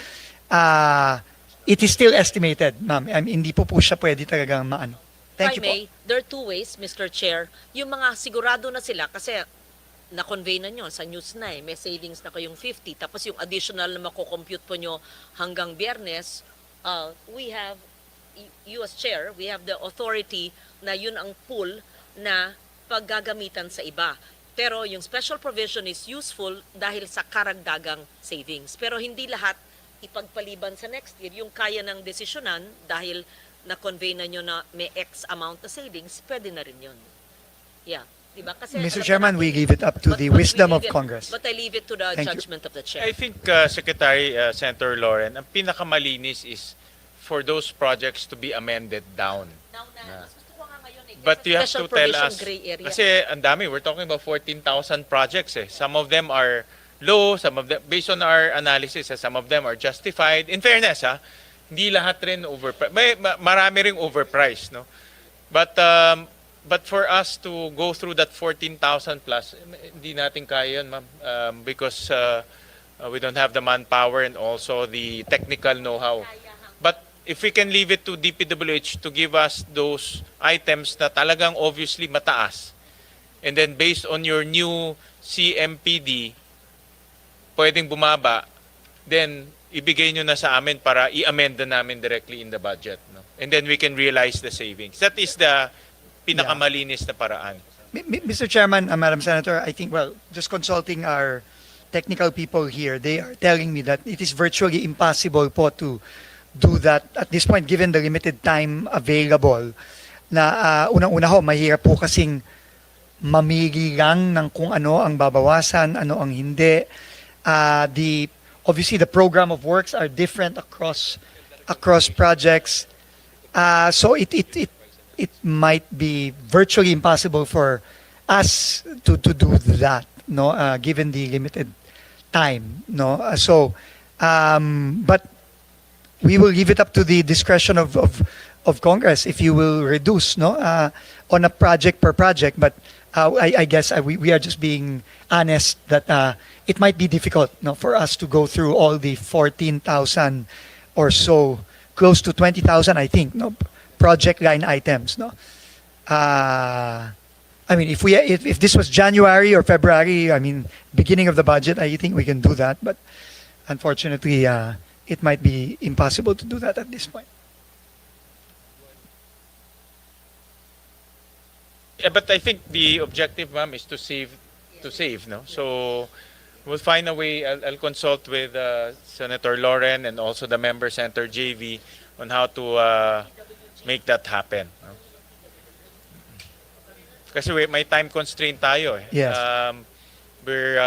[SPEAKER 3] it is still estimated, ma'am. I mean, hindi po siya pwede talagang maano. Thank you po.
[SPEAKER 5] There are two ways, Mr. Chair. Yung mga sigurado na sila, kasi na-convey na nyo sa news na may savings na kayong 50, tapos yung additional na makocompute po nyo hanggang Biyernes, we have, you as Chair, we have the authority na yun ang pool na paggagamitan sa iba. Pero yung special provision is useful dahil sa karagdagang savings. Pero hindi lahat ipagpaliban sa next year. Yung kaya ng desisyonan dahil na-convey na nyo na may X amount na savings, pwede na rin yun. Yeah. Diba? Kasi
[SPEAKER 3] Mr. Chairman, we leave it up to the wisdom of Congress.
[SPEAKER 5] But I leave it to the
[SPEAKER 3] Thank you.
[SPEAKER 5] judgment of the Chair.
[SPEAKER 2] I think, Secretary Senator Lauren, ang pinakamalinis is for those projects to be amended down.
[SPEAKER 5] Now, mas gusto ko nga ngayon eh.
[SPEAKER 2] But
[SPEAKER 5] Kasi
[SPEAKER 2] you have
[SPEAKER 5] special
[SPEAKER 2] to tell
[SPEAKER 5] provision
[SPEAKER 2] us,
[SPEAKER 5] gray area.
[SPEAKER 2] kasi ang dami, we're talking about 14,000 projects eh. Some of them are low, some of them, based on our analysis, some of them are justified. In fairness, hindi lahat rin overpriced. Marami ring overpriced, no? But for us to go through that 14,000 plus, hindi natin kaya yun, ma'am, because we don't have the manpower and also the technical know-how. But if we can leave it to DPWH to give us those items na talagang obviously mataas, and then based on your new CMPD, pwedeng bumaba, then ibigay nyo na sa amin para i-amend na namin directly in the budget. No? And then we can realize the savings. That is the pinakamalinis na paraan.
[SPEAKER 3] Mr. Chairman, Madam Senator, I think, well, just consulting our technical people here, they are telling me that it is virtually impossible po to do that at this point given the limited time available. Na unang-una ho, mahirap po kasing mamili lang ng kung ano ang babawasan, ano ang hindi. Obviously the program of works are different across projects. So it might be virtually impossible for us to do that, no, given the limited time, no. But we will leave it up to the discretion of Congress if you will reduce, no, on a project per project. But I guess we are just being honest that it might be difficult, no, for us to go through all the 14,000 or so, close to 20,000, I think, no, project line items, no. I mean, if this was January or February, I mean, beginning of the budget, I think we can do that. But unfortunately, it might be impossible to do that at this point. Yeah,
[SPEAKER 2] but I think the objective, ma'am, is to save, no? So We'll find a way. I'll consult with Senator Loren and also the member Senator JV on how to make that happen. No? Kasi may time constraint tayo eh.
[SPEAKER 3] Yes.
[SPEAKER 2] We're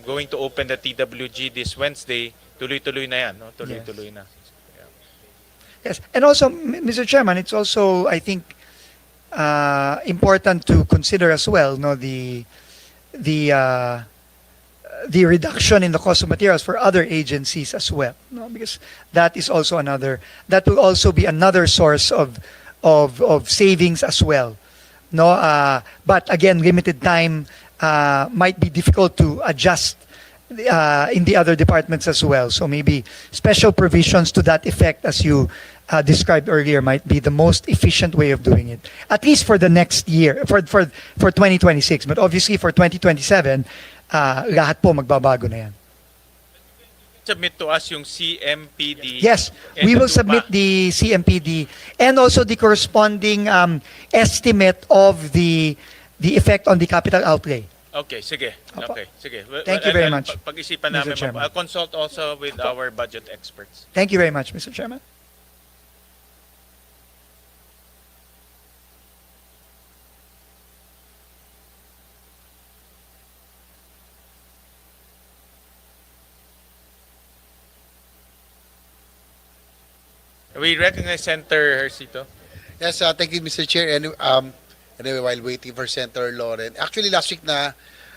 [SPEAKER 2] going to open the TWG this Wednesday. Tuloy-tuloy na yan. No? Tuloy-tuloy na.
[SPEAKER 3] Yes, and also, Mr. Chairman, it's also, I think, important to consider as well, no, the reduction in the cost of materials for other agencies as well, no, because that is also that will also be another source of savings as well, no. But again, limited time might be difficult to adjust in the other departments as well. So maybe special provisions to that effect, as you described earlier, might be the most efficient way of doing it. At least for the next year, for 2026. But obviously for 2027, lahat po magbabago na yan.
[SPEAKER 2] Submit to us yung CMPD.
[SPEAKER 3] Yes,
[SPEAKER 2] and
[SPEAKER 3] we
[SPEAKER 2] the
[SPEAKER 3] will
[SPEAKER 2] DUPA.
[SPEAKER 3] submit the CMPD and also the corresponding estimate of the effect on the capital outlay.
[SPEAKER 2] Okay, sige.
[SPEAKER 3] Opo.
[SPEAKER 2] Okay, sige.
[SPEAKER 3] Thank you very much,
[SPEAKER 2] Pag-isipan
[SPEAKER 3] Mr.
[SPEAKER 2] namin.
[SPEAKER 3] Chairman.
[SPEAKER 2] I'll consult also with our budget experts.
[SPEAKER 3] Thank you very much, Mr. Chairman.
[SPEAKER 2] We recognize Senator Hercito.
[SPEAKER 12] Yes, thank you, Mr. Chair. Anyway, while waiting for Senator Loren, actually last week na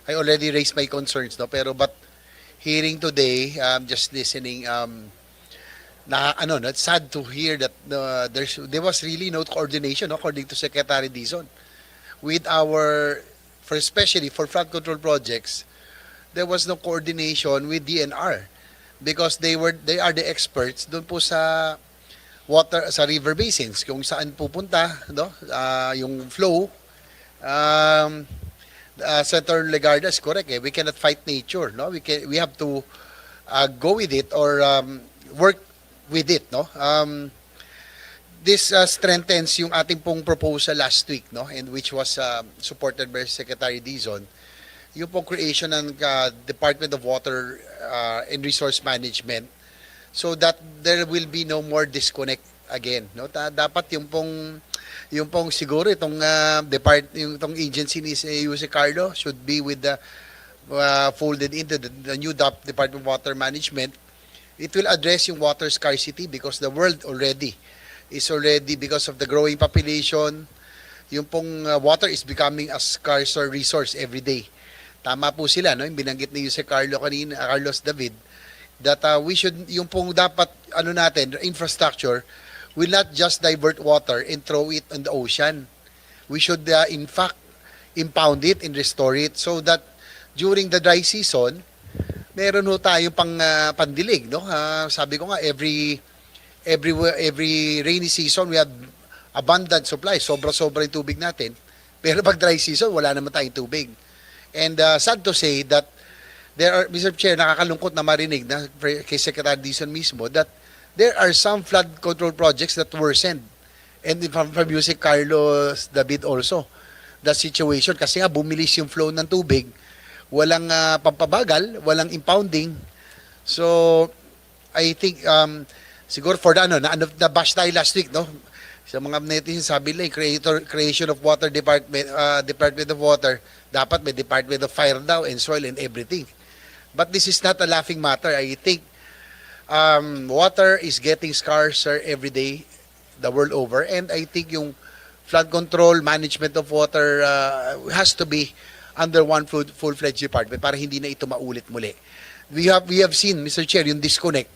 [SPEAKER 12] I already raised my concerns, no. But hearing today, just listening, it's sad to hear that there was really no coordination, no, according to Secretary Dizon, with especially for flood control projects. There was no coordination with DNR because they are the experts doon po sa water sa river basins kung saan pupunta, no, yung flow. Senator Legarda is correct, eh. We cannot fight nature, no. We have to go with it or work with it, no. This strengthens yung ating pong proposal last week, no, and which was supported by Secretary Dizon, yung pong creation ng Department of Water and Resource Management, so that there will be no more disconnect again, no. Dapat yung pong siguro itong itong agency ni Jose Carlo should be with the folded into the new Department of Water Management. It will address yung water scarcity because the world is already because of the growing population, yung pong water is becoming a scarcer resource every day. Tama po sila, no, yung binanggit ni Jose Carlos David, that we should, yung pong dapat, infrastructure will not just divert water and throw it in the ocean. We should, in fact, impound it and restore it so that during the dry season, meron ho tayong pandilig, no? Sabi ko nga, every rainy season, we have abundant supply. Sobra-sobra yung tubig natin. Pero pag dry season, wala naman tayong tubig. And sad to say that Mr. Chair, nakakalungkot na marinig na kay Secretary Dizon mismo that there are some flood control projects that worsened. And from Jose Carlos David also, the situation, kasi nga bumilis yung flow ng tubig, walang pampabagal, walang impounding. So, I think, siguro for na-bash tayo last week, no? Sa mga netizens, sabi lang, creation of water department, Department of Water, dapat may Department of Fire daw and soil and everything. But this is not a laughing matter. I think water is getting scarcer every day the world over, and I think yung flood control, management of water has to be under one full-fledged department para hindi na ito maulit muli. We have seen, Mr. Chair, yung disconnect,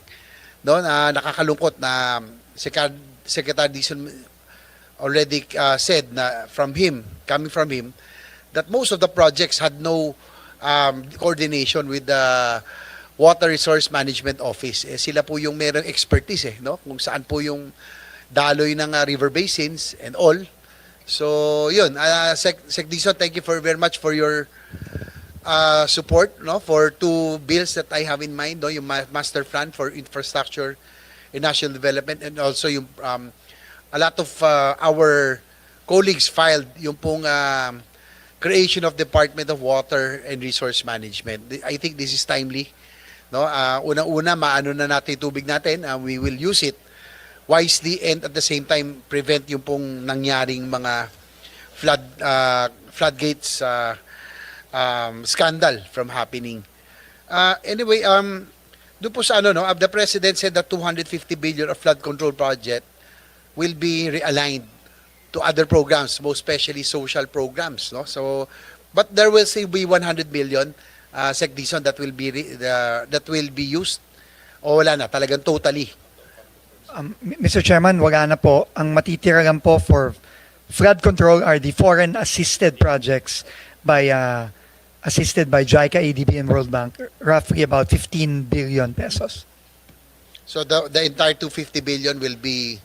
[SPEAKER 12] no, na nakakalungkot na Secretary Dizon already said na coming from him, that most of the projects had no coordination with the Water Resource Management Office. Sila po yung merong expertise, no? Kung saan po yung daloy ng river basins and all. So, yun. Sec Dizon, thank you very much for your support, no, for two bills that I have in mind, no, yung master plan for infrastructure and national development, and also yung a lot of our colleagues filed yung pong creation of Department of Water and Resource Management. I think this is timely. No, unang-una maano na natin yung tubig natin, we will use it wisely and at the same time prevent yung pong nangyaring mga floodgates scandal from happening. Anyway, doon po sa the President said that 250 billion of flood control project will be realigned to other programs, most especially social programs, no? So, but there will still be 100 billion, Sec Dizon, that will be used. O wala na, talagang totally.
[SPEAKER 3] Mr. Chairman, wala na po. Ang matitira lang po for flood control are the foreign assisted projects assisted by JICA, ADB, and World Bank, roughly about 15 billion pesos.
[SPEAKER 12] So the entire 250 billion will be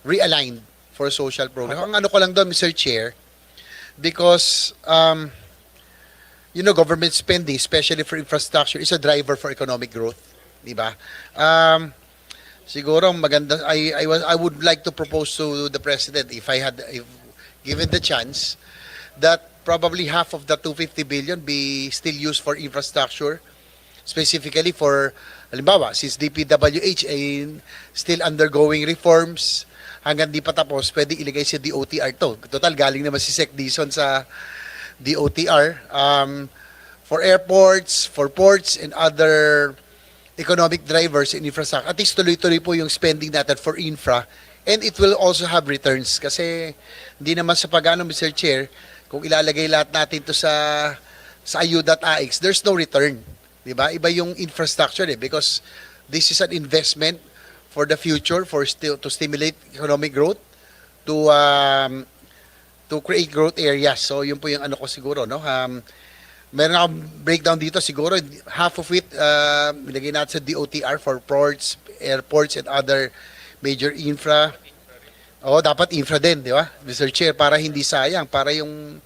[SPEAKER 12] realigned for social program. Ang ano ko lang doon, Mr. Chair, because government spending, especially for infrastructure, is a driver for economic growth, di ba? Siguro maganda. I would like to propose to the President, if given the chance, that probably half of the 250 billion be still used for infrastructure, specifically for, halimbawa, since DPWH ay still undergoing reforms, hanggang di pa tapos, pwede ilagay si DOTR to. Total, galing naman si Sec Dizon sa DOTR. For airports, for ports, and other economic drivers in infrastructure. At least tuloy-tuloy po yung spending natin for infra. And it will also have returns. Kasi hindi naman sa pagano, Mr. Chair, kung ilalagay lahat natin to sa IU.AX, there's no return. Diba? Iba yung infrastructure because this is an investment for the future, to stimulate economic growth, to create growth areas. So yun po yung ano ko siguro, no? Meron akong breakdown dito siguro, half of it nilagay natin sa DOTR for ports, airports, and other major infra. Dapat infra din, di ba? Mr. Chair, para hindi sayang, para yung,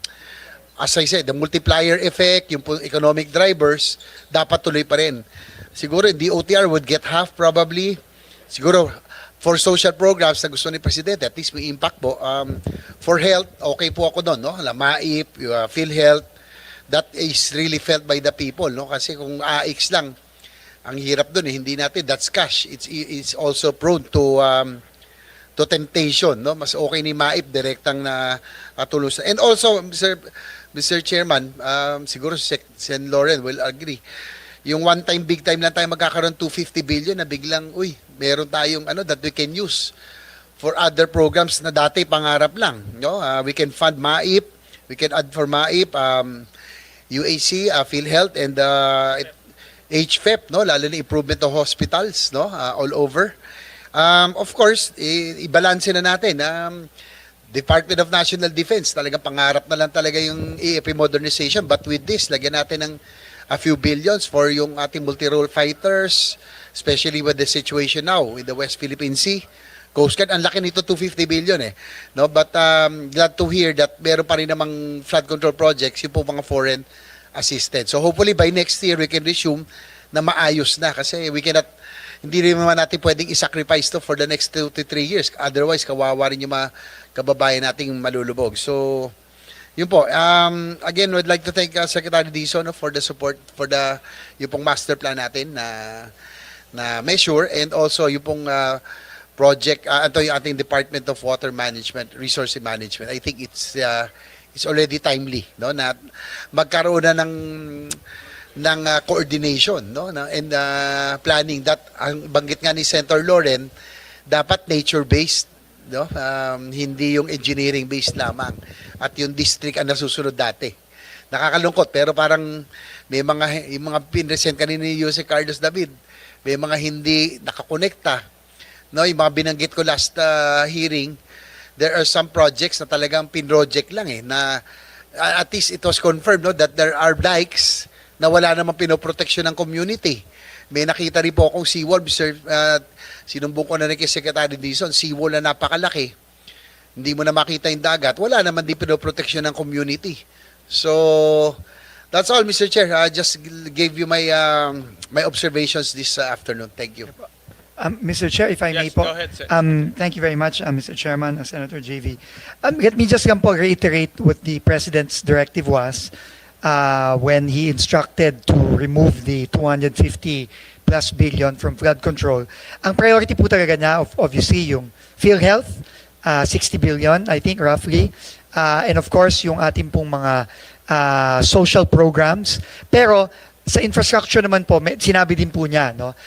[SPEAKER 12] as I said, the multiplier effect, yung economic drivers, dapat tuloy pa rin. Siguro DOTR would get half probably. Siguro, for social programs na gusto ni Presidente, at least may impact po. For health, okay po ako doon, no? MAIP, PhilHealth, that is really felt by the people, no? Kasi kung AX lang, ang hirap doon, hindi natin, that's cash. It's also prone to temptation, no? Mas okay ni MAIP, direktang na tulos. And also, Mr. Chairman, siguro si Sen. Loren will agree, yung one time, big time lang tayo magkakaroon 250 billion na biglang, meron tayong that we can use for other programs na dati pangarap lang. No? We can fund MAIP, we can add for MAIP, UAC, PhilHealth, and HFEP, no? Lalo na improvement of hospitals, no? All over. Of course, i-balance na natin. Department of National Defense, talagang pangarap na lang talaga yung AFP modernization. But with this, lagyan natin ng a few billions for yung ating multi-role fighters, especially with the situation now in the West Philippine Sea. Coast Guard, ang laki nito, 250 billion eh. No? But glad to hear that meron pa rin namang flood control projects, yung po mga foreign assistance. So hopefully by next year, we can resume na maayos na kasi hindi rin naman natin pwedeng i-sacrifice to for the next 2 to 3 years. Otherwise, kawawa rin yung mga kababayan nating malulubog. So, yun po. Again, we'd like to thank Secretary Dizon for the support for yung pong master plan natin na measure, and also yung pong project, yung ating Department of Water Management, Resource Management. I think it's already timely, no, na magkaroon na ng coordination, no, and planning that ang banggit nga ni Senator Loren, dapat nature-based, no, hindi yung engineering-based lamang, at yung district ang nasusunod dati. Nakakalungkot pero parang may yung mga pinresent kanina ni Jose Carlos David, may mga hindi nakakonekta, no, yung mga binanggit ko last hearing. There are some projects na talagang pinroject lang na at least it was confirmed, no, that there are dikes na wala namang pinoproteksyon ng community. May nakita rin po akong seawall, sinumbong ko na rin kay Secretary Dizon, seawall na napakalaki. Hindi mo na makita yung dagat. Wala naman din pinoproteksyon ng community. So, that's all, Mr. Chair. I just gave you my observations this afternoon. Thank you.
[SPEAKER 3] Mr. Chair, if I may
[SPEAKER 2] Yes,
[SPEAKER 3] po.
[SPEAKER 2] go ahead, sir.
[SPEAKER 3] Thank you very much, Mr. Chairman, Senator JV. Let me just po reiterate what the President's directive was when he instructed to remove the 250 plus billion from flood control. Ang priority po talaga niya, obviously, yung PhilHealth, 60 billion, I think, roughly. And of course, yung ating pong mga social programs. Pero sa infrastructure naman po, sinabi din po niya, no?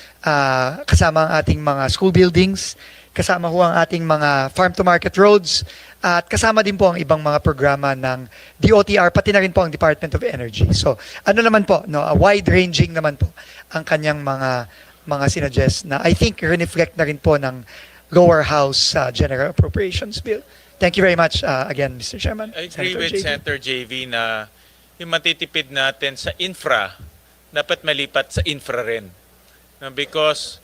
[SPEAKER 3] Kasama ang ating mga school buildings, kasama ho ang ating mga farm-to-market roads, at kasama din po ang ibang mga programa ng DOTR, pati na rin po ang Department of Energy. So, ano naman po, no? Wide-ranging naman po ang kanyang mga sinuggest na I think reflect na rin po ng lower house General Appropriations Bill. Thank you very much again, Mr. Chairman.
[SPEAKER 2] I agree
[SPEAKER 3] Senator
[SPEAKER 2] with
[SPEAKER 3] JV.
[SPEAKER 2] Senator JV na yung matitipid natin sa infra, dapat malipat sa infra rin. No, because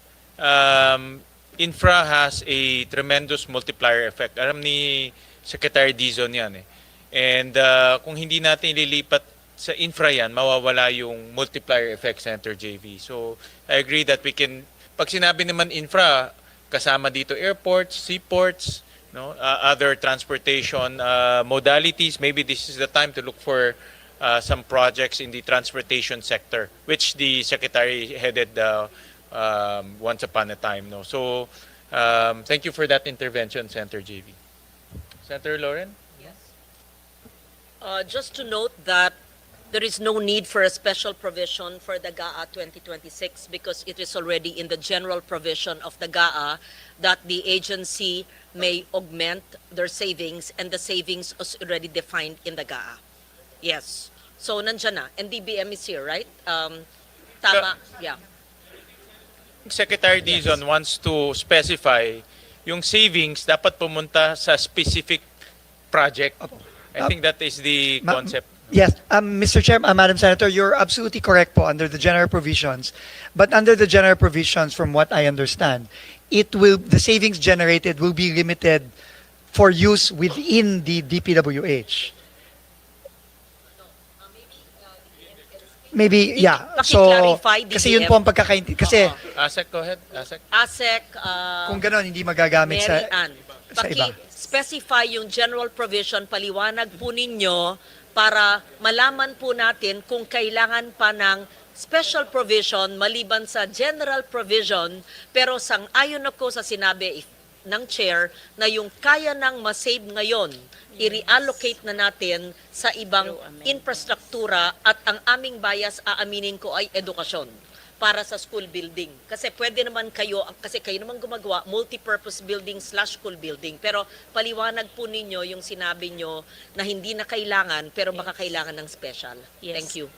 [SPEAKER 2] infra has a tremendous multiplier effect. Alam ni Secretary Dizon yan eh. And kung hindi natin ililipat sa infra yan, mawawala yung multiplier effect, Senator JV. So I agree that we can, pag sinabi naman infra, kasama dito airports, seaports, no, other transportation modalities. Maybe this is the time to look for some projects in the transportation sector, which the Secretary headed once upon a time. No? So, thank you for that intervention, Senator JV. Senator Lauren?
[SPEAKER 5] Just to note that there is no need for a special provision for the GAA 2026 because it is already in the general provision of the GAA that the agency may augment their savings, and the savings is already defined in the GAA. Yes. So, nandyan na. And DBM is here, right? Tama. Yeah.
[SPEAKER 2] Secretary Dizon wants to specify yung savings dapat pumunta sa specific project. I think that is the concept.
[SPEAKER 3] Yes, Mr. Chair, Madam Senator, you're absolutely correct po under the general provisions. But under the general provisions, from what I understand, the savings generated will be limited for use within the DPWH. Maybe, yeah. So,
[SPEAKER 5] Paki-clarify,
[SPEAKER 3] kasi yun
[SPEAKER 5] DBM.
[SPEAKER 3] po ang pagkakaintindi. Kasi
[SPEAKER 2] ASEC, go ahead. ASEC.
[SPEAKER 5] ASEC,
[SPEAKER 3] kung gano'n, hindi magagamit
[SPEAKER 5] Mary
[SPEAKER 3] sa
[SPEAKER 5] Ann,
[SPEAKER 3] iba.
[SPEAKER 5] specify yung general provision, paliwanag po ninyo para malaman po natin kung kailangan pa ng special provision maliban sa general provision, pero sang-ayon ako sa sinabi ng chair na yung kaya nang masave ngayon, i-reallocate na natin sa ibang infrastruktura, at ang aming bias, aaminin ko, ay edukasyon para sa school building. Kasi pwede naman kayo, kasi kayo naman gumagawa, multi-purpose building / school building. Pero paliwanag po ninyo yung sinabi nyo na hindi na kailangan, pero baka kailangan ng special.
[SPEAKER 13] Yes.
[SPEAKER 5] Thank you.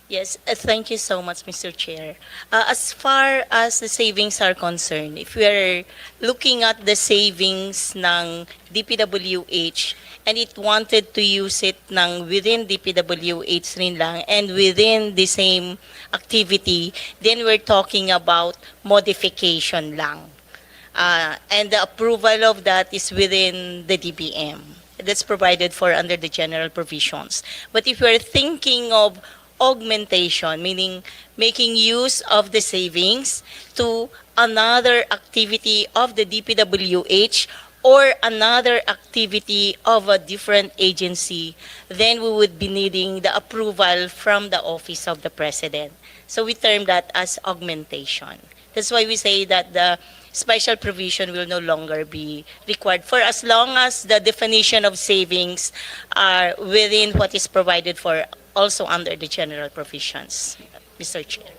[SPEAKER 13] Yes, thank you so much, Mr. Chair. As far as the savings are concerned, if we are looking at the savings ng DPWH and it wanted to use it ng within DPWH rin lang and within the same activity, then we're talking about modification lang. And the approval of that is within the DBM. That's provided for under the general provisions. But if we're thinking of augmentation, meaning making use of the savings to another activity of the DPWH or another activity of a different agency, then we would be needing the approval from the Office of the President. So we term that as augmentation. That's why we say that the special provision will no longer be required for as long as the definition of savings are within what is provided for also under the general provisions, Mr. Chair.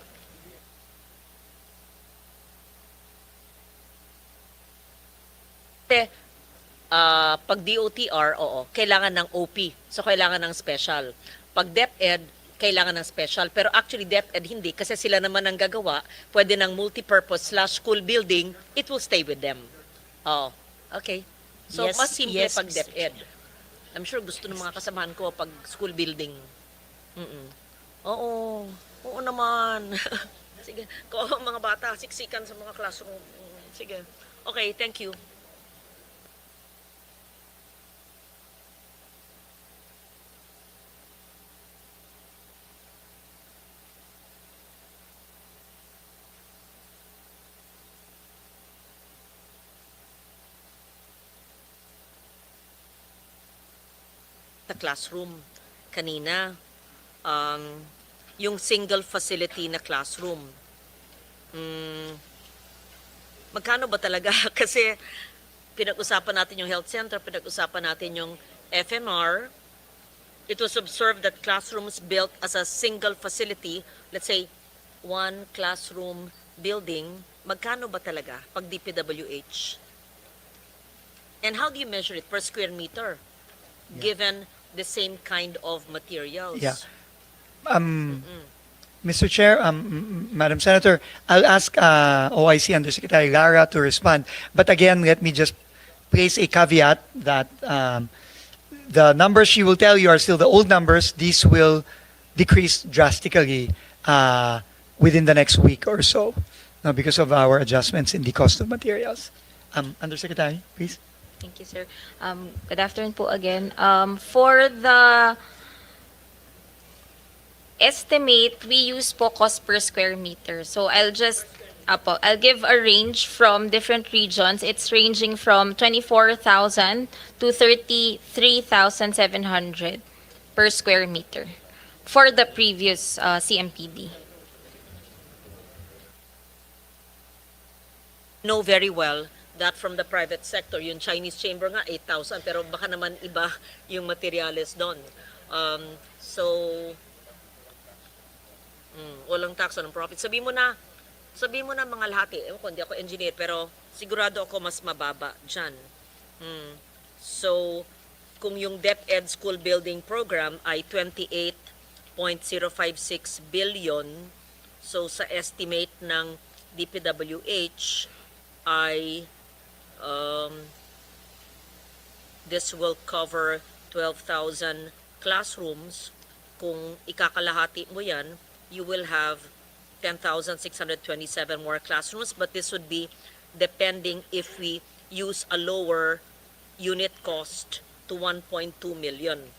[SPEAKER 5] Pag DOTR, oo, kailangan ng OP. So, kailangan ng special. Pag DepEd, kailangan ng special. Pero actually, DepEd hindi. Kasi sila naman ang gagawa. Pwede ng multi-purpose / school building. It will stay with them. Oh, okay. So,
[SPEAKER 13] Yes,
[SPEAKER 5] mas simple
[SPEAKER 13] yes,
[SPEAKER 5] pag
[SPEAKER 13] Mr.
[SPEAKER 5] DepEd. I'm sure gusto ng mga kasamahan ko pag school building. Oo. Oo naman. Sige. Kung mga bata, siksikan sa mga classroom. Sige. Okay, thank you. the classroom kanina. Yung single facility na classroom. Magkano ba talaga? Kasi pinag-usapan natin yung health center, pinag-usapan natin yung FMR. It was observed that classrooms built as a single facility, let's say, one classroom building, magkano ba talaga pag DPWH? And how do you measure it per square meter, given the same kind of materials?
[SPEAKER 3] Yeah. Mr. Chair, Madam Senator, I'll ask OIC Undersecretary Lara to respond. But again, let me just place a caveat that the numbers she will tell you are still the old numbers. These will decrease drastically within the next week or so because of our adjustments in the cost of materials. Undersecretary, please.
[SPEAKER 11] Thank you, sir. Good afternoon po again. For the estimate, we use po cost per square meter. So I'll give a range from different regions. It's ranging from 24,000 to 33,700 per square meter for the previous CMPD.
[SPEAKER 5] Know very well that from the private sector, yung Chinese chamber nga 8,000, pero baka naman iba yung materials doon. Walang tax on profit. Sabi mo na mga lahati. Ewan ko, hindi ako engineer, pero sigurado ako mas mababa dyan. So, kung yung DepEd School Building Program ay 28.056 billion, so sa estimate ng DPWH ay this will cover 12,000 classrooms. Kung ikakalahati mo yan, you will have 10,627 more classrooms, but this would be depending if we use a lower unit cost to 1.2 million.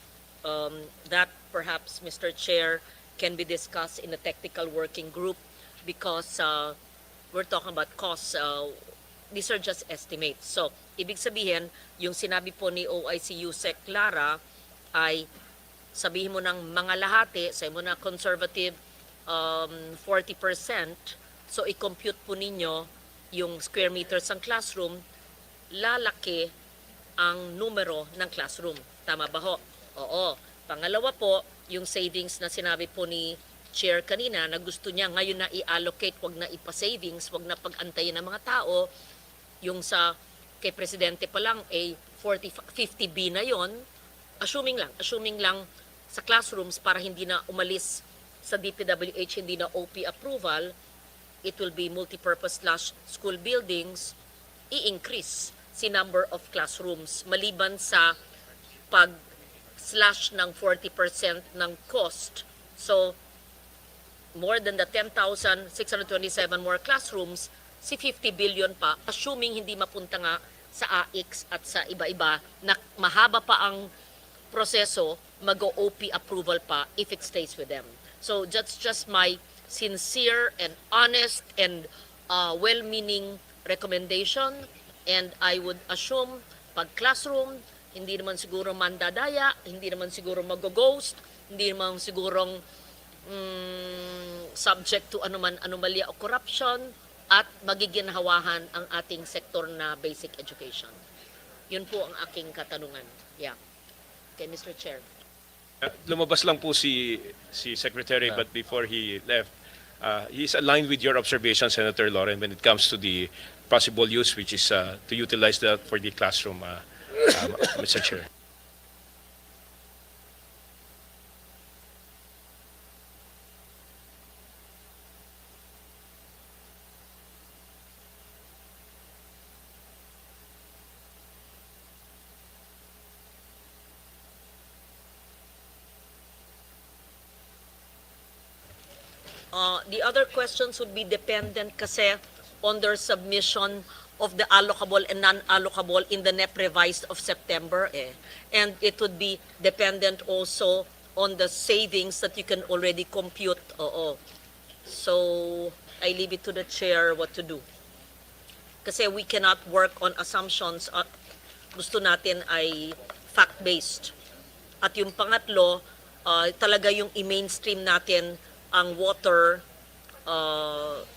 [SPEAKER 5] That perhaps, Mr. Chair, can be discussed in a technical working group because we're talking about costs. These are just estimates. So, ibig sabihin, yung sinabi po ni OIC Yusek Lara ay sabihin mo ng mga lahati, sabihin mo na conservative 40%, so i-compute po ninyo yung square meters ng classroom, lalaki ang numero ng classroom. Tama ba ho? Oo. Pangalawa po, yung savings na sinabi po ni Chair kanina na gusto niya ngayon na i-allocate, wag na ipa-savings, wag na pag-antayin ng mga tao, yung sa kay Presidente pa lang ay 50B na yon, assuming lang sa classrooms para hindi na umalis sa DPWH, hindi na OP approval, it will be multipurpose / school buildings, i-increase si number of classrooms maliban sa pag-slash ng 40% ng cost. So, more than the 10,627 more classrooms, si 50 billion pa, assuming hindi mapunta nga sa AIX at sa iba-iba, na mahaba pa ang proseso, mag-OP approval pa if it stays with them. So that's just my sincere and honest and well-meaning recommendation, and I would assume pag classroom, hindi naman siguro mandadaya, hindi naman siguro mag-ghost, hindi naman sigurong subject to anomalya o corruption, at magiginhawahan ang ating sektor na basic education. Yun po ang aking katanungan. Yeah. Okay, Mr. Chair.
[SPEAKER 7] Lumabas lang po si Secretary, but before he left, he's aligned with your observation, Senator Lauren, when it comes to the possible use, which is to utilize that for the classroom, Mr. Chair.
[SPEAKER 5] The other questions would be dependent kasi on their submission of the allocable and non-allocable in the NEP revised of September. And it would be dependent also on the savings that you can already compute. So I leave it to the chair what to do. Kasi we cannot work on assumptions. Gusto natin ay fact-based. At yung pangatlo, talaga yung i-mainstream natin ang water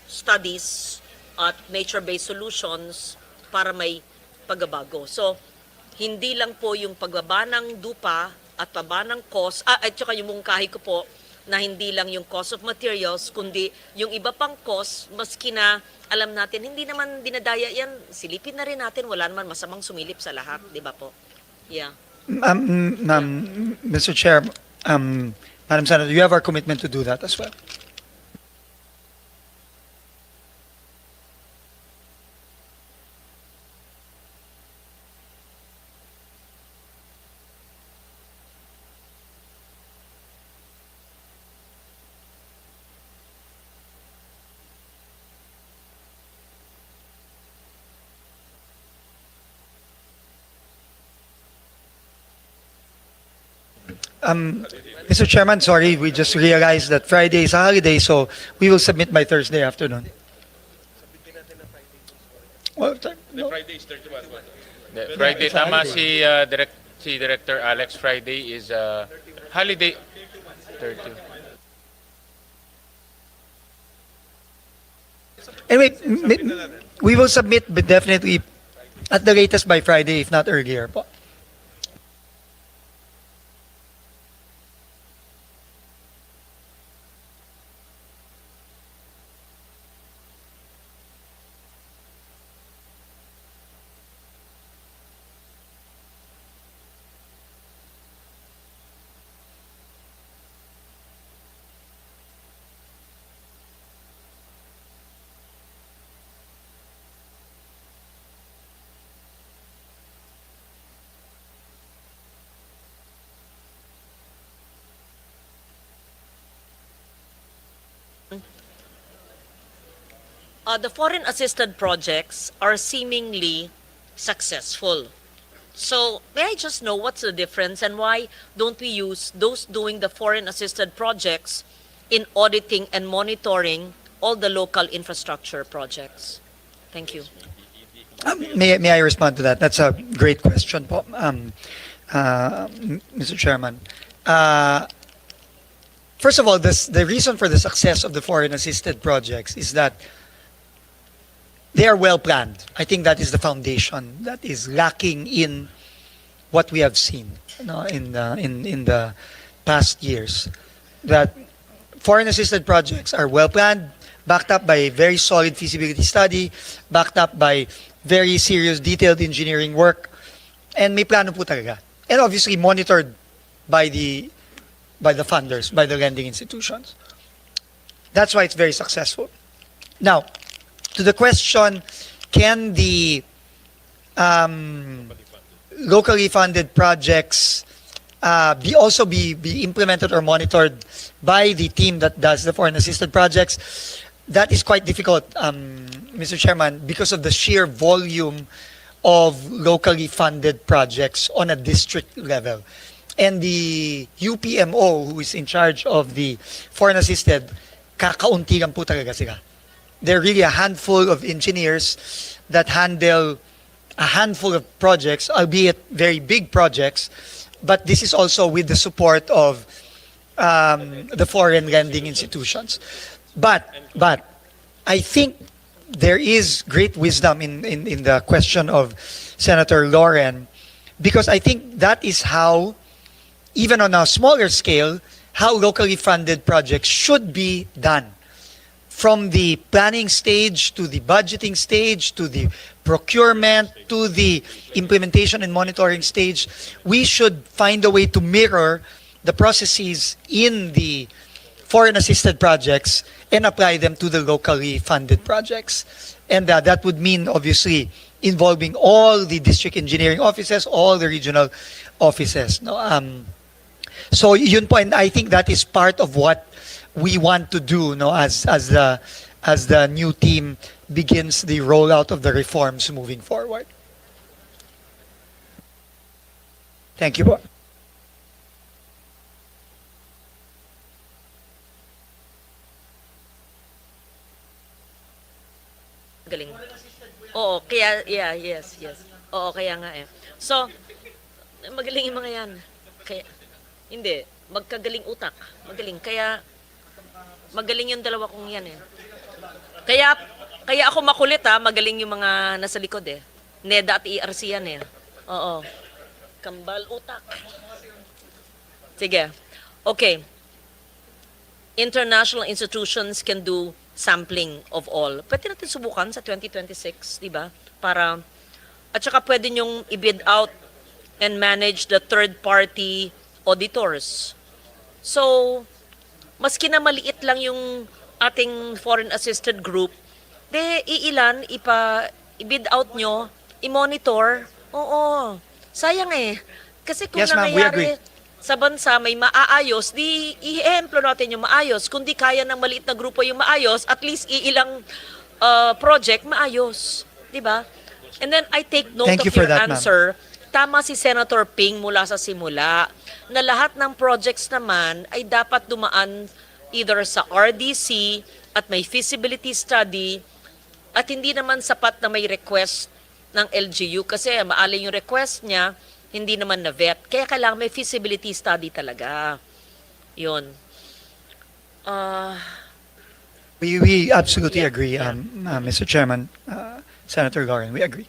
[SPEAKER 5] studies at nature-based solutions para may pagbabago. So, hindi lang po yung pagbaba ng dupa at pababa ng cost, at saka yung mungkahi ko po na hindi lang yung cost of materials, kundi yung iba pang cost, maski na alam natin, hindi naman dinadaya yan, silipin na rin natin, wala naman masamang sumilip sa lahat, di ba po? Yeah.
[SPEAKER 3] Mr. Chair, Madam Senator, you have our commitment to do that as well. Mr. Chairman, sorry, we just realized that Friday is a holiday, so we will submit by Thursday afternoon. Well, no.
[SPEAKER 2] Friday is 31. Friday,
[SPEAKER 3] it's a
[SPEAKER 2] tama
[SPEAKER 3] holiday.
[SPEAKER 2] si Director Alex. Friday is holiday. 30.
[SPEAKER 3] Anyway, we will submit, but definitely at the latest by Friday, if not earlier po.
[SPEAKER 5] The foreign assisted projects are seemingly successful. So, may I just know what's the difference and why don't we use those doing the foreign assisted projects in auditing and monitoring all the local infrastructure projects? Thank you.
[SPEAKER 3] May I respond to that? That's a great question po, Mr. Chairman. First of all, the reason for the success of the foreign assisted projects is that they are well planned. I think that is the foundation that is lacking in what we have seen, you know, in the past years. That foreign assisted projects are well planned, backed up by a very solid feasibility study, backed up by very serious detailed engineering work, and may plano po talaga. And obviously monitored by the funders, by the lending institutions. That's why it's very successful. Now, to the question, can the locally funded projects also be implemented or monitored by the team that does the foreign assisted projects? That is quite difficult, Mr. Chairman, because of the sheer volume of locally funded projects on a district level. And the UPMO, who is in charge of the foreign assisted, kakaunti lang po talaga sila. There are really a handful of engineers that handle a handful of projects, albeit very big projects, but this is also with the support of the foreign lending institutions. But I think there is great wisdom in the question of Senator Loren, because I think that is how, even on a smaller scale, how locally funded projects should be done. From the planning stage to the budgeting stage to the procurement to the implementation and monitoring stage, we should find a way to mirror the processes in the foreign assisted projects and apply them to the locally funded projects. And that would mean obviously involving all the district engineering offices, all the regional offices. No? So yun po, and I think that is part of what we want to do, no, as the new team begins the rollout of the reforms moving forward. Thank you po.
[SPEAKER 5] Galing. Oo, kaya, yes. Oo, kaya nga eh. So, magaling yung mga yan. Kaya, Hindi. Magkagaling utak. Magaling. Kaya, magaling yung dalawa kong yan eh. Kaya ako makulit magaling yung mga nasa likod eh. NEDA at ERC yan eh. Oo. Kambal utak. Sige. Okay. International institutions can do sampling of all. Pwede natin subukan sa 2026, di ba? At saka pwede nyong i-bid out and manage the third-party auditors. So, maski na maliit lang yung ating foreign assisted group, iilan, i-bid out nyo, i-monitor. Oo. Sayang eh. Kasi kung
[SPEAKER 3] Yes, ma'am, we agree.
[SPEAKER 5] nangyayari sa bansa may maaayos, di i-emplo natin yung maayos. Kung di kaya ng maliit na grupo yung maayos, at least iilang project maayos. Di ba? And then I take note
[SPEAKER 3] Thank
[SPEAKER 5] of
[SPEAKER 3] you for
[SPEAKER 5] your
[SPEAKER 3] that, ma'am.
[SPEAKER 5] answer. Tama si Senator Ping mula sa simula na lahat ng projects naman ay dapat dumaan either sa RDC at may feasibility study at hindi naman sapat na may request ng LGU kasi maaling yung request niya, hindi naman na-vet. Kaya kailangan may feasibility study talaga. Yun.
[SPEAKER 3] We absolutely
[SPEAKER 5] Yeah.
[SPEAKER 3] agree, Mr. Chairman, Senator Lauren, we agree.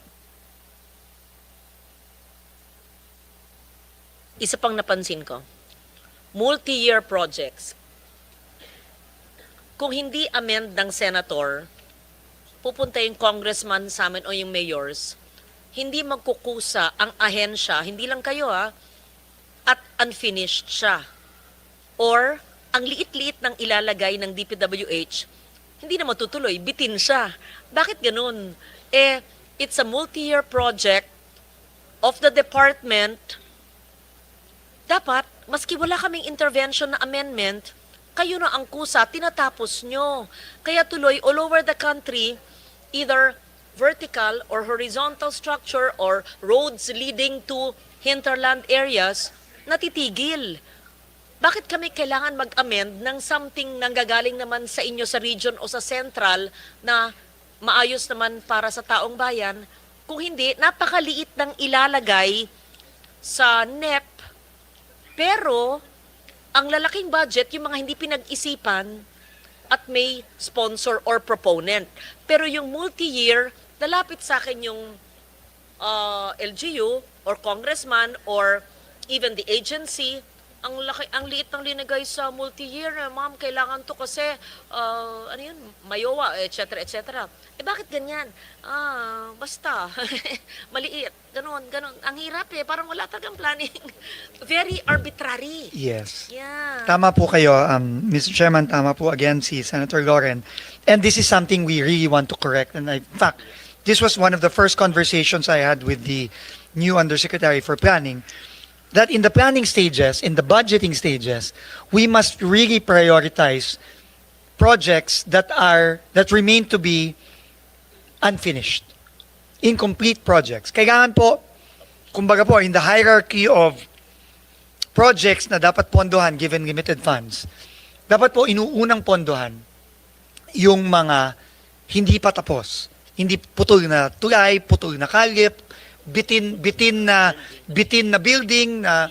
[SPEAKER 5] Isa pang napansin ko, multi-year projects. Kung hindi amend ng senator, pupunta yung congressman sa amin o yung mayors, hindi magkukusa ang ahensya, hindi lang kayo at unfinished siya. Or, ang liit-liit ng ilalagay ng DPWH, hindi na matutuloy, bitin siya. Bakit ganun? It's a multi-year project of the department. Dapat, maski wala kaming intervention na amendment, kayo na ang kusa, tinatapos nyo. Kaya tuloy, all over the country, either vertical or horizontal structure or roads leading to hinterland areas, natitigil. Bakit kami kailangan mag-amend ng something nanggagaling naman sa inyo sa region o sa central na maayos naman para sa taong bayan? Kung hindi, napakaliit ng ilalagay sa NEP, pero ang lalaking budget, yung mga hindi pinag-isipan at may sponsor or proponent. Pero yung multi-year, lalapit sa akin yung LGU or congressman or even the agency, ang liit ng linagay sa multi-year, ma'am, kailangan to kasi, mayowa, etc., etc. Bakit ganyan? Basta, maliit, ganun. Ang hirap parang wala talagang planning. Very arbitrary.
[SPEAKER 3] Yes.
[SPEAKER 5] Yeah.
[SPEAKER 3] Tama po kayo, Mr. Chairman, tama po again si Senator Lauren. And this is something we really want to correct. And in fact, this was one of the first conversations I had with the new Undersecretary for Planning, that in the planning stages, in the budgeting stages, we must really prioritize projects that remain to be unfinished, incomplete projects. Kailangan po, kumbaga po, in the hierarchy of projects na dapat pondohan given limited funds, dapat po inuunang pondohan yung mga hindi pa tapos. Hindi putol na tulay, putol na kalip, bitin na building na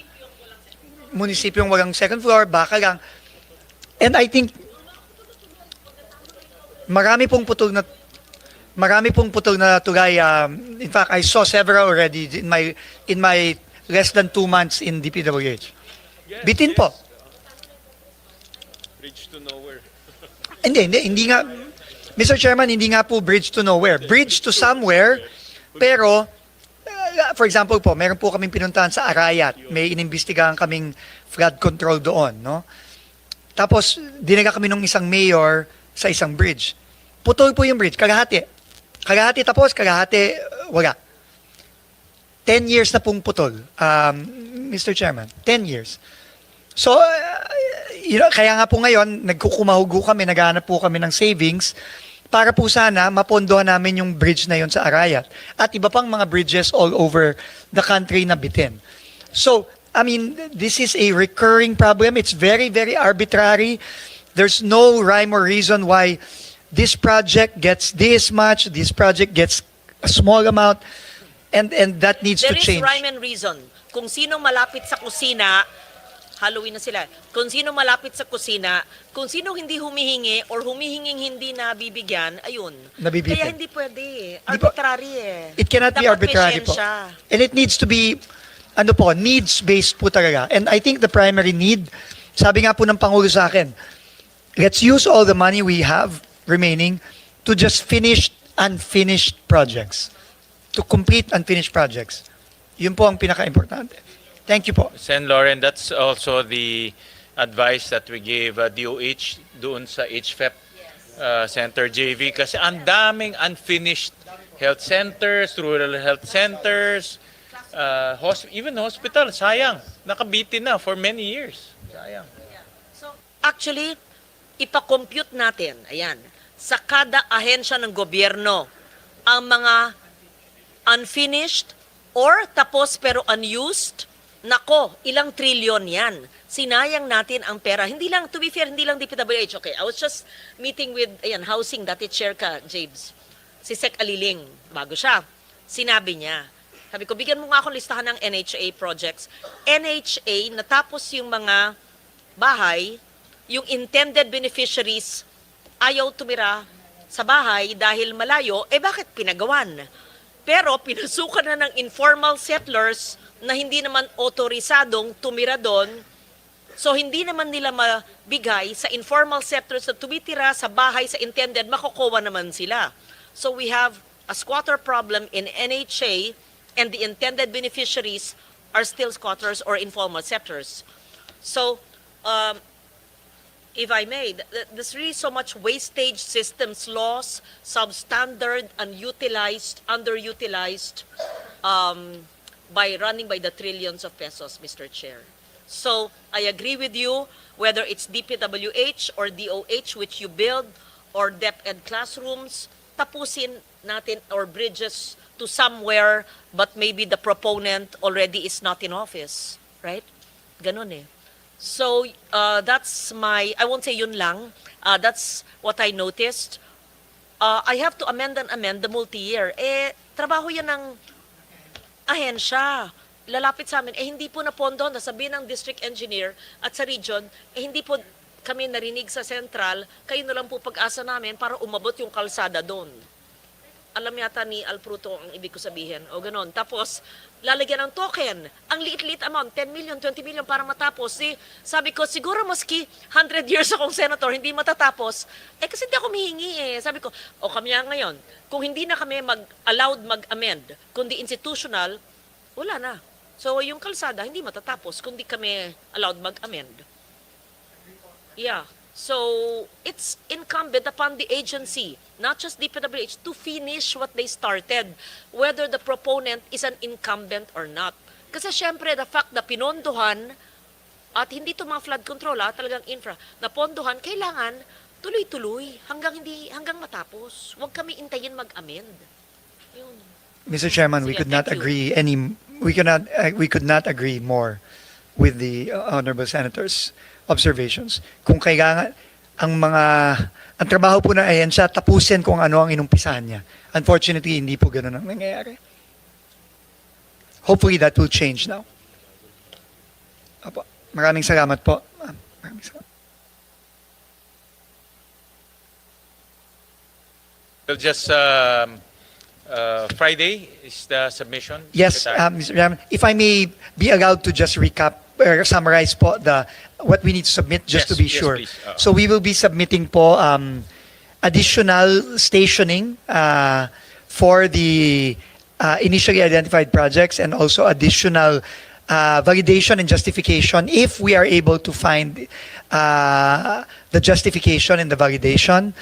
[SPEAKER 3] munisipyong walang second floor, baka lang. And I think marami pong putol na tulay. In fact, I saw several already in my less than 2 months in DPWH. Bitin po.
[SPEAKER 7] Bridge to nowhere.
[SPEAKER 3] Hindi nga, Mr. Chairman, hindi nga po bridge to nowhere. Bridge to somewhere, pero for example po, meron po kaming pinuntahan sa Arayat. May inimbestigahan kaming flood control doon, no? Tapos, dinaga kami nung isang mayor sa isang bridge. Putol po yung bridge, kalahati. Kalahati tapos, kalahati wala. 10 years na pong putol, Mr. Chairman. 10 years. So, kaya nga po ngayon, nagkukumahugo kami, naghahanap po kami ng savings para po sana mapondohan namin yung bridge na yon sa Arayat at iba pang mga bridges all over the country na bitin. So, I mean, this is a recurring problem. It's very, very arbitrary. There's no rhyme or reason why this project gets this much, this project gets a small amount, and that needs to change.
[SPEAKER 5] There is rhyme and reason. Kung sinong malapit sa kusina, Halloween na sila. Kung sino malapit sa kusina, kung sino hindi humihingi or humihinging hindi nabibigyan, ayun.
[SPEAKER 3] Nabibitin.
[SPEAKER 5] Kaya hindi pwede.
[SPEAKER 3] Di ba-
[SPEAKER 5] Arbitrary eh.
[SPEAKER 3] It cannot be
[SPEAKER 5] Dapat
[SPEAKER 3] arbitrary
[SPEAKER 5] may
[SPEAKER 3] po.
[SPEAKER 5] siyensya.
[SPEAKER 3] And it needs to be, needs-based po talaga. And I think the primary need, sabi nga po ng Pangulo sa akin, let's use all the money we have remaining to just finish unfinished projects. To complete unfinished projects. Yun po ang pinaka-importante. Thank you po.
[SPEAKER 2] Sen. Lauren, that's also the advice that we gave DOH doon sa HFEP Center JV kasi ang daming unfinished health centers, rural health centers, even hospital, sayang. Nakabitin na for many years. Sayang.
[SPEAKER 5] So, actually, ipakompute natin, ayan, sa kada ahensya ng gobyerno, ang mga unfinished or tapos pero unused, nako, ilang trilyon yan. Sinayang natin ang pera. Hindi lang, to be fair, hindi lang DPWH. Okay, I was just meeting with, ayan, housing, dati chair ka, James. Si Sec Aliling, bago siya. Sinabi niya, sabi ko, bigyan mo nga akong listahan ng NHA projects. NHA, natapos yung mga bahay, yung intended beneficiaries, ayaw tumira sa bahay dahil malayo, bakit pinagawan? Pero pinasukan na ng informal settlers na hindi naman otorisadong tumira doon. So hindi naman nila mabigay sa informal settlers na tumitira sa bahay sa intended, makukuha naman sila. So we have a squatter problem in NHA and the intended beneficiaries are still squatters or informal settlers. So if I may, there's really so much wastage systems loss, substandard, unutilized, underutilized by running by the trillions of pesos, Mr. Chair. So I agree with you, whether it's DPWH or DOH, which you build, or DepEd classrooms, tapusin natin or bridges to somewhere, but maybe the proponent already is not in office, right? Ganon eh. So that's my, I won't say yun lang, that's what I noticed. I have to amend the multi-year. Trabaho yan ng ahensya. Lalapit sa amin, hindi po na pondo, nasabi ng district engineer at sa region, hindi po kami narinig sa central, kayo na lang po pag-asa namin para umabot yung kalsada doon. Alam yata ni Alpruto ang ibig ko sabihin. O ganon. Tapos, lalagyan ng token. Ang liit-liit amount, 10 million, 20 million para matapos. Sabi ko, siguro maski 100 years akong senator, hindi matatapos. Kasi hindi ako mihingi eh. Sabi ko, kami nga ngayon, kung hindi na kami allowed mag-amend, kundi institutional, wala na. So, yung kalsada, hindi matatapos, kundi kami allowed mag-amend. Yeah. So, it's incumbent upon the agency, not just DPWH, to finish what they started, whether the proponent is an incumbent or not. Kasi syempre, the fact na pinondohan, at hindi to mga flood control, talagang infra, na pondohan, kailangan tuloy-tuloy hanggang matapos. Huwag kami intayin mag-amend. Yun.
[SPEAKER 3] Mr. Chairman, we
[SPEAKER 5] Sige,
[SPEAKER 3] could not
[SPEAKER 5] thank you.
[SPEAKER 3] agree we could not agree more with the honorable senator's observations. Kung kailangan ang trabaho po ng ahensya, tapusin kung ano ang inumpisahan niya. Unfortunately, hindi po ganun ang nangyayari. Hopefully that will change now. Opo. Maraming salamat po. Maraming salamat.
[SPEAKER 2] Well, just Friday is the submission.
[SPEAKER 3] Yes,
[SPEAKER 2] Secretary.
[SPEAKER 3] Mr. Chairman, if I may be allowed to just recap or summarize po what we need to submit just to
[SPEAKER 2] Yes,
[SPEAKER 3] be
[SPEAKER 2] yes,
[SPEAKER 3] sure.
[SPEAKER 2] please.
[SPEAKER 3] So we will be submitting po additional stationing for the initially identified projects and also additional validation and justification if we are able to find the justification and the validation.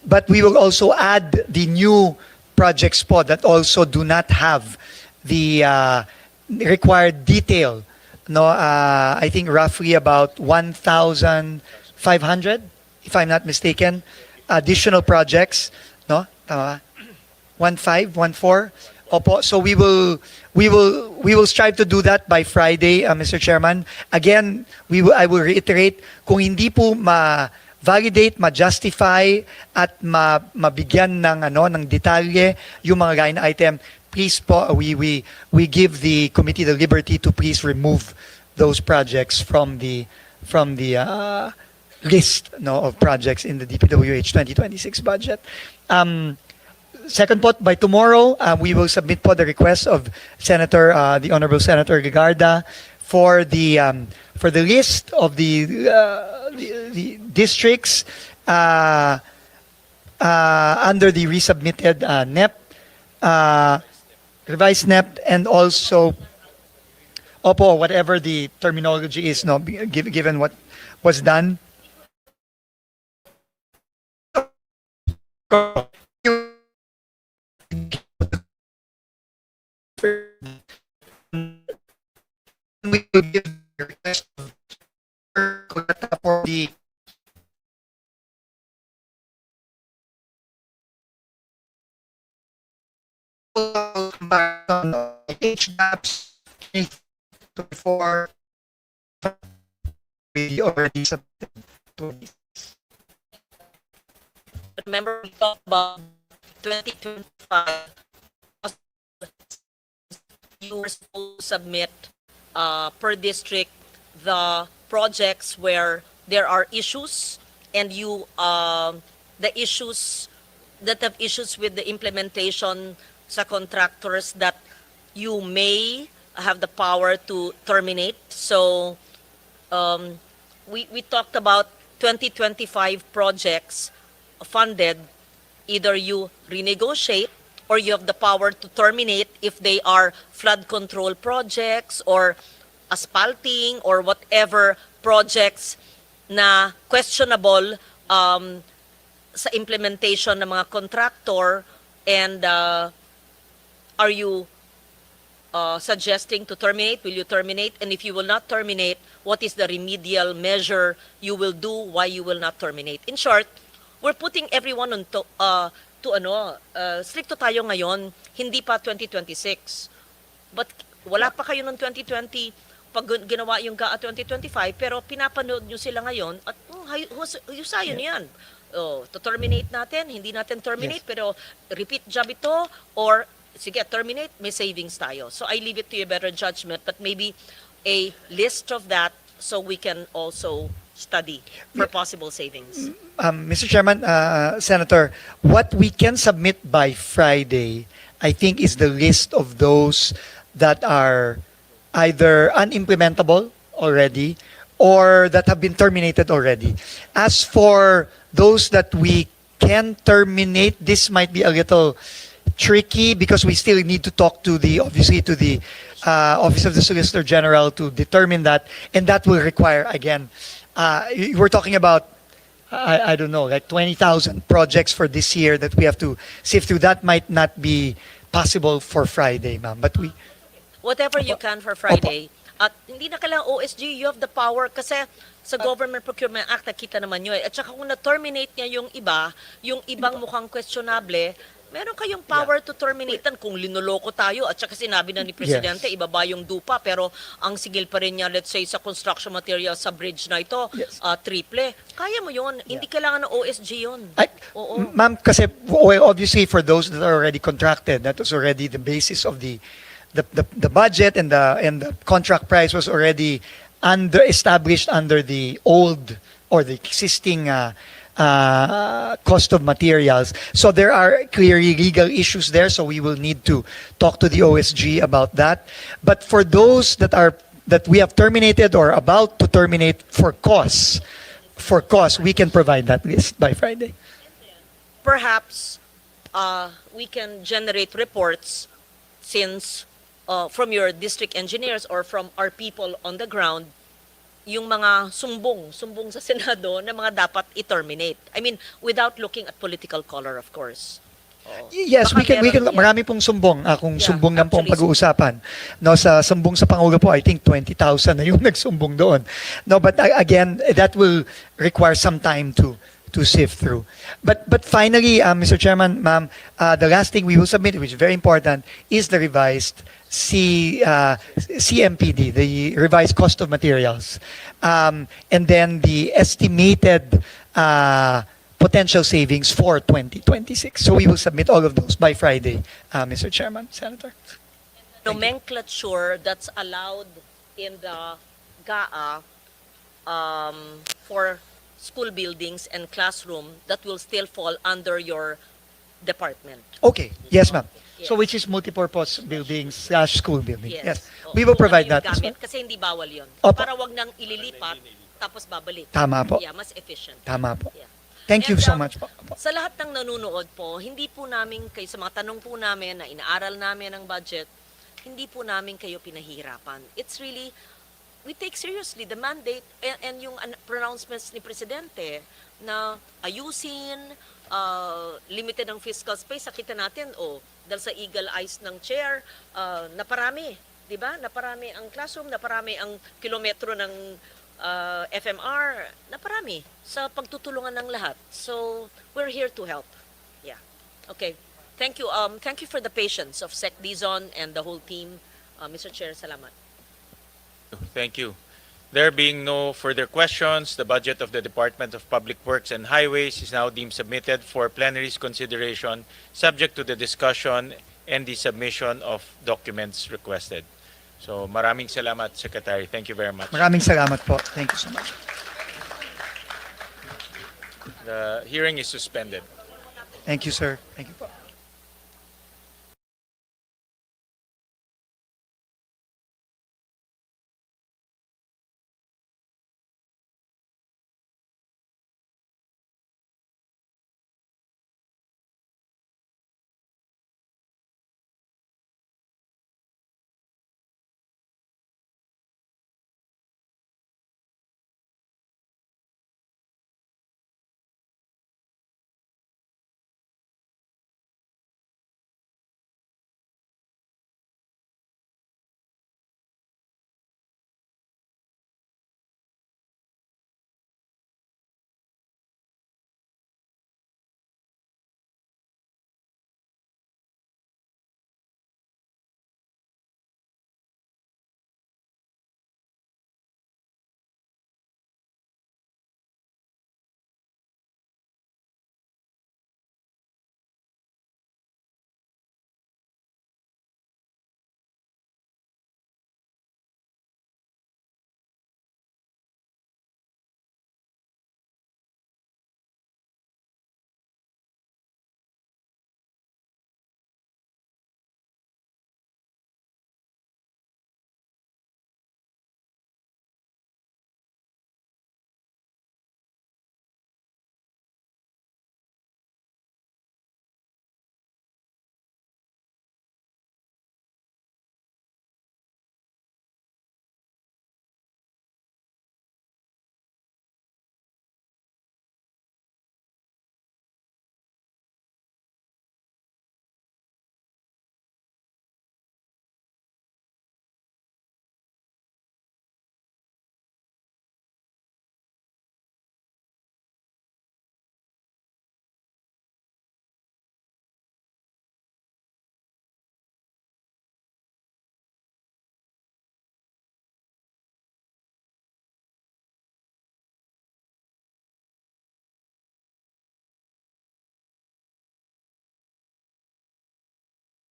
[SPEAKER 3] But we will also add the new projects po that also do not have the required detail. No, I think roughly about 1,500, if I'm not mistaken, additional projects. No, tama ba? 14. Opo. So we will strive to do that by Friday, Mr. Chairman. Again, I will reiterate, kung hindi po validate, ma-justify at mabigyan ng detalye yung mga line item, please po we give the committee the liberty to please remove those projects from the list, no, of projects in the DPWH 2026 budget. Second po, by tomorrow, we will submit po the request of the Honorable Senator Ligarda for the list of the districts under the resubmitted NEP, revised NEP, and also whatever the terminology is, no, given what was done. We will give the request for the age gaps 24 we already submitted.
[SPEAKER 5] Remember, we talked about 2025. You were supposed to submit per district the projects where there are issues, and you the issues that have issues with the implementation sa contractors that you may have the power to terminate. So we talked about 2025 projects funded. Either you renegotiate or you have the power to terminate if they are flood control projects or asphalting or whatever projects na questionable sa implementation ng mga contractor. And are you suggesting to terminate? Will you terminate? And if you will not terminate, what is the remedial measure you will do why you will not terminate? In short, we're putting everyone on stricto tayo ngayon, hindi pa 2026. But wala pa kayo ng 2020 pag ginawa yung GAA 2025, pero pinapanood nyo sila ngayon at husayon yan. To terminate natin, hindi natin terminate, pero repeat job ito, or sige, terminate, may savings tayo. So I leave it to your better judgment, but maybe a list of that so we can also study for possible savings.
[SPEAKER 3] Mr. Chairman, Senator, what we can submit by Friday, I think, is the list of those that are either unimplementable already or that have been terminated already. As for those that we can terminate, this might be a little tricky because we still need to talk to the Office of the Solicitor General to determine that, and that will require, again, we're talking about, I don't know, like 20,000 projects for this year that we have to sift through. That might not be possible for Friday, ma'am. But
[SPEAKER 5] whatever you can for Friday. At hindi na kailangan OSG, you have the power kasi sa Government Procurement Act, nakita naman nyo eh. At saka kung na-terminate niya yung ibang mukhang questionable, meron kayong power to terminate kung linoloko tayo at saka sinabi na ni Presidente, ibaba yung dupa, pero ang sigil pa rin niya, let's say, sa construction material sa bridge na ito, triple. Kaya mo yun. Hindi kailangan ng OSG yun.
[SPEAKER 3] Ma'am, kasi obviously for those that are already contracted, that was already the basis of the budget, and the contract price was already established under the old or the existing cost of materials. So there are clearly legal issues there, so we will need to talk to the OSG about that. But for those that we have terminated or about to terminate for costs, we can provide that list by Friday.
[SPEAKER 5] Perhaps we can generate reports since from your district engineers or from our people on the ground, yung mga sumbong sa Senado na mga dapat i-terminate. I mean, without looking at political color, of course.
[SPEAKER 3] Yes, we can. Marami pong sumbong. Kung sumbong lang pong pag-uusapan. No, sa sumbong sa Pangulo po, I think 20,000 na yung nagsumbong doon. No, but again, that will require some time to sift through. But finally, Mr. Chairman, ma'am, the last thing we will submit, which is very important, is the revised CMPD, the revised cost of materials, and then the estimated potential savings for 2026. So we will submit all of those by Friday, Mr. Chairman, Senator.
[SPEAKER 5] Nomenclature that's allowed in the GAA for school buildings and classroom that will still fall under your department.
[SPEAKER 3] Okay, yes, ma'am. So
[SPEAKER 5] Yes.
[SPEAKER 3] which is multipurpose buildings slash school building. Yes.
[SPEAKER 5] Oo,
[SPEAKER 3] We will
[SPEAKER 5] kung
[SPEAKER 3] provide
[SPEAKER 5] ano yung
[SPEAKER 3] that as well.
[SPEAKER 5] gamit, kasi hindi bawal yun.
[SPEAKER 3] Opo.
[SPEAKER 5] Para wag nang ililipat, tapos babalik.
[SPEAKER 3] Tama po.
[SPEAKER 5] Yeah, mas efficient.
[SPEAKER 3] Tama po.
[SPEAKER 5] Yeah.
[SPEAKER 3] Thank you
[SPEAKER 5] And,
[SPEAKER 3] so much po. Opo.
[SPEAKER 5] Sa lahat ng nanonood po, hindi po namin kayo, sa mga tanong po namin na inaaral namin ang budget, hindi po namin kayo pinahihirapan. It's really, we take seriously the mandate and yung pronouncements ni Presidente na ayusin, limited ang fiscal space. Sakita natin, dahil sa eagle eyes ng chair, naparami. Di ba? Naparami ang classroom, naparami ang kilometro ng FMR, naparami sa pagtutulungan ng lahat. So, we're here to help. Yeah. Okay. Thank you. Thank you for the patience of Sec Dizon and the whole team. Mr. Chair, salamat.
[SPEAKER 2] Thank you. There being no further questions, the budget of the Department of Public Works and Highways is now deemed submitted for plenary's consideration, subject to the discussion and the submission of documents requested. So maraming salamat, Secretary. Thank you very much.
[SPEAKER 3] Maraming salamat po. Thank you so much.
[SPEAKER 2] The hearing is suspended.
[SPEAKER 3] Thank you, sir. Thank you po.